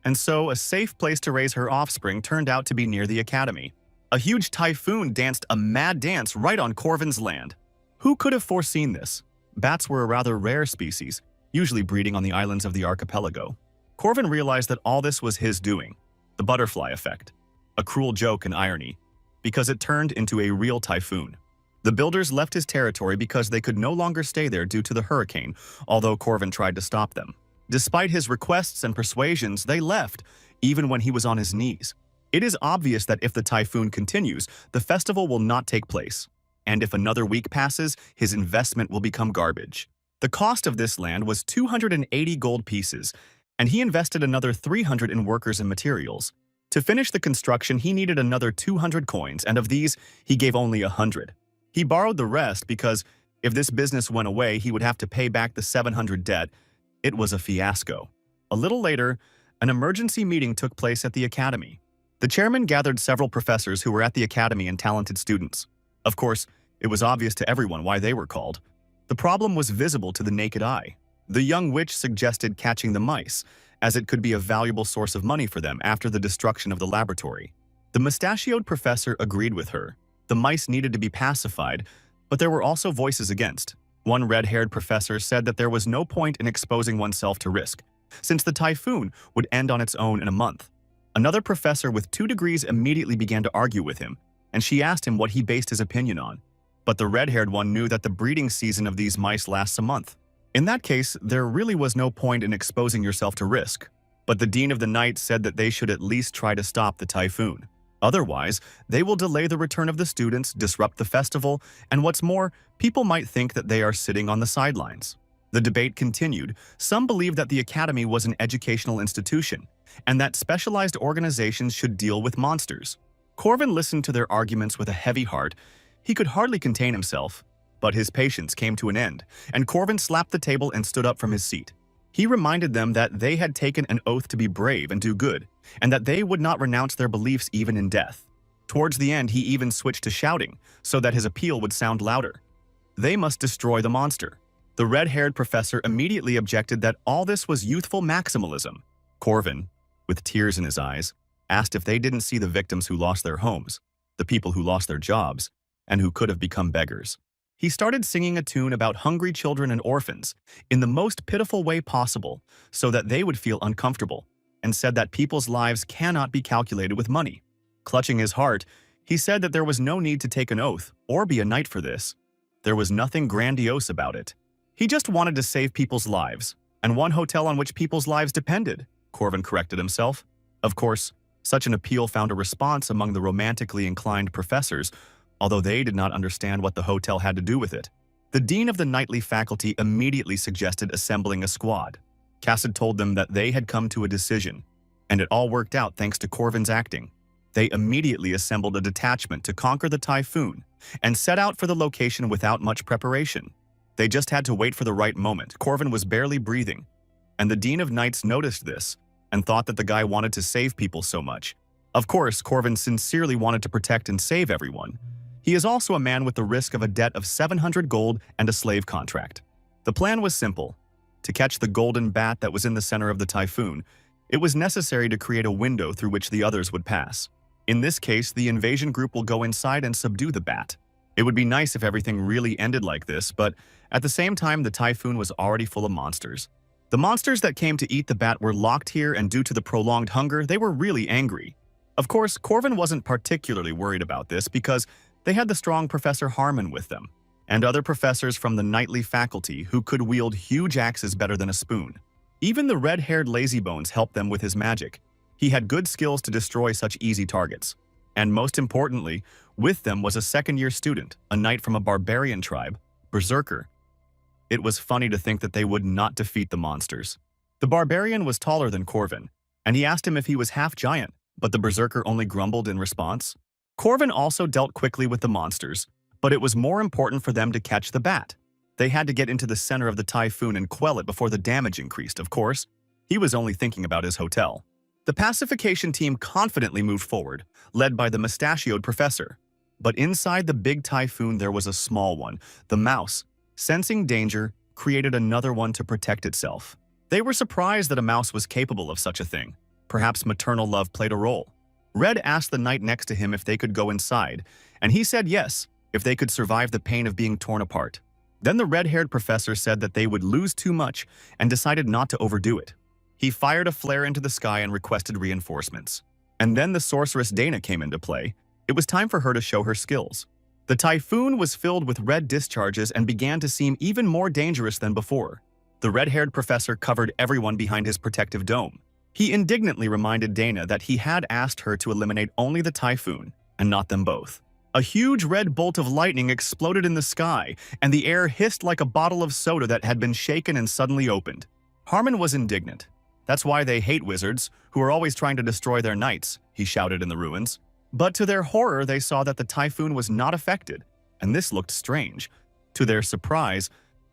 and so a safe place to raise her offspring turned out to be near the academy. A huge typhoon danced a mad dance right on Corvin's land. Who could have foreseen this? Bats were a rather rare species, usually breeding on the islands of the archipelago. Corvin realized that all this was his doing. The butterfly effect. A cruel joke and irony, because it turned into a real typhoon. The builders left his territory because they could no longer stay there due to the hurricane, although Corvin tried to stop them. Despite his requests and persuasions, they left, even when he was on his knees. It is obvious that if the typhoon continues, the festival will not take place. And if another week passes, his investment will become garbage. The cost of this land was 280 gold pieces, and he invested another 300 in workers and materials. To finish the construction, he needed another 200 coins, and of these, he gave only 100. He borrowed the rest because If this business went away, he would have to pay back the 700 debt. It was a fiasco. A little later, an emergency meeting took place at the academy. The chairman gathered several professors who were at the academy and talented students. Of course, it was obvious to everyone why they were called. The problem was visible to the naked eye. The young witch suggested catching the mice, as it could be a valuable source of money for them after the destruction of the laboratory. The mustachioed professor agreed with her. The mice needed to be pacified, but there were also voices against. One red-haired professor said that there was no point in exposing oneself to risk, since the typhoon would end on its own in a month. Another professor with 2 degrees immediately began to argue with him, and she asked him what he based his opinion on. But the red-haired one knew that the breeding season of these mice lasts a month. In that case, there really was no point in exposing yourself to risk. But the dean of the night said that they should at least try to stop the typhoon. Otherwise, they will delay the return of the students, disrupt the festival, and what's more, people might think that they are sitting on the sidelines. The debate continued. Some believed that the academy was an educational institution, and that specialized organizations should deal with monsters. Corvin listened to their arguments with a heavy heart. He could hardly contain himself. But his patience came to an end, and Corvin slapped the table and stood up from his seat. He reminded them that they had taken an oath to be brave and do good, and that they would not renounce their beliefs even in death. Towards the end, he even switched to shouting, so that his appeal would sound louder. They must destroy the monster. The red-haired professor immediately objected that all this was youthful maximalism. Corvin, with tears in his eyes, asked if they didn't see the victims who lost their homes, the people who lost their jobs, and who could have become beggars. He started singing a tune about hungry children and orphans in the most pitiful way possible so that they would feel uncomfortable, and said that people's lives cannot be calculated with money. Clutching his heart, he said that there was no need to take an oath or be a knight for this. There was nothing grandiose about it. He just wanted to save people's lives, and one hotel on which people's lives depended, Corvin corrected himself. Of course, such an appeal found a response among the romantically inclined professors, although they did not understand what the hotel had to do with it. The dean of the knightly faculty immediately suggested assembling a squad. Cassid told them that they had come to a decision, and it all worked out thanks to Corvin's acting. They immediately assembled a detachment to conquer the typhoon and set out for the location without much preparation. They just had to wait for the right moment. Corvin was barely breathing, and the dean of knights noticed this and thought that the guy wanted to save people so much. Of course, Corvin sincerely wanted to protect and save everyone. He is also a man with the risk of a debt of 700 gold and a slave contract. The plan was simple. To catch the golden bat that was in the center of the typhoon, it was necessary to create a window through which the others would pass. In this case, the invasion group will go inside and subdue the bat. It would be nice if everything really ended like this, but at the same time, the typhoon was already full of monsters. The monsters that came to eat the bat were locked here, and due to the prolonged hunger, they were really angry. Of course, Corvin wasn't particularly worried about this because they had the strong Professor Harmon with them, and other professors from the knightly faculty who could wield huge axes better than a spoon. Even the red-haired lazybones helped them with his magic. He had good skills to destroy such easy targets. And most importantly, with them was a second-year student, a knight from a barbarian tribe, Berserker. It was funny to think that they would not defeat the monsters. The barbarian was taller than Corvin, and he asked him if he was half-giant, but the Berserker only grumbled in response. Corvin also dealt quickly with the monsters, but it was more important for them to catch the bat. They had to get into the center of the typhoon and quell it before the damage increased, of course. He was only thinking about his hotel. The pacification team confidently moved forward, led by the mustachioed professor. But inside the big typhoon there was a small one. The mouse, sensing danger, created another one to protect itself. They were surprised that a mouse was capable of such a thing. Perhaps maternal love played a role. Red asked the knight next to him if they could go inside, and he said yes, if they could survive the pain of being torn apart. Then the red-haired professor said that they would lose too much and decided not to overdo it. He fired a flare into the sky and requested reinforcements. And then the sorceress Dana came into play. It was time for her to show her skills. The typhoon was filled with red discharges and began to seem even more dangerous than before. The red-haired professor covered everyone behind his protective dome. He indignantly reminded Dana that he had asked her to eliminate only the typhoon, and not them both. A huge red bolt of lightning exploded in the sky, and the air hissed like a bottle of soda that had been shaken and suddenly opened. Harmon was indignant. That's why they hate wizards, who are always trying to destroy their knights, he shouted in the ruins. But to their horror, they saw that the typhoon was not affected, and this looked strange. To their surprise,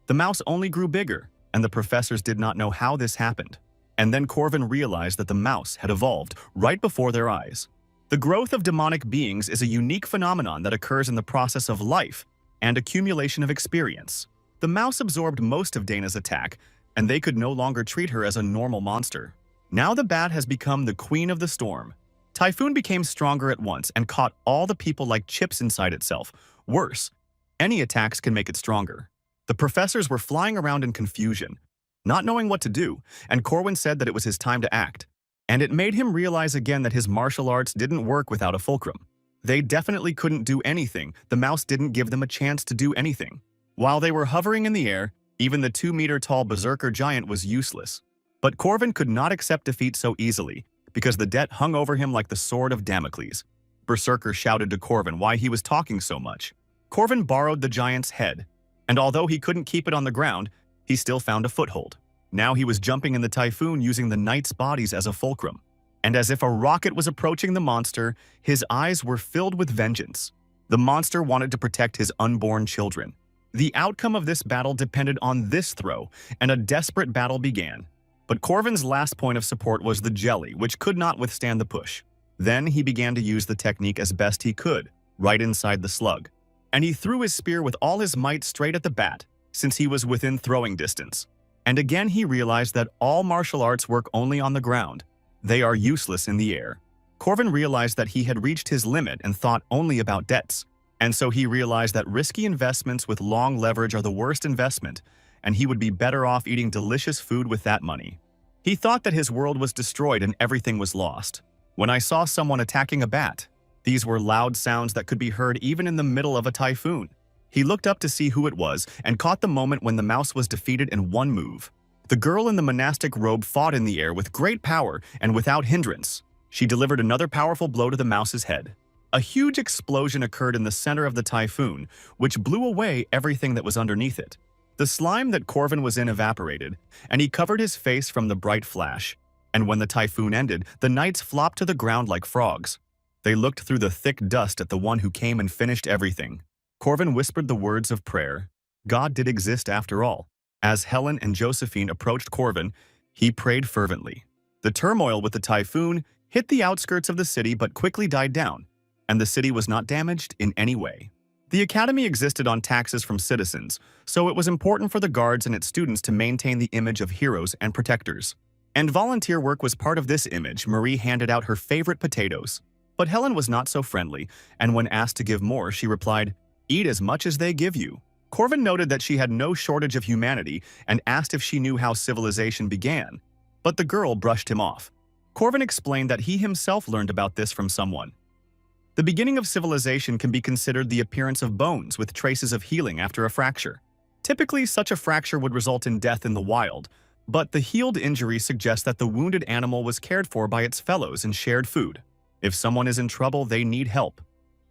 the mouse only grew bigger, and the professors did not know how this happened. And then Corvin realized that the mouse had evolved right before their eyes. The growth of demonic beings is a unique phenomenon that occurs in the process of life and accumulation of experience. The mouse absorbed most of Dana's attack, and they could no longer treat her as a normal monster. Now the bat has become the queen of the storm. Typhoon became stronger at once and caught all the people like chips inside itself. Worse, any attacks can make it stronger. The professors were flying around in confusion, not knowing what to do, and Corwin said that it was his time to act. And it made him realize again that his martial arts didn't work without a fulcrum. They definitely couldn't do anything. The mouse didn't give them a chance to do anything. While they were hovering in the air, even the 2-meter-tall berserker giant was useless. But Corvin could not accept defeat so easily, because the debt hung over him like the sword of Damocles. Berserker shouted to Corvin why he was talking so much. Corvin borrowed the giant's head, and although he couldn't keep it on the ground, he still found a foothold. Now he was jumping in the typhoon using the knights' bodies as a fulcrum. And as if a rocket was approaching the monster, his eyes were filled with vengeance. The monster wanted to protect his unborn children. The outcome of this battle depended on this throw, and a desperate battle began. But Corvin's last point of support was the jelly, which could not withstand the push. Then he began to use the technique as best he could, right inside the slug. And he threw his spear with all his might straight at the bat, since he was within throwing distance. And again he realized that all martial arts work only on the ground. They are useless in the air. Corvin realized that he had reached his limit and thought only about debts. And so he realized that risky investments with long leverage are the worst investment, and he would be better off eating delicious food with that money. He thought that his world was destroyed and everything was lost. When I saw someone attacking a bat, these were loud sounds that could be heard even in the middle of a typhoon. He looked up to see who it was and caught the moment when the mouse was defeated in one move. The girl in the monastic robe fought in the air with great power and without hindrance. She delivered another powerful blow to the mouse's head. A huge explosion occurred in the center of the typhoon, which blew away everything that was underneath it. The slime that Corvin was in evaporated, and he covered his face from the bright flash. And when the typhoon ended, the knights flopped to the ground like frogs. They looked through the thick dust at the one who came and finished everything. Corvin whispered the words of prayer. God did exist after all. As Helen and Josephine approached Corvin, he prayed fervently. The turmoil with the typhoon hit the outskirts of the city but quickly died down, and the city was not damaged in any way. The academy existed on taxes from citizens, so it was important for the guards and its students to maintain the image of heroes and protectors. And volunteer work was part of this image. Marie handed out her favorite potatoes. But Helen was not so friendly, and when asked to give more, she replied, "Eat as much as they give you." Corvin noted that she had no shortage of humanity and asked if she knew how civilization began. But the girl brushed him off. Corvin explained that he himself learned about this from someone. The beginning of civilization can be considered the appearance of bones with traces of healing after a fracture. Typically, such a fracture would result in death in the wild, but the healed injury suggests that the wounded animal was cared for by its fellows and shared food. If someone is in trouble, they need help.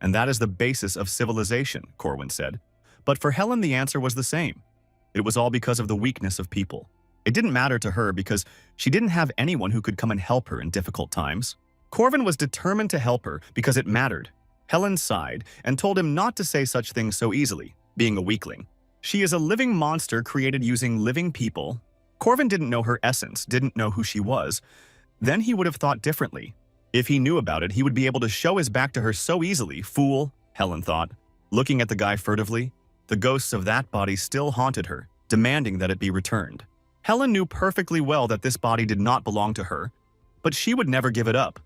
And that is the basis of civilization, Corwin said. But for Helen, the answer was the same. It was all because of the weakness of people. It didn't matter to her because she didn't have anyone who could come and help her in difficult times. Corvin was determined to help her because it mattered. Helen sighed and told him not to say such things so easily, being a weakling. She is a living monster created using living people. Corvin didn't know her essence, didn't know who she was. Then he would have thought differently. If he knew about it, he would be able to show his back to her so easily. Fool, Helen thought, looking at the guy furtively. The ghosts of that body still haunted her, demanding that it be returned. Helen knew perfectly well that this body did not belong to her, but she would never give it up.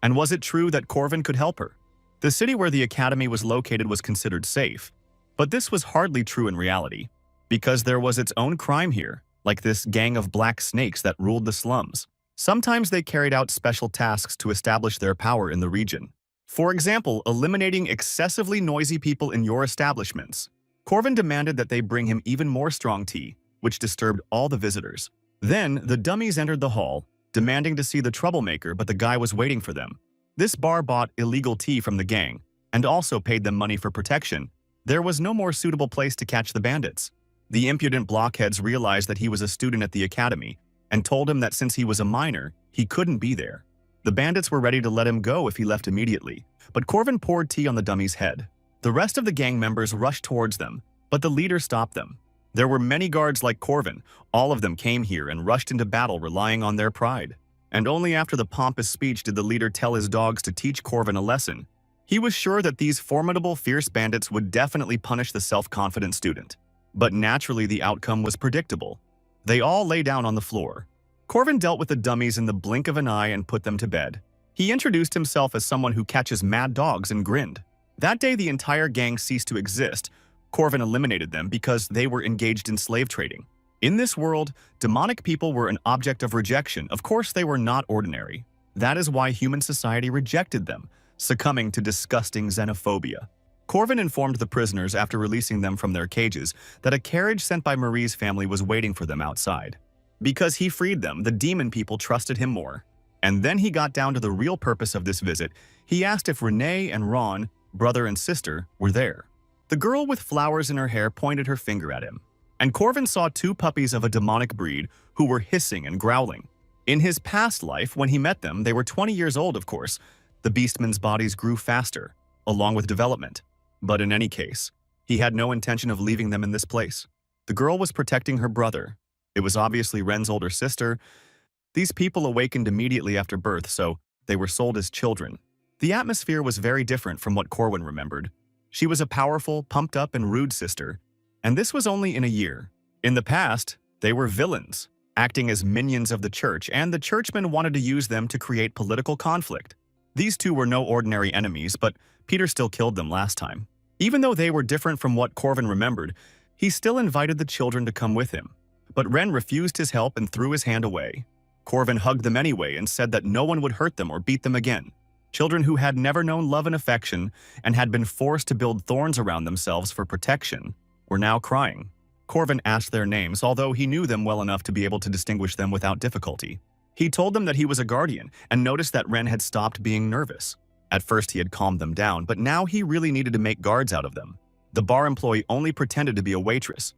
And was it true that Corvin could help her? The city where the academy was located was considered safe, but this was hardly true in reality, because there was its own crime here, like this gang of black snakes that ruled the slums. Sometimes they carried out special tasks to establish their power in the region. For example, eliminating excessively noisy people in your establishments. Corvin demanded that they bring him even more strong tea, which disturbed all the visitors. Then, the dummies entered the hall, demanding to see the troublemaker, but the guy was waiting for them. This bar bought illegal tea from the gang, and also paid them money for protection. There was no more suitable place to catch the bandits. The impudent blockheads realized that he was a student at the academy, and told him that since he was a minor, he couldn't be there. The bandits were ready to let him go if he left immediately, but Corvin poured tea on the dummy's head. The rest of the gang members rushed towards them, But the leader stopped them. There were many guards like Corvin. All of them came here and rushed into battle relying on their pride. And only after the pompous speech did the leader tell his dogs to teach Corvin a lesson. He was sure that these formidable, fierce bandits would definitely punish the self-confident student. But naturally, the outcome was predictable. They all lay down on the floor. Corvin dealt with the dummies in the blink of an eye and put them to bed. He introduced himself as someone who catches mad dogs and grinned. That day, the entire gang ceased to exist. Corvin eliminated them because they were engaged in slave trading. In this world, demonic people were an object of rejection. Of course, they were not ordinary. That is why human society rejected them, succumbing to disgusting xenophobia. Corvin informed the prisoners after releasing them from their cages that a carriage sent by Marie's family was waiting for them outside. Because he freed them, the demon people trusted him more. And then he got down to the real purpose of this visit. He asked if Renee and Ron, brother and sister, were there. The girl with flowers in her hair pointed her finger at him. And Corvin saw two puppies of a demonic breed who were hissing and growling. In his past life, when he met them, they were 20 years old, of course. The beastmen's bodies grew faster, along with development. But in any case, he had no intention of leaving them in this place. The girl was protecting her brother. It was obviously Ren's older sister. These people awakened immediately after birth, so they were sold as children. The atmosphere was very different from what Corwin remembered. She was a powerful, pumped-up, and rude sister, and this was only in a year. In the past, they were villains, acting as minions of the church, and the churchmen wanted to use them to create political conflict. These two were no ordinary enemies, but Peter still killed them last time. Even though they were different from what Corvin remembered, he still invited the children to come with him. But Ren refused his help and threw his hand away. Corvin hugged them anyway and said that no one would hurt them or beat them again. Children who had never known love and affection and had been forced to build thorns around themselves for protection were now crying. Corvin asked their names, although he knew them well enough to be able to distinguish them without difficulty. He told them that he was a guardian and noticed that Ren had stopped being nervous. At first he had calmed them down, but now he really needed to make guards out of them. The bar employee only pretended to be a waitress,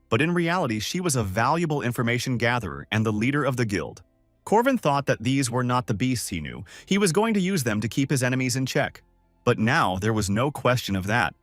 but in reality she was a valuable information gatherer and the leader of the guild. Corvin thought that these were not the beasts he knew. He was going to use them to keep his enemies in check. But now there was no question of that.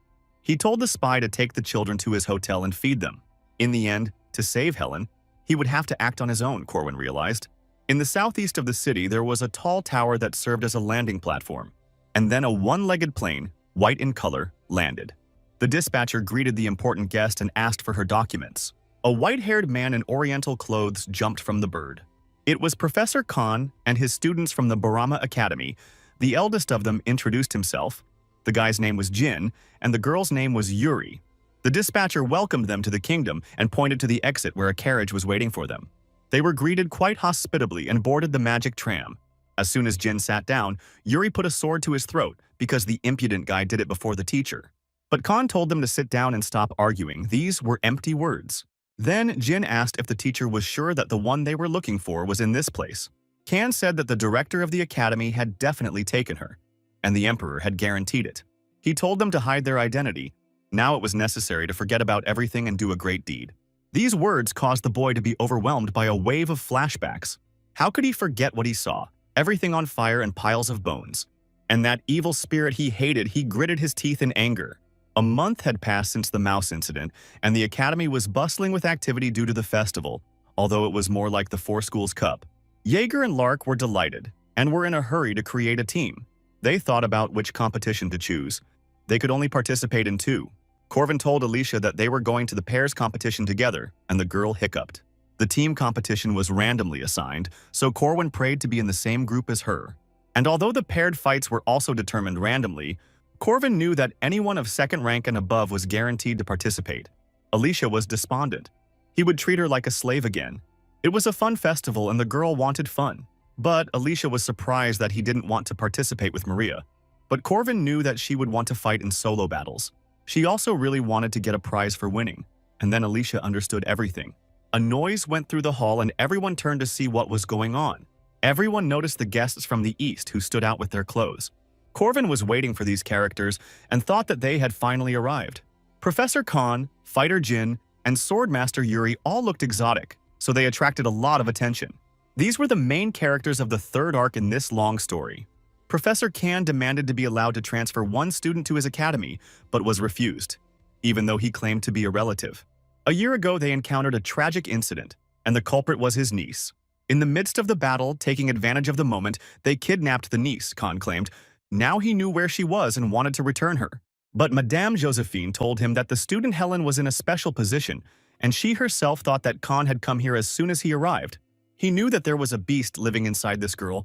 He told the spy to take the children to his hotel and feed them. In the end, to save Helen, he would have to act on his own, Corwin realized. In the southeast of the city, there was a tall tower that served as a landing platform. And then a one-legged plane, white in color, landed. The dispatcher greeted the important guest and asked for her documents. A white-haired man in oriental clothes jumped from the bird. It was Professor Khan and his students from the Barama Academy. The eldest of them introduced himself. The guy's name was Jin, and the girl's name was Yuri. The dispatcher welcomed them to the kingdom and pointed to the exit where a carriage was waiting for them. They were greeted quite hospitably and boarded the magic tram. As soon as Jin sat down, Yuri put a sword to his throat because the impudent guy did it before the teacher. But Khan told them to sit down and stop arguing. These were empty words. Then Jin asked if the teacher was sure that the one they were looking for was in this place. Khan said that the director of the academy had definitely taken her, and the emperor had guaranteed it. He told them to hide their identity. Now it was necessary to forget about everything and do a great deed. These words caused the boy to be overwhelmed by a wave of flashbacks. How could he forget what he saw? Everything on fire and piles of bones. And that evil spirit he hated, he gritted his teeth in anger. A month had passed since the mouse incident, and the academy was bustling with activity due to the festival, although it was more like the Four Schools Cup. Jaeger and Lark were delighted, and were in a hurry to create a team. They thought about which competition to choose. They could only participate in two. Corvin told Alicia that they were going to the pairs competition together, and the girl hiccuped. The team competition was randomly assigned, so Corwin prayed to be in the same group as her. And although the paired fights were also determined randomly, Corvin knew that anyone of second rank and above was guaranteed to participate. Alicia was despondent. He would treat her like a slave again. It was a fun festival and the girl wanted fun. But Alicia was surprised that he didn't want to participate with Maria. But Corvin knew that she would want to fight in solo battles. She also really wanted to get a prize for winning. And then Alicia understood everything. A noise went through the hall and everyone turned to see what was going on. Everyone noticed the guests from the east who stood out with their clothes. Corvin was waiting for these characters and thought that they had finally arrived. Professor Khan, Fighter Jin, and Swordmaster Yuri all looked exotic, so they attracted a lot of attention. These were the main characters of the third arc in this long story. Professor Khan demanded to be allowed to transfer one student to his academy, but was refused. even though he claimed to be a relative. A year ago, they encountered a tragic incident, and the culprit was his niece. In the midst of the battle, taking advantage of the moment, they kidnapped the niece, Khan claimed. Now he knew where she was and wanted to return her. But Madame Josephine told him that the student Helen was in a special position, and she herself thought that Khan had come here as soon as he arrived. He knew that there was a beast living inside this girl,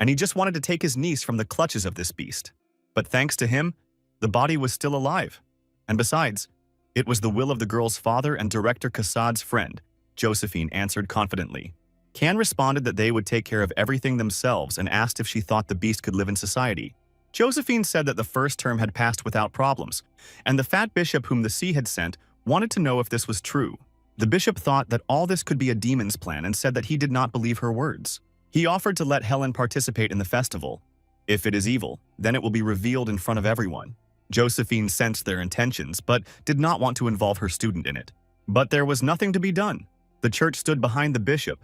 and he just wanted to take his niece from the clutches of this beast. But thanks to him, the body was still alive. And besides, it was the will of the girl's father and director Kassad's friend, Josephine answered confidently. Khan responded that they would take care of everything themselves and asked if she thought the beast could live in society. Josephine said that the first term had passed without problems, and the fat bishop whom the sea had sent wanted to know if this was true. The bishop thought that all this could be a demon's plan and said that he did not believe her words. He offered to let Helen participate in the festival. If it is evil, then it will be revealed in front of everyone. Josephine sensed their intentions, but did not want to involve her student in it. But there was nothing to be done. The church stood behind the bishop,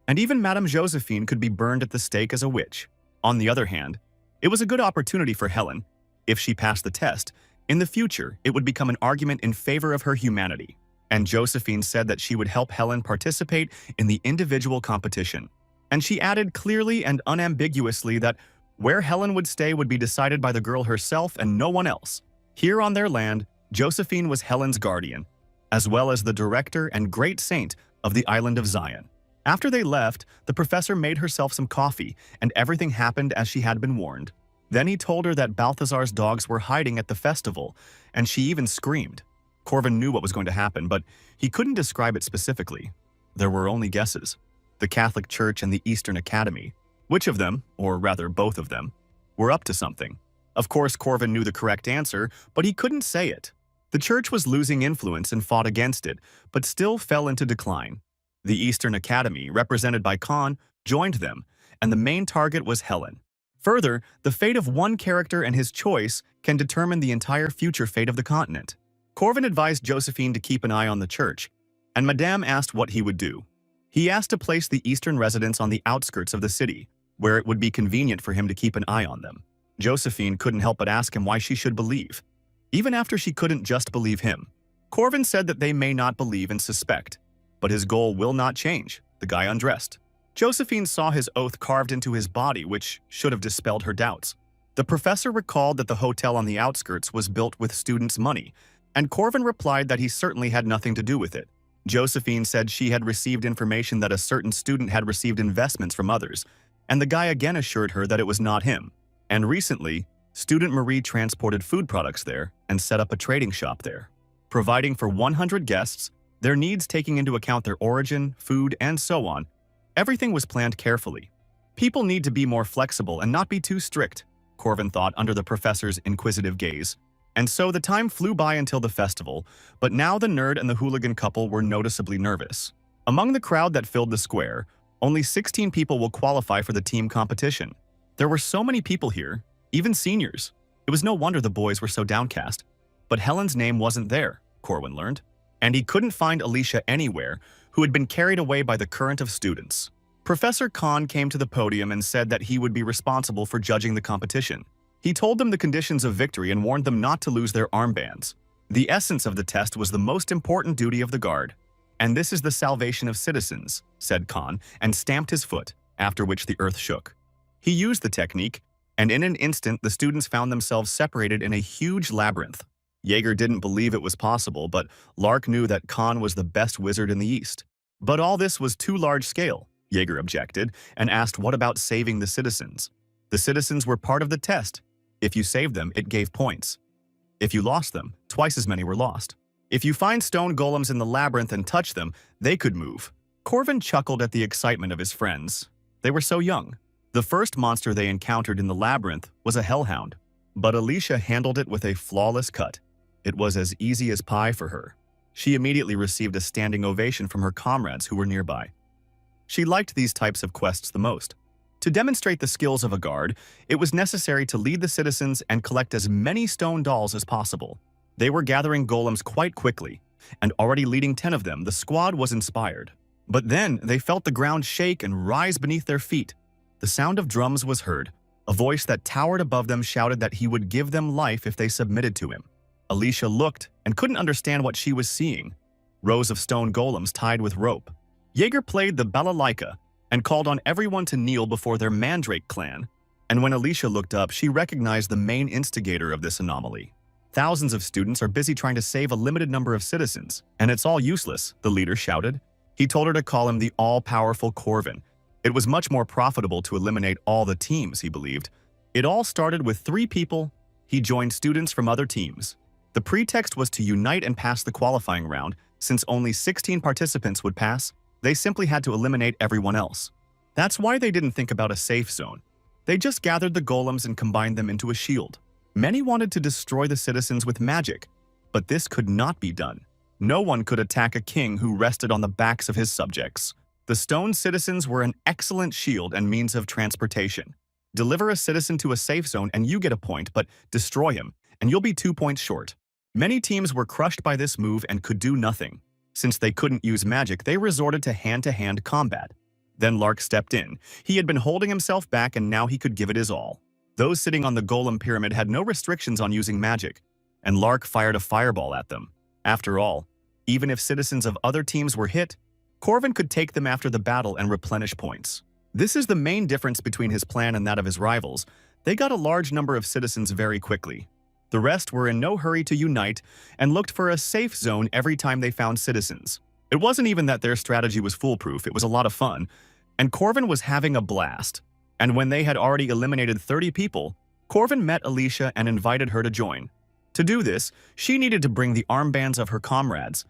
and even Madame Josephine could be burned at the stake as a witch. On the other hand, it was a good opportunity for Helen. If she passed the test, in the future, it would become an argument in favor of her humanity. And Josephine said that she would help Helen participate in the individual competition. And she added clearly and unambiguously that where Helen would stay would be decided by the girl herself and no one else. Here on their land, Josephine was Helen's guardian, as well as the director and great saint of the island of Zion. After they left, the professor made herself some coffee, and everything happened as she had been warned. Then he told her that Balthazar's dogs were hiding at the festival, and she even screamed. Corvin knew what was going to happen, but he couldn't describe it specifically. There were only guesses. The Catholic Church and the Eastern Academy. Which of them, or rather both of them, were up to something? Of course, Corvin knew the correct answer, but he couldn't say it. The church was losing influence and fought against it, but still fell into decline. The Eastern Academy, represented by Khan, joined them, and the main target was Helen. Further, the fate of one character and his choice can determine the entire future fate of the continent. Corvin advised Josephine to keep an eye on the church, and Madame asked what he would do. He asked to place the eastern residents on the outskirts of the city, where it would be convenient for him to keep an eye on them. Josephine couldn't help but ask him why she should believe, even after she couldn't just believe him. Corvin said that they may not believe and suspect, but his goal will not change. The guy undressed. Josephine saw his oath carved into his body, which should have dispelled her doubts. The professor recalled that the hotel on the outskirts was built with students' money, and Corvin replied that he certainly had nothing to do with it. Josephine said she had received information that a certain student had received investments from others, and the guy again assured her that it was not him. And recently, student Marie transported food products there and set up a trading shop there, providing for 100 guests, their needs taking into account their origin, food, and so on. Everything was planned carefully. People need to be more flexible and not be too strict, Corvin thought under the professor's inquisitive gaze. And so the time flew by until the festival, but now the nerd and the hooligan couple were noticeably nervous. Among the crowd that filled the square, only 16 people will qualify for the team competition. There were so many people here, even seniors. It was no wonder the boys were so downcast. But Helen's name wasn't there, Corwin learned. And he couldn't find Alicia anywhere, who had been carried away by the current of students. Professor Khan came to the podium and said that he would be responsible for judging the competition. He told them the conditions of victory and warned them not to lose their armbands. The essence of the test was the most important duty of the guard. And this is the salvation of citizens, said Khan, and stamped his foot, after which the earth shook. He used the technique, and in an instant the students found themselves separated in a huge labyrinth. Jaeger didn't believe it was possible, but Lark knew that Khan was the best wizard in the East. But all this was too large scale, Jaeger objected, and asked what about saving the citizens? The citizens were part of the test. If you saved them, it gave points. If you lost them, twice as many were lost. If you find stone golems in the labyrinth and touch them, they could move. Corvin chuckled at the excitement of his friends. They were so young. The first monster they encountered in the labyrinth was a hellhound, but Alicia handled it with a flawless cut. It was as easy as pie for her. She immediately received a standing ovation from her comrades who were nearby. She liked these types of quests the most. To demonstrate the skills of a guard, it was necessary to lead the citizens and collect as many stone dolls as possible. They were gathering golems quite quickly, and already leading 10 of them, the squad was inspired. But then they felt the ground shake and rise beneath their feet. The sound of drums was heard. A voice that towered above them shouted that he would give them life if they submitted to him. Alicia looked and couldn't understand what she was seeing. Rows of stone golems tied with rope. Jaeger played the balalaika and called on everyone to kneel before their Mandrake clan. And when Alicia looked up, she recognized the main instigator of this anomaly. Thousands of students are busy trying to save a limited number of citizens, and it's all useless, the leader shouted. He told her to call him the all-powerful Corvin. It was much more profitable to eliminate all the teams, he believed. It all started with 3 people. He joined students from other teams. The pretext was to unite and pass the qualifying round. Since only 16 participants would pass, they simply had to eliminate everyone else. That's why they didn't think about a safe zone. They just gathered the golems and combined them into a shield. Many wanted to destroy the citizens with magic, but this could not be done. No one could attack a king who rested on the backs of his subjects. The stone citizens were an excellent shield and means of transportation. Deliver a citizen to a safe zone and you get a point, but destroy him, and you'll be 2 points short. Many teams were crushed by this move and could do nothing. Since they couldn't use magic, they resorted to hand-to-hand combat. Then Lark stepped in. He had been holding himself back and now he could give it his all. Those sitting on the golem pyramid had no restrictions on using magic, and Lark fired a fireball at them. After all, even if citizens of other teams were hit, Corvin could take them after the battle and replenish points. This is the main difference between his plan and that of his rivals. They got a large number of citizens very quickly. The rest were in no hurry to unite and looked for a safe zone every time they found citizens. It wasn't even that their strategy was foolproof, it was a lot of fun, and Corvin was having a blast. And when they had already eliminated 30 people, Corvin met Alicia and invited her to join. To do this, she needed to bring the armbands of her comrades,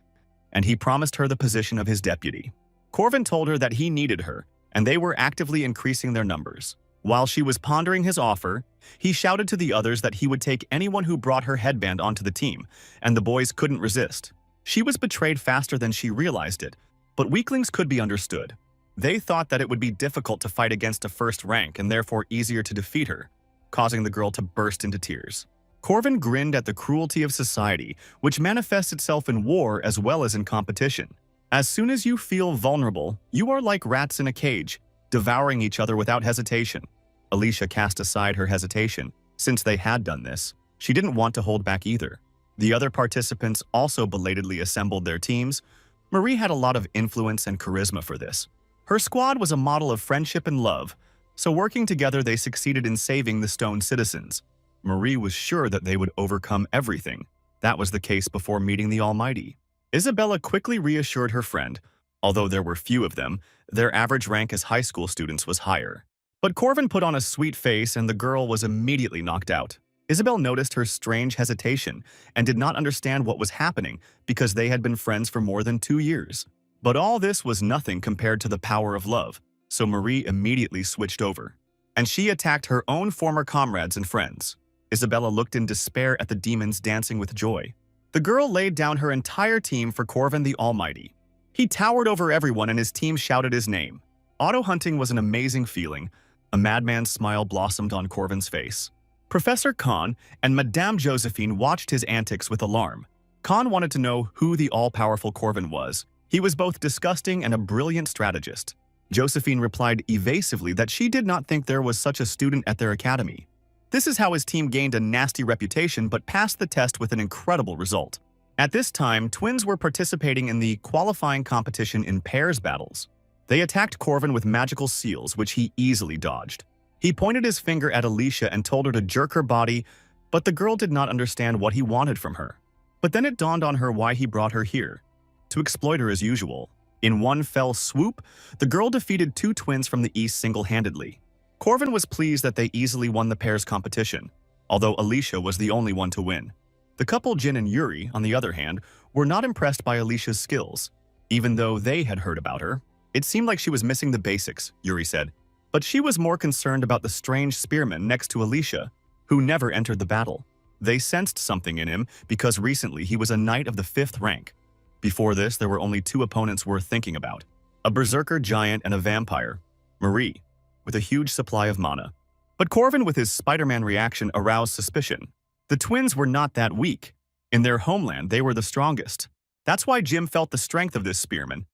and he promised her the position of his deputy. Corvin told her that he needed her, and they were actively increasing their numbers. While she was pondering his offer, he shouted to the others that he would take anyone who brought her headband onto the team, and the boys couldn't resist. She was betrayed faster than she realized it, but weaklings could be understood. They thought that it would be difficult to fight against a first rank and therefore easier to defeat her, causing the girl to burst into tears. Corvin grinned at the cruelty of society, which manifests itself in war as well as in competition. As soon as you feel vulnerable, you are like rats in a cage, devouring each other without hesitation. Alicia cast aside her hesitation. Since they had done this, she didn't want to hold back either. The other participants also belatedly assembled their teams. Marie had a lot of influence and charisma for this. Her squad was a model of friendship and love, so working together they succeeded in saving the stone citizens. Marie was sure that they would overcome everything. That was the case before meeting the Almighty. Isabella quickly reassured her friend. Although there were few of them, their average rank as high school students was higher. But Corvin put on a sweet face and the girl was immediately knocked out. Isabel noticed her strange hesitation and did not understand what was happening because they had been friends for more than 2 years. But all this was nothing compared to the power of love, so Marie immediately switched over. And she attacked her own former comrades and friends. Isabella looked in despair at the demons dancing with joy. The girl laid down her entire team for Corvin the Almighty. He towered over everyone and his team shouted his name. Auto-hunting was an amazing feeling. A madman's smile blossomed on Corvin's face. Professor Khan and Madame Josephine watched his antics with alarm. Khan wanted to know who the all-powerful Corvin was. He was both disgusting and a brilliant strategist. Josephine replied evasively that she did not think there was such a student at their academy. This is how his team gained a nasty reputation but passed the test with an incredible result. At this time, twins were participating in the qualifying competition in pairs battles. They attacked Corvin with magical seals, which he easily dodged. He pointed his finger at Alicia and told her to jerk her body, but the girl did not understand what he wanted from her. But then it dawned on her why he brought her here. To exploit her as usual. In one fell swoop, the girl defeated 2 twins from the east single-handedly. Corvin was pleased that they easily won the pairs competition, although Alicia was the only one to win. The couple Jin and Yuri, on the other hand, were not impressed by Alicia's skills. Even though they had heard about her, it seemed like she was missing the basics, Yuri said. But she was more concerned about the strange spearman next to Alicia, who never entered the battle. They sensed something in him because recently he was a knight of the 5th rank. Before this, there were only 2 opponents worth thinking about. A berserker giant and a vampire, Marie, with a huge supply of mana. But Corvin with his Spider-Man reaction aroused suspicion. The twins were not that weak. In their homeland, they were the strongest. That's why Jim felt the strength of this spearman.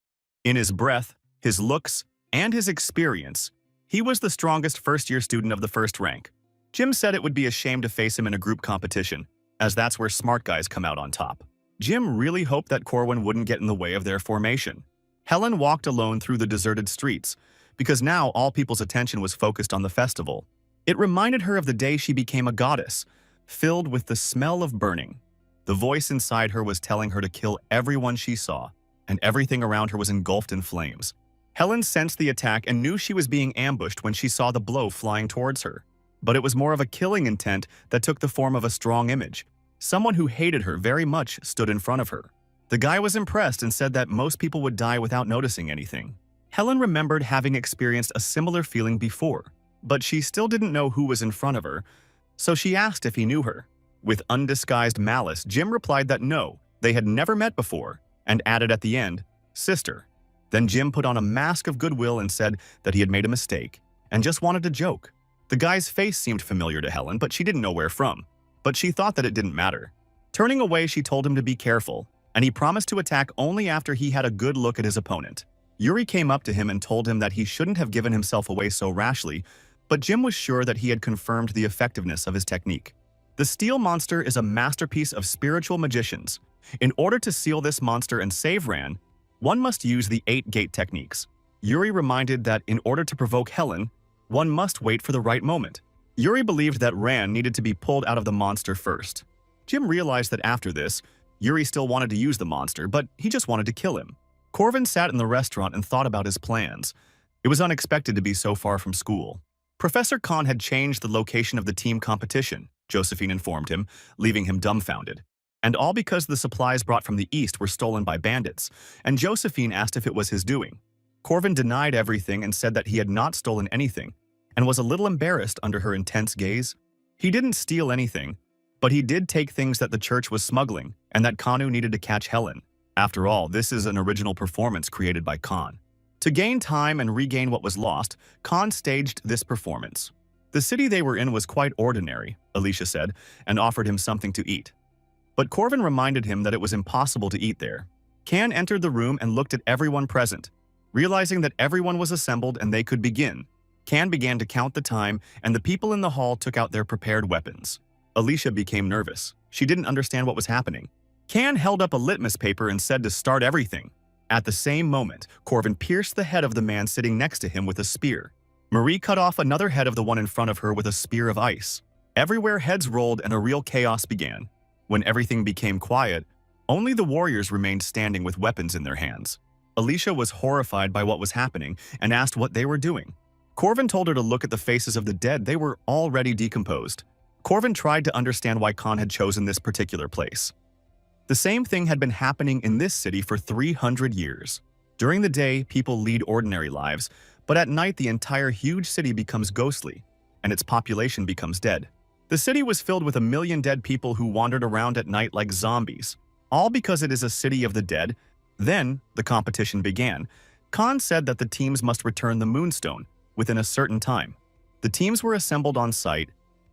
In his breath, his looks, and his experience, he was the strongest first-year student of the 1st rank. Jim said it would be a shame to face him in a group competition. as that's where smart guys come out on top. Jim really hoped that Corwin wouldn't get in the way of their formation. Helen walked alone through the deserted streets, because now all people's attention was focused on the festival. It reminded her of the day she became a goddess, filled with the smell of burning. The voice inside her was telling her to kill everyone she saw, and everything around her was engulfed in flames. Helen sensed the attack and knew she was being ambushed when she saw the blow flying towards her. But it was more of a killing intent that took the form of a strong image. Someone who hated her very much stood in front of her. The guy was impressed and said that most people would die without noticing anything. Helen remembered having experienced a similar feeling before, but she still didn't know who was in front of her, so she asked if he knew her. With undisguised malice, Jim replied that no, they had never met before, and added at the end, "Sister." Then Jim put on a mask of goodwill and said that he had made a mistake, and just wanted to joke. The guy's face seemed familiar to Helen, but she didn't know where from. But she thought that it didn't matter. Turning away, she told him to be careful, and he promised to attack only after he had a good look at his opponent. Yuri came up to him and told him that he shouldn't have given himself away so rashly, but Jim was sure that he had confirmed the effectiveness of his technique. The steel monster is a masterpiece of spiritual magicians. In order to seal this monster and save Ran, one must use the 8-gate techniques. Yuri reminded that in order to provoke Helen, one must wait for the right moment. Yuri believed that Ran needed to be pulled out of the monster first. Jim realized that after this, Yuri still wanted to use the monster, but he just wanted to kill him. Corvin sat in the restaurant and thought about his plans. It was unexpected to be so far from school. Professor Khan had changed the location of the team competition, Josephine informed him, leaving him dumbfounded. And all because the supplies brought from the east were stolen by bandits, and Josephine asked if it was his doing. Corvin denied everything and said that he had not stolen anything, and was a little embarrassed under her intense gaze. He didn't steal anything, but he did take things that the church was smuggling, and that Kanu needed to catch Helen. After all, this is an original performance created by Khan. To gain time and regain what was lost, Khan staged this performance. The city they were in was quite ordinary, Alicia said, and offered him something to eat. But Corvin reminded him that it was impossible to eat there. Khan entered the room and looked at everyone present. Realizing that everyone was assembled and they could begin, Khan began to count the time, and the people in the hall took out their prepared weapons. Alicia became nervous. She didn't understand what was happening. Khan held up a litmus paper and said to start everything. At the same moment, Corvin pierced the head of the man sitting next to him with a spear. Marie cut off another head of the one in front of her with a spear of ice. Everywhere heads rolled and a real chaos began. When everything became quiet, only the warriors remained standing with weapons in their hands. Alicia was horrified by what was happening and asked what they were doing. Corvin told her to look at the faces of the dead. They were already decomposed. Corvin tried to understand why Khan had chosen this particular place. The same thing had been happening in this city for 300 years. During the day, people lead ordinary lives, but at night the entire huge city becomes ghostly, and its population becomes dead. The city was filled with 1 million dead people who wandered around at night like zombies, all because it is a city of the dead. Then, the competition began. Khan said that the teams must return the Moonstone within a certain time. The teams were assembled on site,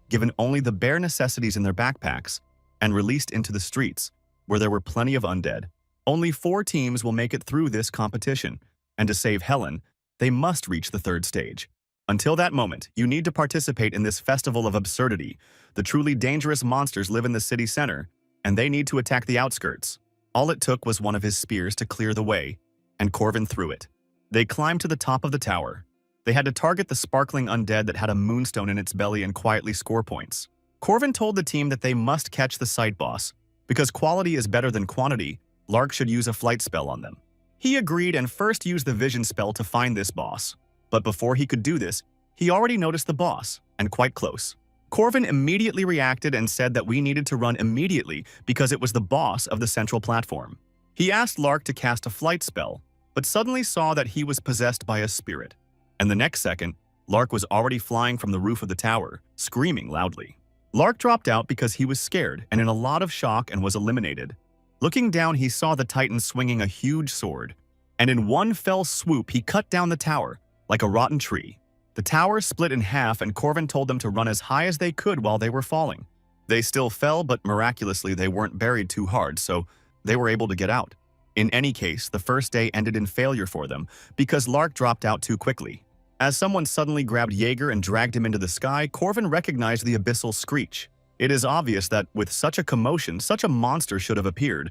given only the bare necessities in their backpacks, and released into the streets, where there were plenty of undead. Only 4 teams will make it through this competition, and to save Helen, they must reach the 3rd stage. Until that moment, you need to participate in this festival of absurdity. The truly dangerous monsters live in the city center, and they need to attack the outskirts. All it took was one of his spears to clear the way, and Corvin threw it. They climbed to the top of the tower. They had to target the sparkling undead that had a moonstone in its belly and quietly score points. Corvin told the team that they must catch the site boss. Because quality is better than quantity, Lark should use a flight spell on them. He agreed and first used the vision spell to find this boss. But before he could do this, he already noticed the boss, and quite close. Corvin immediately reacted and said that we needed to run immediately because it was the boss of the central platform. He asked Lark to cast a flight spell, but suddenly saw that he was possessed by a spirit. And the next second, Lark was already flying from the roof of the tower, screaming loudly. Lark dropped out because he was scared and in a lot of shock and was eliminated. Looking down, he saw the Titan swinging a huge sword, and in one fell swoop he cut down the tower, like a rotten tree. The tower split in half and Corvin told them to run as high as they could while they were falling. They still fell, but miraculously they weren't buried too hard, so they were able to get out. In any case, the first day ended in failure for them because Lark dropped out too quickly. As someone suddenly grabbed Jaeger and dragged him into the sky, Corvin recognized the abyssal screech. It is obvious that with such a commotion, such a monster should have appeared.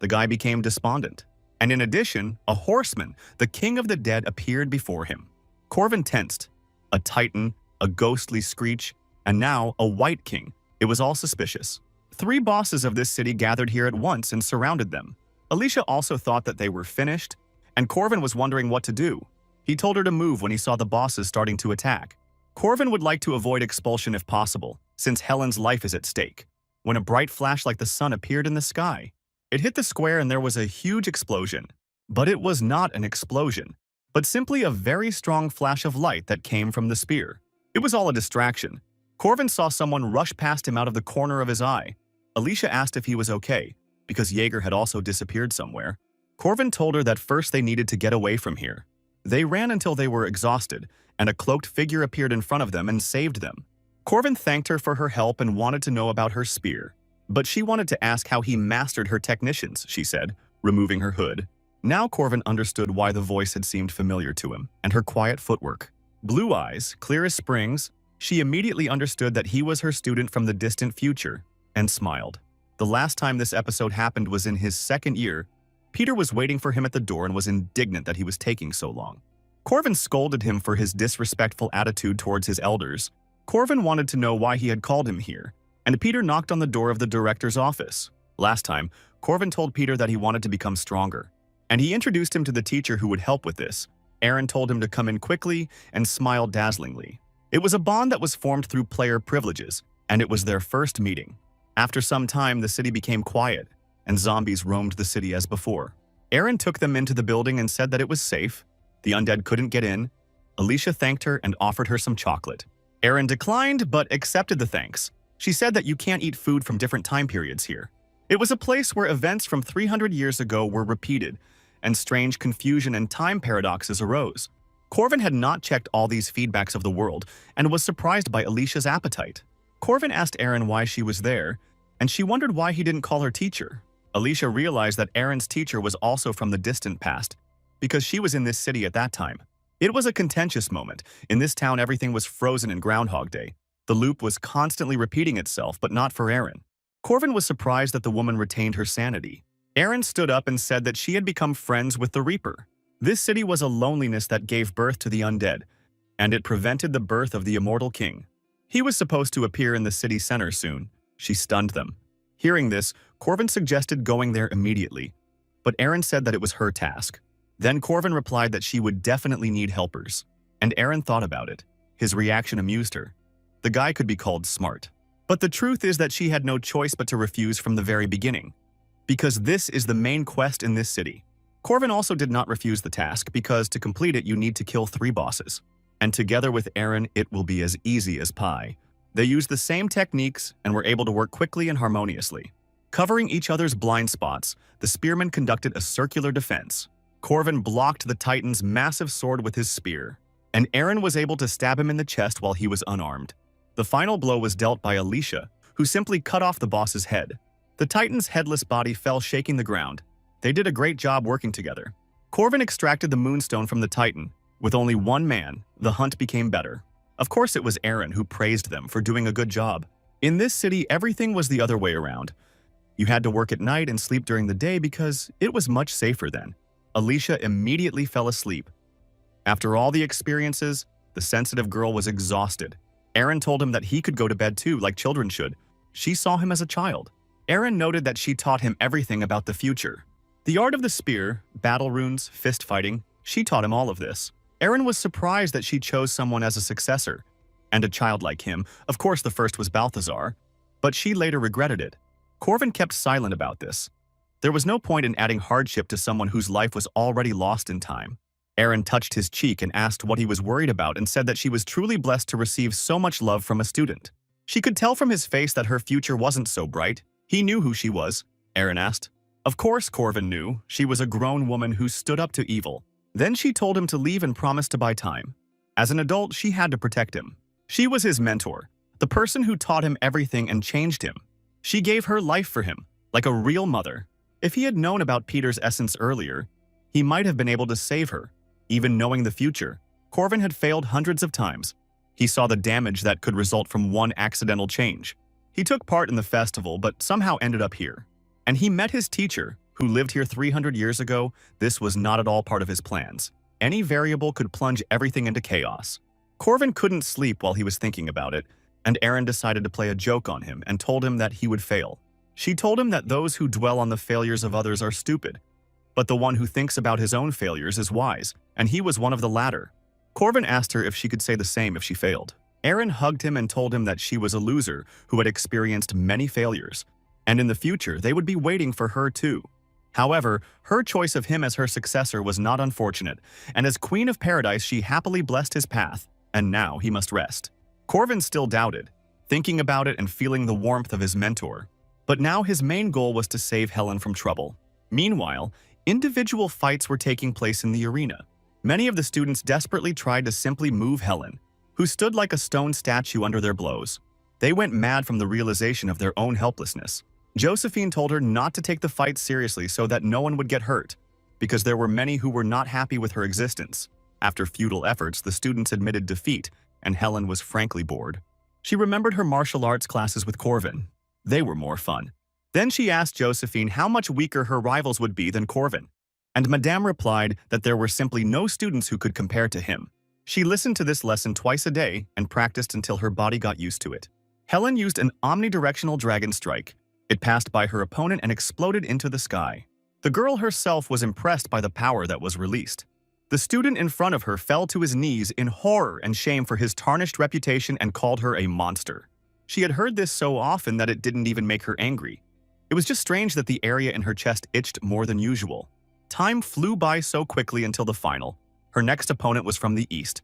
The guy became despondent. And in addition, a horseman, the king of the dead, appeared before him. Corvin tensed. A titan, a ghostly screech, and now a white king. It was all suspicious. 3 bosses of this city gathered here at once and surrounded them. Alicia also thought that they were finished, and Corvin was wondering what to do. He told her to move when he saw the bosses starting to attack. Corvin would like to avoid expulsion if possible, since Helen's life is at stake. When a bright flash like the sun appeared in the sky, it hit the square and there was a huge explosion. But it was not an explosion, but simply a very strong flash of light that came from the spear. It was all a distraction. Corvin saw someone rush past him out of the corner of his eye. Alicia asked if he was okay, because Jaeger had also disappeared somewhere. Corvin told her that first they needed to get away from here. They ran until they were exhausted, and a cloaked figure appeared in front of them and saved them. Corvin thanked her for her help and wanted to know about her spear. But she wanted to ask how he mastered her technitions, she said, removing her hood. Now Corvin understood why the voice had seemed familiar to him, and her quiet footwork. Blue eyes, clear as springs, she immediately understood that he was her student from the distant future, and smiled. The last time this episode happened was in his 2nd year. Peter was waiting for him at the door and was indignant that he was taking so long. Corvin scolded him for his disrespectful attitude towards his elders. Corvin wanted to know why he had called him here, and Peter knocked on the door of the director's office. Last time, Corvin told Peter that he wanted to become stronger, and he introduced him to the teacher who would help with this. Aaron told him to come in quickly and smiled dazzlingly. It was a bond that was formed through player privileges, and it was their first meeting. After some time, the city became quiet, and zombies roamed the city as before. Aaron took them into the building and said that it was safe. The undead couldn't get in. Alicia thanked her and offered her some chocolate. Aaron declined, but accepted the thanks. She said that you can't eat food from different time periods here. It was a place where events from 300 years ago were repeated, and strange confusion and time paradoxes arose. Corvin had not checked all these feedbacks of the world and was surprised by Alicia's appetite. Corvin asked Aaron why she was there, and she wondered why he didn't call her teacher. Alicia realized that Aaron's teacher was also from the distant past, because she was in this city at that time. It was a contentious moment. In this town, everything was frozen in Groundhog Day. The loop was constantly repeating itself, but not for Aaron. Corvin was surprised that the woman retained her sanity. Aaron stood up and said that she had become friends with the Reaper. This city was a loneliness that gave birth to the undead, and it prevented the birth of the immortal king. He was supposed to appear in the city center soon. She stunned them. Hearing this, Corvin suggested going there immediately, but Aaron said that it was her task. Then Corvin replied that she would definitely need helpers, and Aaron thought about it. His reaction amused her. The guy could be called smart. But the truth is that she had no choice but to refuse from the very beginning, because this is the main quest in this city. Corvin also did not refuse the task because to complete it you need to kill 3 bosses. And together with Aaron, it will be as easy as pie. They used the same techniques and were able to work quickly and harmoniously. Covering each other's blind spots, the spearmen conducted a circular defense. Corvin blocked the Titan's massive sword with his spear, and Aaron was able to stab him in the chest while he was unarmed. The final blow was dealt by Alicia, who simply cut off the boss's head. The Titan's headless body fell shaking the ground. They did a great job working together. Corvin extracted the moonstone from the Titan. With only one man, the hunt became better. Of course it was Aaron who praised them for doing a good job. In this city, everything was the other way around. You had to work at night and sleep during the day because it was much safer then. Alicia immediately fell asleep. After all the experiences, the sensitive girl was exhausted. Aaron told him that he could go to bed too, like children should. She saw him as a child. Aaron noted that she taught him everything about the future. The art of the spear, battle runes, fist fighting, she taught him all of this. Aaron was surprised that she chose someone as a successor, and a child like him. Of course, the first was Balthazar, but she later regretted it. Corvin kept silent about this. There was no point in adding hardship to someone whose life was already lost in time. Aaron touched his cheek and asked what he was worried about and said that she was truly blessed to receive so much love from a student. She could tell from his face that her future wasn't so bright. He knew who she was, Aaron asked. Of course Corvin knew. She was a grown woman who stood up to evil. Then she told him to leave and promised to buy time. As an adult, she had to protect him. She was his mentor, the person who taught him everything and changed him. She gave her life for him, like a real mother. If he had known about Peter's essence earlier, he might have been able to save her. Even knowing the future, Corvin had failed hundreds of times. He saw the damage that could result from one accidental change. He took part in the festival but somehow ended up here. And he met his teacher, who lived here 300 years ago. This was not at all part of his plans. Any variable could plunge everything into chaos. Corvin couldn't sleep while he was thinking about it, and Aaron decided to play a joke on him and told him that he would fail. She told him that those who dwell on the failures of others are stupid, but the one who thinks about his own failures is wise, and he was one of the latter. Corvin asked her if she could say the same if she failed. Aaron hugged him and told him that she was a loser who had experienced many failures, and in the future they would be waiting for her too. However, her choice of him as her successor was not unfortunate, and as Queen of Paradise she happily blessed his path, and now he must rest. Corvin still doubted, thinking about it and feeling the warmth of his mentor. But now his main goal was to save Helen from trouble. Meanwhile, individual fights were taking place in the arena. Many of the students desperately tried to simply move Helen, who stood like a stone statue under their blows. They went mad from the realization of their own helplessness. Josephine told her not to take the fight seriously so that no one would get hurt, because there were many who were not happy with her existence. After futile efforts, the students admitted defeat, and Helen was frankly bored. She remembered her martial arts classes with Corvin. They were more fun. Then she asked Josephine how much weaker her rivals would be than Corvin, and Madame replied that there were simply no students who could compare to him. She listened to this lesson twice a day and practiced until her body got used to it. Helen used an omnidirectional dragon strike. It passed by her opponent and exploded into the sky. The girl herself was impressed by the power that was released. The student in front of her fell to his knees in horror and shame for his tarnished reputation and called her a monster. She had heard this so often that it didn't even make her angry. It was just strange that the area in her chest itched more than usual. Time flew by so quickly until the final. Her next opponent was from the east,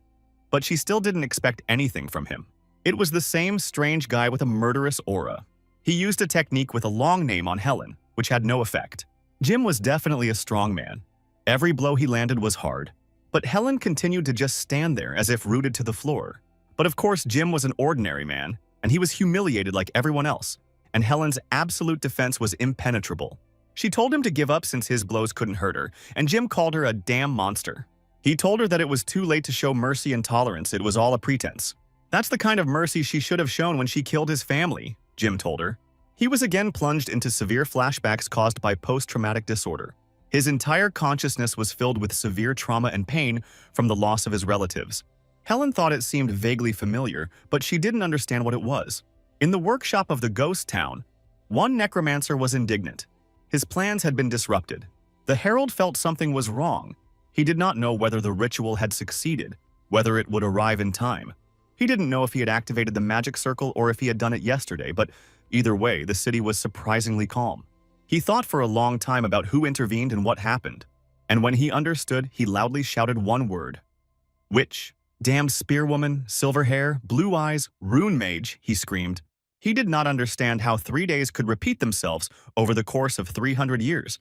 but she still didn't expect anything from him. It was the same strange guy with a murderous aura. He used a technique with a long name on Helen, which had no effect. Jim was definitely a strong man. Every blow he landed was hard. But Helen continued to just stand there as if rooted to the floor. But of course, Jim was an ordinary man, and he was humiliated like everyone else. And Helen's absolute defense was impenetrable. She told him to give up since his blows couldn't hurt her, and Jim called her a damn monster. He told her that it was too late to show mercy and tolerance, it was all a pretense. That's the kind of mercy she should have shown when she killed his family, Jim told her. He was again plunged into severe flashbacks caused by post-traumatic disorder. His entire consciousness was filled with severe trauma and pain from the loss of his relatives. Helen thought it seemed vaguely familiar, but she didn't understand what it was. In the workshop of the ghost town, one necromancer was indignant. His plans had been disrupted. The herald felt something was wrong. He did not know whether the ritual had succeeded, whether it would arrive in time. He didn't know if he had activated the magic circle or if he had done it yesterday, but either way, the city was surprisingly calm. He thought for a long time about who intervened and what happened. And when he understood, he loudly shouted one word. Witch. Damned spearwoman, silver hair, blue eyes, rune mage, he screamed. He did not understand how 3 days could repeat themselves over the course of 300 years.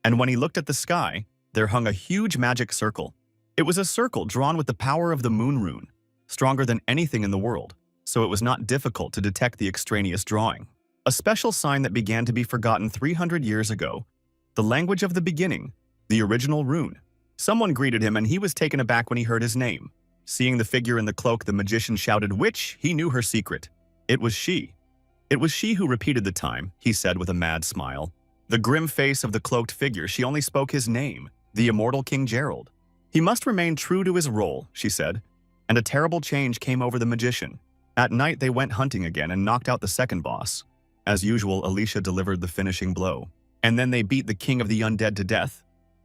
And when he looked at the sky, there hung a huge magic circle. It was a circle drawn with the power of the moon rune, stronger than anything in the world, so it was not difficult to detect the extraneous drawing. A special sign that began to be forgotten 300 years ago. The language of the beginning, the original rune. Someone greeted him and he was taken aback when he heard his name. Seeing the figure in the cloak, the magician shouted, "Witch!" He knew her secret. It was she. It was she who repeated the time, he said with a mad smile. The grim face of the cloaked figure, she only spoke his name, the immortal King Gerald. He must remain true to his role, she said, and a terrible change came over the magician. At night, they went hunting again and knocked out the second boss. As usual, Alicia delivered the finishing blow. And then they beat the King of the Undead to death.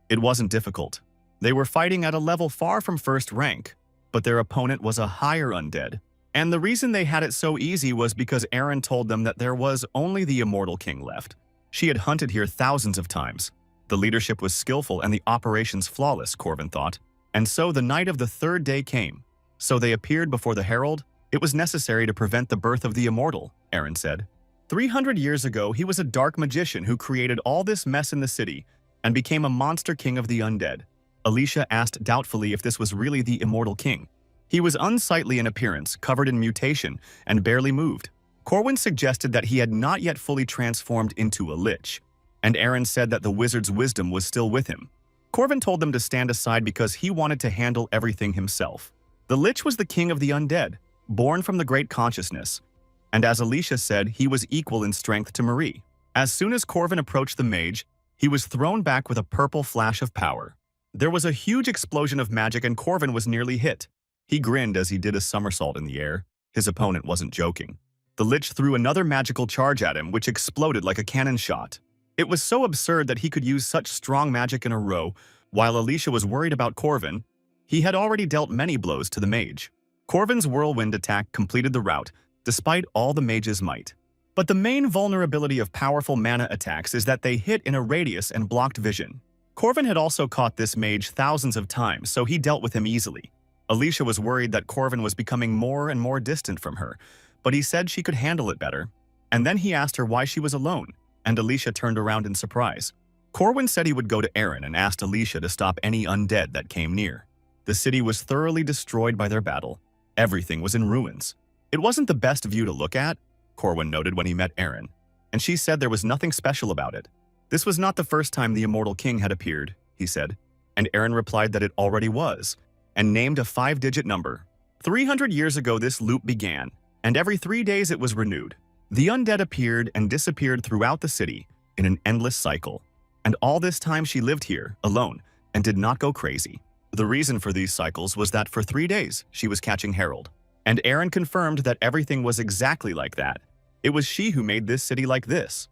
It wasn't difficult. They were fighting at a level far from first rank, but their opponent was a higher undead. And the reason they had it so easy was because Aaron told them that there was only the immortal king left. She had hunted here thousands of times. The leadership was skillful and the operations flawless, Corvin thought. And so the night of the third day came. So they appeared before the herald. It was necessary to prevent the birth of the immortal, Aaron said. 300 years ago, he was a dark magician who created all this mess in the city and became a monster king of the undead. Alicia asked doubtfully if this was really the immortal king. He was unsightly in appearance, covered in mutation, and barely moved. Corwin suggested that he had not yet fully transformed into a lich, and Aaron said that the wizard's wisdom was still with him. Corvin told them to stand aside because he wanted to handle everything himself. The lich was the king of the undead, born from the great consciousness. and as Alicia said, he was equal in strength to Marie. As soon as Corvin approached the mage, he was thrown back with a purple flash of power. There was a huge explosion of magic and Corvin was nearly hit. He grinned as he did a somersault in the air. His opponent wasn't joking. The Lich threw another magical charge at him, which exploded like a cannon shot. It was so absurd that he could use such strong magic in a row. While Alicia was worried about Corvin, he had already dealt many blows to the mage. Corvin's whirlwind attack completed the rout, despite all the mage's might. But the main vulnerability of powerful mana attacks is that they hit in a radius and blocked vision. Corvin had also caught this mage thousands of times, so he dealt with him easily. Alicia was worried that Corvin was becoming more and more distant from her, but he said she could handle it better. And then he asked her why she was alone, and Alicia turned around in surprise. Corwin said he would go to Aaron and asked Alicia to stop any undead that came near. The city was thoroughly destroyed by their battle. Everything was in ruins. It wasn't the best view to look at, Corwin noted when he met Aaron, and she said there was nothing special about it. This was not the first time the Immortal King had appeared, he said, and Aaron replied that it already was, and named a 5-digit number. 300 years ago this loop began, and every 3 days it was renewed. The undead appeared and disappeared throughout the city in an endless cycle. And all this time she lived here, alone, and did not go crazy. The reason for these cycles was that for 3 days she was catching Harold. And Aaron confirmed that everything was exactly like that. It was she who made this city like this.